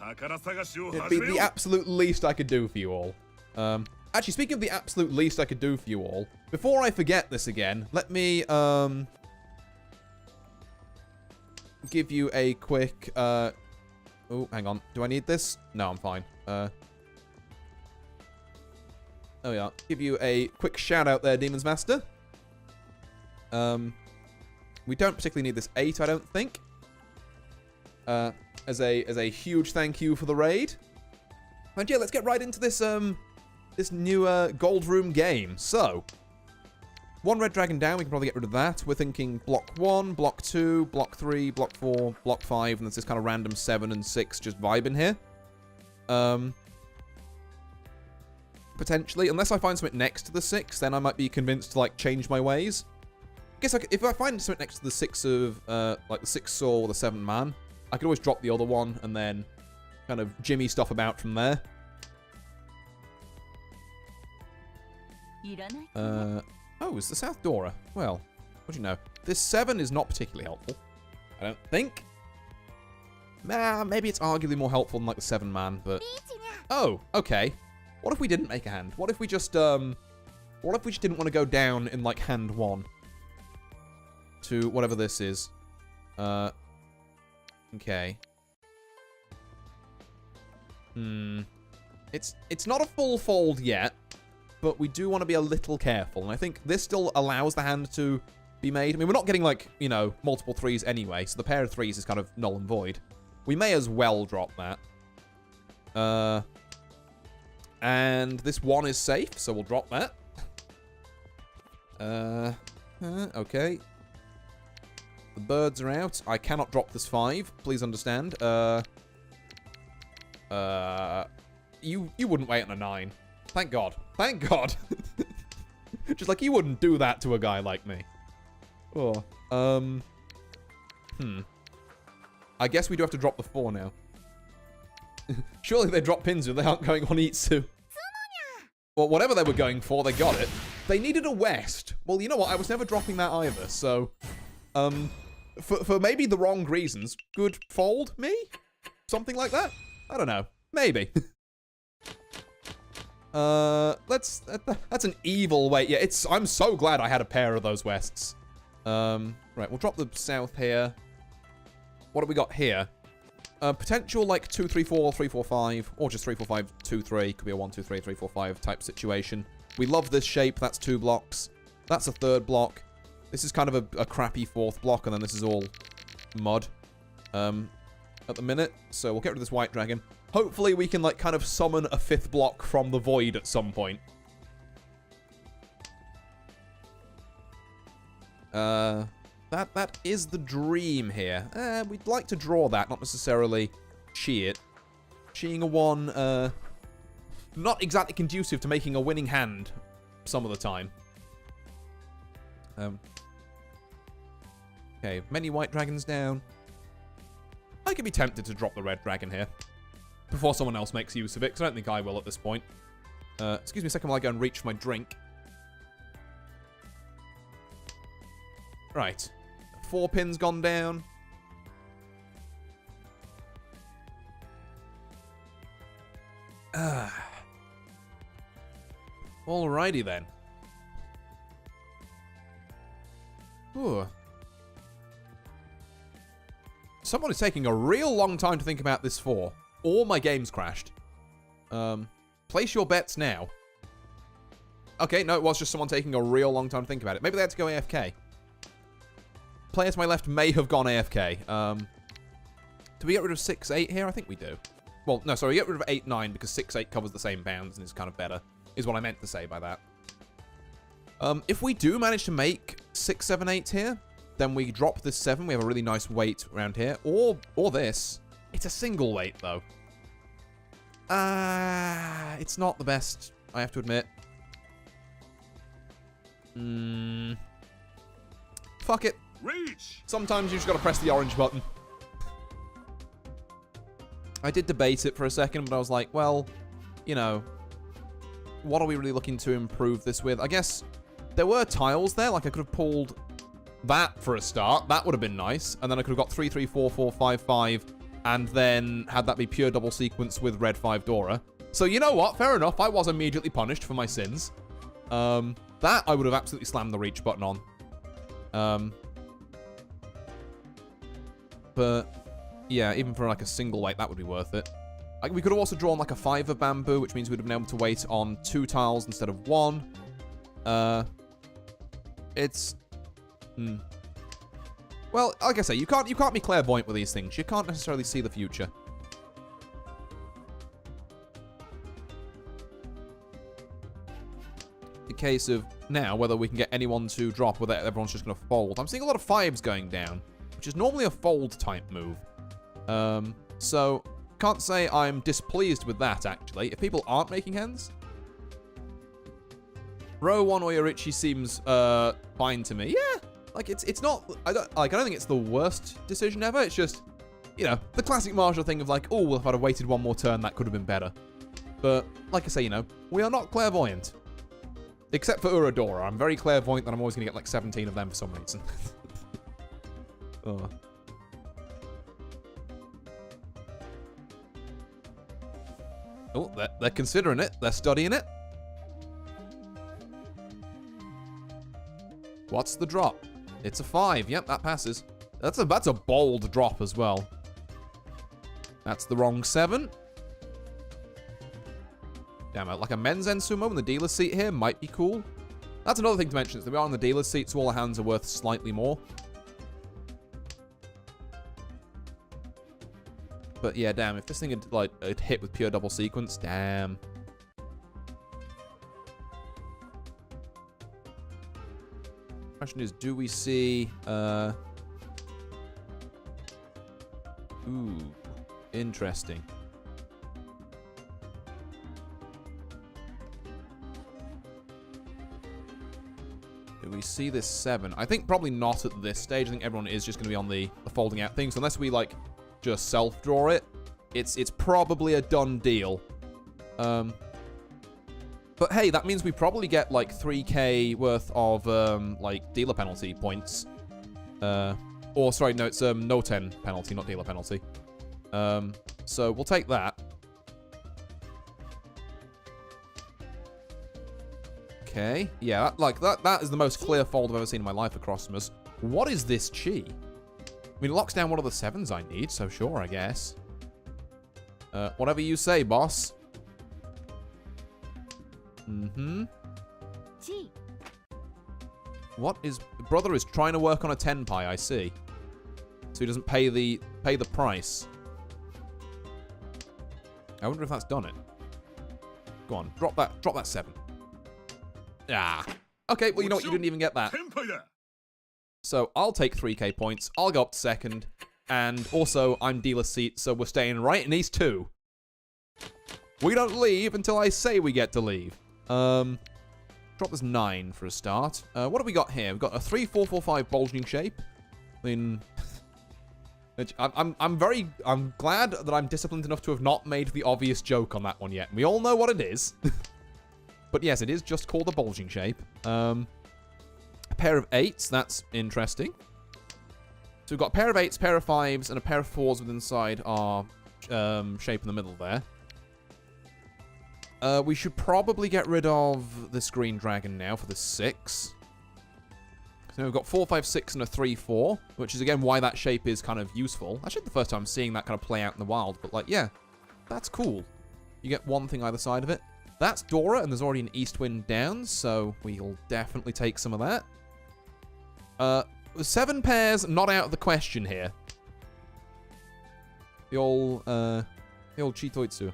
It'd be the absolute least I could do for you all. Actually, speaking of the absolute least I could do for you all, before I forget this again, let me, give you a quick, oh, hang on. Do I need this? No, I'm fine. Oh yeah. Give you a quick shout out there, Demon's Master. We don't particularly need this 8, I don't think. As a huge thank you for the raid. And yeah, let's get right into this, this new Gold Room game. So, 1 red dragon down, we can probably get rid of that. We're thinking block 1, block 2, block 3, block 4, block 5, and there's this kind of random 7 and 6 just vibing here. Potentially, unless I find something next to the 6, then I might be convinced to like change my ways. I guess if I find something next to the 6 of like the 6 saw or the 7 man, I could always drop the other one and then kind of jimmy stuff about from there. Oh, it's the South Dora. Well, what do you know? This 7 is not particularly helpful. I don't think. Nah, maybe it's arguably more helpful than like the 7 man, but... Oh, okay. What if we didn't make a hand? What if we just, what if we just didn't want to go down in like hand 1? To whatever this is. Okay. It's not a full fold yet. But we do want to be a little careful. And I think this still allows the hand to be made. I mean, we're not getting, like, you know, multiple 3s anyway. So the pair of 3s is kind of null and void. We may as well drop that. And this 1 is safe, so we'll drop that. Okay. The birds are out. I cannot drop this 5. Please understand. You wouldn't wait on a 9. Thank God. Thank God. Just like you wouldn't do that to a guy like me. Oh. I guess we do have to drop the 4 now. Surely they drop Pinzu. They aren't going on Itsu. Well, whatever they were going for, they got it. They needed a West. Well, you know what? I was never dropping that either. So, for maybe the wrong reasons, good fold me? Something like that? I don't know. Maybe. That's an evil way. Yeah, I'm so glad I had a pair of those Wests. Right, we'll drop the South here. what have we got here? Potential like 2, 3, 4, 3, 4, 5, or just 3, 4, 5, 2, 3. Could be a 1, 2, 3, 3, 4, 5 type situation. We love this shape. That's 2 blocks. That's a 3rd block. This is kind of a crappy 4th block, and then this is all mud at the minute. So we'll get rid of this white dragon. Hopefully we can like kind of summon a 5th block from the void at some point. That is the dream here. We'd like to draw that, not necessarily chi it. Chiing a 1, not exactly conducive to making a winning hand some of the time. Okay, many white dragons down. I could be tempted to drop the red dragon here before someone else makes use of it, because I don't think I will at this point. Excuse me a second while I go and reach for my drink. Right. 4 pins gone down. Alrighty then. Ooh. Someone is taking a real long time to think about this for. All my games crashed. Place your bets now. Okay, no, it was just someone taking a real long time to think about it. Maybe they had to go AFK. Player to my left may have gone AFK. Do we get rid of 6, 8 here? I think we do. Well, no, sorry, we get rid of 8, 9 because 6, 8 covers the same bounds and is kind of better, is what I meant to say by that. If we do manage to make 6, 7, 8 here, then we drop this 7. We have a really nice weight around here. Or this. It's a single weight, though. It's not the best, I have to admit. Fuck it. Reach! Sometimes you just gotta press the orange button. I did debate it for a second, but I was like, well, you know, what are we really looking to improve this with? I guess there were tiles there. Like, I could have pulled that for a start. That would have been nice. And then I could have got 3, 3, 4, 4, 5, 5, and then had that be pure double sequence with red 5 Dora. So, you know what? Fair enough. I was immediately punished for my sins. That I would have absolutely slammed the reach button on. But, yeah, even for like a single weight, that would be worth it. We could have also drawn like a 5 of bamboo, which means we'd have been able to wait on 2 tiles instead of 1. It's... Well, like I say, you can't be clairvoyant with these things. You can't necessarily see the future. The case of now, whether we can get anyone to drop, whether everyone's just going to fold. I'm seeing a lot of 5s going down, which is normally a fold type move. So, can't say I'm displeased with that, actually. If people aren't making hands, row 1 Oyorichi seems fine to me. Yeah, like it's not. I don't think it's the worst decision ever. It's just, you know, the classic Marshall thing of like, oh, well, if I'd have waited 1 more turn, that could have been better. But like I say, you know, we are not clairvoyant, except for Uradora. I'm very clairvoyant that I'm always gonna get like 17 of them for some reason. Oh. Oh, they're considering it. They're studying it. What's the drop? It's a 5. Yep, that passes. That's a bold drop as well. That's the wrong 7. Damn it, like a men's end sumo in the dealer's seat here might be cool. That's another thing to mention, is that we are on the dealer's seat, so all the hands are worth slightly more. But yeah, damn, if this thing had, like, hit with pure double sequence, damn. Question is, do we see, ooh, interesting. Do we see this 7? I think probably not at this stage. I think everyone is just going to be on the folding out thing. So unless we, like, just self-draw it, it's probably a done deal. But hey, that means we probably get like 3k worth of like dealer penalty points. Or sorry, no, it's no 10 penalty, not dealer penalty. So we'll take that. Okay, yeah, that is the most clear fold I've ever seen in my life across Christmas. What is this chi? I mean, it locks down one of the 7s I need, so sure, I guess. Whatever you say, boss. Mm-hmm. G. What is... Brother is trying to work on a 10 pie, I see. So he doesn't pay the price. I wonder if that's done it. Go on, drop that 7. Ah. Okay, well, you know what? You didn't even get that. So I'll take 3k points. I'll go up to second. And also, I'm dealer seat, so we're staying right in these 2. We don't leave until I say we get to leave. Drop this 9 for a start. What have we got here? We've got a 3-4-4-5 bulging shape. I mean... I'm glad that I'm disciplined enough to have not made the obvious joke on that one yet. We all know what it is. But yes, it is just called a bulging shape. A pair of 8s, that's interesting. So we've got a pair of 8s, pair of 5s, and a pair of 4s with inside our shape in the middle there. We should probably get rid of this green dragon now for the 6. So we've got 4, 5, 6, and a 3, 4, which is again why that shape is kind of useful. Actually, the first time I'm seeing that kind of play out in the wild, but like, yeah, that's cool. You get one thing either side of it. That's Dora, and there's already an east wind down, so we'll definitely take some of that. 7 pairs not out of the question here. The old Chitoitsu.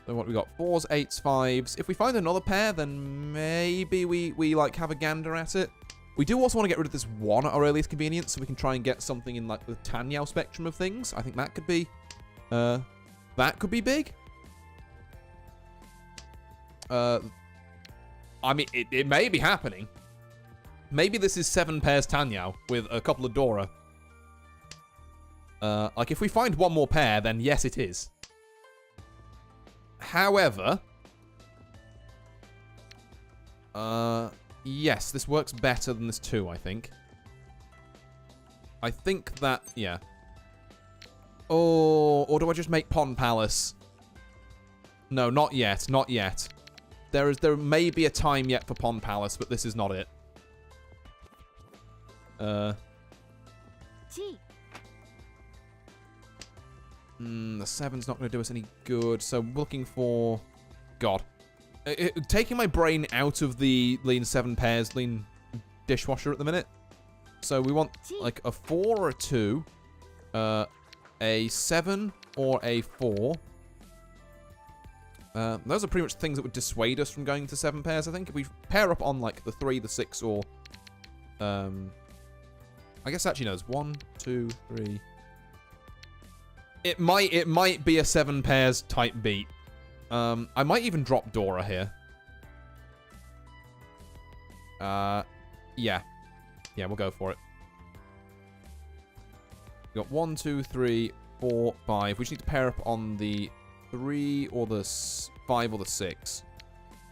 So what we got? 4s, 8s, 5s. If we find another pair, then maybe we like have a gander at it. We do also want to get rid of this 1 at our earliest convenience, so we can try and get something in like the Tanyao spectrum of things. I think that could be big. I mean, it may be happening. Maybe this is 7 pairs Tanyao with a couple of Dora. Like if we find one more pair, then yes, it is. However, yes, this works better than this 2, I think. I think that, yeah. Oh, or do I just make Pond Palace? No, not yet, not yet. There may be a time yet for Pond Palace, but this is not it. G. The 7's not going to do us any good, so we're looking for... God. Taking my brain out of the lean 7 pairs, lean dishwasher at the minute. So we want, like, a 4 or a 2, a 7 or a 4. Those are pretty much things that would dissuade us from going to 7 pairs, I think. If we pair up on, like, the 3, the 6, or... I guess actually no, there's 1, 2, 3... It might be a 7 pairs type beat. I might even drop Dora here. Yeah. Yeah, we'll go for it. We've got 1, 2, 3, 4, 5. We just need to pair up on the 3 or the 5 or the 6.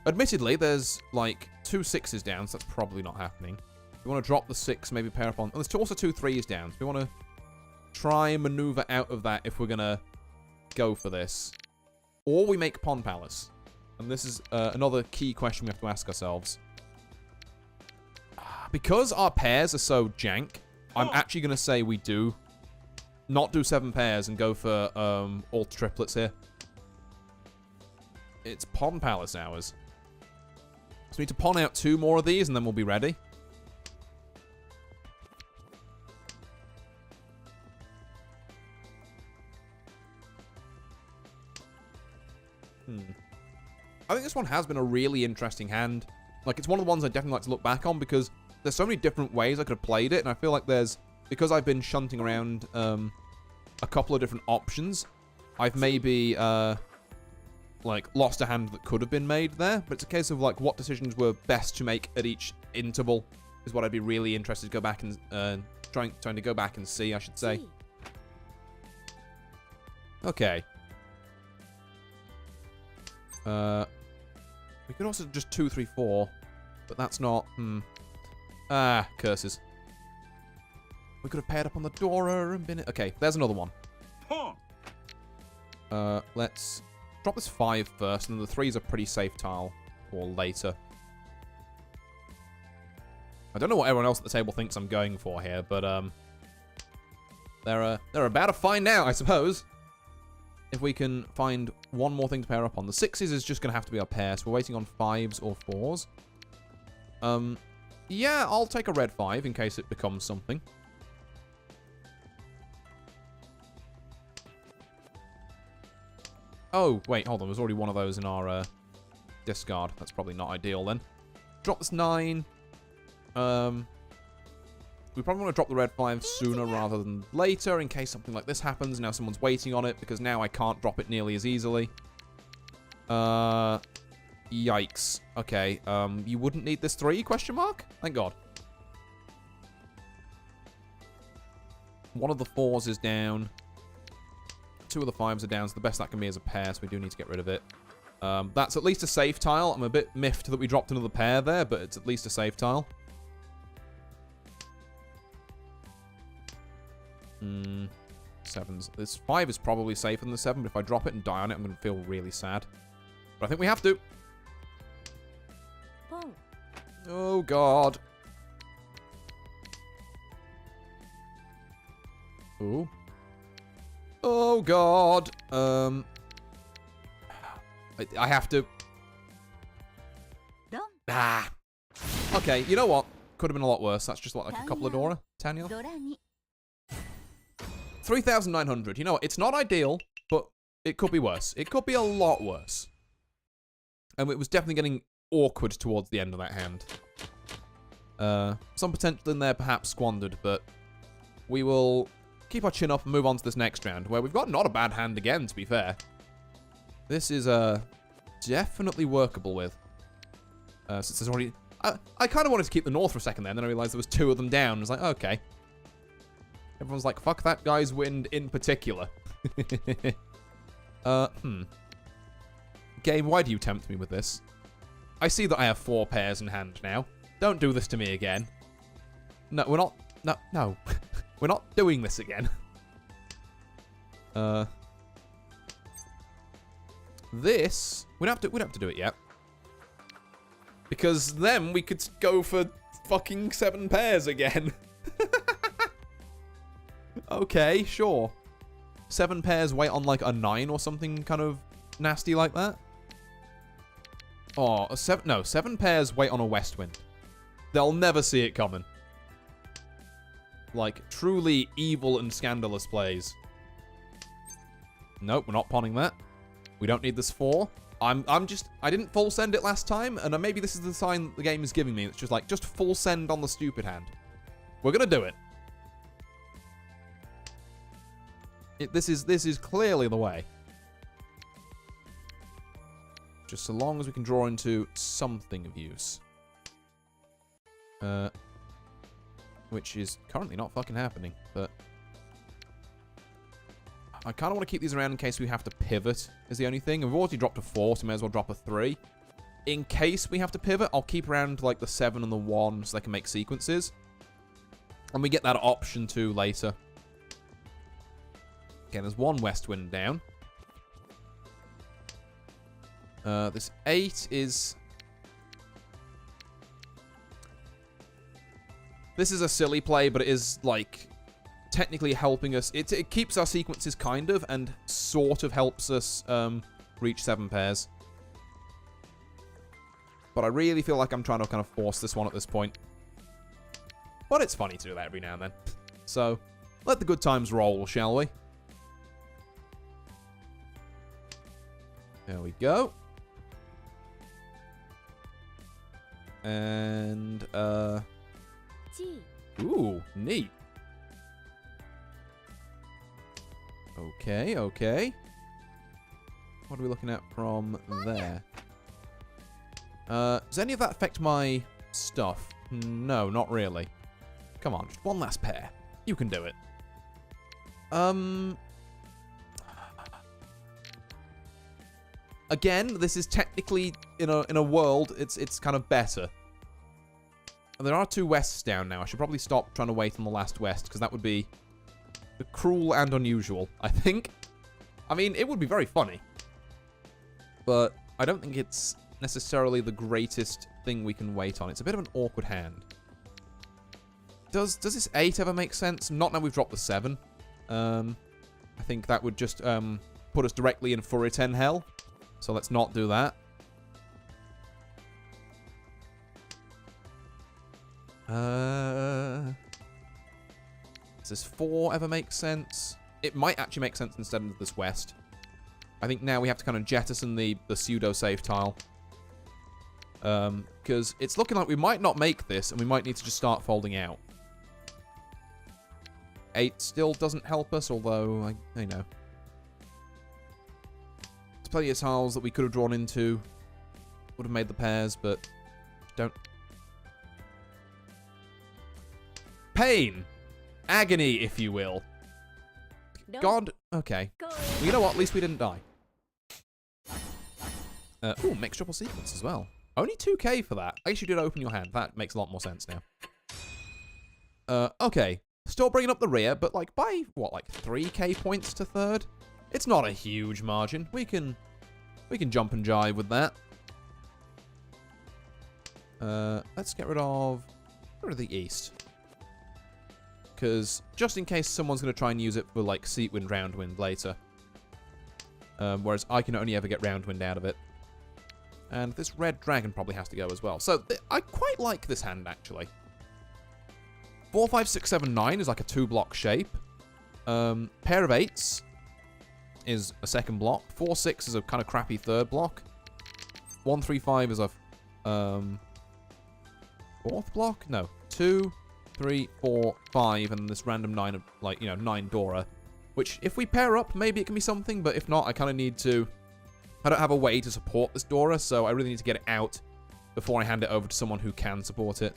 Admittedly, there's like 2 6s down, so that's probably not happening. We want to drop the 6, maybe pair up on... And there's also 2 3s down, so we want to try and maneuver out of that if we're going to go for this. Or we make Pond Palace. And this is another key question we have to ask ourselves. Because our pairs are so jank, I'm actually going to say we do not do 7 pairs and go for all triplets here. It's Pond Palace hours. So we need to pawn out 2 more of these and then we'll be ready. I think this one has been a really interesting hand. Like, it's one of the ones I definitely like to look back on because there's so many different ways I could have played it, and I feel like there's... Because I've been shunting around a couple of different options, I've maybe, like, lost a hand that could have been made there, but it's a case of, like, what decisions were best to make at each interval is what I'd be really interested to go back and... trying to go back and see, I should say. Okay. We could also just 2, 3, 4, but that's not. Ah, curses. We could have paired up on the Dora and been. Okay, there's another one. Let's drop this 5 first, and then the 3's a pretty safe tile for later. I don't know what everyone else at the table thinks I'm going for here, but they're about to find out, I suppose. If we can find one more thing to pair up on. The 6s is just going to have to be our pair, so we're waiting on 5s or 4s. Yeah, I'll take a red 5 in case it becomes something. Oh, wait, hold on. There's already one of those in our discard. That's probably not ideal then. Drop this 9. We probably want to drop the red 5 sooner rather than later in case something like this happens. Now someone's waiting on it because now I can't drop it nearly as easily. Yikes. Okay, you wouldn't need this 3, question mark? Thank God. One of the 4s is down. 2 of the 5s are down, so the best that can be is a pair, so we do need to get rid of it. That's at least a safe tile. I'm a bit miffed that we dropped another pair there, but it's at least a safe tile. 7s. This 5 is probably safer than the 7, but if I drop it and die on it, I'm going to feel really sad. But I think we have to. Oh, God. Ooh. Oh, God. I have to. Ah. Okay, you know what? Could have been a lot worse. That's just like a couple of Dora. Tanya. 3,900. You know what? It's not ideal, but it could be worse. It could be a lot worse. And it was definitely getting awkward towards the end of that hand. Some potential in there perhaps squandered, but we will keep our chin up and move on to this next round, where we've got not a bad hand again, to be fair. This is definitely workable with. Since there's already... I kind of wanted to keep the north for a second there, and then I realized there was 2 of them down. I was like, okay. Everyone's like, fuck that guy's wind in particular. Game, why do you tempt me with this? I see that I have 4 pairs in hand now. Don't do this to me again. No, we're not... No. We're not doing this again. This... We don't have to do it yet. Because then we could go for fucking 7 pairs again. Okay, sure. 7 pairs wait on like a 9 or something kind of nasty like that. Oh, 7 pairs wait on a west wind. They'll never see it coming. Like, truly evil and scandalous plays. Nope, we're not pawning that. We don't need this 4. I didn't full send it last time, and maybe this is the sign the game is giving me. It's just like, just full send on the stupid hand. We're gonna do it. This is clearly the way. Just so long as we can draw into something of use. Which is currently not fucking happening, but... I kind of want to keep these around in case we have to pivot, is the only thing. And we've already dropped a 4, so we may as well drop a 3. In case we have to pivot, I'll keep around like the 7 and the 1 so they can make sequences. And we get that option too later. Okay, there's 1 west wind down. This 8 is... This is a silly play, but it is, like, technically helping us. It keeps our sequences, kind of, and sort of helps us reach 7 pairs. But I really feel like I'm trying to kind of force this one at this point. But it's funny to do that every now and then. So, let the good times roll, shall we? There we go. And, ooh, neat. Okay, okay. What are we looking at from there? Does any of that affect my stuff? No, not really. Come on, just 1 last pair. You can do it. Again, this is technically in a world. It's kind of better. There are 2 wests down now. I should probably stop trying to wait on the last west because that would be cruel and unusual, I think. I mean, it would be very funny. But I don't think it's necessarily the greatest thing we can wait on. It's a bit of an awkward hand. Does this 8 ever make sense? Not now we've dropped the 7. I think that would just put us directly in Furry 10 hell. So let's not do that. Does this 4 ever make sense? It might actually make sense instead of this west. I think now we have to kind of jettison the pseudo-save tile. Because it's looking like we might not make this, and we might need to just start folding out. 8 still doesn't help us, although, I know. There's plenty of tiles that we could have drawn into. Would have made the pairs, but don't. Pain! Agony, if you will. No. God. Okay. Go. Well, you know what? At least we didn't die. Ooh, mixed triple sequence as well. Only 2k for that. I guess you did open your hand. That makes a lot more sense now. Okay. Still bringing up the rear, but like by, what, like 3k points to third? It's not a huge margin. We can jump and jive with that. Let's get rid of the east. Because just in case someone's going to try and use it for like seat wind, round wind later. Whereas I can only ever get round wind out of it. And this red dragon probably has to go as well. So I quite like this hand actually. 4, 5, 6, 7, 9 is like a 2-block shape. Pair of 8s is a second block. 4, 6 is a kind of crappy third block. 1, 3, 5 is a fourth block? No. 2, 3, 4, 5, and this random 9 of, like, you know, 9 Dora. Which, if we pair up, maybe it can be something, but if not, I kind of need to... I don't have a way to support this Dora, so I really need to get it out before I hand it over to someone who can support it.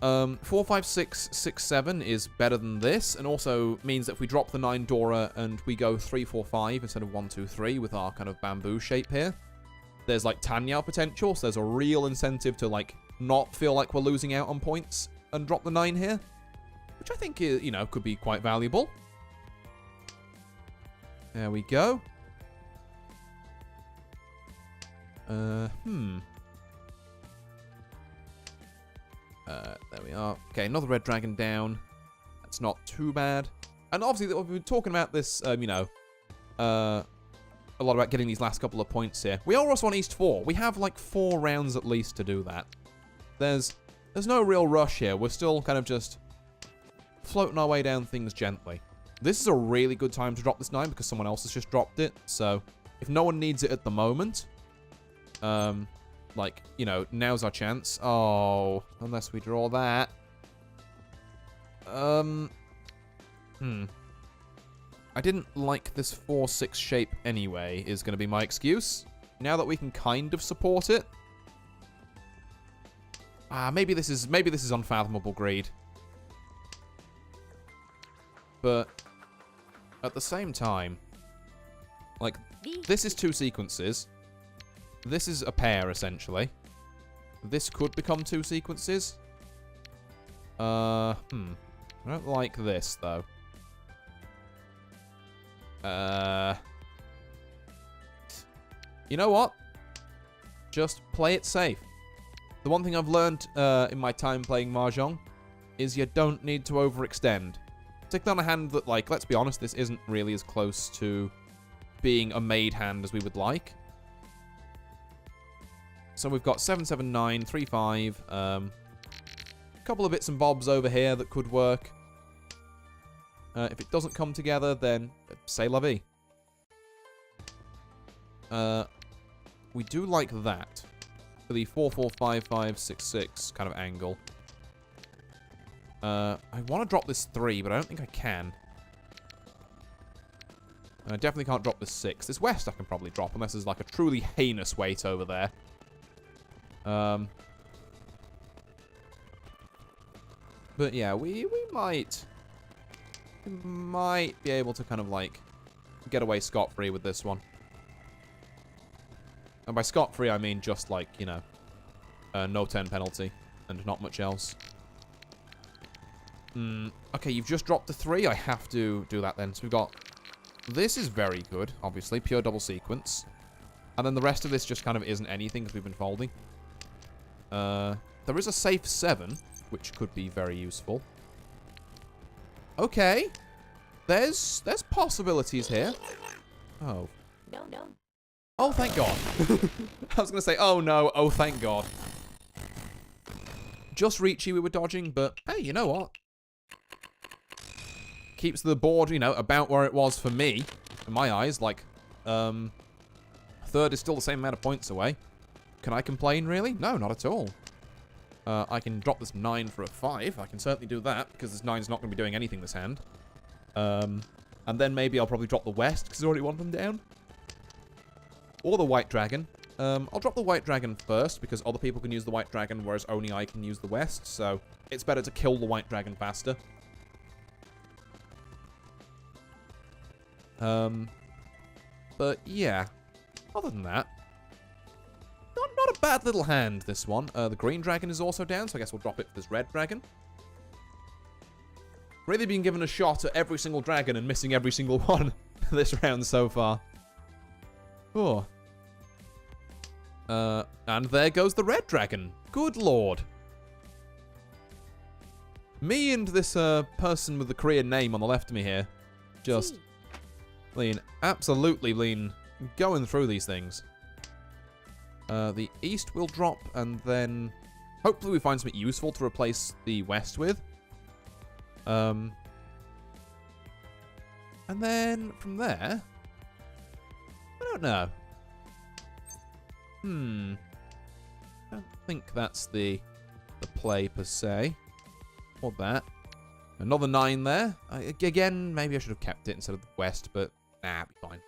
4, 5, 6, 6, 7 is better than this, and also means that if we drop the 9 Dora and we go 3, 4, 5 instead of 1, 2, 3 with our kind of bamboo shape here, there's, like, Tanyao potential, so there's a real incentive to, like, not feel like we're losing out on points and drop the 9 here, which I think, you know, could be quite valuable. There we go. There we are. Okay, another red dragon down. That's not too bad. And obviously, we've been talking about this, you know, a lot about getting these last couple of points here. We are also on East 4. We have, like, 4 rounds at least to do that. There's no real rush here. We're still kind of just floating our way down things gently. This is a really good time to drop this 9 because someone else has just dropped it. So, if no one needs it at the moment, like, you know, now's our chance. Oh, unless we draw that. I didn't like this 4-6 shape anyway, is going to be my excuse. Now that we can kind of support it. Maybe this is unfathomable greed. But at the same time, like, this is 2 sequences. This is a pair, essentially. This could become 2 sequences. I don't like this, though. You know what? Just play it safe. The one thing I've learned in my time playing Mahjong is you don't need to overextend. Particularly on a hand that, like, let's be honest, this isn't really as close to being a made hand as we would like. So we've got 7, 7, 9, 3, 5. A couple of bits and bobs over here that could work. If it doesn't come together, then c'est la vie. We do like that. For the 4, 4, 5, 5, 6, 6 kind of angle. I want to drop this 3, but I don't think I can. I definitely can't drop this 6. This west I can probably drop, unless there's like a truly heinous weight over there. But yeah, we might be able to kind of like get away scot-free with this one. And by scot-free, I mean just like, you know, no 10 penalty and not much else. Okay, you've just dropped the 3. I have to do that then. So we've got... This is very good, obviously. Pure double sequence. And then the rest of this just kind of isn't anything because we've been folding. There is a safe 7, which could be very useful. Okay. There's possibilities here. Oh. No, no. Oh, thank God. I was going to say, oh no, oh thank God. Just Reachy we were dodging, but hey, you know what? Keeps the board, you know, about where it was for me, in my eyes. Like, third is still the same amount of points away. Can I complain, really? No, not at all. I can drop this 9 for a 5. I can certainly do that, because this 9's not going to be doing anything this hand. And then maybe I'll probably drop the West, because there's already one of them down. Or the White Dragon. I'll drop the White Dragon first, because other people can use the White Dragon, whereas only I can use the West, so it's better to kill the White Dragon faster. But yeah, other than that, not a bad little hand, this one. The Green Dragon is also down, so I guess we'll drop it for this Red Dragon. Really been given a shot at every single dragon and missing every single one this round so far. Oh. And there goes the Red Dragon. Good lord. Me and this person with the Korean name on the left of me here, just absolutely going through these things. The East will drop, and then hopefully we find something useful to replace the West with. And then from there, I don't know. I don't think that's the play per se. Or that. Another 9 there. Again, maybe I should have kept it instead of the West, but nah, it'll be fine.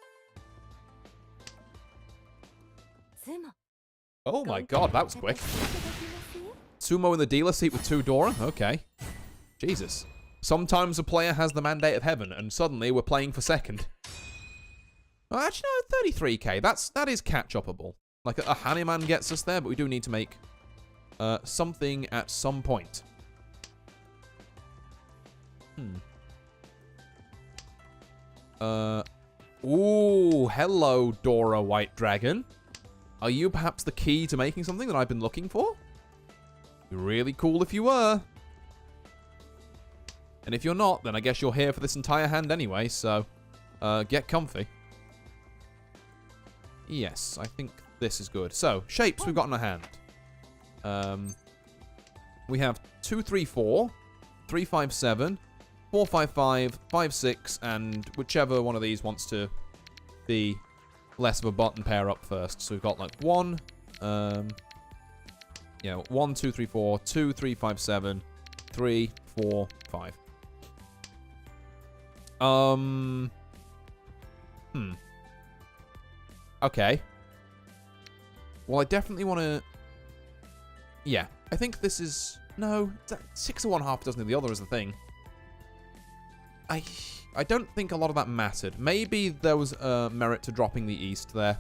Oh my god, that was quick. Sumo in the dealer seat with 2 Dora? Okay. Jesus. Sometimes a player has the mandate of heaven, and suddenly we're playing for second. Well, actually, no, 33k. That is catch-upable. Like, a Hanuman gets us there, but we do need to make something at some point. Ooh, hello, Dora White Dragon. Are you perhaps the key to making something that I've been looking for? It'd be really cool if you were. And if you're not, then I guess you're here for this entire hand anyway, so get comfy. Yes, I think this is good. So, shapes we've got in our hand. We have 2, 3, 4, 3, 5, 7, 4, 5, 5, 5, 6, and whichever one of these wants to be less of a button pair up first. So we've got like 1, 1, 2, 3, 4, 2, 3, 5, 7, 3, 4, 5. Okay. Well, I definitely want to... Yeah, I think this is... No, 6 of one, half dozen of the other is the thing. I don't think a lot of that mattered. Maybe there was merit to dropping the East there.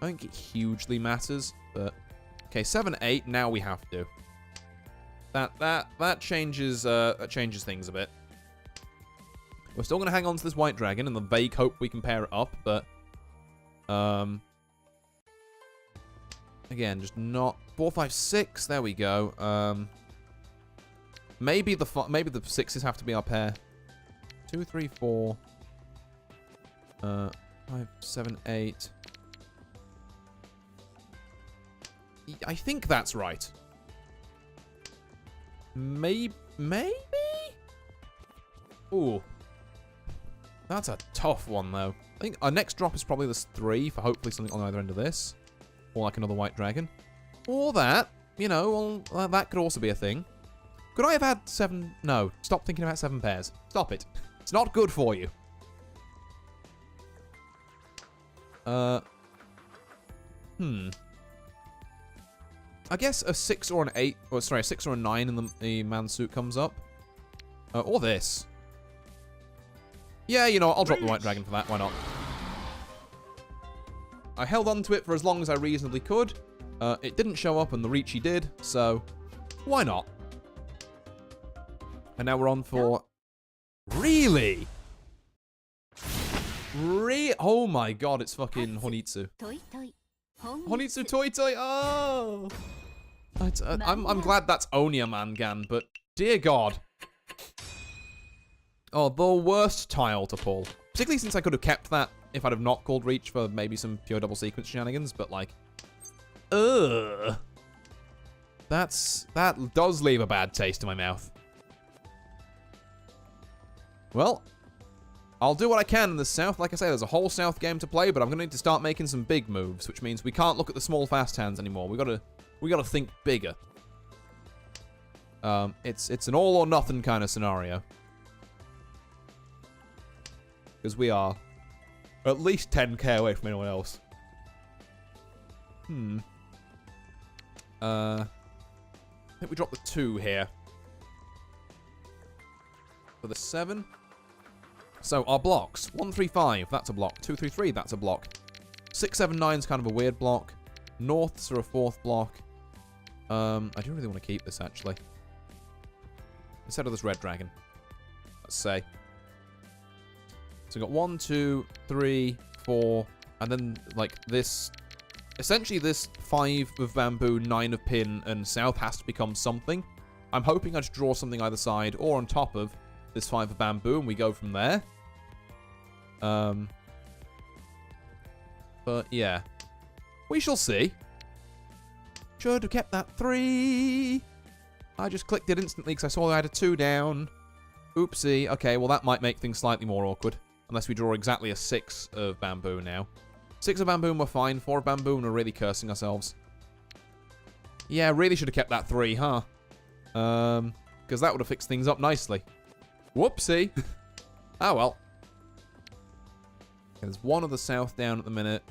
I think it hugely matters, but... Okay, 7, 8, now we have to. That changes things a bit. We're still going to hang on to this White Dragon in the vague hope we can pair it up, but... Again, just not... 4, 5, 6, there we go. Maybe the 6s have to be our pair. 2, 3, 4... 5, 7, 8... I think that's right. Maybe? Ooh. That's a tough one, though. I think our next drop is probably this 3 for hopefully something on either end of this. Or like another White Dragon. Or that. You know, well, that could also be a thing. Could I have had 7... No. Stop thinking about 7 pairs. Stop it. It's not good for you. I guess a 6 or an 8... Or sorry, a 6 or a 9 and the man suit comes up. Or this. Yeah, you know, I'll drop the White Dragon for that. Why not? I held on to it for as long as I reasonably could. It didn't show up and the Reachy did, so why not? And now we're on for... Really? Oh my god, it's fucking Honitsu. Honitsu Toy Toy, oh! I'm glad that's only a Mangan, but dear god. Oh, the worst tile to pull. Particularly since I could have kept that if I'd have not called Reach for maybe some pure double sequence shenanigans, but like... Ugh. That does leave a bad taste in my mouth. Well, I'll do what I can in the south. Like I say, there's a whole south game to play, but I'm going to need to start making some big moves, which means we can't look at the small fast hands anymore. We gotta think bigger. It's an all or nothing kind of scenario. Because we are at least 10k away from anyone else. I think we dropped the 2 here. For the 7. So our blocks. 1, 3, 5, that's a block. 2, 3, 3, that's a block. 6, 7, 9 is kind of a weird block. Norths are a 4th block. I do really want to keep this, actually. Instead of this red dragon. Let's say. So we've got 1, 2, 3, 4, and then, like, this... Essentially, this 5 of bamboo, 9 of pin, and south has to become something. I'm hoping I just draw something either side or on top of this 5 of bamboo, and we go from there. But, yeah. We shall see. Should have kept that 3. I just clicked it instantly because I saw I had a 2 down. Oopsie. Okay, well, that might make things slightly more awkward. Unless we draw exactly a 6 of bamboo now. 6 of bamboo and we're fine. 4 of bamboo and we're really cursing ourselves. Yeah, really should have kept that 3, huh? Because that would have fixed things up nicely. Whoopsie. Oh, well. Okay, there's 1 of the south down at the minute.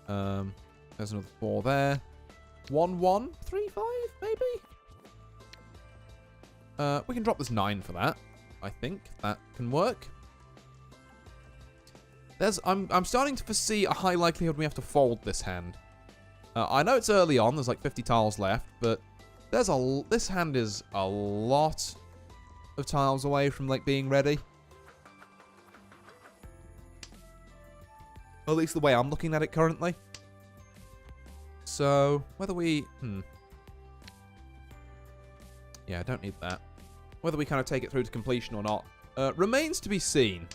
There's another 4 there. 1, 1, 3, 5, maybe? We can drop this 9 for that. I think that can work. I'm starting to foresee a high likelihood we have to fold this hand. I know it's early on, there's like 50 tiles left, but this hand is a lot of tiles away from like being ready. At least the way I'm looking at it currently. So, whether we... Yeah, I don't need that. Whether we kind of take it through to completion or not remains to be seen.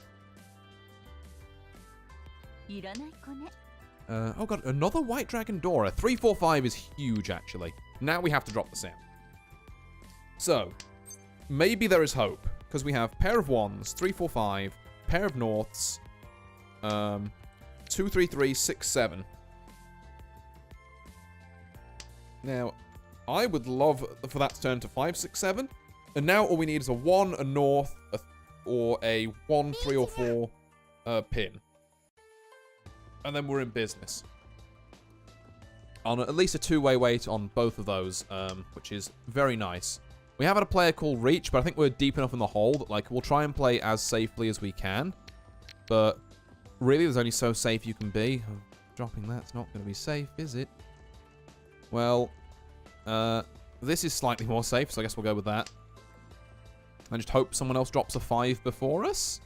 Oh god, another white dragon Dora. 3, 4, 5 is huge, actually. Now we have to drop this in. So, maybe there is hope. Because we have pair of 1s, 3, 4, 5, pair of norths, 2, 3, 3, 6, 7. Now, I would love for that to turn to 5, 6, 7. And now all we need is a 1, a north, or a 1, 3, or 4 pin. And then we're in business. On at least a 2-way wait on both of those, which is very nice. We have had a player called Reach, but I think we're deep enough in the hole that, like, we'll try and play as safely as we can. But really, there's only so safe you can be. Dropping that's not going to be safe, is it? Well, this is slightly more safe, so I guess we'll go with that. I just hope someone else drops a 5 before us.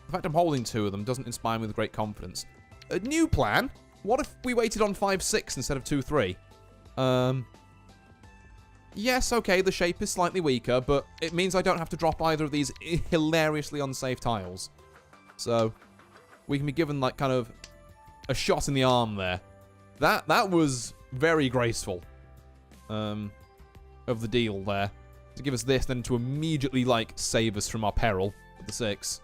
The fact I'm holding 2 of them doesn't inspire me with great confidence. A new plan? What if we waited on 5, 6 instead of 2, 3? Yes, okay, the shape is slightly weaker, but it means I don't have to drop either of these hilariously unsafe tiles. So, we can be given, like, kind of a shot in the arm there. That was very graceful of the deal there. To give us this, then to immediately, like, save us from our peril with the 6.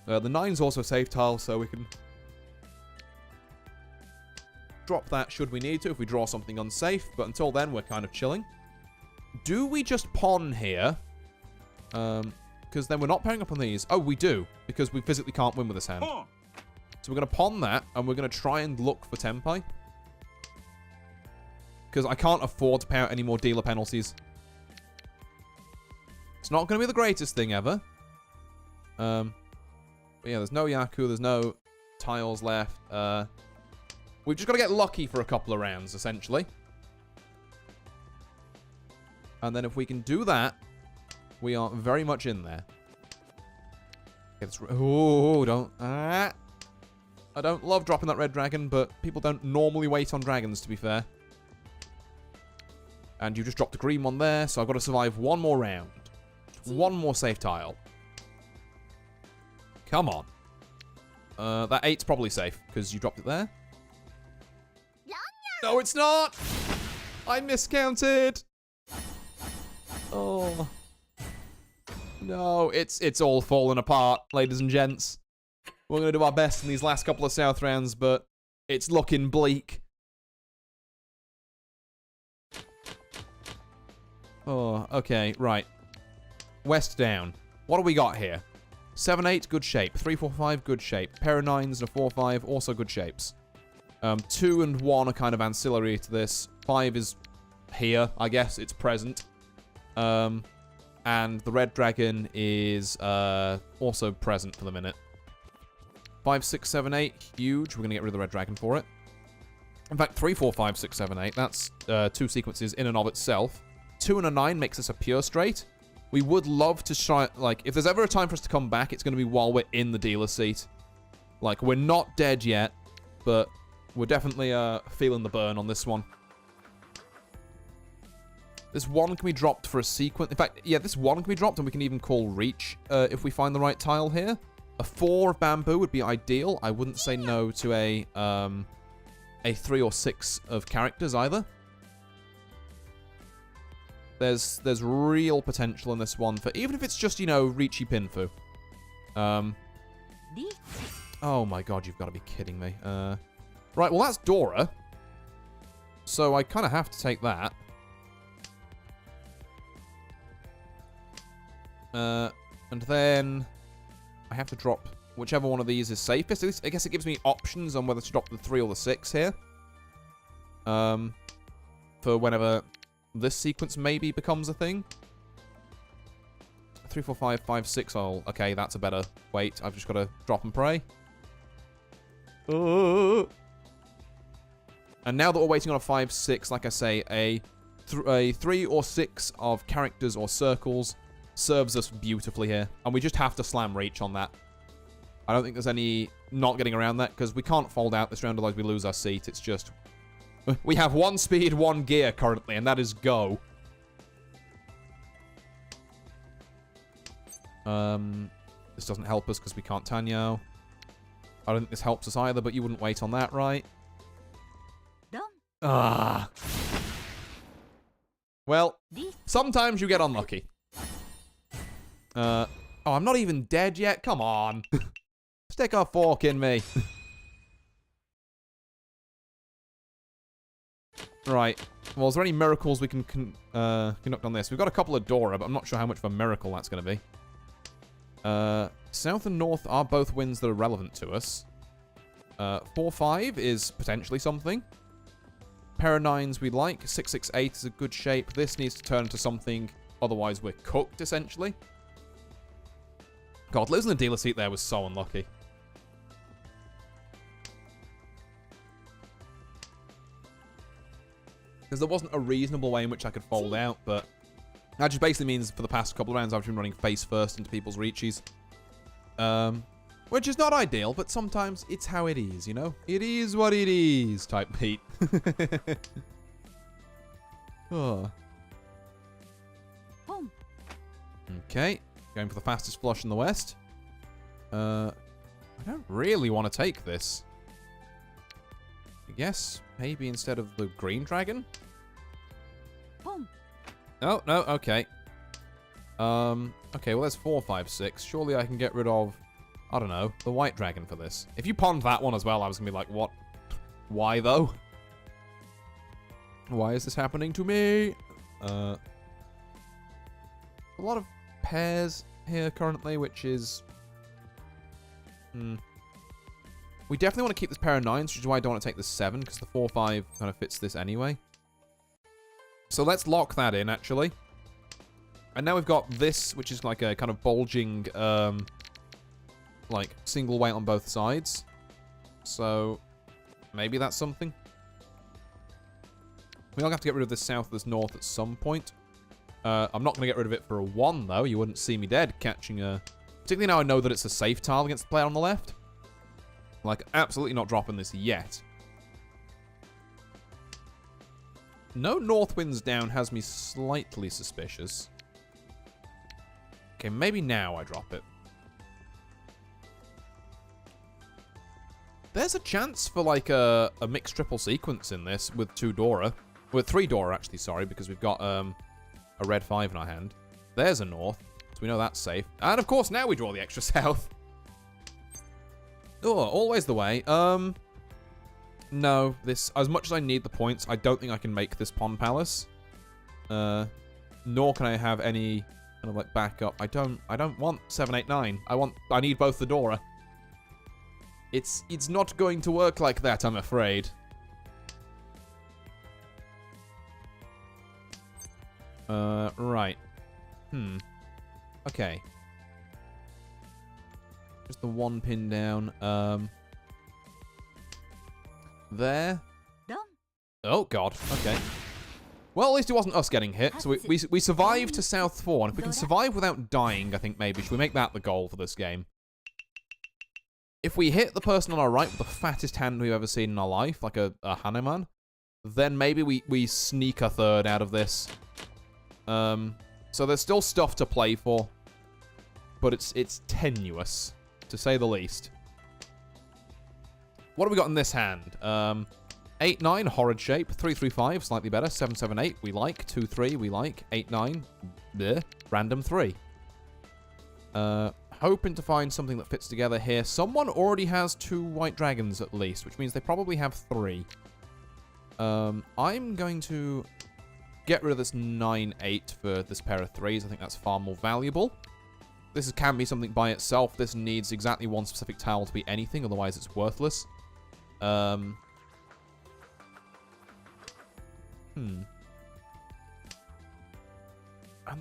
The 9's also a safe tile, so we can drop that should we need to if we draw something unsafe. But until then, we're kind of chilling. Do we just pawn here? Because then we're not pairing up on these. Oh, we do, because we physically can't win with this hand. So we're going to pawn that, and we're going to try and look for Tempai. Because I can't afford to pay out any more dealer penalties. It's not going to be the greatest thing ever. But yeah, there's no Yaku, there's no tiles left. We've just got to get lucky for a couple of rounds, essentially. And then if we can do that, we are very much in there. Okay, oh, don't... I don't love dropping that red dragon, but people don't normally wait on dragons, to be fair. And you just dropped a green one there, so I've got to survive one more round. One more safe tile. Come on. That 8's probably safe, because you dropped it there. No, it's not! I miscounted! Oh. No, it's all falling apart, ladies and gents. We're going to do our best in these last couple of South rounds, but it's looking bleak. Oh, okay, right. West down. What do we got here? 7-8, good shape. 3-4-5, good shape. Pair of 9s and a 4-5, also good shapes. 2 and 1 are kind of ancillary to this. 5 is here, I guess. It's present. And the red dragon is also present for the minute. 5, 6, 7, 8, huge. We're going to get rid of the red dragon for it. In fact, 3, 4, 5, 6, 7, 8. That's 2 sequences in and of itself. 2 and a 9 makes us a pure straight. We would love to try, like, if there's ever a time for us to come back, it's going to be while we're in the dealer seat. Like, we're not dead yet, but we're definitely feeling the burn on this one. This 1 can be dropped for a sequence. In fact, yeah, this 1 can be dropped, and we can even call reach if we find the right tile here. A 4 of bamboo would be ideal. I wouldn't say no to a 3 or 6 of characters either. There's real potential in this one for, even if it's just, you know, Reachy Pinfu. Oh my god, you've got to be kidding me. Right, well that's Dora. So I kind of have to take that. And then I have to drop whichever one of these is safest. I guess it gives me options on whether to drop the 3 or the 6 here. For whenever this sequence maybe becomes a thing. 3, 4, 5, 5, 6. Oh, okay, that's a better weight. I've just got to drop and pray. And now that we're waiting on a 5, 6, like I say, a 3 or 6 of characters or circles serves us beautifully here. And we just have to slam reach on that. I don't think there's any not getting around that, because we can't fold out this round, otherwise we lose our seat. It's just... we have 1 speed, 1 gear currently, and that is go. This doesn't help us because we can't Tanyo. I don't think this helps us either, but you wouldn't wait on that, right? Ah. Well, sometimes you get unlucky. Oh, I'm not even dead yet? Come on. Stick a fork in me. Right. Well, is there any miracles we can conduct on this? We've got a couple of Dora, but I'm not sure how much of a miracle that's going to be. South and North are both wins that are relevant to us. 4-5 is potentially something. Pair of 9s we like. 6-6-8 is a good shape. This needs to turn into something, otherwise we're cooked, essentially. God, losing the dealer seat there was so unlucky. Because there wasn't a reasonable way in which I could fold out, but that just basically means for the past couple of rounds I've been running face first into people's reaches. Which is not ideal, but sometimes it's how it is, you know? It is what it is, type beat. Oh. Okay, going for the fastest flush in the West. I don't really want to take this. I guess maybe instead of the green dragon? Oh, no, okay. Okay, well, there's 4, 5, 6. Surely I can get rid of, I don't know, the white dragon for this. If you pawned that one as well, I was going to be like, what? Why, though? Why is this happening to me? A lot of pairs here currently, which is... We definitely want to keep this pair of 9s, which is why I don't want to take the 7, because the 4-5 kind of fits this anyway. So let's lock that in, actually. And now we've got this, which is like a kind of bulging, like, single weight on both sides. So, maybe that's something. We'll have to get rid of this south, this north at some point. I'm not going to get rid of it for a 1, though. You wouldn't see me dead catching a... Particularly now I know that it's a safe tile against the player on the left. Like, absolutely not dropping this yet. No north winds down has me slightly suspicious. Okay, maybe now I drop it. There's a chance for, like, a mixed triple sequence in this with 2 Dora. With 3 Dora, actually, sorry, because we've got a red 5 in our hand. There's a north, so we know that's safe. And, of course, now we draw the extra south. Oh, always the way. No, this, as much as I need the points, I don't think I can make this Pond Palace. Nor can I have any kind of, like, backup. I don't want 7, 8, 9. I need both the Dora. It's not going to work like that, I'm afraid. Right. Okay. Just the 1 pin down. There. Done. Oh, God. Okay. Well, at least it wasn't us getting hit. So we survived to South 4. And if we can survive without dying, I think maybe. Should we make that the goal for this game? If we hit the person on our right with the fattest hand we've ever seen in our life, like a Hanuman, then maybe we sneak a 3rd out of this. So there's still stuff to play for. But it's tenuous, to say the least. What have we got in this hand? 8, 9, horrid shape. 3, 3, 5, slightly better. 7, 7, 8, we like. 2, 3, we like. 8, 9, bleh. Random 3. Hoping to find something that fits together here. Someone already has 2 white dragons at least, which means they probably have 3. I'm going to get rid of this 9, 8 for this pair of 3s. I think that's far more valuable. This can be something by itself. This needs exactly 1 specific tile to be anything, otherwise it's worthless. And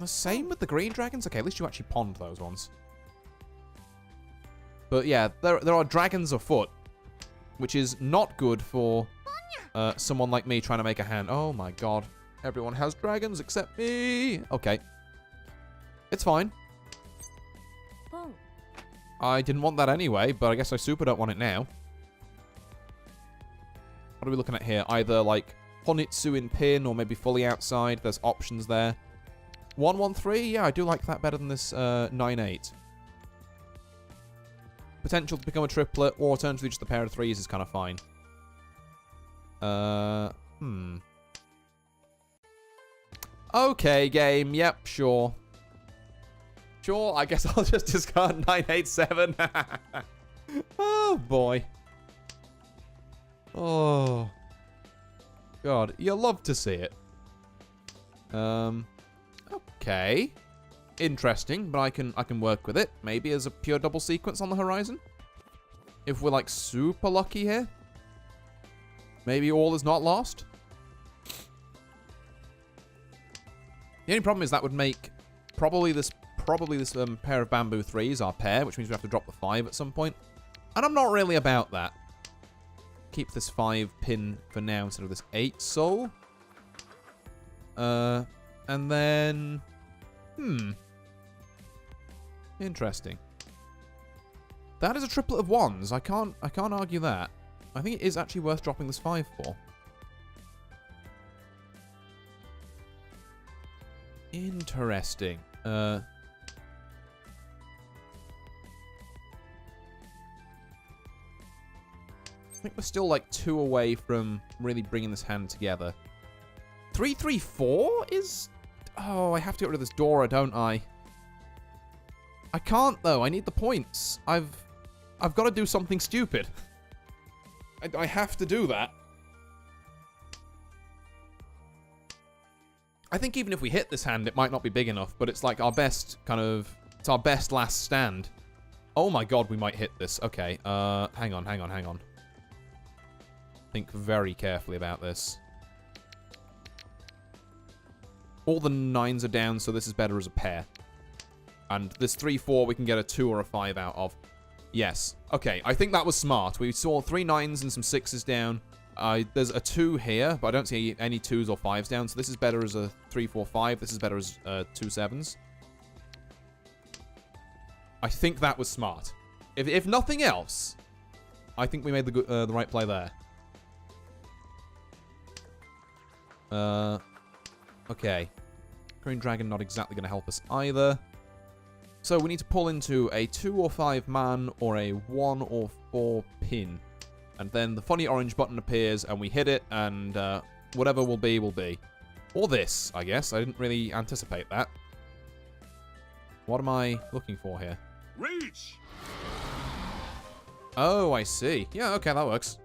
the same with the green dragons? Okay, at least you actually pond those ones. But yeah, there are dragons afoot, which is not good for someone like me trying to make a hand. Oh my god. Everyone has dragons except me. Okay. It's fine. I didn't want that anyway, but I guess I super don't want it now. What are we looking at here? Either, like, Honitsu in pin or maybe fully outside. There's options there. 1, 1, 3? Yeah, I do like that better than this 9, 8. Potential to become a triplet or alternatively just a pair of 3s is kind of fine. Okay, game. Yep, sure. Sure, I guess I'll just discard 9, 8, 7. Oh, boy. Oh. God, you love to see it. Okay. Interesting, but I can work with it. Maybe as a pure double sequence on the horizon. If we're, like, super lucky here. Maybe all is not lost. The only problem is that would make probably this pair of bamboo 3s our pair, which means we have to drop the 5 at some point. And I'm not really about that. Keep this 5 pin for now instead of this 8 soul. And then... Interesting. That is a triplet of 1s. I can't argue that. I think it is actually worth dropping this 5 for. Interesting. I think we're still like 2 away from really bringing this hand together. 3, 3, 4 is... Oh, I have to get rid of this Dora, don't I? I can't, though. I need the points. I've got to do something stupid. I have to do that. I think even if we hit this hand, it might not be big enough, but it's like our best kind of... It's our best last stand. Oh my god, we might hit this. Okay, hang on. Think very carefully about this. All the 9s are down, so this is better as a pair. And this 3, 4, we can get a 2 or a 5 out of. Yes. Okay, I think that was smart. We saw 3 9s and some 6s down. There's a 2 here, but I don't see any 2s or 5s down, so this is better as a 3, 4, 5. This is better as 2 7s. I think that was smart. If nothing else, I think we made the right play there. Okay. Green Dragon not exactly going to help us either. So we need to pull into a 2 or 5 man or a 1 or 4 pin. And then the funny orange button appears and we hit it and whatever will be, will be. Or this, I guess. I didn't really anticipate that. What am I looking for here? Reach! Oh, I see. Yeah, okay, that works.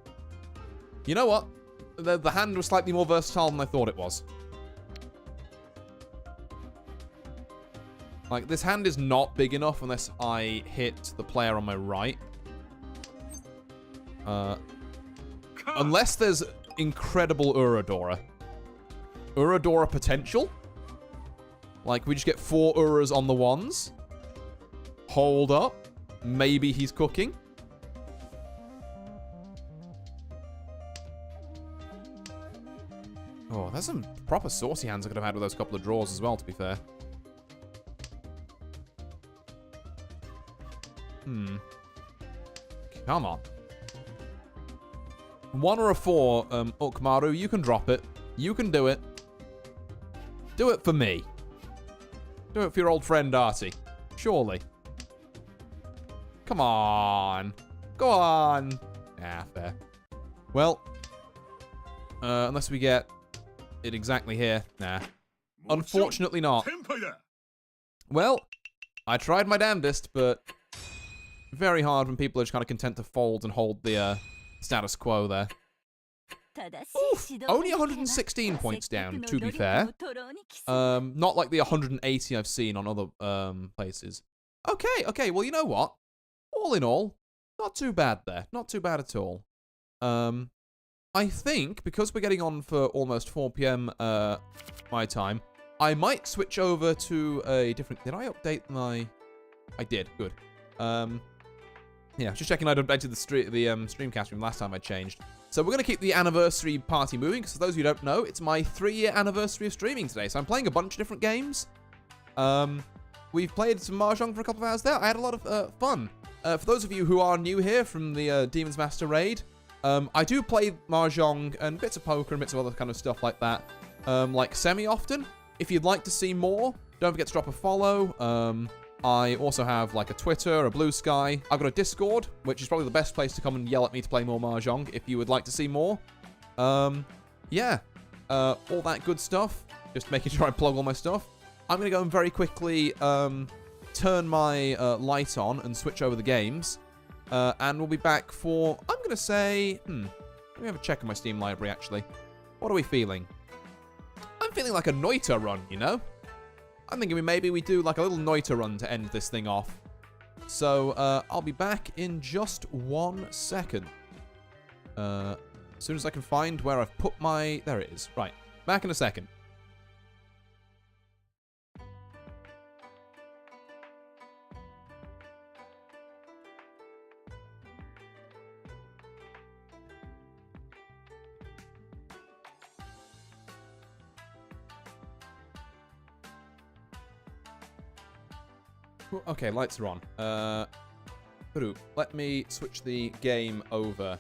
You know what? The hand was slightly more versatile than I thought it was. Like, this hand is not big enough unless I hit the player on my right. Unless there's incredible Uradora. Uradora potential? Like, we just get 4 Uras on the ones. Hold up. Maybe he's cooking. Oh, there's some proper saucy hands I could have had with those couple of draws as well, to be fair. Come on. 1 or a 4, Ukmaru, you can drop it. You can do it. Do it for me. Do it for your old friend Artie. Surely. Come on. Go on. Ah, fair. Well, unless we get it exactly here. Nah. Unfortunately not. Well, I tried my damnedest, but very hard when people are just kind of content to fold and hold the status quo there. Oof, only 116 points down, to be fair. Not like the 180 I've seen on other places. Okay, well, you know what? All in all, not too bad there. Not too bad at all. I think, because we're getting on for almost 4 PM my time, I might switch over to a different... Did I update my... I did, good. Yeah, just checking I'd updated the streamcast from last time I changed. So we're going to keep the anniversary party moving, because for those of you who don't know, it's my 3-year anniversary of streaming today. So I'm playing a bunch of different games. We've played some Mahjong for a couple of hours there. I had a lot of fun. For those of you who are new here from the Demon's Master raid, I do play Mahjong and bits of poker and bits of other kind of stuff like that, like semi-often. If you'd like to see more, don't forget to drop a follow. I also have like a Twitter, a Blue Sky. I've got a Discord, which is probably the best place to come and yell at me to play more Mahjong if you would like to see more. Yeah, all that good stuff. Just making sure I plug all my stuff. I'm going to go and very quickly turn my light on and switch over the games. And we'll be back for, I'm going to say, let me have a check in my Steam library, actually. What are we feeling? I'm feeling like a Noita run, you know? I'm thinking maybe we do like a little Noita run to end this thing off. So, I'll be back in just 1 second. As soon as I can find where I've put my... There it is. Right. Back in a second. Okay, lights are on. Let me switch the game over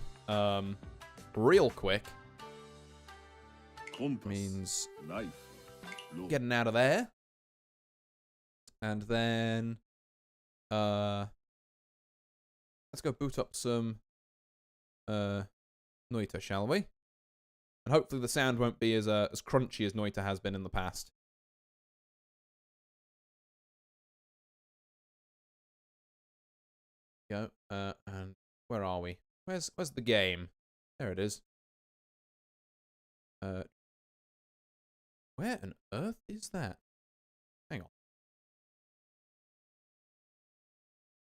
real quick. Means getting out of there. And then let's go boot up some Noita, shall we? And hopefully the sound won't be as crunchy as Noita has been in the past. Go. And where are we? Where's the game? There it is. Where on earth is that? Hang on.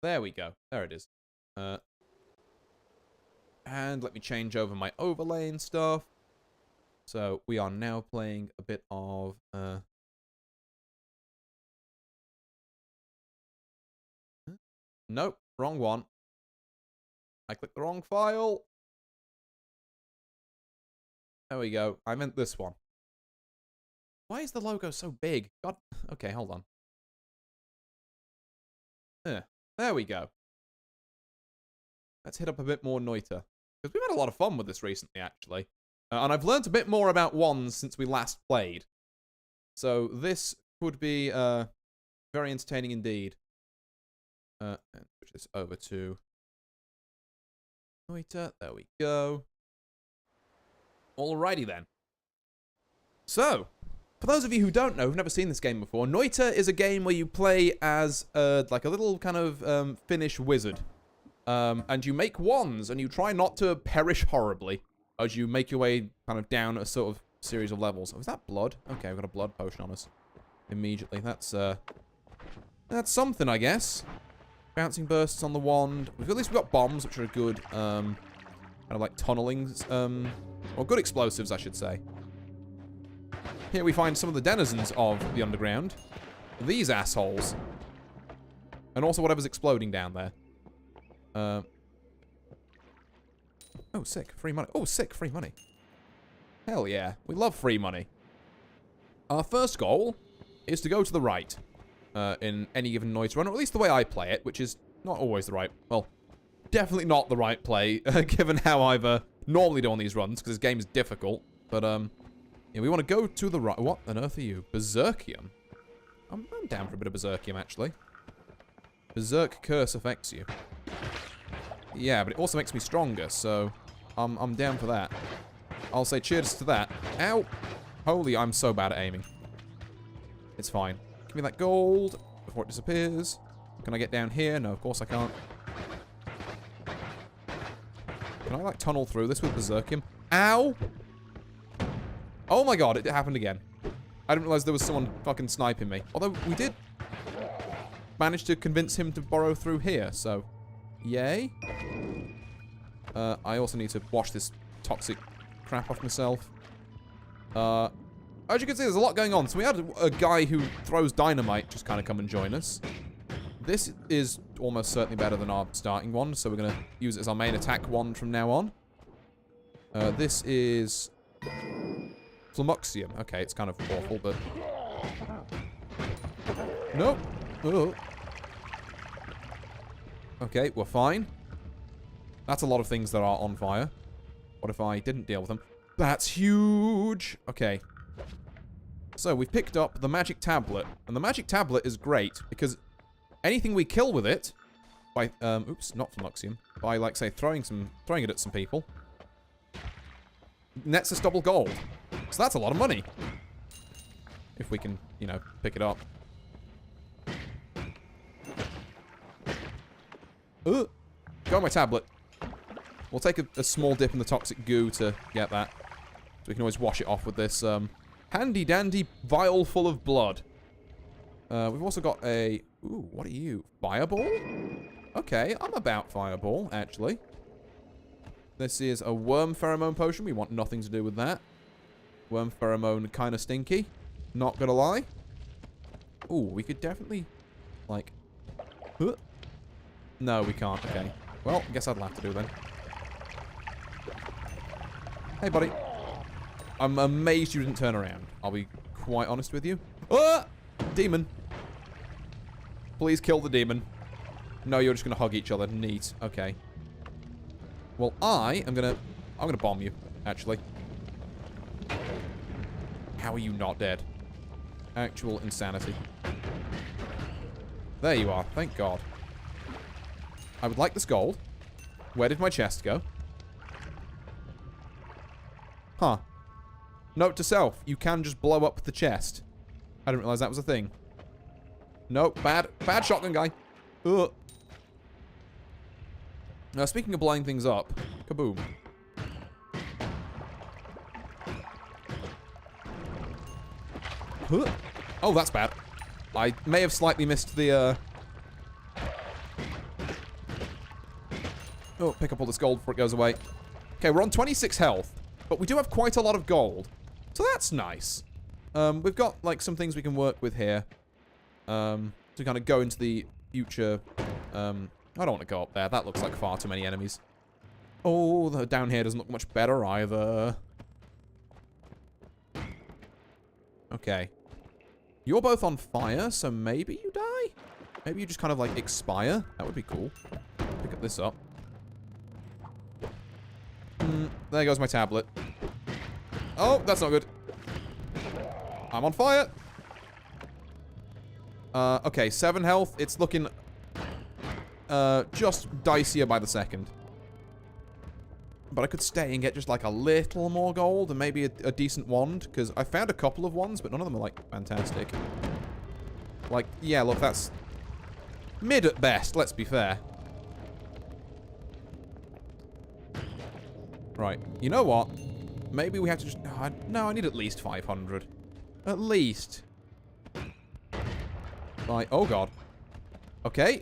There we go. There it is. And let me change over my overlay and stuff. So we are now playing a bit of Nope, wrong one. I clicked the wrong file. There we go. I meant this one. Why is the logo so big? God. Okay, hold on. There we go. Let's hit up a bit more Noita. Because we've had a lot of fun with this recently, actually. And I've learned a bit more about wands since we last played. So this could be very entertaining indeed. And switch this over to Noita. There we go. Alrighty then. So, for those of you who don't know, who've never seen this game before, Noita is a game where you play as like a little kind of Finnish wizard. And you make wands, and you try not to perish horribly as you make your way kind of down a sort of series of levels. Oh, is that blood? Okay, we've got a blood potion on us immediately. That's something, I guess. Bouncing bursts on the wand. At least we've got bombs, which are good, kind of like tunnelings, or good explosives, I should say. Here we find some of the denizens of the underground. These assholes. And also whatever's exploding down there. Oh, sick. Free money. Oh, sick. Free money. Hell yeah. We love free money. Our first goal is to go to the right in any given noise run, or at least the way I play it, which is not always the right... Well, definitely not the right play, given how I've normally do on these runs, because this game is difficult. But, yeah, we want to go to the right... What on earth are you? Berserkium? I'm down for a bit of Berserkium, actually. Berserk curse affects you. Yeah, but it also makes me stronger, so I'm down for that. I'll say cheers to that. Ow! Holy, I'm so bad at aiming. It's fine. Give me that gold before it disappears. Can I get down here? No, of course I can't. Can I, like, tunnel through this with Berserkium? Ow! Oh my god, it happened again. I didn't realize there was someone fucking sniping me. Although, we did manage to convince him to burrow through here, so... Yay. I also need to wash this toxic crap off myself. As you can see, there's a lot going on. So we had a guy who throws dynamite just kind of come and join us. This is almost certainly better than our starting one, so we're going to use it as our main attack wand from now on. This is... Flumuxium. Okay, it's kind of awful, but... Nope. Oh. Okay, we're fine. That's a lot of things that are on fire. What if I didn't deal with them? That's huge! Okay. So, we've picked up the magic tablet. And the magic tablet is great, because anything we kill with it, by, oops, not Flumuxium, by, like, say, throwing it at some people, nets us double gold. So that's a lot of money. If we can, you know, pick it up. Go on my tablet. We'll take a small dip in the toxic goo to get that. So we can always wash it off with this handy-dandy vial full of blood. We've also got a... Ooh, what are you? Fireball? Okay, I'm about fireball, actually. This is a worm pheromone potion. We want nothing to do with that. Worm pheromone kind of stinky. Not gonna lie. Ooh, we could definitely, like... No, we can't. Okay. Well, I guess I'd have to do then. Hey, buddy. I'm amazed you didn't turn around. I'll be quite honest with you. Ah! Demon. Please kill the demon. No, you're just gonna hug each other. Neat. Okay. Well, I'm gonna bomb you, actually. How are you not dead? Actual insanity. There you are. Thank God. I would like this gold. Where did my chest go? Huh. Note to self. You can just blow up the chest. I didn't realize that was a thing. Nope. Bad shotgun guy. Ugh. Now, speaking of blowing things up. Kaboom. Huh. Oh, that's bad. I may have slightly missed the, Oh, pick up all this gold before it goes away. Okay, we're on 26 health. But we do have quite a lot of gold. So that's nice. We've got, like, some things we can work with here. To kind of go into the future. I don't want to go up there. That looks like far too many enemies. Oh, the down here doesn't look much better either. Okay. You're both on fire, so maybe you die? Maybe you just kind of, like, expire? That would be cool. Pick up this up. There goes my tablet. Oh, that's not good. I'm on fire. Okay, 7 health. It's looking just dicier by the second. But I could stay and get just like a little more gold and maybe a decent wand, because I found a couple of wands, but none of them are like fantastic. Like, yeah, look, that's mid at best, let's be fair. Right, you know what? Maybe we have to just... No, I need at least 500. At least. Right, oh god. Okay,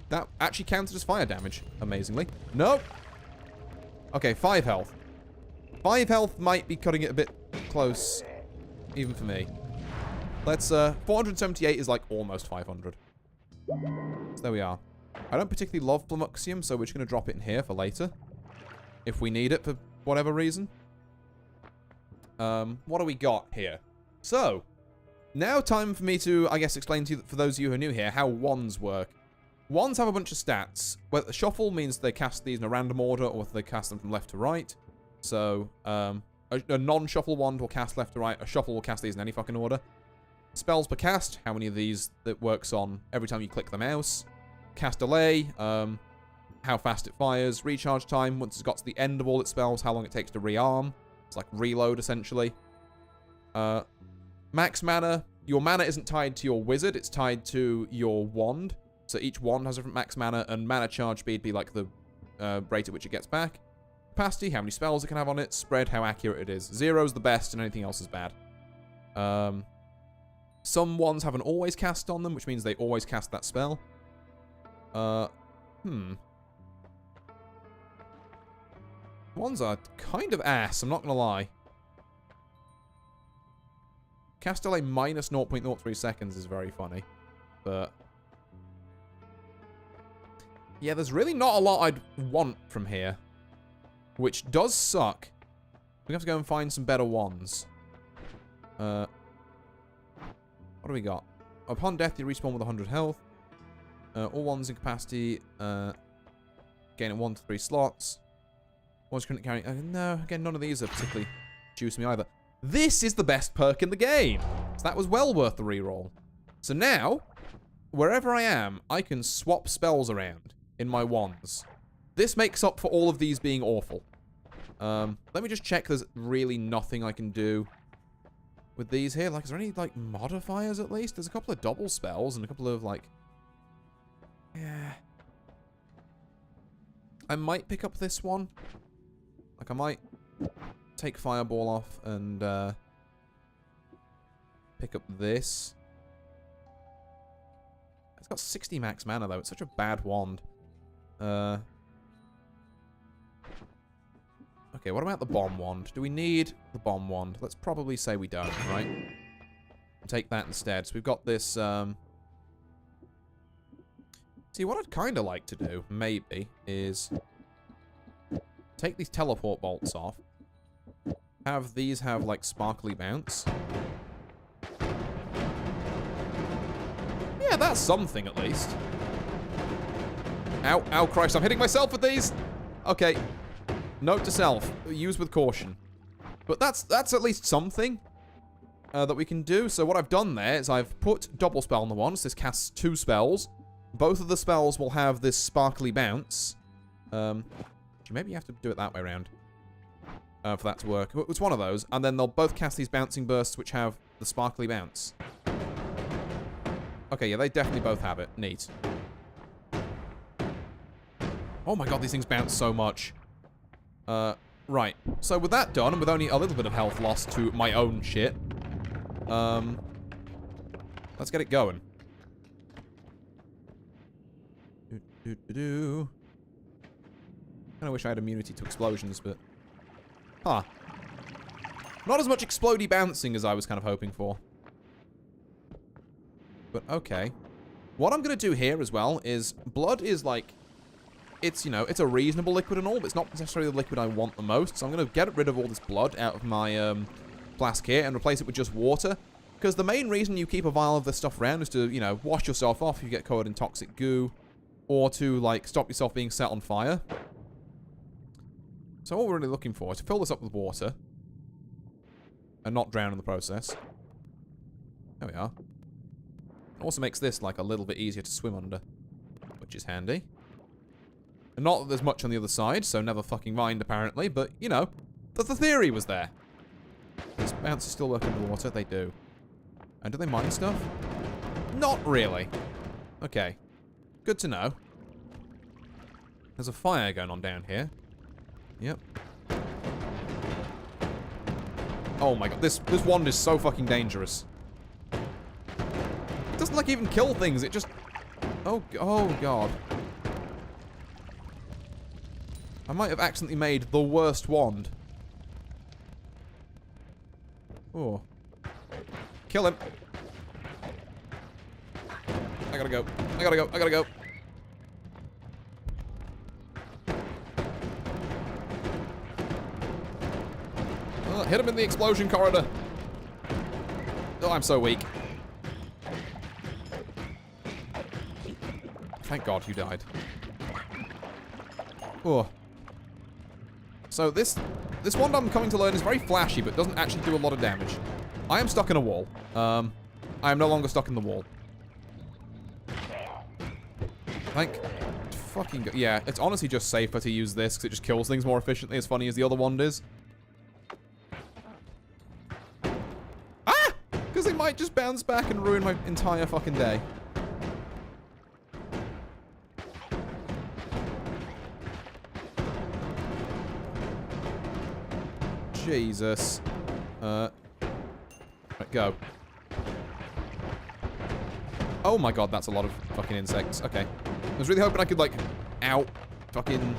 that actually counted as fire damage, amazingly. No! Okay, 5 health. 5 health might be cutting it a bit close, even for me. Let's, 478 is like almost 500. So there we are. I don't particularly love Flumuxium, so we're just going to drop it in here for later. If we need it for whatever reason. What do we got here? So, now time for me to, I guess, explain to you, for those of you who are new here, how wands work. Wands have a bunch of stats. Well, shuffle means they cast these in a random order, or they cast them from left to right. So, a non-shuffle wand will cast left to right. A shuffle will cast these in any fucking order. Spells per cast, how many of these that works on every time you click the mouse. Cast delay, how fast it fires. Recharge time, once it's got to the end of all its spells, how long it takes to rearm. It's like reload, essentially. Max mana. Your mana isn't tied to your wizard, it's tied to your wand. So each wand has a different max mana, and mana charge speed be like the rate at which it gets back. Capacity, how many spells it can have on it. Spread, how accurate it is. 0 is the best, and anything else is bad. Some wands have an always cast on them, which means they always cast that spell. Wands are kind of ass, I'm not gonna lie. Cast delay minus 0.03 seconds is very funny, but... yeah, there's really not a lot I'd want from here, which does suck. We have to go and find some better wands. What do we got? Upon death, you respawn with 100 health. All wands in capacity gain at 1 to 3 slots. Wands couldn't carry... no, again, none of these are particularly juice me either. This is the best perk in the game. So that was well worth the reroll. So now, wherever I am, I can swap spells around in my wands. This makes up for all of these being awful. Let me just check there's really nothing I can do with these here. Like, is there any, like, modifiers at least? There's a couple of double spells and a couple of, like... yeah. I might pick up this one. Like, I might take Fireball off and pick up this. It's got 60 max mana, though. It's such a bad wand. Okay, what about the bomb wand? Do we need the bomb wand? Let's probably say we don't, right? Take that instead. So we've got this, see, what I'd kind of like to do, maybe, is take these teleport bolts off. Have these have, like, sparkly bounce. Yeah, that's something, at least. Ow, ow, Christ, I'm hitting myself with these! Okay. Note to self, use with caution. But that's at least something that we can do. So what I've done there is I've put double spell on the wand. So this casts 2 spells. Both of the spells will have this sparkly bounce. Maybe you have to do it that way around for that to work. It's one of those. And then they'll both cast these bouncing bursts which have the sparkly bounce. Okay, yeah, they definitely both have it. Neat. Oh my god, these things bounce so much. Right. So with that done, and with only a little bit of health lost to my own shit, let's get it going. Kinda wish I had immunity to explosions, but... huh. Not as much explodey bouncing as I was kind of hoping for. But okay. What I'm gonna do here as well is... blood is like... it's, you know, it's a reasonable liquid and all, but it's not necessarily the liquid I want the most. So I'm going to get rid of all this blood out of my flask here and replace it with just water. Because the main reason you keep a vial of this stuff around is to, you know, wash yourself off if you get covered in toxic goo. Or to, like, stop yourself being set on fire. So all we're really looking for is to fill this up with water. And not drown in the process. There we are. It also makes this, like, a little bit easier to swim under. Which is handy. Not that there's much on the other side, so never fucking mind, apparently. But, you know, the theory was there. These bouncers still work underwater? They do. And do they mine stuff? Not really. Okay. Good to know. There's a fire going on down here. Yep. Oh my god, this wand is so fucking dangerous. It doesn't, like, even kill things, it just... Oh god. I might have accidentally made the worst wand. Oh. Kill him. I gotta go. I gotta go. I gotta go. Hit him in the explosion corridor. Oh, I'm so weak. Thank God you died. Oh. So this wand I'm coming to learn is very flashy, but doesn't actually do a lot of damage. I am stuck in a wall. I am no longer stuck in the wall. Thank fucking God. Yeah, it's honestly just safer to use this because it just kills things more efficiently, as funny as the other wand is. Ah! Because it might just bounce back and ruin my entire fucking day. Jesus. Right, go. Oh my god, that's a lot of fucking insects. Okay. I was really hoping I could, like, fucking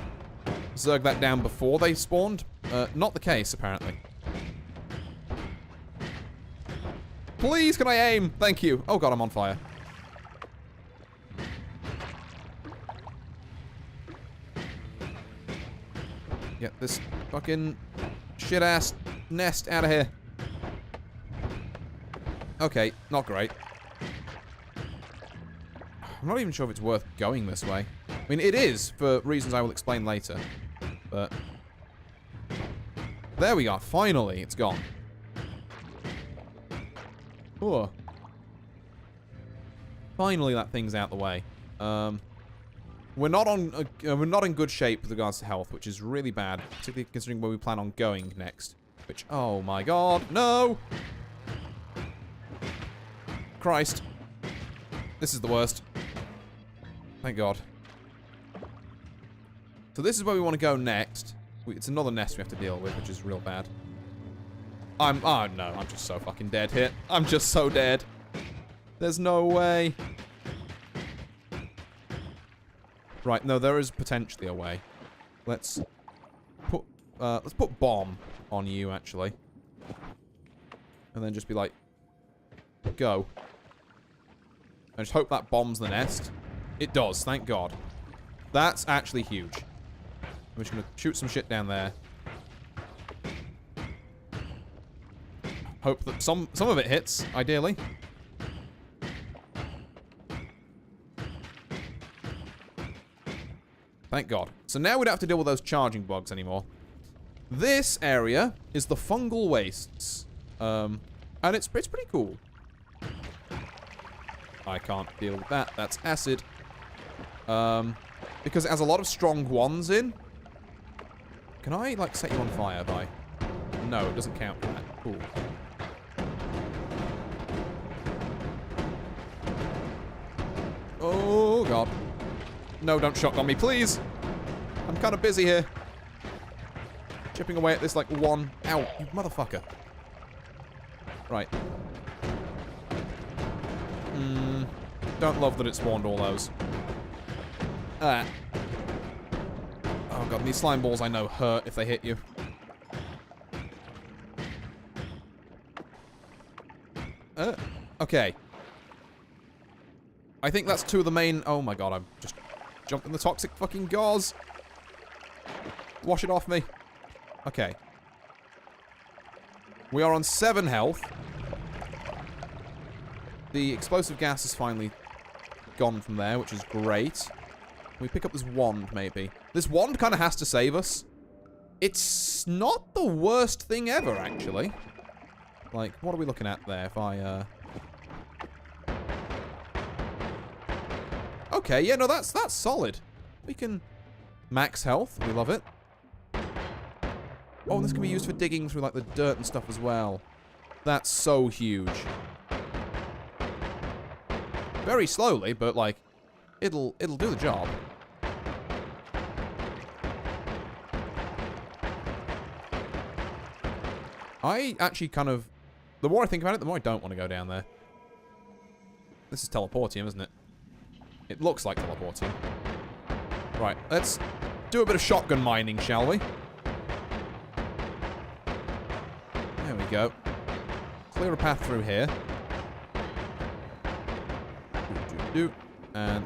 zerg that down before they spawned. Not the case, apparently. Please, can I aim? Thank you. Oh god, I'm on fire. Get this fucking shit-ass nest out of here. Okay, not great. I'm not even sure if it's worth going this way. I mean, it is, for reasons I will explain later. But... there we are. Finally, it's gone. Oh. Finally, that thing's out the way. We're not in good shape with regards to health, which is really bad, particularly considering where we plan on going next. Which, oh my god, no! Christ. This is the worst. Thank god. So this is where we want to go next. It's another nest we have to deal with, which is real bad. Oh no, I'm just so fucking dead here. I'm just so dead. There's no way. Right, no, there is potentially a way. Let's put bomb on you, actually. And then just be like, go. I just hope that bombs the nest. It does, thank God. That's actually huge. I'm just gonna shoot some shit down there. Hope that some of it hits, ideally. Thank God. So now we don't have to deal with those charging bugs anymore. This area is the fungal wastes. And it's pretty cool. I can't deal with that. That's acid. Because it has a lot of strong wands in. Can I, like, set you on fire by... no, it doesn't count for that. Cool. Oh, God. No, don't shotgun me, please. I'm kind of busy here. Chipping away at this, like, one... ow, you motherfucker. Right. Don't love that it spawned all those. Ah. Oh, God, these slime balls I know hurt if they hit you. Okay. I think that's two of the main... oh, my God, I'm just... jumped in the toxic fucking gauze. Wash it off me. Okay. We are on 7 health. The explosive gas is finally gone from there, which is great. Can we pick up this wand, maybe? This wand kind of has to save us. It's not the worst thing ever, actually. Like, what are we looking at there? If I, Okay, yeah, no, that's solid. We can Max health. We love it. Oh, this can be used for digging through, like, the dirt and stuff as well. That's so huge. Very slowly, but, like, it'll do the job. I actually kind of... The more I think about it, the more I don't want to go down there. This is teleportium, isn't it? It looks like teleportium. Right, let's do a bit of shotgun mining, shall we? There we go. Clear a path through here. And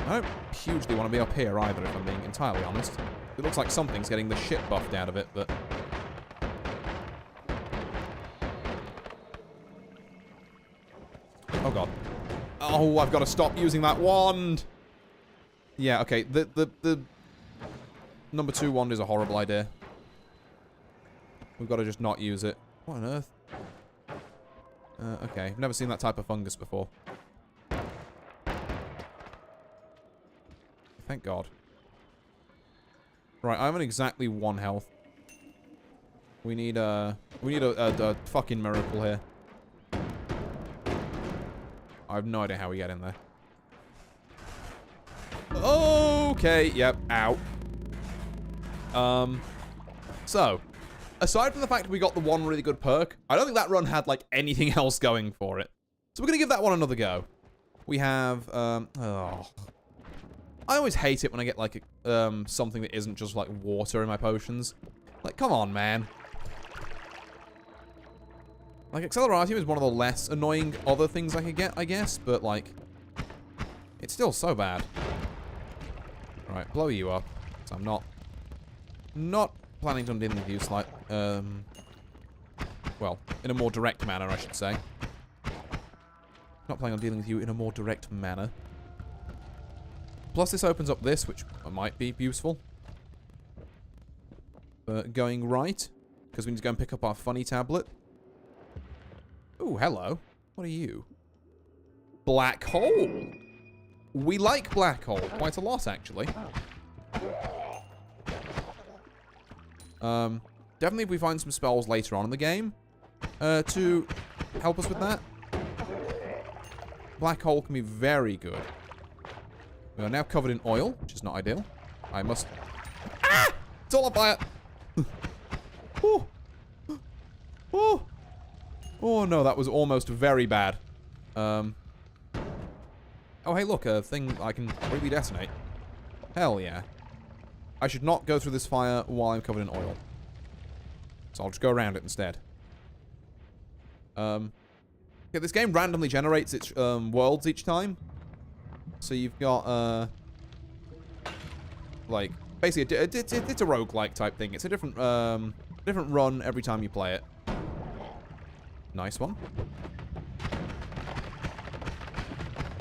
I don't hugely want to be up here either, if I'm being entirely honest. It looks like something's getting the shit buffed out of it, but... Oh, God. Oh, I've got to stop using that wand! Yeah, okay. The number 2 wand is a horrible idea. We've got to just not use it. What on earth? Okay. I've never seen that type of fungus before. Thank God. Right, I'm on exactly 1 health. We need a fucking miracle here. I have no idea how we get in there. Okay, yep, ow. So, aside from the fact we got the one really good perk, I don't think that run had, like, anything else going for it. So we're gonna give that one another go. We have, oh. I always hate it when I get, like, something that isn't just, like, water in my potions. Like, come on, man. Like, Acceleratium is one of the less annoying other things I could get, I guess, but, like, it's still so bad. Alright, blow you up. So I'm not planning on dealing with you well, in a more direct manner, I should say. Not planning on dealing with you in a more direct manner. Plus, this opens up this, which might be useful. But going right, because we need to go and pick up our funny tablet. Ooh, hello. What are you? Black hole. We like black hole quite a lot, actually. Definitely if we find some spells later on in the game to help us with that. Black hole can be very good. We are now covered in oil, which is not ideal. I must... Ah! It's all on fire! Oh! Oh! Oh, no, that was almost very bad. Oh, hey, look, a thing I can really detonate. Hell yeah. I should not go through this fire while I'm covered in oil. So I'll just go around it instead. Yeah, this game randomly generates its worlds each time. So you've got, like, basically, it's a roguelike type thing. It's a different run every time you play it. Nice one.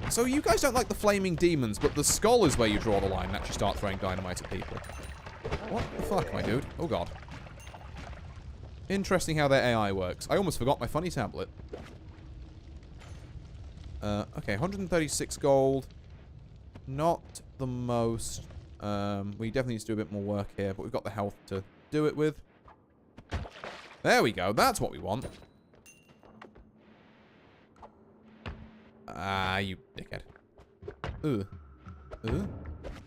So you guys don't like the flaming demons, but the skull is where you draw the line and actually start throwing dynamite at people. What the fuck, my dude? Oh, God. Interesting how their AI works. I almost forgot my funny tablet. Okay, 136 gold. Not the most. We definitely need to do a bit more work here, but we've got the health to do it with. There we go. That's what we want. Ah, you dickhead. Ugh. Ugh.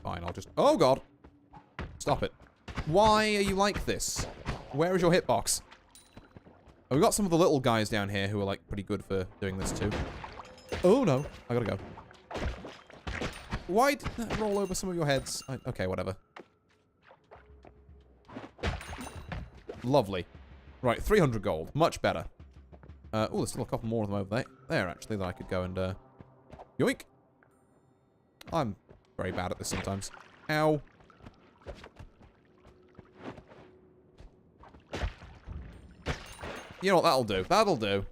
Fine, I'll just... Oh, God. Stop it. Why are you like this? Where is your hitbox? Oh, we've got some of the little guys down here who are, like, pretty good for doing this, too. Oh, no. I gotta go. Why did that roll over some of your heads? Okay, whatever. Lovely. Right, 300 gold. Much better. Oh, there's still a couple more of them over there, actually, that I could go and, yoink. I'm very bad at this sometimes. Ow. You know what, that'll do. That'll do.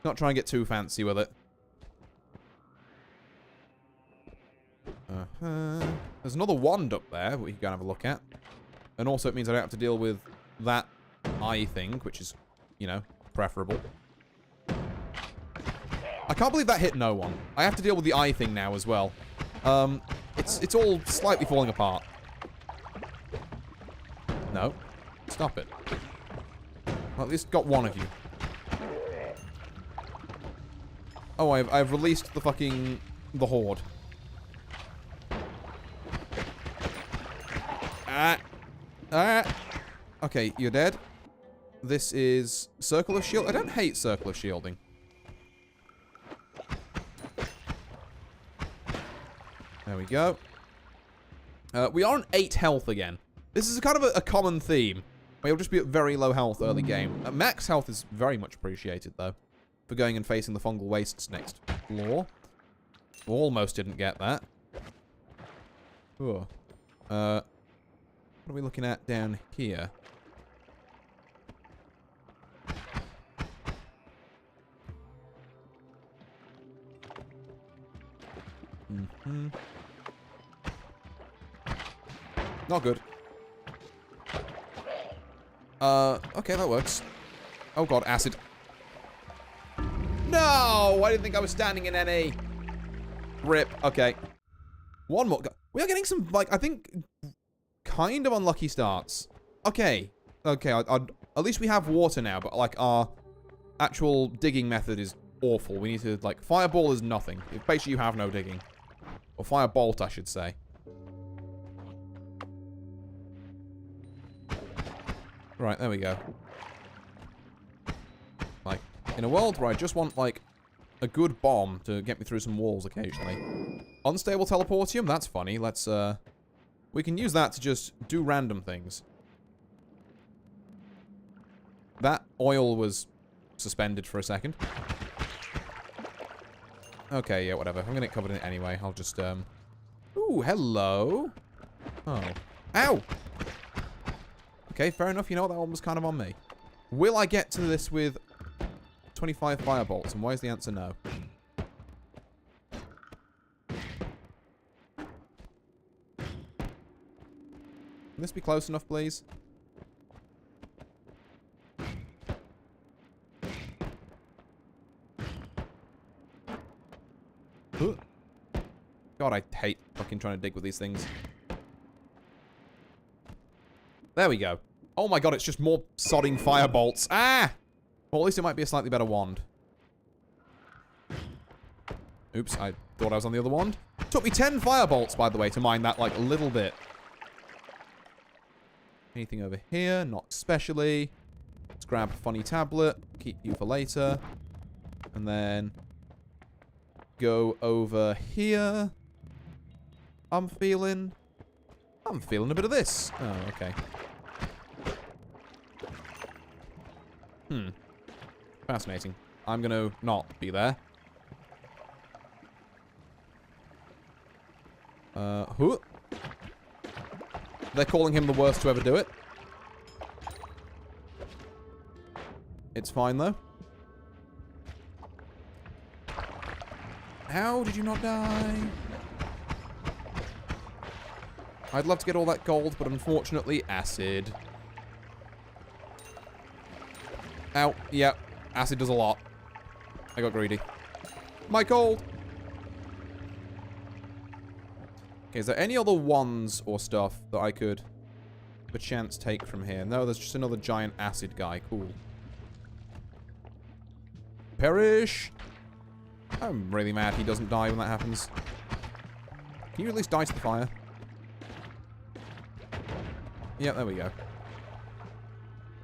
Not try and get too fancy with it. There's another wand up there, we can go and have a look at. And also it means I don't have to deal with that eye thing, which is, you know, preferable. I can't believe that hit no one. I have to deal with the eye thing now as well. It's all slightly falling apart. No. Stop it. Well, at least got one of you. Oh, I've released the fucking... the horde. Okay, you're dead. This is circle of shield. I don't hate circle of shielding. There we go. We are on 8 health again. This is kind of a common theme. Where you'll just be at very low health early game. Max health is very much appreciated, though. For going and facing the fungal wastes next floor. Almost didn't get that. Ooh. What are we looking at down here? Mm-hmm. Not good. Okay, that works. Oh god, acid. No! I didn't think I was standing in any. Rip. Okay. One more. We are getting some, like, I think, kind of unlucky starts. Okay. Okay, at least we have water now, but, like, our actual digging method is awful. We need to, like, fireball is nothing. Basically, you have no digging. Or firebolt, I should say. Right, there we go. Like, in a world where I just want, like, a good bomb to get me through some walls occasionally. Unstable teleportium? That's funny. Let's, we can use that to just do random things. That oil was suspended for a second. Okay, yeah, whatever. I'm gonna get covered in it anyway. I'll just, Ooh, hello. Oh. Ow! Okay, fair enough. You know what? That one was kind of on me. Will I get to this with 25 firebolts? And why is the answer no? Can this be close enough, please? God, I hate fucking trying to dig with these things. There we go. Oh my god, it's just more sodding firebolts. Ah! Well, at least it might be a slightly better wand. Oops, I thought I was on the other wand. Took me 10 firebolts, by the way, to mine that, like, a little bit. Anything over here? Not especially. Let's grab a funny tablet. Keep you for later. And then go over here. I'm feeling a bit of this. Oh, okay. Fascinating. I'm gonna not be there. Who? They're calling him the worst to ever do it. It's fine, though. How did you not die? I'd love to get all that gold, but unfortunately, acid. Ow. Yep. Acid does a lot. I got greedy. My gold! Okay, is there any other wands or stuff that I could perchance take from here? No, there's just another giant acid guy. Cool. Perish! I'm really mad he doesn't die when that happens. Can you at least die to the fire? Yeah, there we go.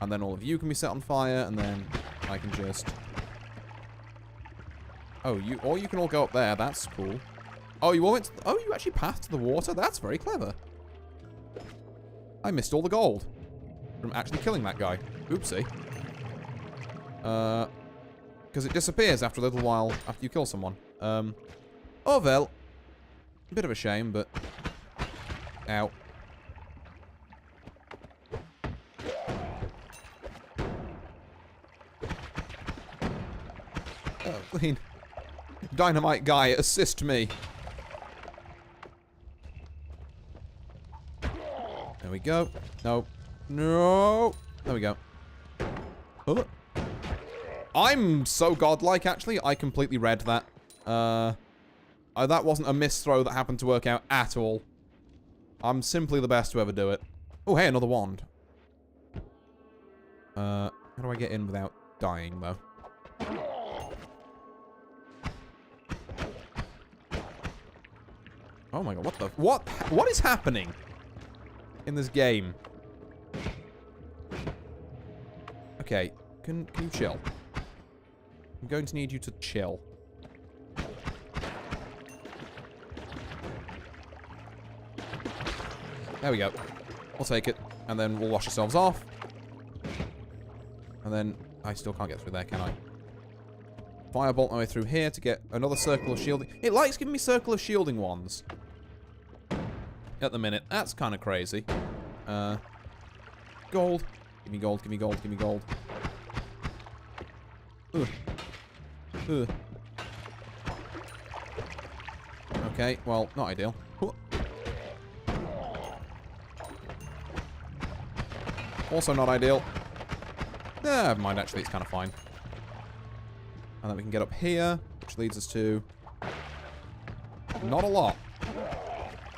And then all of you can be set on fire, and then I can just... Oh, or you can all go up there. That's cool. Oh, you all went to... Oh, you actually passed to the water? That's very clever. I missed all the gold from actually killing that guy. Oopsie. Because it disappears after a little while after you kill someone. Oh, well. A bit of a shame, but... Ow. Oh, clean. Dynamite guy, assist me. There we go. No. No. There we go. Oh. I'm so godlike, actually. I completely read that. That wasn't a misthrow that happened to work out at all. I'm simply the best to ever do it. Oh, hey, another wand. How do I get in without dying, though? Oh my god, what the... What is happening in this game? Okay, can you chill? I'm going to need you to chill. There we go. We'll take it, and then we'll wash ourselves off. And then... I still can't get through there, can I? Firebolt my way through here to get another circle of shielding. It likes giving me circle of shielding ones. At the minute. That's kind of crazy. Gold. Give me gold, give me gold, give me gold. Ugh. Ugh. Okay, well, not ideal. Also not ideal. Never mind, actually, it's kind of fine. And then we can get up here, which leads us to... not a lot.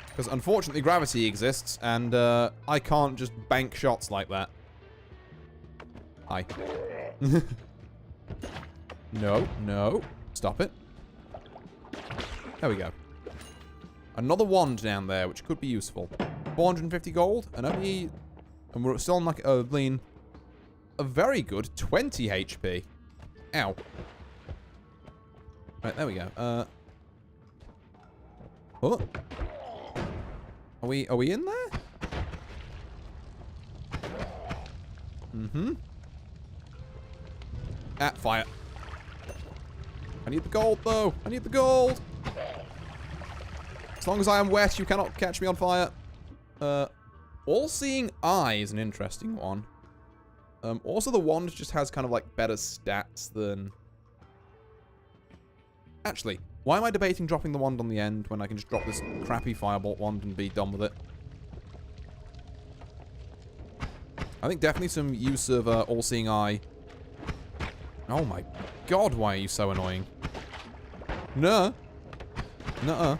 Because, unfortunately, gravity exists, and I can't just bank shots like that. Hi. No, no. Stop it. There we go. Another wand down there, which could be useful. 450 gold, and only... and we're still on, like, a very good 20 HP. Ow. Right, there we go. Oh. Are we in there? Mm-hmm. Fire. I need the gold, though. I need the gold. As long as I am wet, you cannot catch me on fire. All-seeing eye is an interesting one. Also, the wand just has kind of, like, better stats than... Actually, why am I debating dropping the wand on the end when I can just drop this crappy firebolt wand and be done with it? I think definitely some use of all-seeing eye. Oh my god, why are you so annoying? No. Nuh-uh.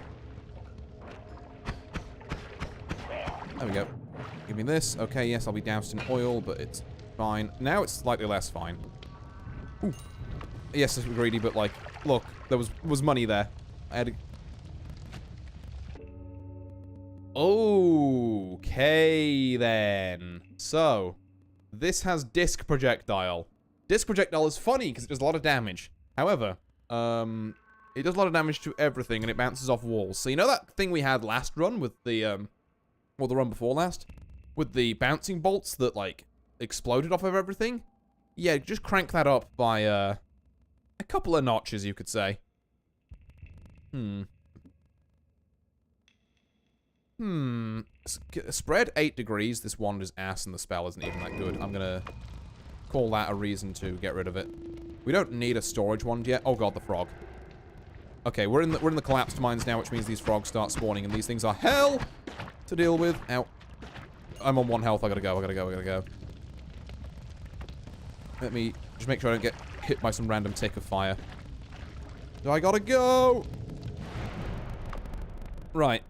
There we go. Give me this. Okay, yes, I'll be doused in oil, but it's fine. Now it's slightly less fine. Ooh. Yes, it's greedy, but like, look, there was money there. I had to... Okay, then. So, this has disc projectile. Disc projectile is funny because it does a lot of damage. However, it does a lot of damage to everything and it bounces off walls. So you know that thing we had last run with the, or the run before last? With the bouncing bolts that, like, exploded off of everything? Yeah, just crank that up by, a couple of notches, you could say. Spread 8 degrees. This wand is ass and the spell isn't even that good. I'm gonna call that a reason to get rid of it. We don't need a storage wand yet. Oh god, the frog. Okay, we're in the collapsed mines now, which means these frogs start spawning, and these things are hell to deal with. Ow. I'm on 1 health. I gotta go. Let me just make sure I don't get hit by some random tick of fire. I gotta go. Right.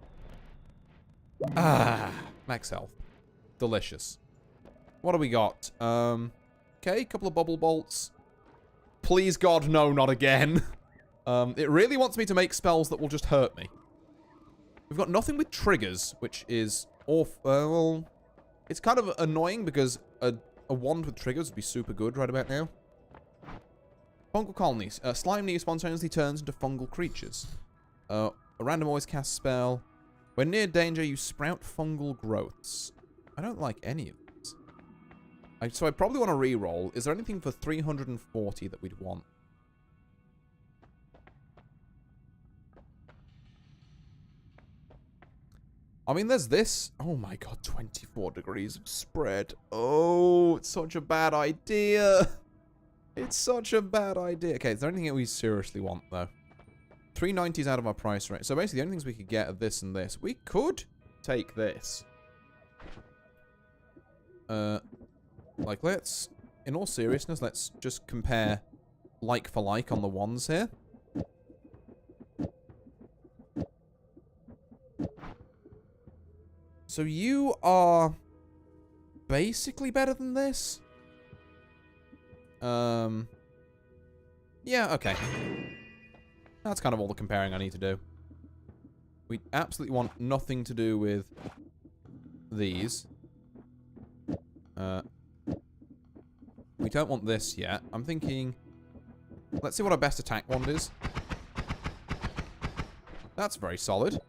Ah, max health. Delicious. What do we got? Okay, couple of bubble bolts. Please God, no, not again. It really wants me to make spells that will just hurt me. We've got nothing with triggers, which is awful. Well, it's kind of annoying because a wand with triggers would be super good right about now. Fungal colonies. Slime knee spontaneously turns into fungal creatures. A random always cast spell. When near danger, you sprout fungal growths. I don't like any of these. So I probably want to re-roll. Is there anything for 340 that we'd want? I mean, there's this. Oh my god, 24 degrees of spread. Oh, it's such a bad idea. It's such a bad idea. Okay, is there anything that we seriously want, though? 390 is out of our price range. So basically, the only things we could get are this and this. We could take this. Like, let's... In all seriousness, let's just compare like for like on the wands here. So you are basically better than this. Yeah, okay. That's kind of all the comparing I need to do. We absolutely want nothing to do with these. We don't want this yet. I'm thinking... Let's see what our best attack wand is. That's very solid.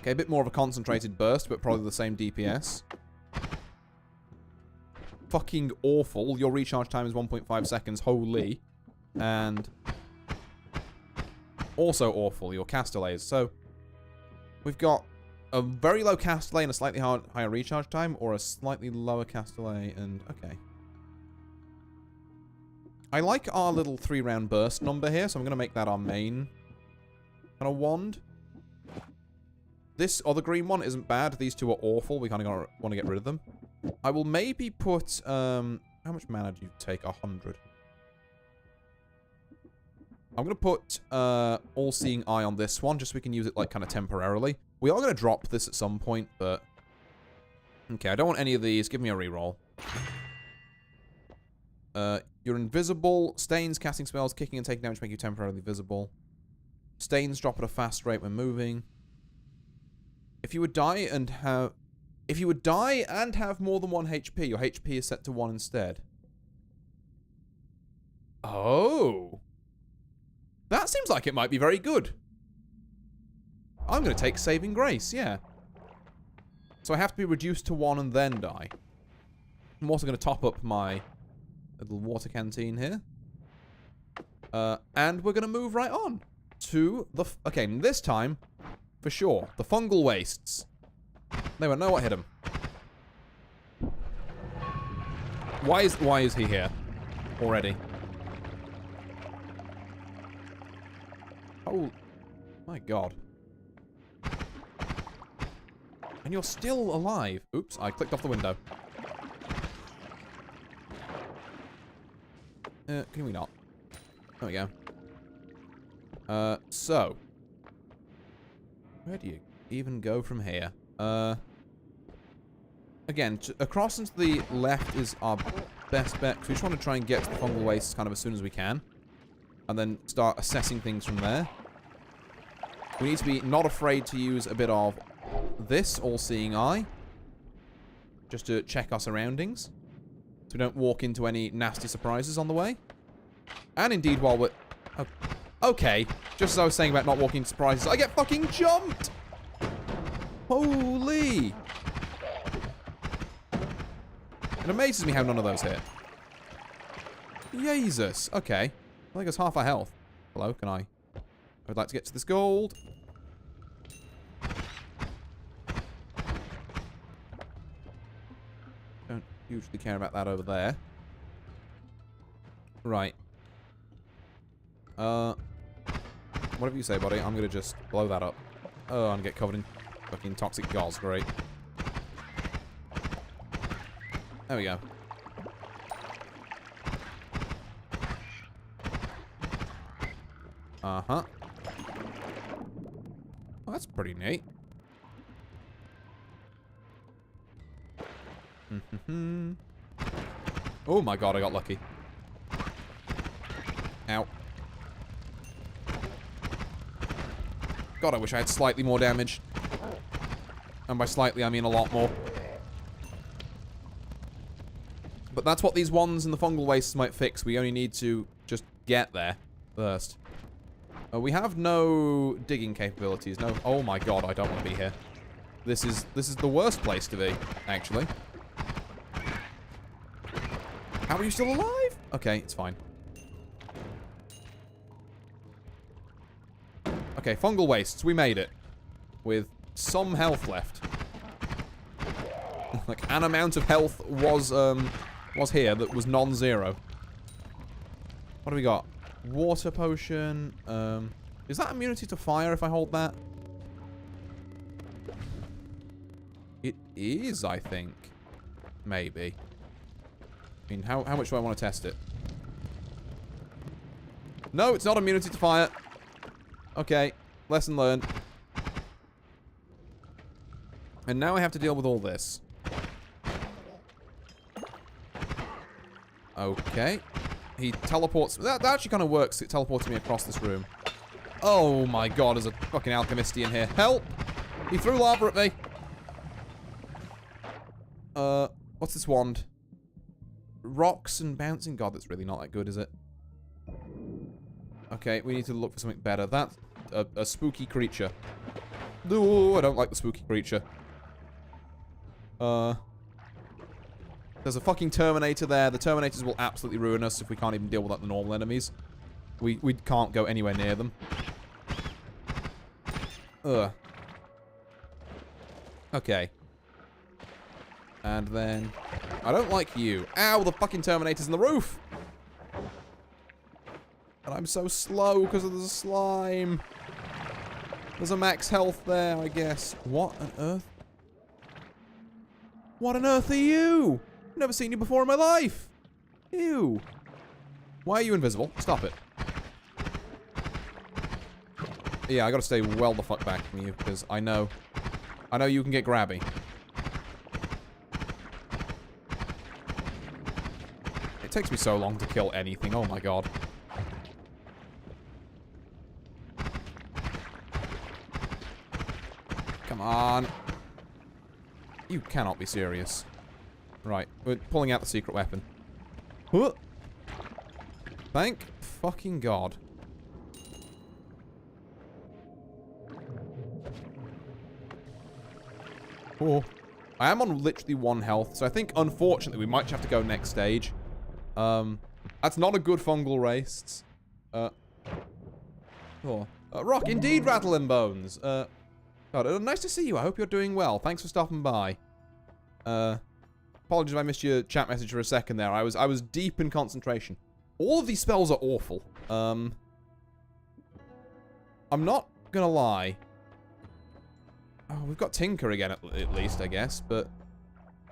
Okay, a bit more of a concentrated burst, but probably the same DPS. Fucking awful. Your recharge time is 1.5 seconds. Holy. And... also awful, your cast delays. So, we've got a very low cast delay and a slightly higher recharge time, or a slightly lower cast delay and... okay. I like our little 3-round burst number here, so I'm going to make that our main kind of wand. This other green one isn't bad. These two are awful. We kind of want to get rid of them. I will maybe put... how much mana do you take? 100. I'm going to put All-Seeing Eye on this one, just so we can use it, like, kind of temporarily. We are going to drop this at some point, but... okay, I don't want any of these. Give me a reroll. You're invisible. Stains, casting spells, kicking and taking damage make you temporarily visible. Stains drop at a fast rate when moving. If you would die and have... if you would die and have more than 1 HP, your HP is set to 1 instead. Oh... that seems like it might be very good. I'm going to take Saving Grace, yeah. So I have to be reduced to 1 and then die. I'm also going to top up my little water canteen here. And we're going to move right on to the... okay, this time, for sure, the fungal wastes. They won't know what hit him. Why is he here already? Oh, my God. And you're still alive. Oops, I clicked off the window. Can we not? There we go. So. Where do you even go from here? Again, across and to the left is our best bet. 'Cause we just want to try and get to the fungal wastes kind of as soon as we can. And then start assessing things from there. We need to be not afraid to use a bit of this All-Seeing Eye. Just to check our surroundings. So we don't walk into any nasty surprises on the way. And indeed while we're... oh, okay. Just as I was saying about not walking into surprises, I get fucking jumped! Holy! It amazes me how none of those hit. Jesus. Okay. I think it's half our health. Hello, can I would like to get to this gold. Don't hugely care about that over there. Right. Whatever you say, buddy. I'm gonna just blow that up. Oh, I'm gonna get covered in fucking toxic gauze. Great. There we go. Uh-huh. Well, that's pretty neat. Oh my God, I got lucky. Ow. God, I wish I had slightly more damage. And by slightly, I mean a lot more. But that's what these ones in the fungal wastes might fix. We only need to just get there first. We have no digging capabilities. No. Oh my God, I don't want to be here. This is the worst place to be, actually. How are you still alive? Okay, it's fine. Okay, fungal wastes. We made it. With some health left. Like, an amount of health was here that was non-zero. What do we got? Water potion. Is that immunity to fire if I hold that? It is, I think. Maybe. I mean, how much do I want to test it? No, it's not immunity to fire. Okay. Lesson learned. And now I have to deal with all this. Okay. He teleports. That actually kind of works. It teleports me across this room. Oh my god, there's a fucking alchemisty in here. Help! He threw lava at me. What's this wand? Rocks and bouncing. God, that's really not that good, is it? Okay, we need to look for something better. That's a spooky creature. No, I don't like the spooky creature. There's a fucking Terminator there. The Terminators will absolutely ruin us if we can't even deal with like, the normal enemies. We can't go anywhere near them. Ugh. Okay. And then... I don't like you. Ow, the fucking Terminator's in the roof! And I'm so slow because of the slime. There's a max health there, I guess. What on earth? What on earth are you? I've never seen you before in my life. Ew. Why are you invisible? Stop it. Yeah, I gotta stay well the fuck back from you because I know you can get grabby. It takes me so long to kill anything. Oh my god. Come on. You cannot be serious. Right, we're pulling out the secret weapon. Huh. Thank fucking god. Oh. I am on literally 1 health, so I think, unfortunately, we might have to go next stage. That's not a good fungal race. Rock, indeed, Rattle and Bones. God, nice to see you. I hope you're doing well. Thanks for stopping by. Apologies if I missed your chat message for a second there. I was deep in concentration. All of these spells are awful. I'm not gonna lie. Oh, we've got Tinker again at least, I guess, but...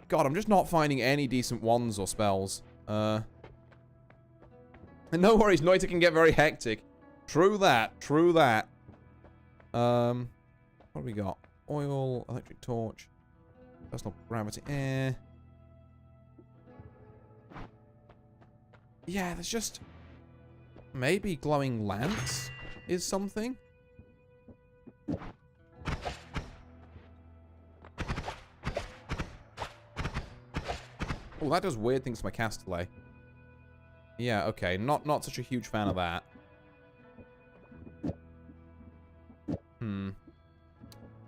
God, I'm just not finding any decent wands or spells. No worries, Noita can get very hectic. True that, true that. What do we got? Oil, electric torch, personal gravity, Yeah, there's just... Maybe glowing lance is something? Oh, that does weird things to my cast delay. Yeah, okay. Not such a huge fan of that.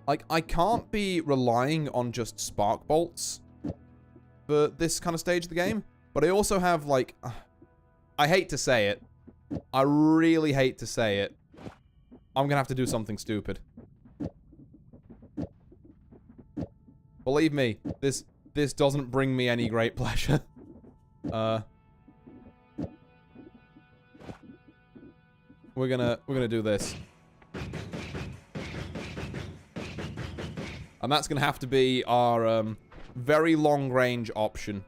Like, I can't be relying on just spark bolts for this kind of stage of the game. But I also have, like... I hate to say it. I really hate to say it. I'm gonna have to do something stupid. Believe me, this doesn't bring me any great pleasure. We're gonna do this. And that's gonna have to be our very long range option.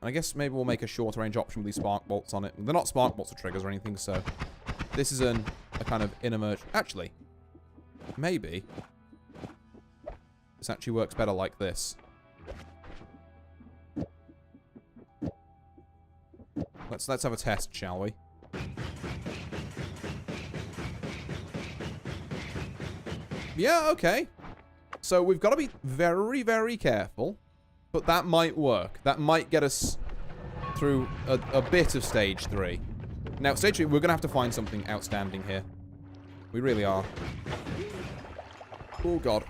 And I guess maybe we'll make a shorter range option with these spark bolts on it. They're not spark bolts or triggers or anything, so this is a kind of inner actually, maybe this actually works better like this. Let's have a test, shall we? Yeah, okay. So we've got to be very, very careful. But that might work. That might get us through a bit of stage 3. Now, stage 3, we're going to have to find something outstanding here. We really are. Oh, God.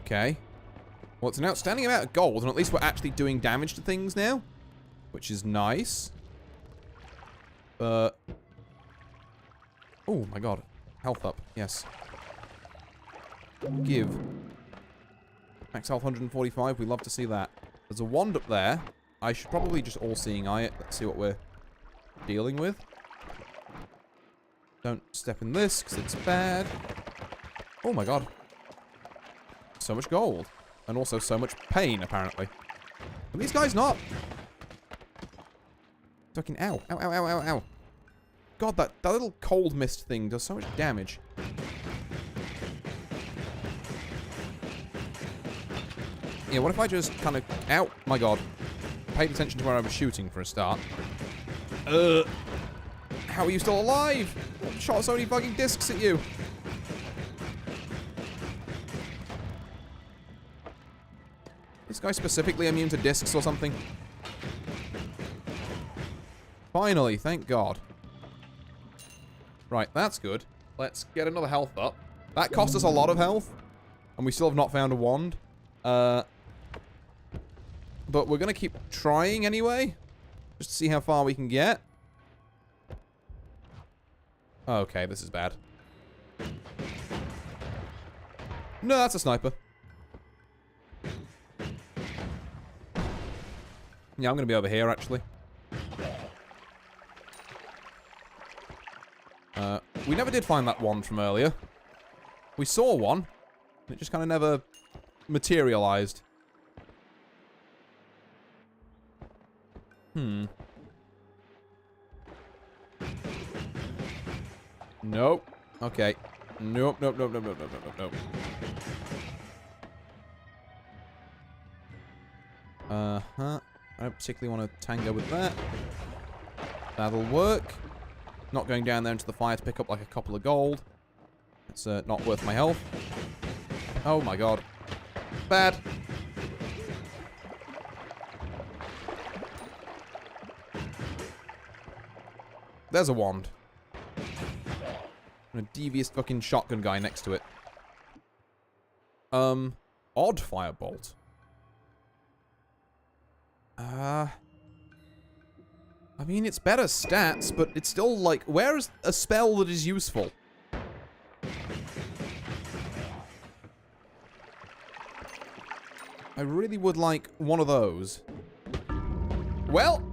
Okay. Well, it's an outstanding amount of gold, and at least we're actually doing damage to things now. Which is nice. Oh my god. Health up. Yes. Give. Max health 145. We love to see that. There's a wand up there. I should probably just all-seeing eye it. Let's see what we're dealing with. Don't step in this, because it's bad. Oh my god. So much gold. And also so much pain, apparently. Are these guys not? Fucking ow. Ow, ow, ow, ow, ow. God, that little cold mist thing does so much damage. Yeah, what if I just kind of... Ow, my god. Paid attention to where I was shooting for a start. How are you still alive? I shot so many fucking discs at you. This guy specifically immune to discs or something? Finally, thank god. Right, that's good. Let's get another health up. That cost us a lot of health. And we still have not found a wand. But we're going to keep trying anyway. Just to see how far we can get. Okay, this is bad. No, that's a sniper. Yeah, I'm going to be over here, actually. We never did find that wand from earlier. We saw one. It just kind of never materialized. Nope. Okay. Nope, nope, nope, nope, nope, nope, nope, nope. I don't particularly want to tango with that. That'll work. Not going down there into the fire to pick up like a couple of gold. It's not worth my health. Oh my god. Bad. There's a wand. And a devious fucking shotgun guy next to it. Odd firebolt. I mean, it's better stats, but it's still like, where is a spell that is useful? I really would like one of those. Well,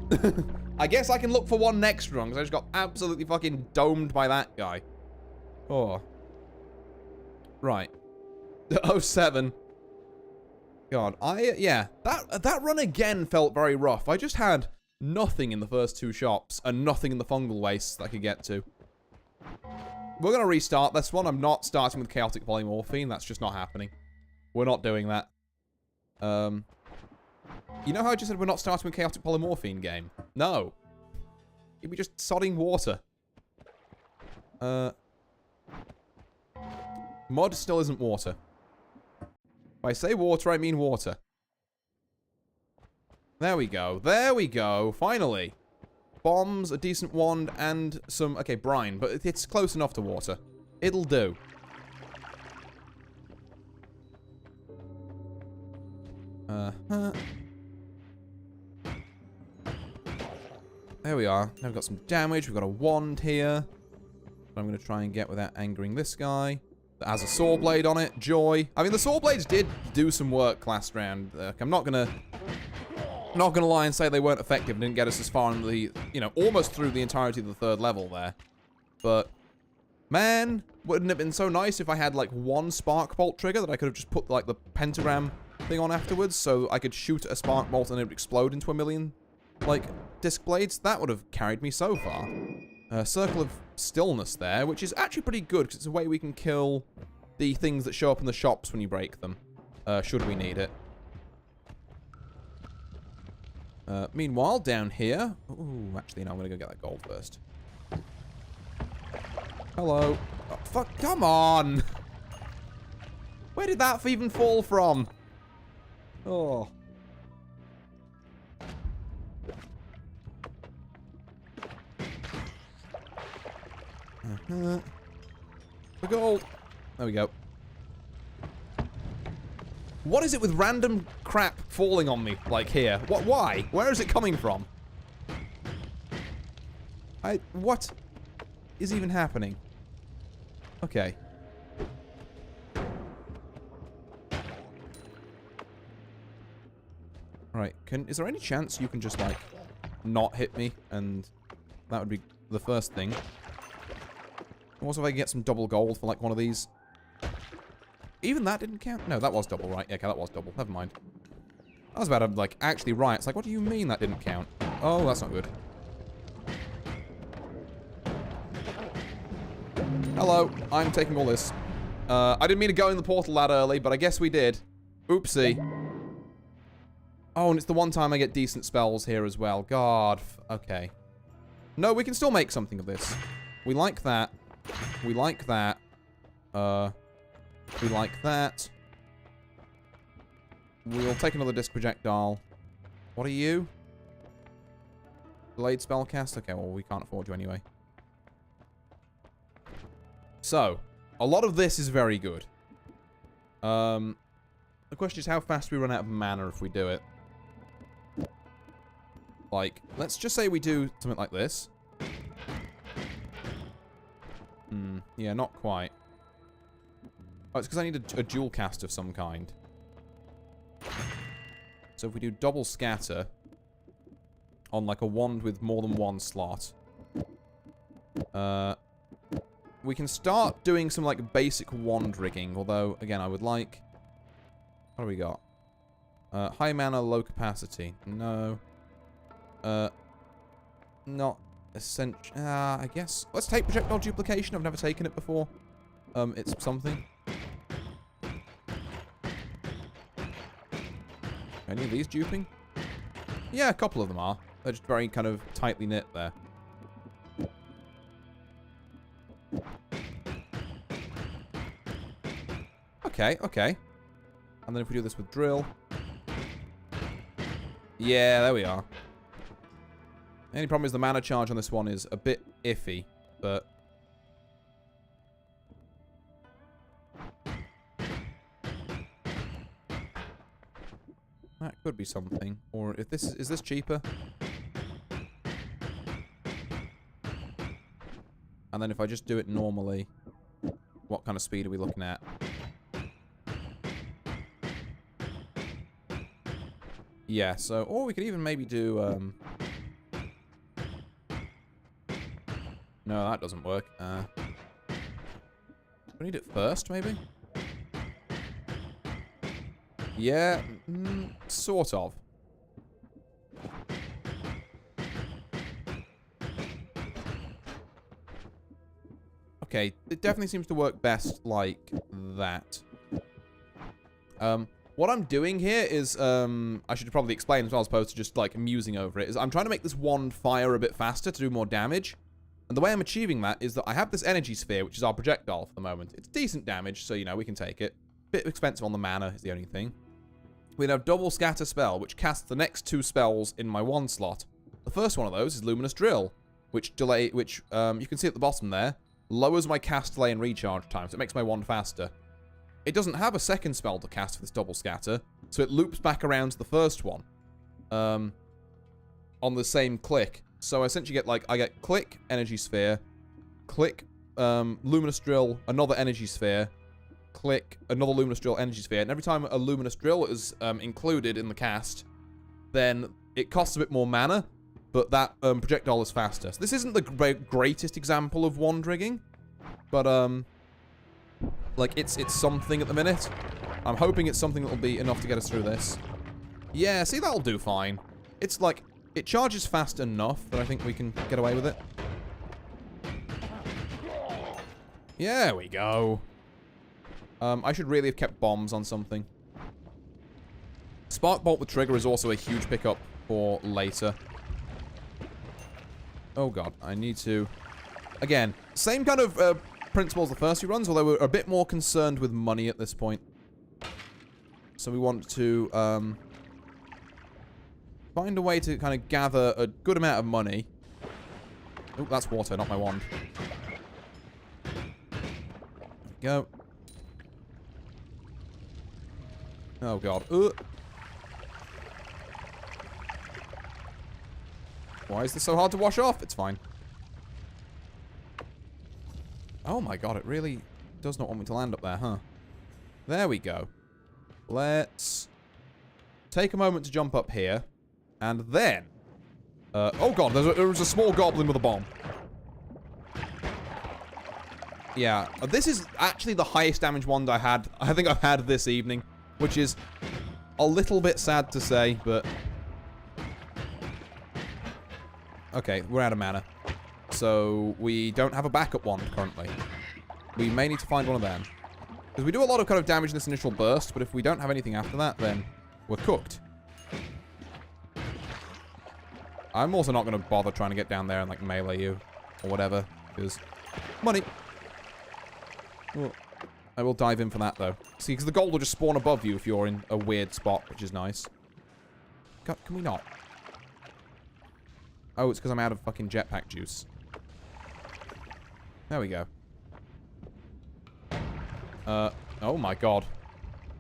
I guess I can look for one next run, because I just got absolutely fucking domed by that guy. Oh. Right. 07. God, yeah. That run again felt very rough. I just had nothing in the first two shops, and nothing in the fungal wastes that I could get to. We're going to restart this one. I'm not starting with chaotic polymorphine. That's just not happening. We're not doing that. You know how I just said we're not starting with chaotic polymorphine game? No. It'd be just sodding water. Mud still isn't water. If I say water, I mean water. There we go. There we go. Finally. Bombs, a decent wand, and some... Okay, brine, but it's close enough to water. It'll do. There we are. Now we've got some damage. We've got a wand here. I'm going to try and get without angering this guy. That has a saw blade on it. Joy. I mean, the saw blades did do some work last round. I'm not gonna lie and say they weren't effective and didn't get us as far in the, you know, almost through the entirety of the third level there. But, man, wouldn't it have been so nice if I had, like, one spark bolt trigger that I could have just put, like, the pentagram thing on afterwards so I could shoot a spark bolt and it would explode into a million, like, disc blades? That would have carried me so far. Circle of stillness there, which is actually pretty good because it's a way we can kill the things that show up in the shops when you break them, should we need it. Meanwhile, down here... Ooh, actually, no, I'm going to go get that gold first. Hello. Oh, fuck, come on! Where did that even fall from? Oh. The gold. There we go. What is it with random crap falling on me, like here? What? Why? Where is it coming from? What is even happening? Okay. Alright, is there any chance you can just, like, not hit me? And that would be the first thing. Also, if I can get some double gold for, like, one of these. Even that didn't count? No, that was double, right? Yeah, okay, that was double. Never mind. I was about to, like, actually write. It's like, what do you mean that didn't count? Oh, that's not good. Hello, I'm taking all this. I didn't mean to go in the portal that early, but I guess we did. Oopsie. Oh, and it's the one time I get decent spells here as well. God. Okay. No, we can still make something of this. We like that. We like that. We like that. We'll take another disc projectile. What are you? Delayed spellcast? Okay, well, we can't afford you anyway. So, a lot of this is very good. The question is how fast we run out of mana if we do it. Like, let's just say we do something like this. Yeah, not quite. Oh, it's because I need a dual cast of some kind. So if we do double scatter on like a wand with more than one slot, we can start doing some like basic wand rigging. Although, again, I would like... What do we got? High mana, low capacity. No. Not essential. I guess. Let's take projectile duplication. I've never taken it before. It's something. Any of these duping? Yeah, a couple of them are. They're just very kind of tightly knit there. Okay, okay. And then if we do this with drill. Yeah, there we are. The only problem is the mana charge on this one is a bit iffy, but... That could be something. Or if this is this cheaper? And then if I just do it normally, what kind of speed are we looking at? Yeah, so... Or we could even maybe do... No, that doesn't work. We need it first, maybe? Yeah, sort of. Okay, it definitely seems to work best like that. What I'm doing here is, I should probably explain as well as opposed to just like musing over it, is I'm trying to make this wand fire a bit faster to do more damage. And the way I'm achieving that is that I have this energy sphere, which is our projectile for the moment. It's decent damage, so, you know, we can take it. Bit expensive on the mana is the only thing. We have double scatter spell, which casts the next two spells in my one slot. The first one of those is Luminous Drill, which you can see at the bottom there, lowers my cast delay and recharge time, so it makes my wand faster. It doesn't have a second spell to cast for this double scatter, so it loops back around to the first one on the same click. So I essentially get like, I get click, energy sphere, click, luminous drill, another energy sphere, click, another luminous drill, energy sphere, and every time a luminous drill is included in the cast, then it costs a bit more mana, but that projectile is faster. So this isn't the greatest example of wand rigging, but like it's something at the minute. I'm hoping it's something that will be enough to get us through this. Yeah, see, that'll do fine. It's like, it charges fast enough that I think we can get away with it. Yeah, there we go. I should really have kept bombs on something. Spark Bolt with trigger is also a huge pickup for later. Oh god, I need to... Again, same kind of principle as the first few runs, although we're a bit more concerned with money at this point. So we want to find a way to kind of gather a good amount of money. Oh, that's water, not my wand. There we go. Oh god. Why is this so hard to wash off? It's fine. Oh my god, it really does not want me to land up there, huh? There we go. Let's take a moment to jump up here. And then... oh god, there was a small goblin with a bomb. Yeah, this is actually the highest damage wand I think I've had this evening. Which is a little bit sad to say, but... Okay, we're out of mana. So, we don't have a backup wand currently. We may need to find one of them. Because we do a lot of kind of damage in this initial burst, but if we don't have anything after that, then we're cooked. I'm also not going to bother trying to get down there and, like, melee you. Or whatever. Because money. Well, I will dive in for that, though. See, because the gold will just spawn above you if you're in a weird spot, which is nice. God, can we not? Oh, it's because I'm out of fucking jetpack juice. There we go. Oh my god.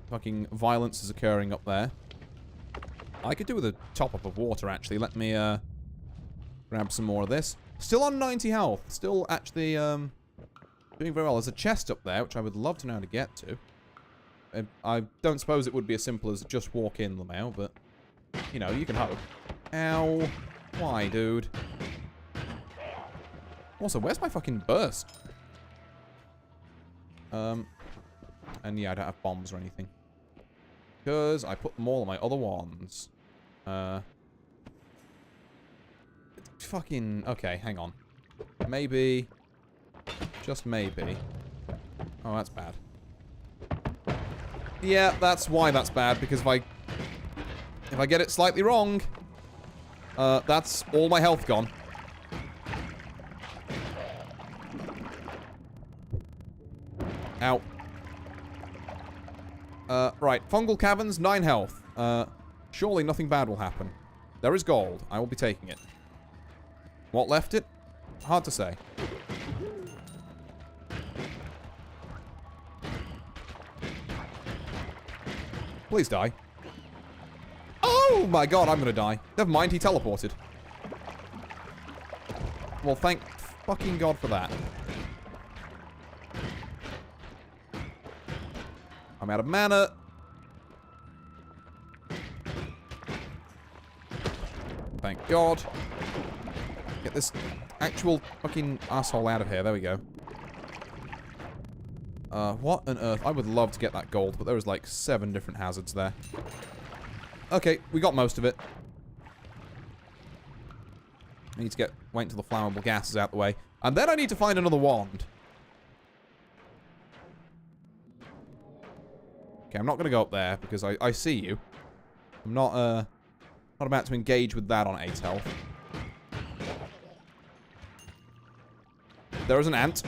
Fucking violence is occurring up there. I could do with a top-up of water, actually. Let me, grab some more of this. Still on 90 health. Still actually, doing very well. There's a chest up there, which I would love to know how to get to. I don't suppose it would be as simple as just walk in, Lamau, but, you know, you can hope. Ow. Why, dude? Also, where's my fucking burst? And yeah, I don't have bombs or anything. Because I put them all on my other ones. Fucking... Okay, hang on. Maybe... Just maybe. Oh, that's bad. Yeah, that's why that's bad, because if I get it slightly wrong, that's all my health gone. Ow. Right. Fungal caverns, 9 health. Surely nothing bad will happen. There is gold. I will be taking it. What left it? Hard to say. Please die. Oh my god, I'm gonna die. Never mind, he teleported. Well, thank fucking god for that. I'm out of mana. Thank god. Get this actual fucking asshole out of here. There we go. What on earth? I would love to get that gold, but there was like 7 different hazards there. Okay, we got most of it. I need to wait until the flammable gas is out the way. And then I need to find another wand. Okay, I'm not going to go up there because I see you. I'm not about to engage with that on 8 health. There is an ant.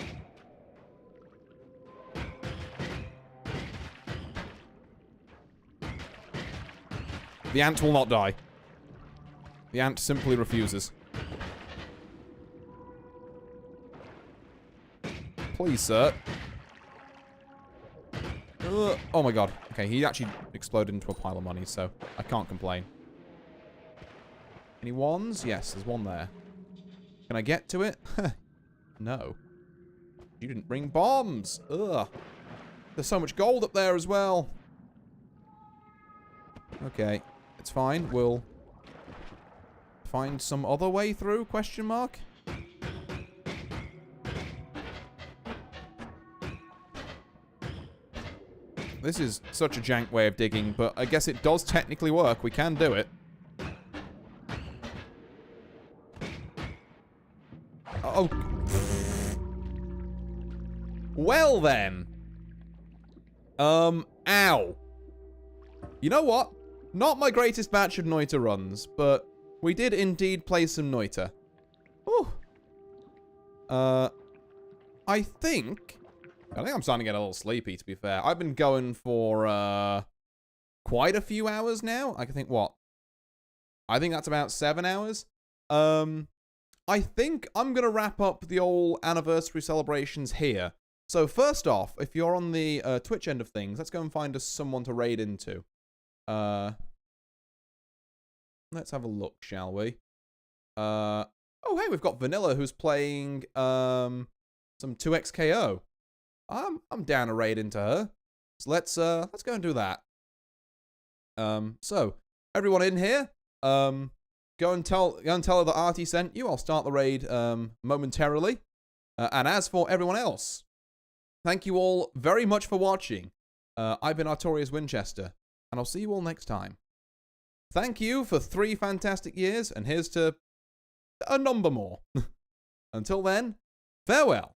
The ant will not die. The ant simply refuses. Please, sir. Oh my god. Okay, he actually exploded into a pile of money, so I can't complain. Any wands? Yes, there's one there. Can I get to it? No. You didn't bring bombs. Ugh. There's so much gold up there as well. Okay. It's fine. We'll find some other way through, question mark? This is such a jank way of digging, but I guess it does technically work. We can do it. Oh. Well then. Ow. You know what? Not my greatest batch of Noita runs, but we did indeed play some Noita. Whew. I think I'm starting to get a little sleepy, to be fair. I've been going for, quite a few hours now. I can think, what? I think that's about 7 hours. I think I'm going to wrap up the old anniversary celebrations here. So first off, if you're on the Twitch end of things, let's go and find us someone to raid into. Let's have a look, shall we? Oh, hey, we've got Vanilla who's playing some 2XKO. I'm down to raid into her. So let's go and do that. So everyone in here, go and tell her that Artie sent you. I'll start the raid momentarily. And as for everyone else, thank you all very much for watching. I've been Artorius Winchester, and I'll see you all next time. Thank you for 3 fantastic years, and here's to a number more. Until then, farewell.